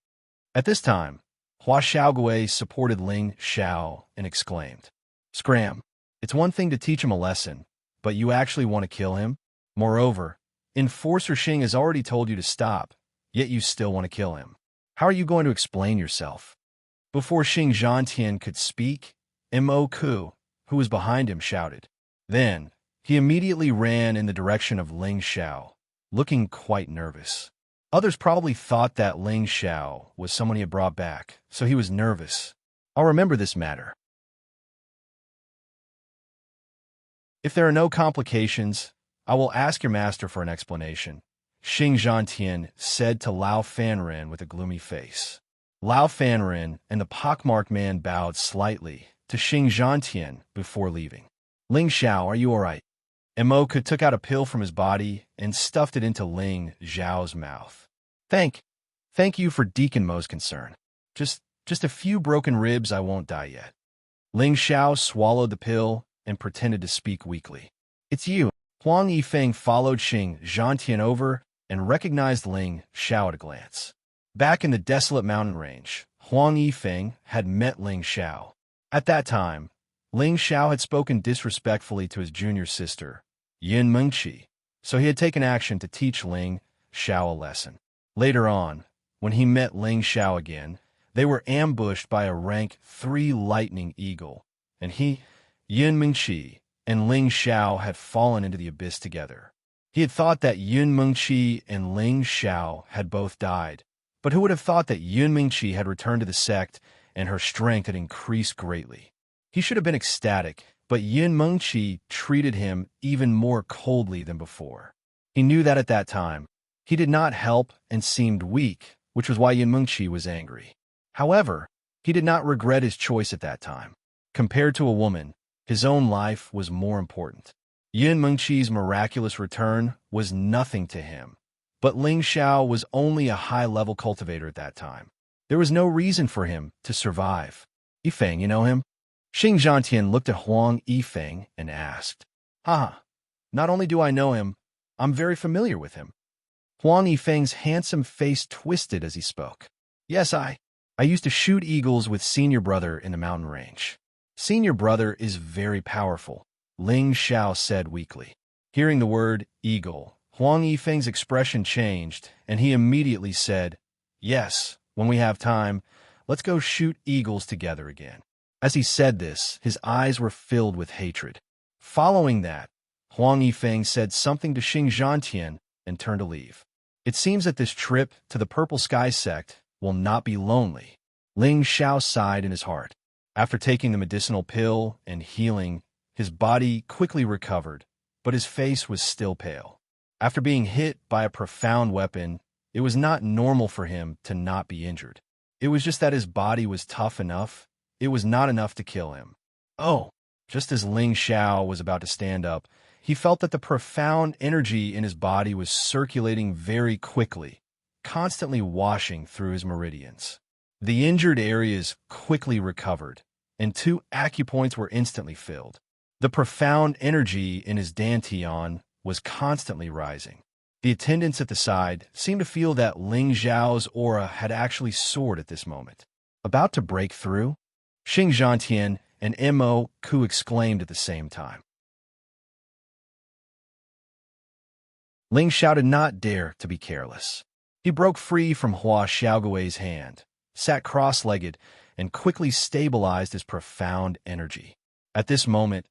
At this time, Hua Xiaogui supported Ling Xiao and exclaimed, Scram, it's one thing to teach him a lesson, but you actually want to kill him? Moreover, Enforcer Xing has already told you to stop, yet you still want to kill him. How are you going to explain yourself? Before Xing Zhantian could speak, Mo Ku, who was behind him, shouted. Then, he immediately ran in the direction of Ling Xiao, looking quite nervous. Others probably thought that Ling Xiao was someone he had brought back, so he was nervous. I'll remember this matter. If there are no complications, I will ask your master for an explanation, Xing Zhantian said to Lao Fanren with a gloomy face. Lao Fanren and the pockmarked man bowed slightly to Xing Zhantian before leaving. Ling Xiao, are you all right? Mo Ku took out a pill from his body and stuffed it into Ling Xiao's mouth. Thank you for Deacon Mo's concern. Just a few broken ribs, I won't die yet. Ling Xiao swallowed the pill and pretended to speak weakly. It's you. Huang Yifeng followed Xing Zhantian over and recognized Ling Xiao at a glance. Back in the desolate mountain range, Huang Yifeng had met Ling Xiao. At that time, Ling Xiao had spoken disrespectfully to his junior sister, Yin Mengqi, so he had taken action to teach Ling Xiao a lesson. Later on, when he met Ling Xiao again, they were ambushed by a rank 3 lightning eagle, and he, Yin Mengqi, and Ling Xiao had fallen into the abyss together. He had thought that Yin Mengqi and Ling Xiao had both died, but who would have thought that Yin Mengqi had returned to the sect and her strength had increased greatly? He should have been ecstatic, but Yin Mengqi treated him even more coldly than before. He knew that at that time, he did not help and seemed weak, which was why Yin Mengqi was angry. However, he did not regret his choice at that time. Compared to a woman, his own life was more important. Yin Mengqi's miraculous return was nothing to him, but Ling Xiao was only a high-level cultivator at that time. There was no reason for him to survive. Yifeng, you know him? Xing Zhantian looked at Huang Yifeng and asked. Not only do I know him, I'm very familiar with him. Huang Yifeng's handsome face twisted as he spoke. Yes, I used to shoot eagles with senior brother in the mountain range. Senior brother is very powerful, Ling Xiao said weakly. Hearing the word eagle, Huang Yifeng's expression changed, and he immediately said, Yes, when we have time, let's go shoot eagles together again. As he said this, his eyes were filled with hatred. Following that, Huang Yifeng said something to Xing Zhantian and turned to leave. It seems that this trip to the Purple Sky sect will not be lonely. Ling Xiao sighed in his heart. After taking the medicinal pill and healing, his body quickly recovered, but his face was still pale. After being hit by a profound weapon, it was not normal for him to not be injured. It was just that his body was tough enough. It was not enough to kill him. Oh! Just as Ling Xiao was about to stand up, he felt that the profound energy in his body was circulating very quickly, constantly washing through his meridians. The injured areas quickly recovered, and 2 acupoints were instantly filled. The profound energy in his dantian was constantly rising. The attendants at the side seemed to feel that Ling Xiao's aura had actually soared at this moment. About to break through? Xing Zhantian and Mo Ku exclaimed at the same time. Ling Xiao did not dare to be careless. He broke free from Hua Xiaogui's hand, sat cross-legged, and quickly stabilized his profound energy. At this moment,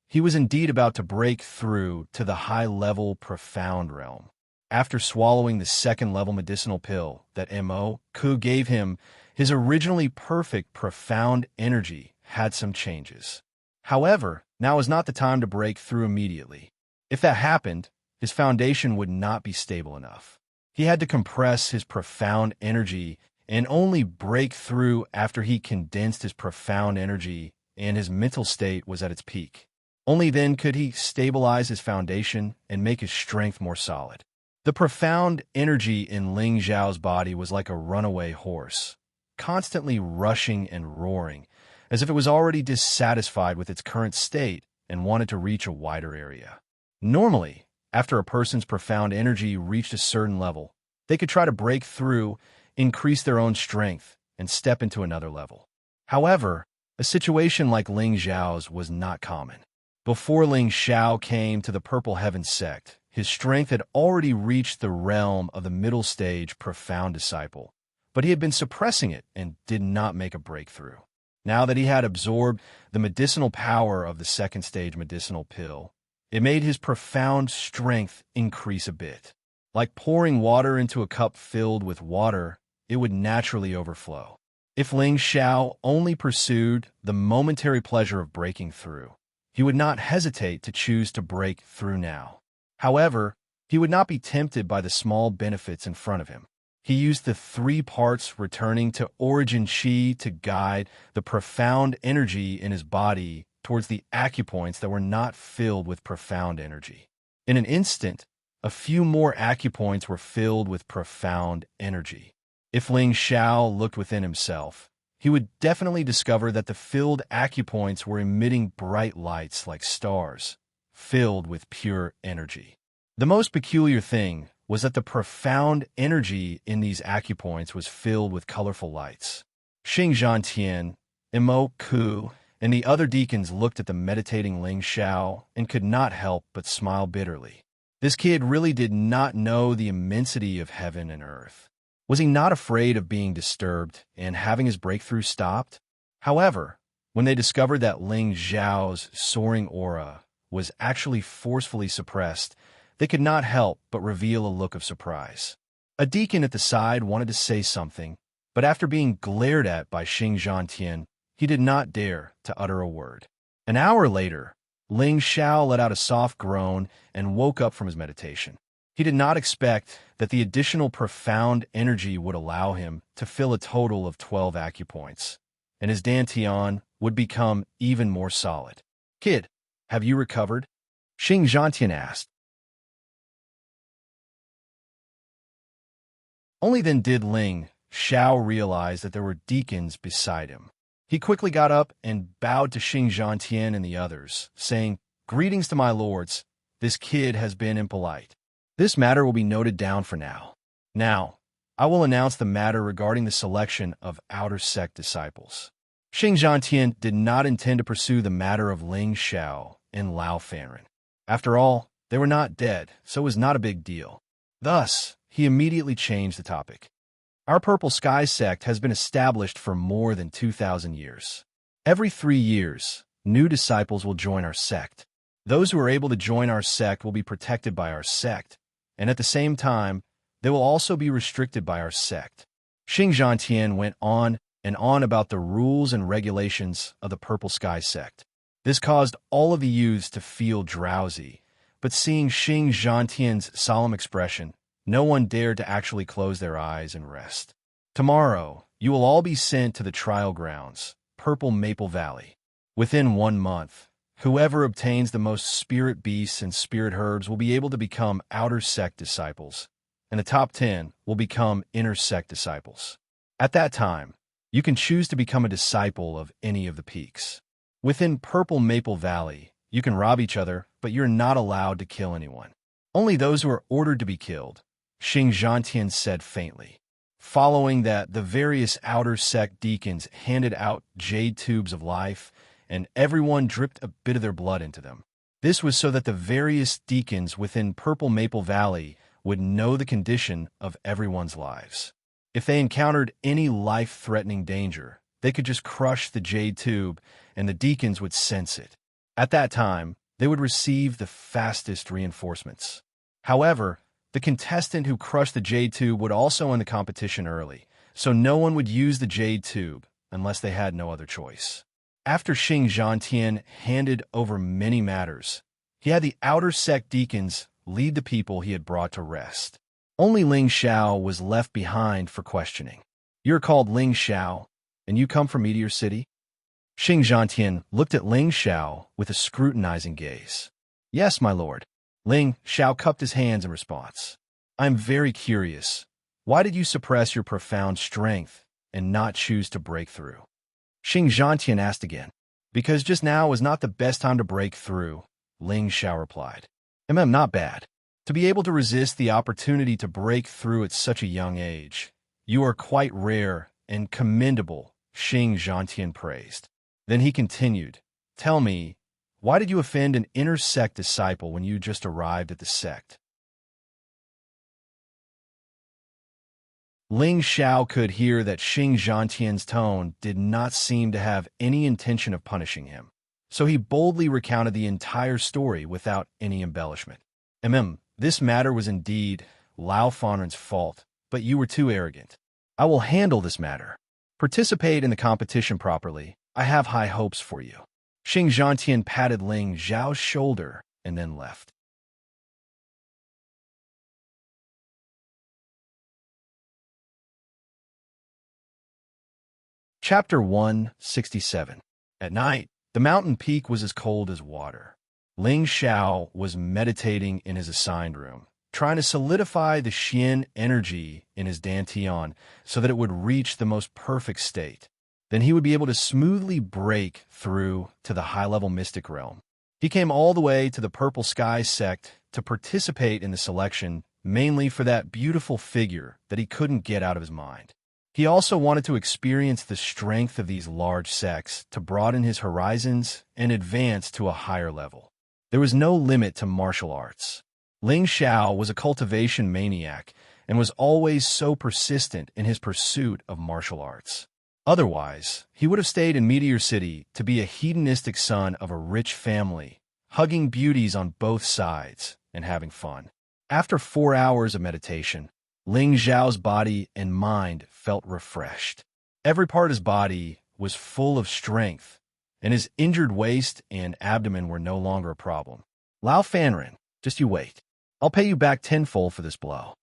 he was indeed about to break through to the high-level profound realm. After swallowing the 2nd-level medicinal pill that Mo Ku gave him, his originally perfect profound energy had some changes. However, now was not the time to break through immediately. If that happened, his foundation would not be stable enough. He had to compress his profound energy and only break through after he condensed his profound energy and his mental state was at its peak. Only then could he stabilize his foundation and make his strength more solid. The profound energy in Ling Xiao's body was like a runaway horse, constantly rushing and roaring, as if it was already dissatisfied with its current state and wanted to reach a wider area. Normally, after a person's profound energy reached a certain level, they could try to break through, increase their own strength, and step into another level. However, a situation like Ling Xiao's was not common. Before Ling Xiao came to the Purple Heaven sect, his strength had already reached the realm of the middle stage profound disciple, but he had been suppressing it and did not make a breakthrough. Now that he had absorbed the medicinal power of the second stage medicinal pill, it made his profound strength increase a bit. Like pouring water into a cup filled with water, it would naturally overflow. If Ling Xiao only pursued the momentary pleasure of breaking through, he would not hesitate to choose to break through now. However, he would not be tempted by the small benefits in front of him. He used the 3 parts returning to origin chi to guide the profound energy in his body towards the acupoints that were not filled with profound energy. In an instant, a few more acupoints were filled with profound energy. If Ling Xiao looked within himself, he would definitely discover that the filled acupoints were emitting bright lights like stars, filled with pure energy. The most peculiar thing was that the profound energy in these acupoints was filled with colorful lights. Xing Zhantian, Imo Ku, and the other deacons looked at the meditating Ling Xiao and could not help but smile bitterly. This kid really did not know the immensity of heaven and earth. Was he not afraid of being disturbed and having his breakthrough stopped? However, when they discovered that Ling Xiao's soaring aura was actually forcefully suppressed, they could not help but reveal a look of surprise. A deacon at the side wanted to say something, but after being glared at by Xing Zhantian, he did not dare to utter a word. An hour later, Ling Xiao let out a soft groan and woke up from his meditation. He did not expect that the additional profound energy would allow him to fill a total of 12 acupoints, and his dantian would become even more solid. "Kid, have you recovered?" Xing Zhantian asked. Only then did Ling Xiao realize that there were deacons beside him. He quickly got up and bowed to Xing Zhantian and the others, saying, "Greetings to my lords. This kid has been impolite. This matter will be noted down for now. Now, I will announce the matter regarding the selection of outer sect disciples." Xing Zhantian did not intend to pursue the matter of Ling Xiao and Lao Fanren. After all, they were not dead, so it was not a big deal. Thus, he immediately changed the topic. "Our Purple Sky sect has been established for more than 2,000 years. Every 3 years, new disciples will join our sect. Those who are able to join our sect will be protected by our sect, and at the same time, they will also be restricted by our sect." Xing Zhantian went on and on about the rules and regulations of the Purple Sky sect. This caused all of the youths to feel drowsy, but seeing Xing Zhantian's solemn expression, no one dared to actually close their eyes and rest. "Tomorrow, you will all be sent to the trial grounds, Purple Maple Valley. Within 1 month, whoever obtains the most spirit beasts and spirit herbs will be able to become outer sect disciples, and the top 10 will become inner sect disciples. At that time, you can choose to become a disciple of any of the peaks. Within Purple Maple Valley, you can rob each other, but you're not allowed to kill anyone. Only those who are ordered to be killed," Xing Zhantian said faintly. Following that, the various outer sect deacons handed out jade tubes of life, and everyone dripped a bit of their blood into them. This was so that the various deacons within Purple Maple Valley would know the condition of everyone's lives. If they encountered any life-threatening danger, they could just crush the jade tube, and the deacons would sense it. At that time, they would receive the fastest reinforcements. However, the contestant who crushed the jade tube would also end the competition early, so no one would use the jade tube unless they had no other choice. After Xing Zhantian handed over many matters, he had the outer sect deacons lead the people he had brought to rest. Only Ling Xiao was left behind for questioning. "You're called Ling Xiao, and you come from Meteor City?" Xing Zhantian looked at Ling Xiao with a scrutinizing gaze. "Yes, my lord." Ling Xiao cupped his hands in response. "I'm very curious. Why did you suppress your profound strength and not choose to break through?" Xing Zhantian asked again. Because just now was not the best time to break through, Ling Xiao replied. Not bad. To be able to resist the opportunity to break through at such a young age. You are quite rare and commendable, Xing Zhantian praised. Then he continued, Tell me, why did you offend an inner sect disciple when you just arrived at the sect? Ling Xiao could hear that Xing Zhantian's tone did not seem to have any intention of punishing him, so he boldly recounted the entire story without any embellishment. This matter was indeed Lao Fanren's fault, but you were too arrogant. I will handle this matter. Participate in the competition properly. I have high hopes for you. Xing Zhantian patted Ling Xiao's shoulder and then left. Chapter 167. At night, the mountain peak was as cold as water. Ling Xiao was meditating in his assigned room, trying to solidify the Xian energy in his dantian so that it would reach the most perfect state. Then he would be able to smoothly break through to the high-level mystic realm. He came all the way to the Purple Sky sect to participate in the selection, mainly for that beautiful figure that he couldn't get out of his mind. He also wanted to experience the strength of these large sects to broaden his horizons and advance to a higher level. There was no limit to martial arts. Ling Xiao was a cultivation maniac and was always so persistent in his pursuit of martial arts. Otherwise, he would have stayed in Meteor City to be a hedonistic son of a rich family, hugging beauties on both sides and having fun. After 4 hours of meditation, Ling Xiao's body and mind felt refreshed. Every part of his body was full of strength, and his injured waist and abdomen were no longer a problem. Lao Fanren, just you wait. I'll pay you back tenfold for this blow.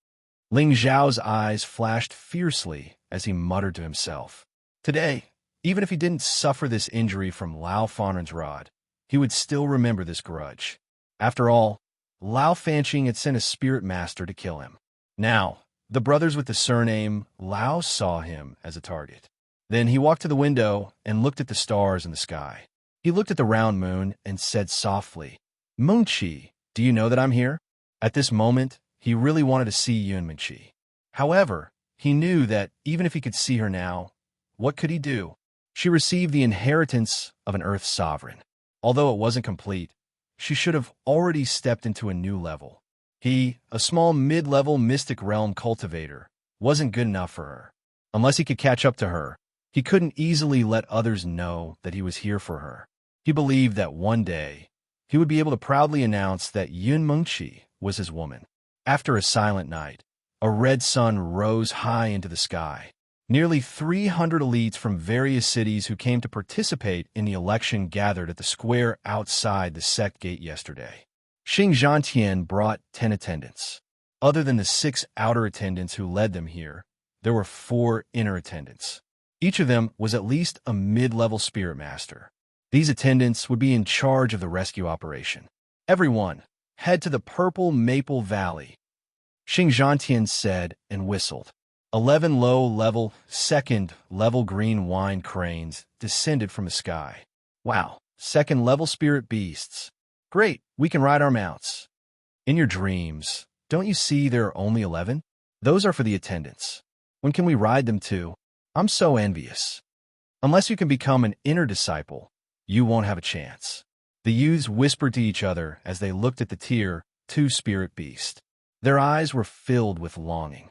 Ling Xiao's eyes flashed fiercely as he muttered to himself. Today, even if he didn't suffer this injury from Lao Fanren's rod, he would still remember this grudge. After all, Lao Fanqing had sent a spirit master to kill him. Now, the brothers with the surname Lao saw him as a target. Then he walked to the window and looked at the stars in the sky. He looked at the round moon and said softly, Moonqi, do you know that I'm here? At this moment, he really wanted to see Yun Minqi. However, he knew that even if he could see her now, what could he do? She received the inheritance of an Earth sovereign. Although it wasn't complete, she should have already stepped into a new level. He, a small mid-level mystic realm cultivator, wasn't good enough for her. Unless he could catch up to her, he couldn't easily let others know that he was here for her. He believed that one day, he would be able to proudly announce that Yun Minqi was his woman. After a silent night, a red sun rose high into the sky. Nearly 300 elites from various cities who came to participate in the election gathered at the square outside the sect gate yesterday. Xing Zhantian brought 10 attendants. Other than the 6 outer attendants who led them here, there were 4 inner attendants. Each of them was at least a mid-level spirit master. These attendants would be in charge of the rescue operation. Everyone, head to the Purple Maple Valley, Xing Zhantian said and whistled. 11 low-level, second-level green wine cranes descended from the sky. Wow, second-level spirit beasts. Great, we can ride our mounts. In your dreams, don't you see there are only 11? Those are for the attendants. When can we ride them too? I'm so envious. Unless you can become an inner disciple, you won't have a chance. The youths whispered to each other as they looked at the tier 2 spirit beast. Their eyes were filled with longing.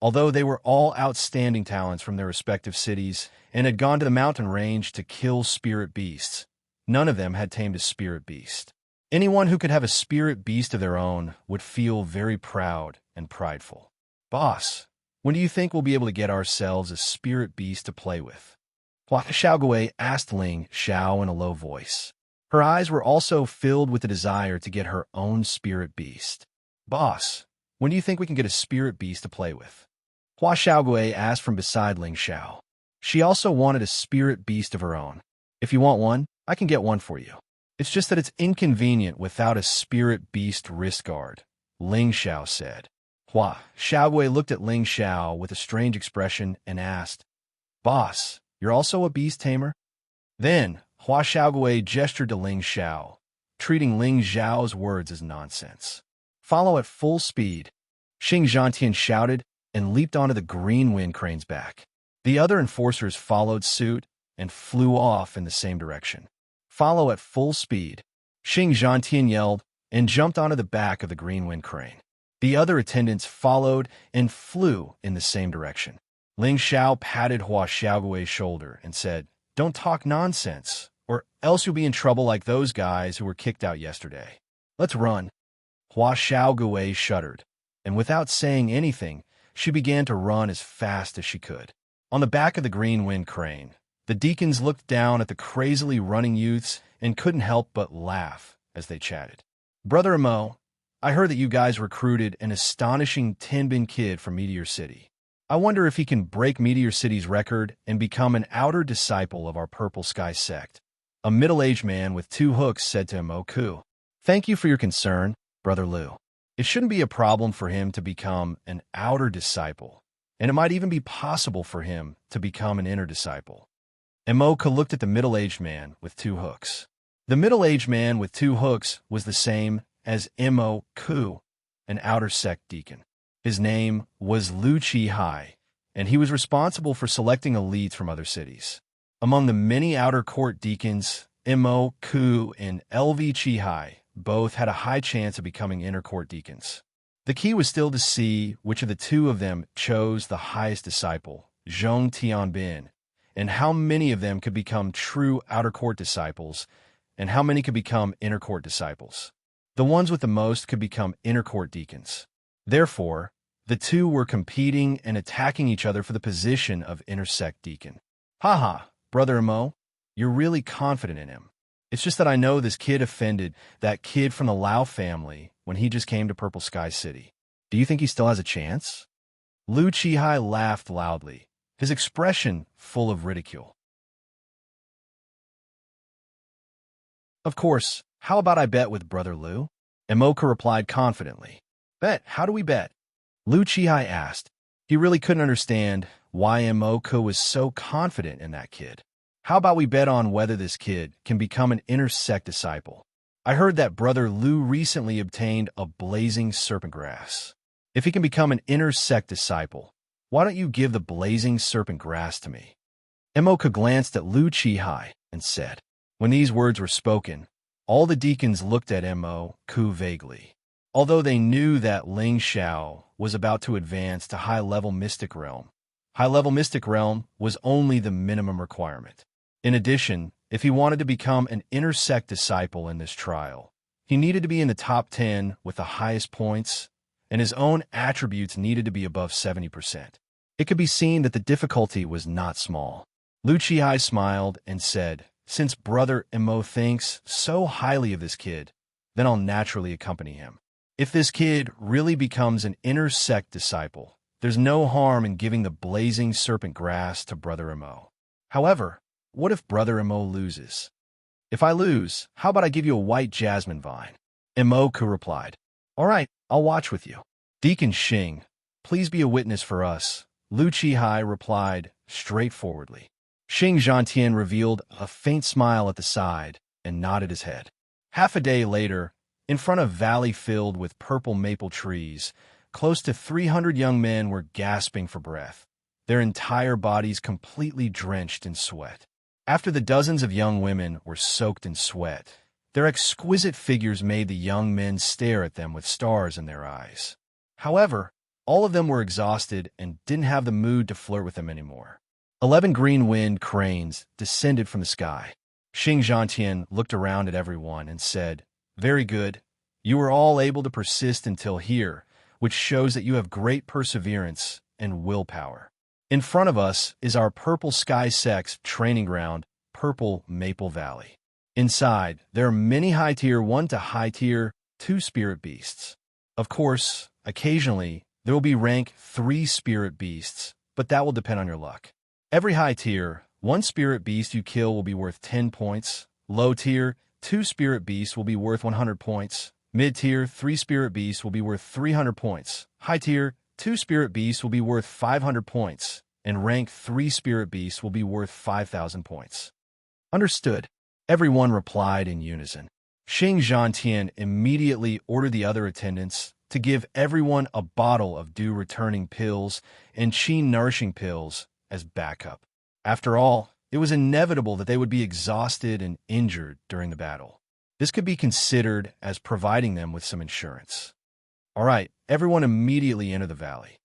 Although they were all outstanding talents from their respective cities and had gone to the mountain range to kill spirit beasts, none of them had tamed a spirit beast. Anyone who could have a spirit beast of their own would feel very proud and prideful. Boss, when do you think we'll be able to get ourselves a spirit beast to play with? Hua Xiaogui asked Ling Xiao in a low voice. Her eyes were also filled with the desire to get her own spirit beast. Boss, when do you think we can get a spirit beast to play with? Hua Xiaogui asked from beside Ling Xiao. She also wanted a spirit beast of her own. If you want one, I can get one for you. It's just that it's inconvenient without a spirit beast wrist guard, Ling Xiao said. Hua Xiaogui looked at Ling Xiao with a strange expression and asked, "Boss, you're also a beast tamer?" Then, Hua Xiaogui gestured to Ling Xiao, treating Ling Xiao's words as nonsense. "Follow at full speed," Xing Zhantian shouted and leaped onto the green wind crane's back. The other enforcers followed suit and flew off in the same direction. "Follow at full speed," Xing Zhantian yelled and jumped onto the back of the green wind crane. The other attendants followed and flew in the same direction. Ling Xiao patted Hua Xiaogui's shoulder and said, "Don't talk nonsense, or else you'll be in trouble like those guys who were kicked out yesterday. Let's run." Hua Xiaogui shuddered, and without saying anything, she began to run as fast as she could. On the back of the green wind crane, the deacons looked down at the crazily running youths and couldn't help but laugh as they chatted. "Brother Amo, I heard that you guys recruited an astonishing Tenbin kid from Meteor City. I wonder if he can break Meteor City's record and become an outer disciple of our Purple Sky sect," a middle-aged man with 2 hooks said to Imo Ku. "Thank you for your concern, Brother Liu. It shouldn't be a problem for him to become an outer disciple, and it might even be possible for him to become an inner disciple." Imo Ku looked at the middle-aged man with 2 hooks. The middle-aged man with 2 hooks was the same as Imo Ku, an outer sect deacon. His name was Lu Qihai, and he was responsible for selecting elites from other cities. Among the many outer court deacons, Imo Ku and LV Qihai both had a high chance of becoming inner court deacons. The key was still to see which of the 2 of them chose the highest disciple, Zhong Tianbin, and how many of them could become true outer court disciples, and how many could become inner court disciples. The ones with the most could become inner court deacons. Therefore, the 2 were competing and attacking each other for the position of intersect deacon. "Haha, Brother Imo, you're really confident in him. It's just that I know this kid offended that kid from the Lao family when he just came to Purple Sky City. Do you think he still has a chance?" Lu Qihai laughed loudly, his expression full of ridicule. "Of course, how about I bet with Brother Liu?" Imo Ku replied confidently. "Bet? How do we bet?" Lu Qihai asked. He really couldn't understand why Imo Ku was so confident in that kid. "How about we bet on whether this kid can become an inner sect disciple? I heard that Brother Liu recently obtained a blazing serpent grass. If he can become an inner sect disciple, why don't you give the blazing serpent grass to me?" Imo Ku glanced at Lu Qihai and said. When these words were spoken, all the deacons looked at Imo Ku vaguely. Although they knew that Ling Xiao was about to advance to high-level Mystic Realm, high-level Mystic Realm was only the minimum requirement. In addition, if he wanted to become an inner sect disciple in this trial, he needed to be in the top 10 with the highest points, and his own attributes needed to be above 70%. It could be seen that the difficulty was not small. Lu Qihai smiled and said, "Since Brother Imo thinks so highly of this kid, then I'll naturally accompany him. If this kid really becomes an inner sect disciple, there's no harm in giving the blazing serpent grass to Brother Imo. However, what if Brother Imo loses?" "If I lose, how about I give you a white jasmine vine?" Imo Ku replied. "All right, I'll watch with you." "Deacon Xing, please be a witness for us," Lu Qihai replied straightforwardly. Xing Zhantian revealed a faint smile at the side and nodded his head. Half a day later, in front of a valley filled with purple maple trees, close to 300 young men were gasping for breath, their entire bodies completely drenched in sweat. After the dozens of young women were soaked in sweat, their exquisite figures made the young men stare at them with stars in their eyes. However, all of them were exhausted and didn't have the mood to flirt with them anymore. 11 green wind cranes descended from the sky. Xing Zhantian looked around at everyone and said, "Very good. You were all able to persist until here, which shows that you have great perseverance and willpower. In front of us is our Purple Sky Sect's training ground, Purple Maple Valley. Inside, there are many high-tier 1 to high-tier 2 spirit beasts. Of course, occasionally, there will be rank 3 spirit beasts, but that will depend on your luck. Every high tier, 1 spirit beast you kill will be worth 10 points. Low tier, 2 spirit beasts will be worth 100 points. Mid-tier, 3 spirit beasts will be worth 300 points. High-tier, 2 spirit beasts will be worth 500 points. And rank 3 spirit beasts will be worth 5,000 points. Understood. Everyone replied in unison. Xing Zhantian immediately ordered the other attendants to give everyone a bottle of dew returning pills and qi nourishing pills as backup. After all, it was inevitable that they would be exhausted and injured during the battle. This could be considered as providing them with some insurance. All right, everyone immediately enter the valley.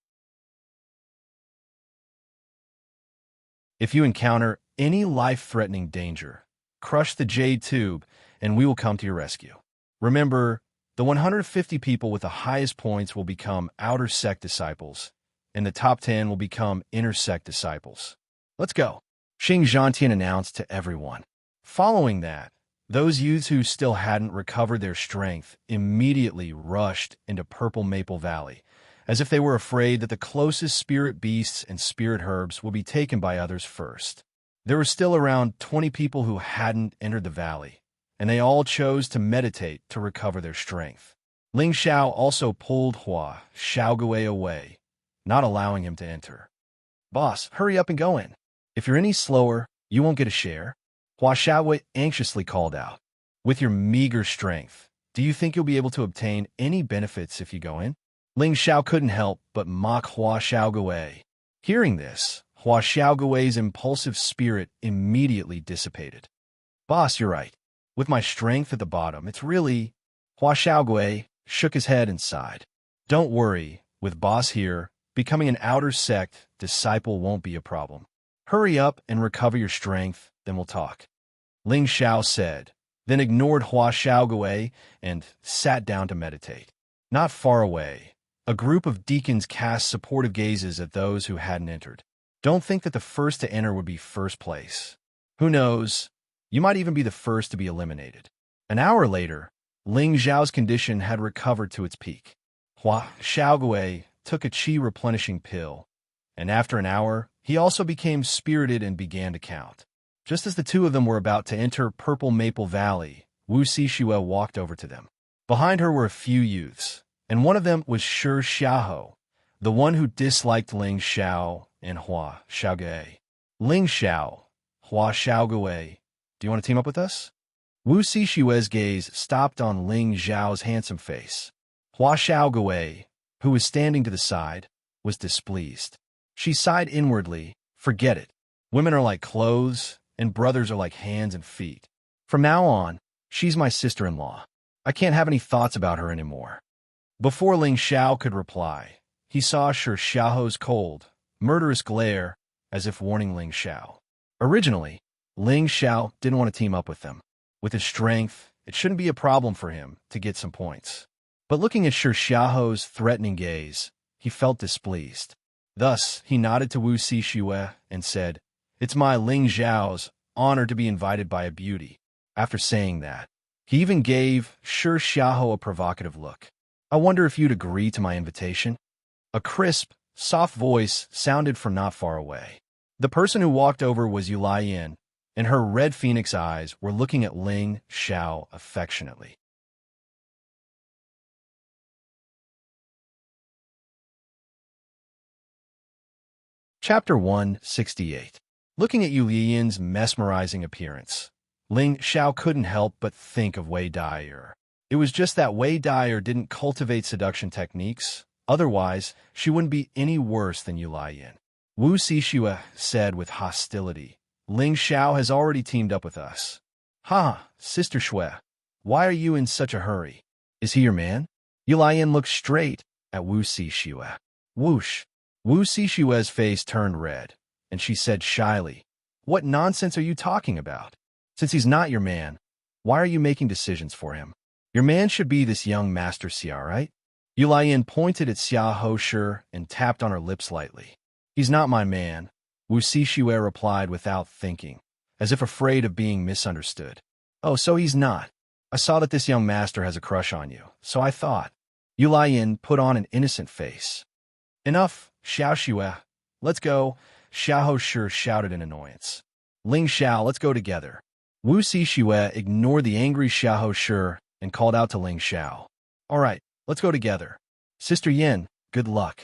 If you encounter any life-threatening danger, crush the jade tube and we will come to your rescue. Remember, the 150 people with the highest points will become outer sect disciples, and the top 10 will become inner sect disciples. Let's go, Xing Zhantian announced to everyone. Following that, those youths who still hadn't recovered their strength immediately rushed into Purple Maple Valley, as if they were afraid that the closest spirit beasts and spirit herbs would be taken by others first. There were still around 20 people who hadn't entered the valley, and they all chose to meditate to recover their strength. Ling Xiao also pulled Hua Xiaogui away, not allowing him to enter. Boss, hurry up and go in. If you're any slower, you won't get a share. Hua Xiaogui anxiously called out. With your meager strength, do you think you'll be able to obtain any benefits if you go in? Ling Xiao couldn't help but mock Hua Xiaogui. Hearing this, Hua Xiaogui's impulsive spirit immediately dissipated. Boss, you're right. With my strength at the bottom, it's really... Hua Xiaogui shook his head and sighed. Don't worry, with Boss here, becoming an outer sect disciple won't be a problem. Hurry up and recover your strength, then we'll talk. Ling Xiao said, then ignored Hua Xiaogui and sat down to meditate. Not far away, a group of deacons cast supportive gazes at those who hadn't entered. Don't think that the first to enter would be first place. Who knows? You might even be the first to be eliminated. An hour later, Ling Xiao's condition had recovered to its peak. Hua Xiaogui took a qi replenishing pill, and after an hour, he also became spirited and began to count. Just as the two of them were about to enter Purple Maple Valley, Wu Xixue walked over to them. Behind her were a few youths, and one of them was Shi Xiaoho, the one who disliked Ling Xiao and Hua Xiaogui. Ling Xiao, Hua Xiaogui, do you want to team up with us? Wu Xixue's gaze stopped on Ling Xiao's handsome face. Hua Xiaogui, who was standing to the side, was displeased. She sighed inwardly. Forget it. Women are like clothes, and brothers are like hands and feet. From now on, she's my sister-in-law. I can't have any thoughts about her anymore. Before Ling Xiao could reply, he saw Shi Xiaoho's cold, murderous glare, as if warning Ling Xiao. Originally, Ling Xiao didn't want to team up with them. With his strength, it shouldn't be a problem for him to get some points. But looking at Shi Xiaoho's threatening gaze, he felt displeased. Thus, he nodded to Wu Xixue and said, It's my Ling Xiao's honor to be invited by a beauty. After saying that, he even gave Shi Xiaoho a provocative look. I wonder if you'd agree to my invitation? A crisp, soft voice sounded from not far away. The person who walked over was Yulayan, and her red phoenix eyes were looking at Ling Xiao affectionately. Chapter 168. Looking at Yulian's mesmerizing appearance, Ling Xiao couldn't help but think of Wei Dai'er. It was just that Wei Dai'er didn't cultivate seduction techniques, otherwise she wouldn't be any worse than Yulayan. Wu Xixue said with hostility, Ling Xiao has already teamed up with us. Ha, Sister Shui, why are you in such a hurry? Is he your man? Yulayan looked straight at Wu Xixue. Whoosh. Wu Xixue's face turned red, and she said shyly, What nonsense are you talking about? Since he's not your man, why are you making decisions for him? Your man should be this young Master Xia, right? Yulayan pointed at Xia Hoshi and tapped on her lips lightly. He's not my man, Wu Xixue replied without thinking, as if afraid of being misunderstood. Oh, so he's not. I saw that this young master has a crush on you, so I thought. Yulayan put on an innocent face. Enough, Xiao Xue. Let's go, Xiao Hoshi shouted in annoyance. Ling Xiao, let's go together. Wu Xixue ignored the angry Xiao Hoshi and called out to Ling Xiao. All right, let's go together. Sister Yin, good luck.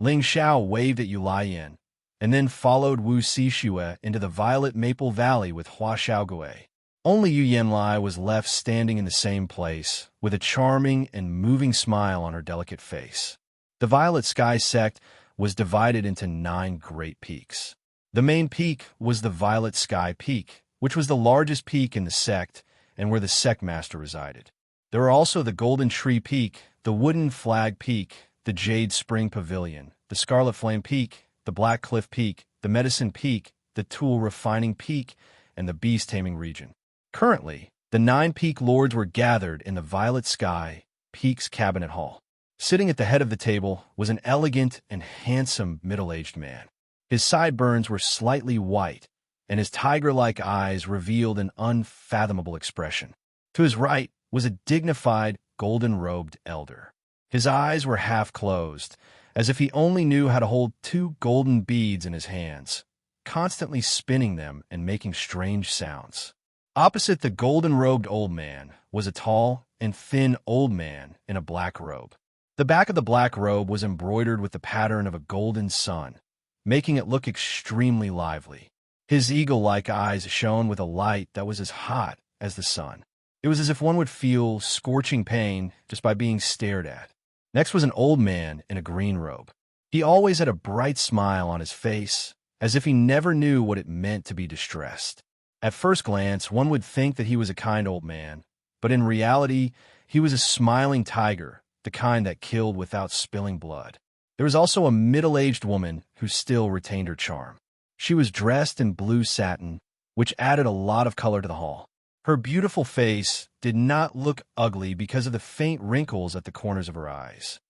Ling Xiao waved at Yu Yin, and then followed Wu Xixue into the violet maple valley with Hua Xiaogui. Only Yu Yanlai was left standing in the same place, with a charming and moving smile on her delicate face. The Violet Sky sect was divided into 9 great peaks. The main peak was the Violet Sky Peak, which was the largest peak in the sect and where the sect master resided. There were also the Golden Tree Peak, the Wooden Flag Peak, the Jade Spring Pavilion, the Scarlet Flame Peak, the Black Cliff Peak, the Medicine Peak, the Tool Refining Peak, and the Beast Taming Region. Currently, the 9 peak lords were gathered in the Violet Sky Peak's Cabinet Hall. Sitting at the head of the table was an elegant and handsome middle-aged man. His sideburns were slightly white, and his tiger-like eyes revealed an unfathomable expression. To his right was a dignified, golden-robed elder. His eyes were half closed, as if he only knew how to hold 2 golden beads in his hands, constantly spinning them and making strange sounds. Opposite the golden-robed old man was a tall and thin old man in a black robe. The back of the black robe was embroidered with the pattern of a golden sun, making it look extremely lively. His eagle-like eyes shone with a light that was as hot as the sun. It was as if one would feel scorching pain just by being stared at. Next was an old man in a green robe. He always had a bright smile on his face, as if he never knew what it meant to be distressed. At first glance, one would think that he was a kind old man, but in reality, he was a smiling tiger, the kind that killed without spilling blood. There was also a middle-aged woman who still retained her charm. She was dressed in blue satin, which added a lot of color to the hall. Her beautiful face did not look ugly because of the faint wrinkles at the corners of her eyes.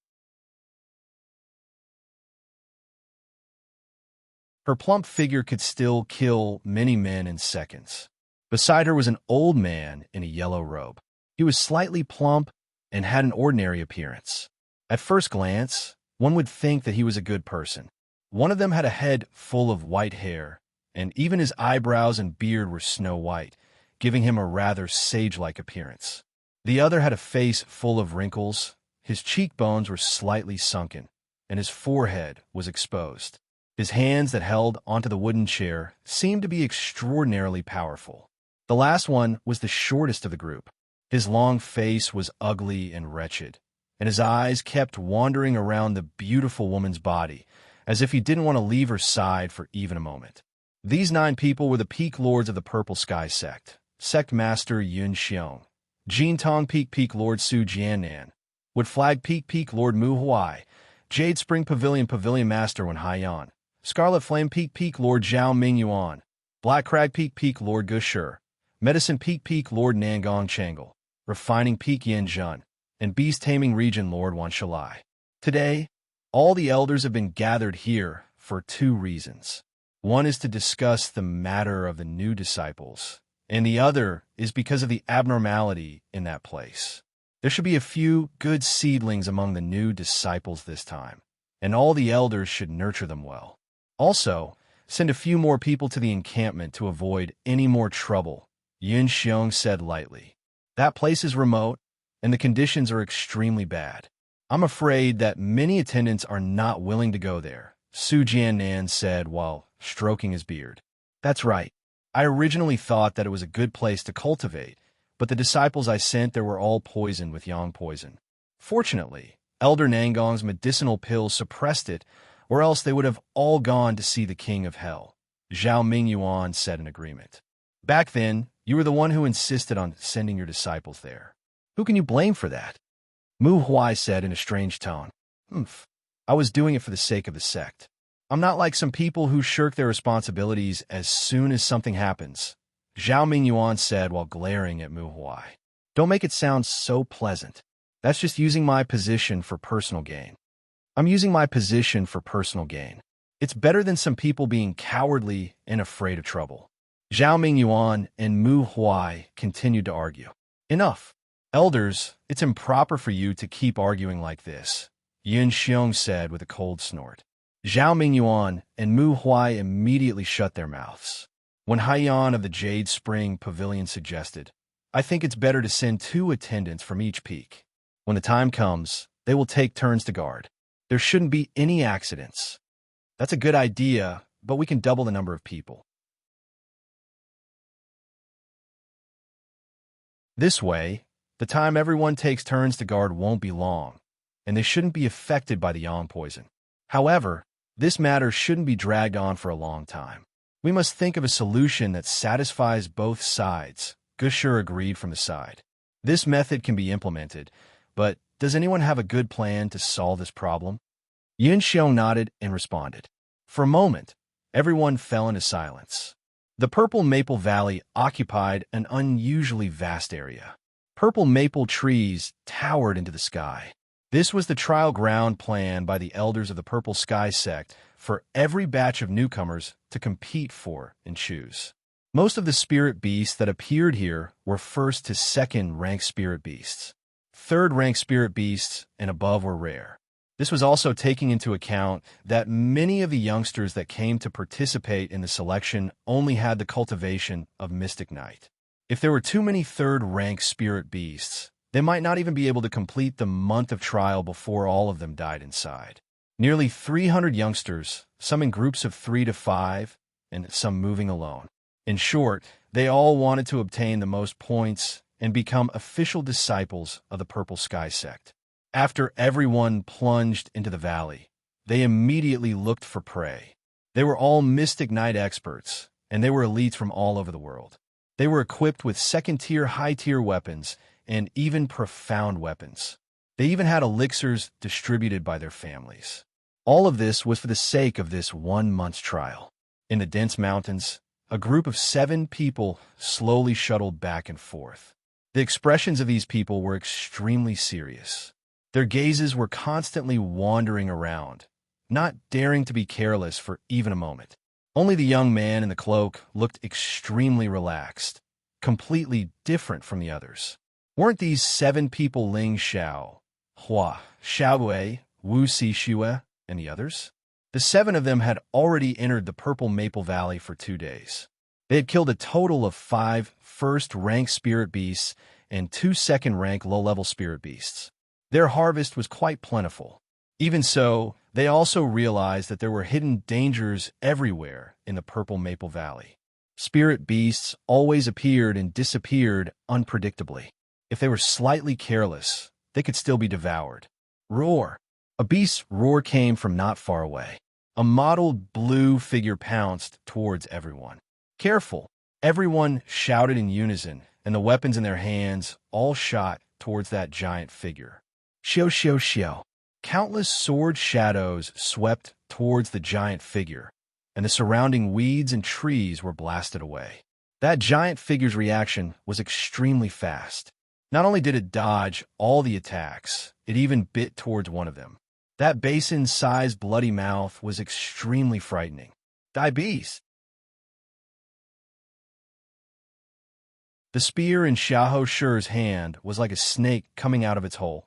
Her plump figure could still kill many men in seconds. Beside her was an old man in a yellow robe. He was slightly plump and had an ordinary appearance. At first glance, one would think that he was a good person. One of them had a head full of white hair, and even his eyebrows and beard were snow white, giving him a rather sage-like appearance. The other had a face full of wrinkles, his cheekbones were slightly sunken, and his forehead was exposed. His hands that held onto the wooden chair seemed to be extraordinarily powerful. The last one was the shortest of the group. His long face was ugly and wretched, and his eyes kept wandering around the beautiful woman's body, as if he didn't want to leave her side for even a moment. These 9 people were the peak lords of the Purple Sky sect: Sect Master Yun Xiong, Jintong Peak Lord Su Jiannan, Wood Flag Peak Lord Mu Huai, Jade Spring Pavilion Master Wen Haiyan, Scarlet Flame Peak Lord Zhao Ming Yuan, Black Crag Peak Lord Ge Shi, Medicine Peak Lord Nangong Changle, Refining Peak Yin Zhun, and Beast Taming Region Lord Wan Shalai. Today, all the elders have been gathered here for 2 reasons. One is to discuss the matter of the new disciples, and the other is because of the abnormality in that place. There should be a few good seedlings among the new disciples this time, and all the elders should nurture them well. Also, send a few more people to the encampment to avoid any more trouble, Yun Xiong said lightly. That place is remote, and the conditions are extremely bad. I'm afraid that many attendants are not willing to go there, Su Jiannan said while stroking his beard. That's right. I originally thought that it was a good place to cultivate, but the disciples I sent there were all poisoned with yang poison. Fortunately, Elder Nangong's medicinal pills suppressed it, or else they would have all gone to see the king of hell, Zhao Ming Yuan said in agreement. Back then, you were the one who insisted on sending your disciples there. Who can you blame for that? Mu Huai said in a strange tone. I was doing it for the sake of the sect. I'm not like some people who shirk their responsibilities as soon as something happens, Zhao Ming Yuan said while glaring at Mu Huai. Don't make it sound so pleasant. That's just using my position for personal gain. I'm using my position for personal gain. It's better than some people being cowardly and afraid of trouble. Zhao Ming Yuan and Mu Huai continued to argue. Enough. Elders, it's improper for you to keep arguing like this, Yun Xiong said with a cold snort. Zhao Ming Yuan and Mu Huai immediately shut their mouths. When Haiyan of the Jade Spring Pavilion suggested, I think it's better to send 2 attendants from each peak. When the time comes, they will take turns to guard. There shouldn't be any accidents. That's a good idea, but we can double the number of people. This way, the time everyone takes turns to guard won't be long, and they shouldn't be affected by the yang poison. However, this matter shouldn't be dragged on for a long time. We must think of a solution that satisfies both sides. Gushur agreed from the side. This method can be implemented, but does anyone have a good plan to solve this problem? Yin Xiong nodded and responded. For a moment, everyone fell into silence. The Purple Maple Valley occupied an unusually vast area. Purple maple trees towered into the sky. This was the trial ground planned by the elders of the Purple Sky sect for every batch of newcomers to compete for and choose. Most of the spirit beasts that appeared here were first to second rank spirit beasts. Third rank spirit beasts and above were rare. This was also taking into account that many of the youngsters that came to participate in the selection only had the cultivation of Mystic Knight. If there were too many third-rank spirit beasts, they might not even be able to complete the month of trial before all of them died inside. Nearly 300 youngsters, some in groups of 3 to 5, and some moving alone. In short, they all wanted to obtain the most points and become official disciples of the Purple Sky sect. After everyone plunged into the valley, they immediately looked for prey. They were all Mystic Knight experts, and they were elites from all over the world. They were equipped with second-tier, high-tier weapons, and even profound weapons. They even had elixirs distributed by their families. All of this was for the sake of this 1 month's trial. In the dense mountains, a group of 7 people slowly shuttled back and forth. The expressions of these people were extremely serious. Their gazes were constantly wandering around, not daring to be careless for even a moment. Only the young man in the cloak looked extremely relaxed, completely different from the others. Weren't these 7 people Ling Xiao, Hua, Xiaogui, Wu Xixue, and the others? The 7 of them had already entered the Purple Maple Valley for 2 days. They had killed a total of 5 first-rank spirit beasts and 2 second-rank low-level spirit beasts. Their harvest was quite plentiful. Even so, they also realized that there were hidden dangers everywhere in the Purple Maple Valley. Spirit beasts always appeared and disappeared unpredictably. If they were slightly careless, they could still be devoured. Roar! A beast's roar came from not far away. A mottled blue figure pounced towards everyone. Careful! Everyone shouted in unison, and the weapons in their hands all shot towards that giant figure. Xiao xiao xiao. Countless sword shadows swept towards the giant figure, and the surrounding weeds and trees were blasted away. That giant figure's reaction was extremely fast. Not only did it dodge all the attacks, it even bit towards one of them. That basin-sized bloody mouth was extremely frightening. Die beast! The spear in Xiahou Shi's hand was like a snake coming out of its hole,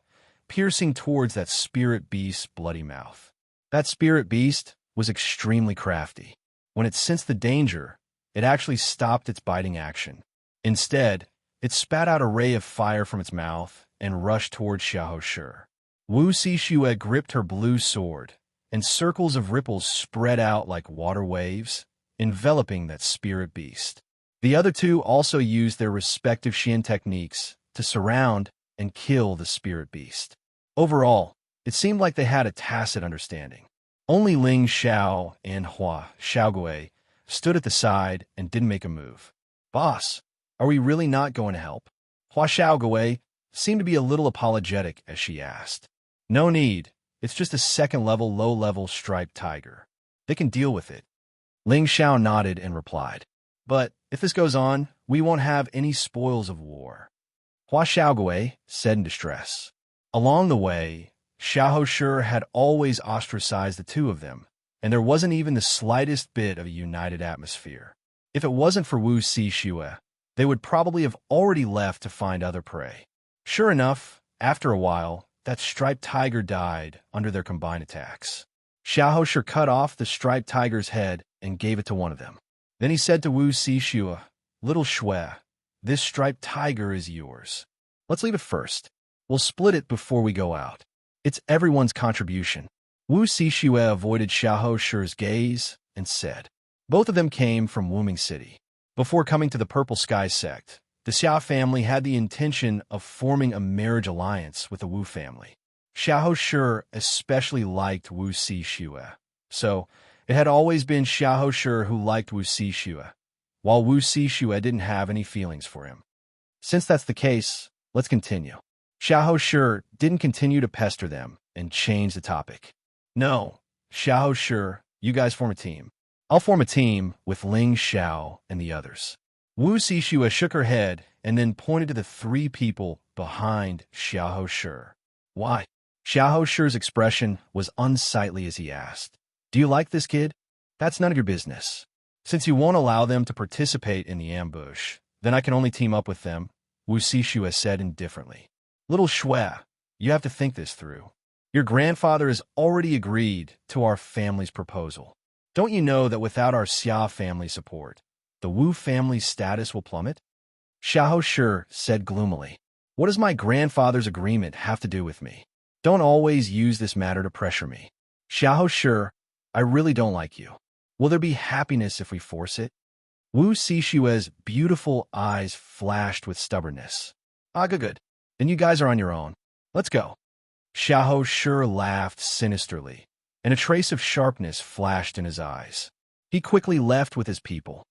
piercing towards that spirit beast's bloody mouth. That spirit beast was extremely crafty. When it sensed the danger, it actually stopped its biting action. Instead, it spat out a ray of fire from its mouth and rushed towards Xiahou Shi. Wu Xixue gripped her blue sword, and circles of ripples spread out like water waves, enveloping that spirit beast. The other 2 also used their respective Xian techniques to surround and kill the spirit beast. Overall, it seemed like they had a tacit understanding. Only Ling Xiao and Hua Xiaogui stood at the side and didn't make a move. Boss, are we really not going to help? Hua Xiaogui seemed to be a little apologetic as she asked. No need. It's just a second-level, low-level striped tiger. They can deal with it. Ling Xiao nodded and replied. But if this goes on, we won't have any spoils of war. Hua Xiaogui said in distress. Along the way, Xiahou Shi had always ostracized the 2 of them, and there wasn't even the slightest bit of a united atmosphere. If it wasn't for Wu Xixue, they would probably have already left to find other prey. Sure enough, after a while, that striped tiger died under their combined attacks. Xiahou Shi cut off the striped tiger's head and gave it to one of them. Then he said to Wu Xixue, Little Shui, this striped tiger is yours. Let's leave it first. We'll split it before we go out. It's everyone's contribution. Wu Xixue avoided Xiahou Shi's gaze and said. Both of them came from Wuming City. Before coming to the Purple Sky sect, the Xia family had the intention of forming a marriage alliance with the Wu family. Xiahou Shi especially liked Wu Xixue, so it had always been Xiahou Shi who liked Wu Xixue, while Wu Xixue didn't have any feelings for him. Since that's the case, let's continue. Xiahou Shi didn't continue to pester them and change the topic. No, Xiahou Shi, you guys form a team. I'll form a team with Ling Xiao and the others. Wu Xixue shook her head and then pointed to the three people behind Xiahou Shi. Why? Xiahou Shi's expression was unsightly as he asked, "Do you like this kid?" "That's none of your business. Since you won't allow them to participate in the ambush, then I can only team up with them," Wu Xixue said indifferently. "Little Shui, you have to think this through. Your grandfather has already agreed to our family's proposal. Don't you know that without our Xia family support, the Wu family's status will plummet?" Xiahou Shi said gloomily, "What does my grandfather's agreement have to do with me? Don't always use this matter to pressure me. Xiahou Shi, I really don't like you. Will there be happiness if we force it?" Wu Xixue's beautiful eyes flashed with stubbornness. Good. Then you guys are on your own. Let's go." Xiahou Shi laughed sinisterly, and a trace of sharpness flashed in his eyes. He quickly left with his people.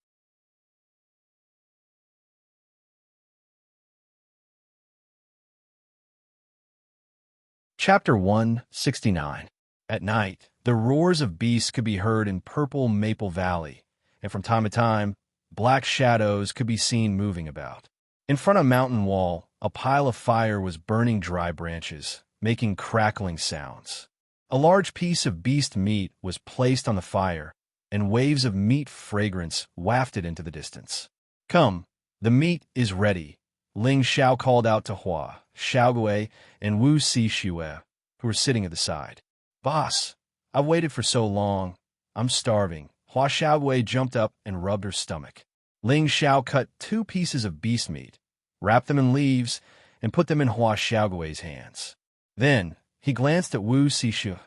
Chapter 169. At night, the roars of beasts could be heard in Purple Maple Valley, and from time to time, black shadows could be seen moving about. In front of a mountain wall, a pile of fire was burning dry branches, making crackling sounds. A large piece of beast meat was placed on the fire, and waves of meat fragrance wafted into the distance. "Come, the meat is ready," Ling Xiao called out to Hua, Xiaogui, and Wu Xixue, who were sitting at the side. "Boss, I've waited for so long. I'm starving." Hua Xiaogui jumped up and rubbed her stomach. Ling Xiao cut 2 pieces of beast meat, wrapped them in leaves, and put them in Hua Xiaogui's hands. Then he glanced at Wu Xixue,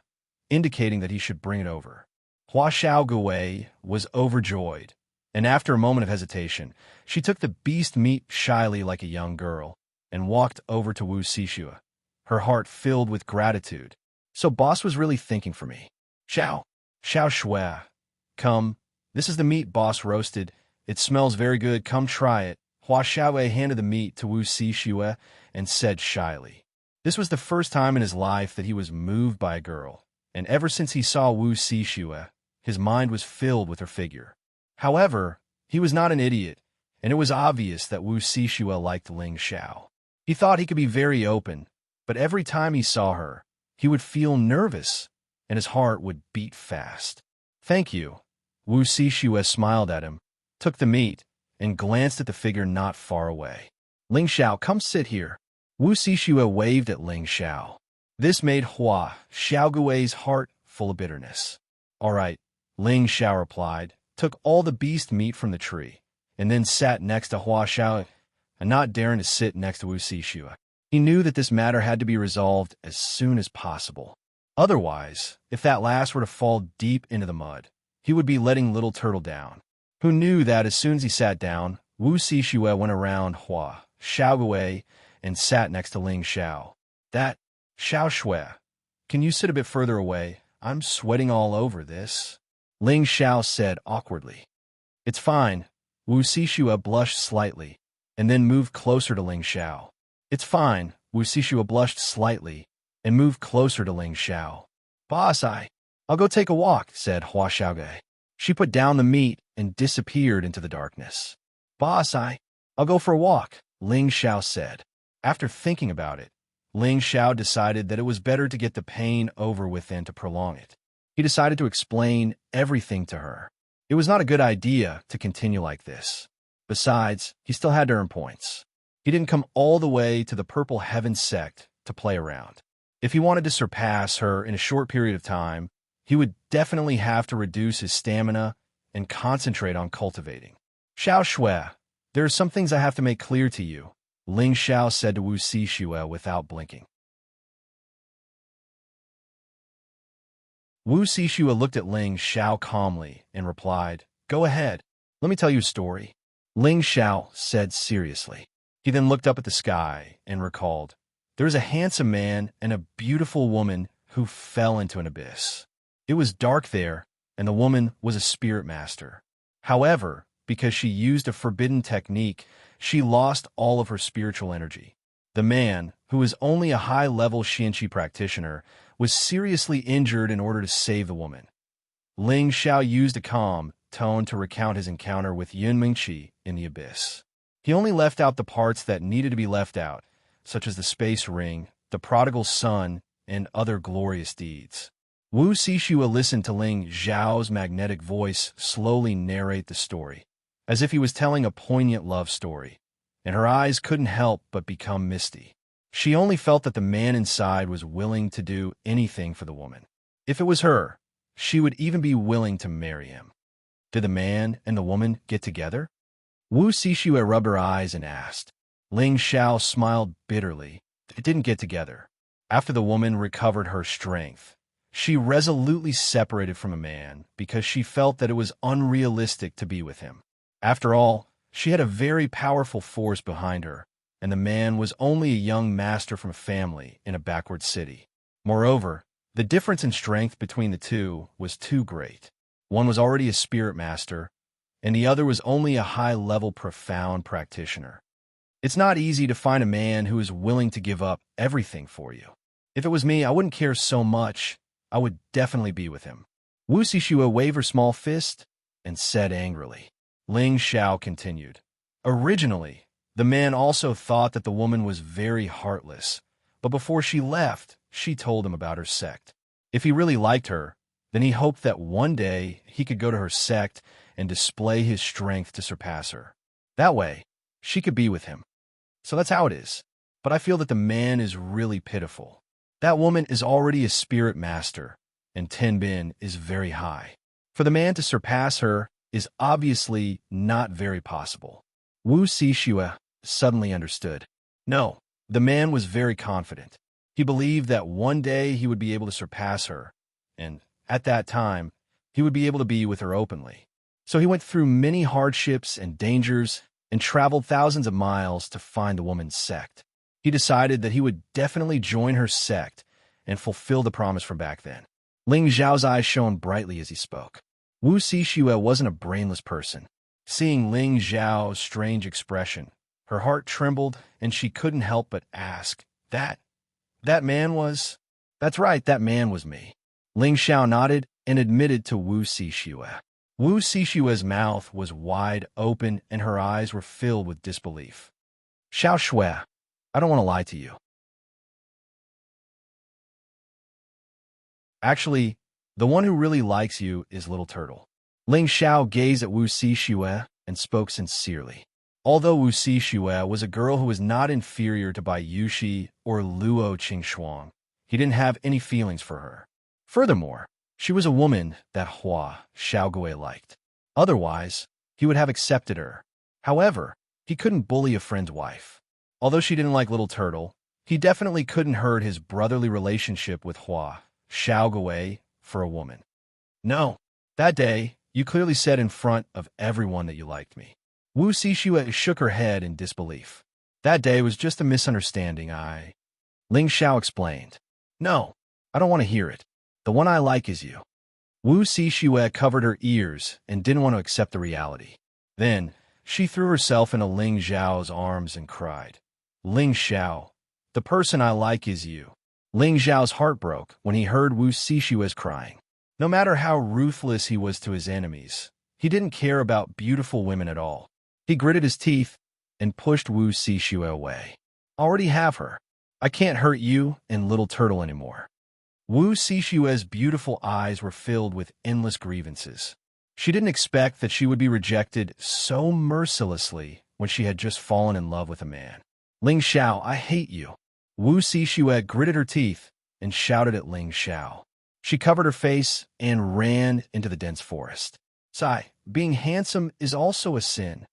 indicating that he should bring it over. Hua Xiaogui was overjoyed, and after a moment of hesitation, she took the beast meat shyly like a young girl and walked over to Wu Xixue, her heart filled with gratitude. "So boss was really thinking for me. Xiao Shui, come, this is the meat boss roasted. It smells very good, come try it." Hua Xiaogui handed the meat to Wu Xixue and said shyly. This was the first time in his life that he was moved by a girl, and ever since he saw Wu Xixue, his mind was filled with her figure. However, he was not an idiot, and it was obvious that Wu Xixue liked Ling Xiao. He thought he could be very open, but every time he saw her, he would feel nervous, and his heart would beat fast. "Thank you." Wu Xixue smiled at him, took the meat, and glanced at the figure not far away. "Ling Xiao, come sit here." Wu Xixue waved at Ling Xiao. This made Hua Xiaogui's heart full of bitterness. "All right," Ling Xiao replied, took all the beast meat from the tree, and then sat next to Hua Xiao, and not daring to sit next to Wu Xixue. He knew that this matter had to be resolved as soon as possible. Otherwise, if that last were to fall deep into the mud, he would be letting Little Turtle down. Who knew that as soon as he sat down, Wu Xixue went around Hua Xiaogui and sat next to Ling Xiao. "That, Xiao Shui, can you sit a bit further away? I'm sweating all over this," Ling Xiao said awkwardly. "It's fine." Wu Xixue blushed slightly, and then moved closer to Ling Xiao. "It's fine." Wu Xixue blushed slightly, and moved closer to Ling Xiao. "Boss, I'll go take a walk," said Hua Xiaogui. She put down the meat and disappeared into the darkness. "Boss, I'll go for a walk," Ling Xiao said. After thinking about it, Ling Xiao decided that it was better to get the pain over with than to prolong it. He decided to explain everything to her. It was not a good idea to continue like this. Besides, he still had to earn points. He didn't come all the way to the Purple Heaven sect to play around. If he wanted to surpass her in a short period of time, he would definitely have to reduce his stamina and concentrate on cultivating. "Xiao Shui, there are some things I have to make clear to you," Ling Xiao said to Wu Xixue without blinking. Wu Xixue looked at Ling Xiao calmly and replied, "Go ahead. Let me tell you a story." Ling Xiao said seriously. He then looked up at the sky and recalled, "There is a handsome man and a beautiful woman who fell into an abyss. It was dark there, and the woman was a spirit master. However, because she used a forbidden technique, she lost all of her spiritual energy. The man, who was only a high-level Xianqi practitioner, was seriously injured in order to save the woman." Ling Xiao used a calm tone to recount his encounter with Yun Mingqi in the abyss. He only left out the parts that needed to be left out, such as the space ring, the prodigal son, and other glorious deeds. Wu Xixue listened to Ling Xiao's magnetic voice slowly narrate the story, as if he was telling a poignant love story, and her eyes couldn't help but become misty. She only felt that the man inside was willing to do anything for the woman. If it was her, she would even be willing to marry him. Did the man and the woman get together? Wu Xixue rubbed her eyes and asked. Ling Xiao smiled bitterly. They didn't get together. After the woman recovered her strength, she resolutely separated from a man because she felt that it was unrealistic to be with him. After all, she had a very powerful force behind her, and the man was only a young master from a family in a backward city. Moreover, the difference in strength between the two was too great. One was already a spirit master, and the other was only a high-level profound practitioner. It's not easy to find a man who is willing to give up everything for you. If it was me, I wouldn't care so much. I would definitely be with him. Wu Xixue waved her small fist and said angrily. Ling Xiao continued. Originally, the man also thought that the woman was very heartless, but before she left, she told him about her sect. If he really liked her, then he hoped that one day he could go to her sect and display his strength to surpass her. That way, she could be with him. So that's how it is. But I feel that the man is really pitiful. That woman is already a spirit master, and Tenbin is very high. For the man to surpass her is obviously not very possible. Wu Xixue suddenly understood. No, the man was very confident. He believed that one day he would be able to surpass her, and at that time, he would be able to be with her openly. So he went through many hardships and dangers and traveled thousands of miles to find the woman's sect. He decided that he would definitely join her sect and fulfill the promise from back then. Ling Xiao's eyes shone brightly as he spoke. Wu Xixue wasn't a brainless person. Seeing Ling Xiao's strange expression, her heart trembled and she couldn't help but ask, That man was... That's right, that man was me. Ling Xiao nodded and admitted to Wu Xixue. Wu Xixue's mouth was wide open and her eyes were filled with disbelief. Xiao Shui, I don't want to lie to you. Actually, the one who really likes you is Little Turtle. Ling Xiao gazed at Wu Xixue and spoke sincerely. Although Wu Xixue was a girl who was not inferior to Bai Yuxi or Luo Qingxuang, he didn't have any feelings for her. Furthermore, she was a woman that Hua Xiaogui liked. Otherwise, he would have accepted her. However, he couldn't bully a friend's wife. Although she didn't like Little Turtle, he definitely couldn't hurt his brotherly relationship with Hua Xiaogui for a woman. No, that day, you clearly said in front of everyone that you liked me. Wu Xixue shook her head in disbelief. That day was just a misunderstanding. Ling Xiao explained. No, I don't want to hear it. The one I like is you. Wu Xixue covered her ears and didn't want to accept the reality. Then, she threw herself into Ling Xiao's arms and cried, Ling Xiao, the person I like is you. Ling Xiao's heart broke when he heard Wu Xixue's crying. No matter how ruthless he was to his enemies, he didn't care about beautiful women at all. He gritted his teeth and pushed Wu Xixue away. I already have her. I can't hurt you and Little Turtle anymore. Wu Xixue's beautiful eyes were filled with endless grievances. She didn't expect that she would be rejected so mercilessly when she had just fallen in love with a man. Ling Xiao, I hate you. Wu Xixue gritted her teeth and shouted at Ling Xiao. She covered her face and ran into the dense forest. Sigh, being handsome is also a sin.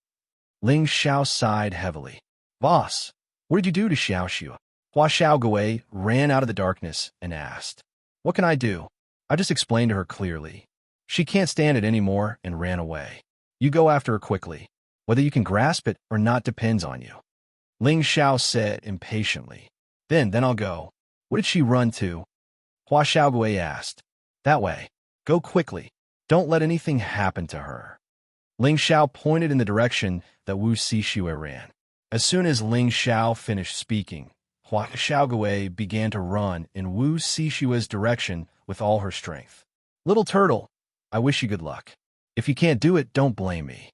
Ling Xiao sighed heavily. Boss, What did you do to Xiao Xue? Hua Xiaogui ran out of the darkness and asked. What can I do? I just explained to her clearly. She can't stand it anymore and ran away. You go after her quickly. Whether you can grasp it or not depends on you. Ling Xiao said impatiently. Then I'll go. What did she run to? Hua Xiaogui asked. That way. Go quickly. Don't let anything happen to her. Ling Xiao pointed in the direction that Wu Xixue ran. As soon as Ling Xiao finished speaking, Hua Xiaogui began to run in Wu Xixue's direction with all her strength. Little turtle, I wish you good luck. If you can't do it, don't blame me.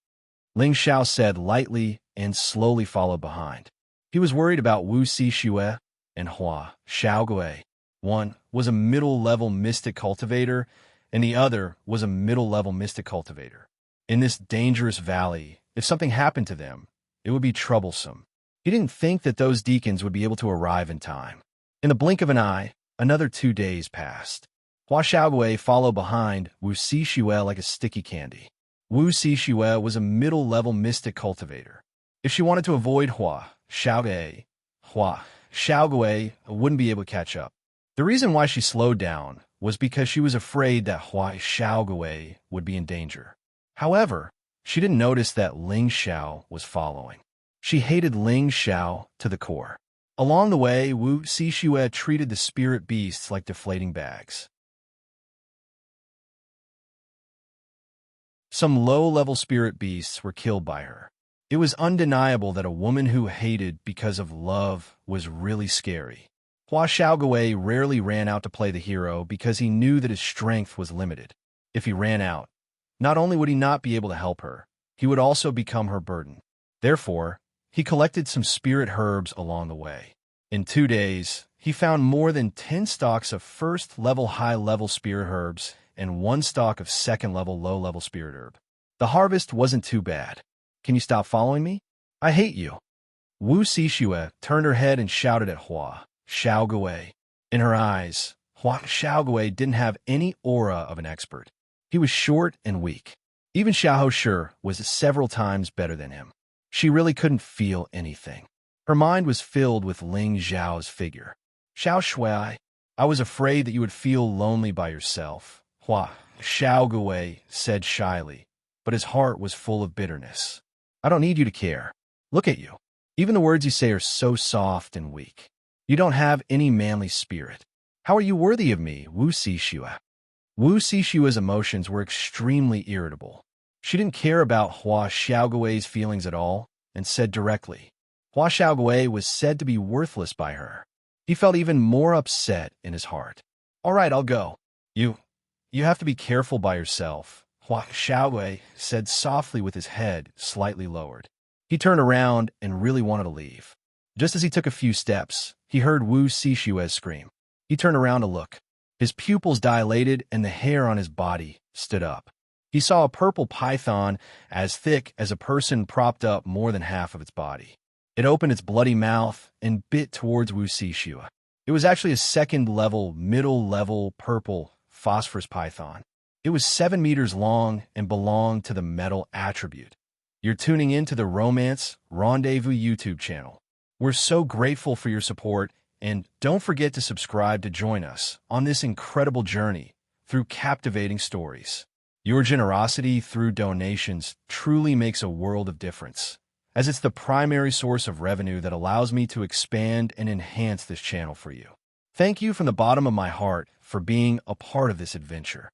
Ling Xiao said lightly and slowly followed behind. He was worried about Wu Xixue and Hua Xiaogui. One was a middle-level mystic cultivator, and the other was a middle-level mystic cultivator. In this dangerous valley, if something happened to them, it would be troublesome. He didn't think that those deacons would be able to arrive in time. In the blink of an eye, another 2 days passed. Hua Xiaogui followed behind Wu Xixue like a sticky candy. Wu Xixue was a middle-level mystic cultivator. If she wanted to avoid Hua Xiaogui wouldn't be able to catch up. The reason why she slowed down was because she was afraid that Hua Xiaogui would be in danger. However, she didn't notice that Ling Xiao was following. She hated Ling Xiao to the core. Along the way, Wu Xixue treated the spirit beasts like deflating bags. Some low-level spirit beasts were killed by her. It was undeniable that a woman who hated because of love was really scary. Hua Xiaogui rarely ran out to play the hero because he knew that his strength was limited. If he ran out, not only would he not be able to help her, he would also become her burden. Therefore, he collected some spirit herbs along the way. In 2 days, he found more than 10 stalks of first-level high-level spirit herbs and 1 stalk of second-level low-level spirit herb. The harvest wasn't too bad. Can you stop following me? I hate you. Wu Xixue turned her head and shouted at Hua Xiaogui. In her eyes, Hua Xiaogui didn't have any aura of an expert. He was short and weak. Even Xiao Shi was several times better than him. She really couldn't feel anything. Her mind was filled with Ling Xiao's figure. Xiao Shui, I was afraid that you would feel lonely by yourself, Hua Xiaogui said shyly, but his heart was full of bitterness. I don't need you to care. Look at you. Even the words you say are so soft and weak. You don't have any manly spirit. How are you worthy of me, Wu Xixue? Wu Xixue's emotions were extremely irritable. She didn't care about Hua Xiaogui's feelings at all and said directly. Hua Xiaogui was said to be worthless by her. He felt even more upset in his heart. All right, I'll go. You have to be careful by yourself, Hua Xiaogui said softly with his head slightly lowered. He turned around and really wanted to leave. Just as he took a few steps, he heard Wu Xixue scream. He turned around to look. His pupils dilated and the hair on his body stood up. He saw a purple python as thick as a person propped up more than half of its body. It opened its bloody mouth and bit towards Wu Xixue. It was actually a second-level, middle-level purple phosphorus python. It was 7 meters long and belonged to the metal attribute. You're tuning in to the Romance Rendezvous YouTube channel. We're so grateful for your support, and don't forget to subscribe to join us on this incredible journey through captivating stories. Your generosity through donations truly makes a world of difference, as it's the primary source of revenue that allows me to expand and enhance this channel for you. Thank you from the bottom of my heart for being a part of this adventure.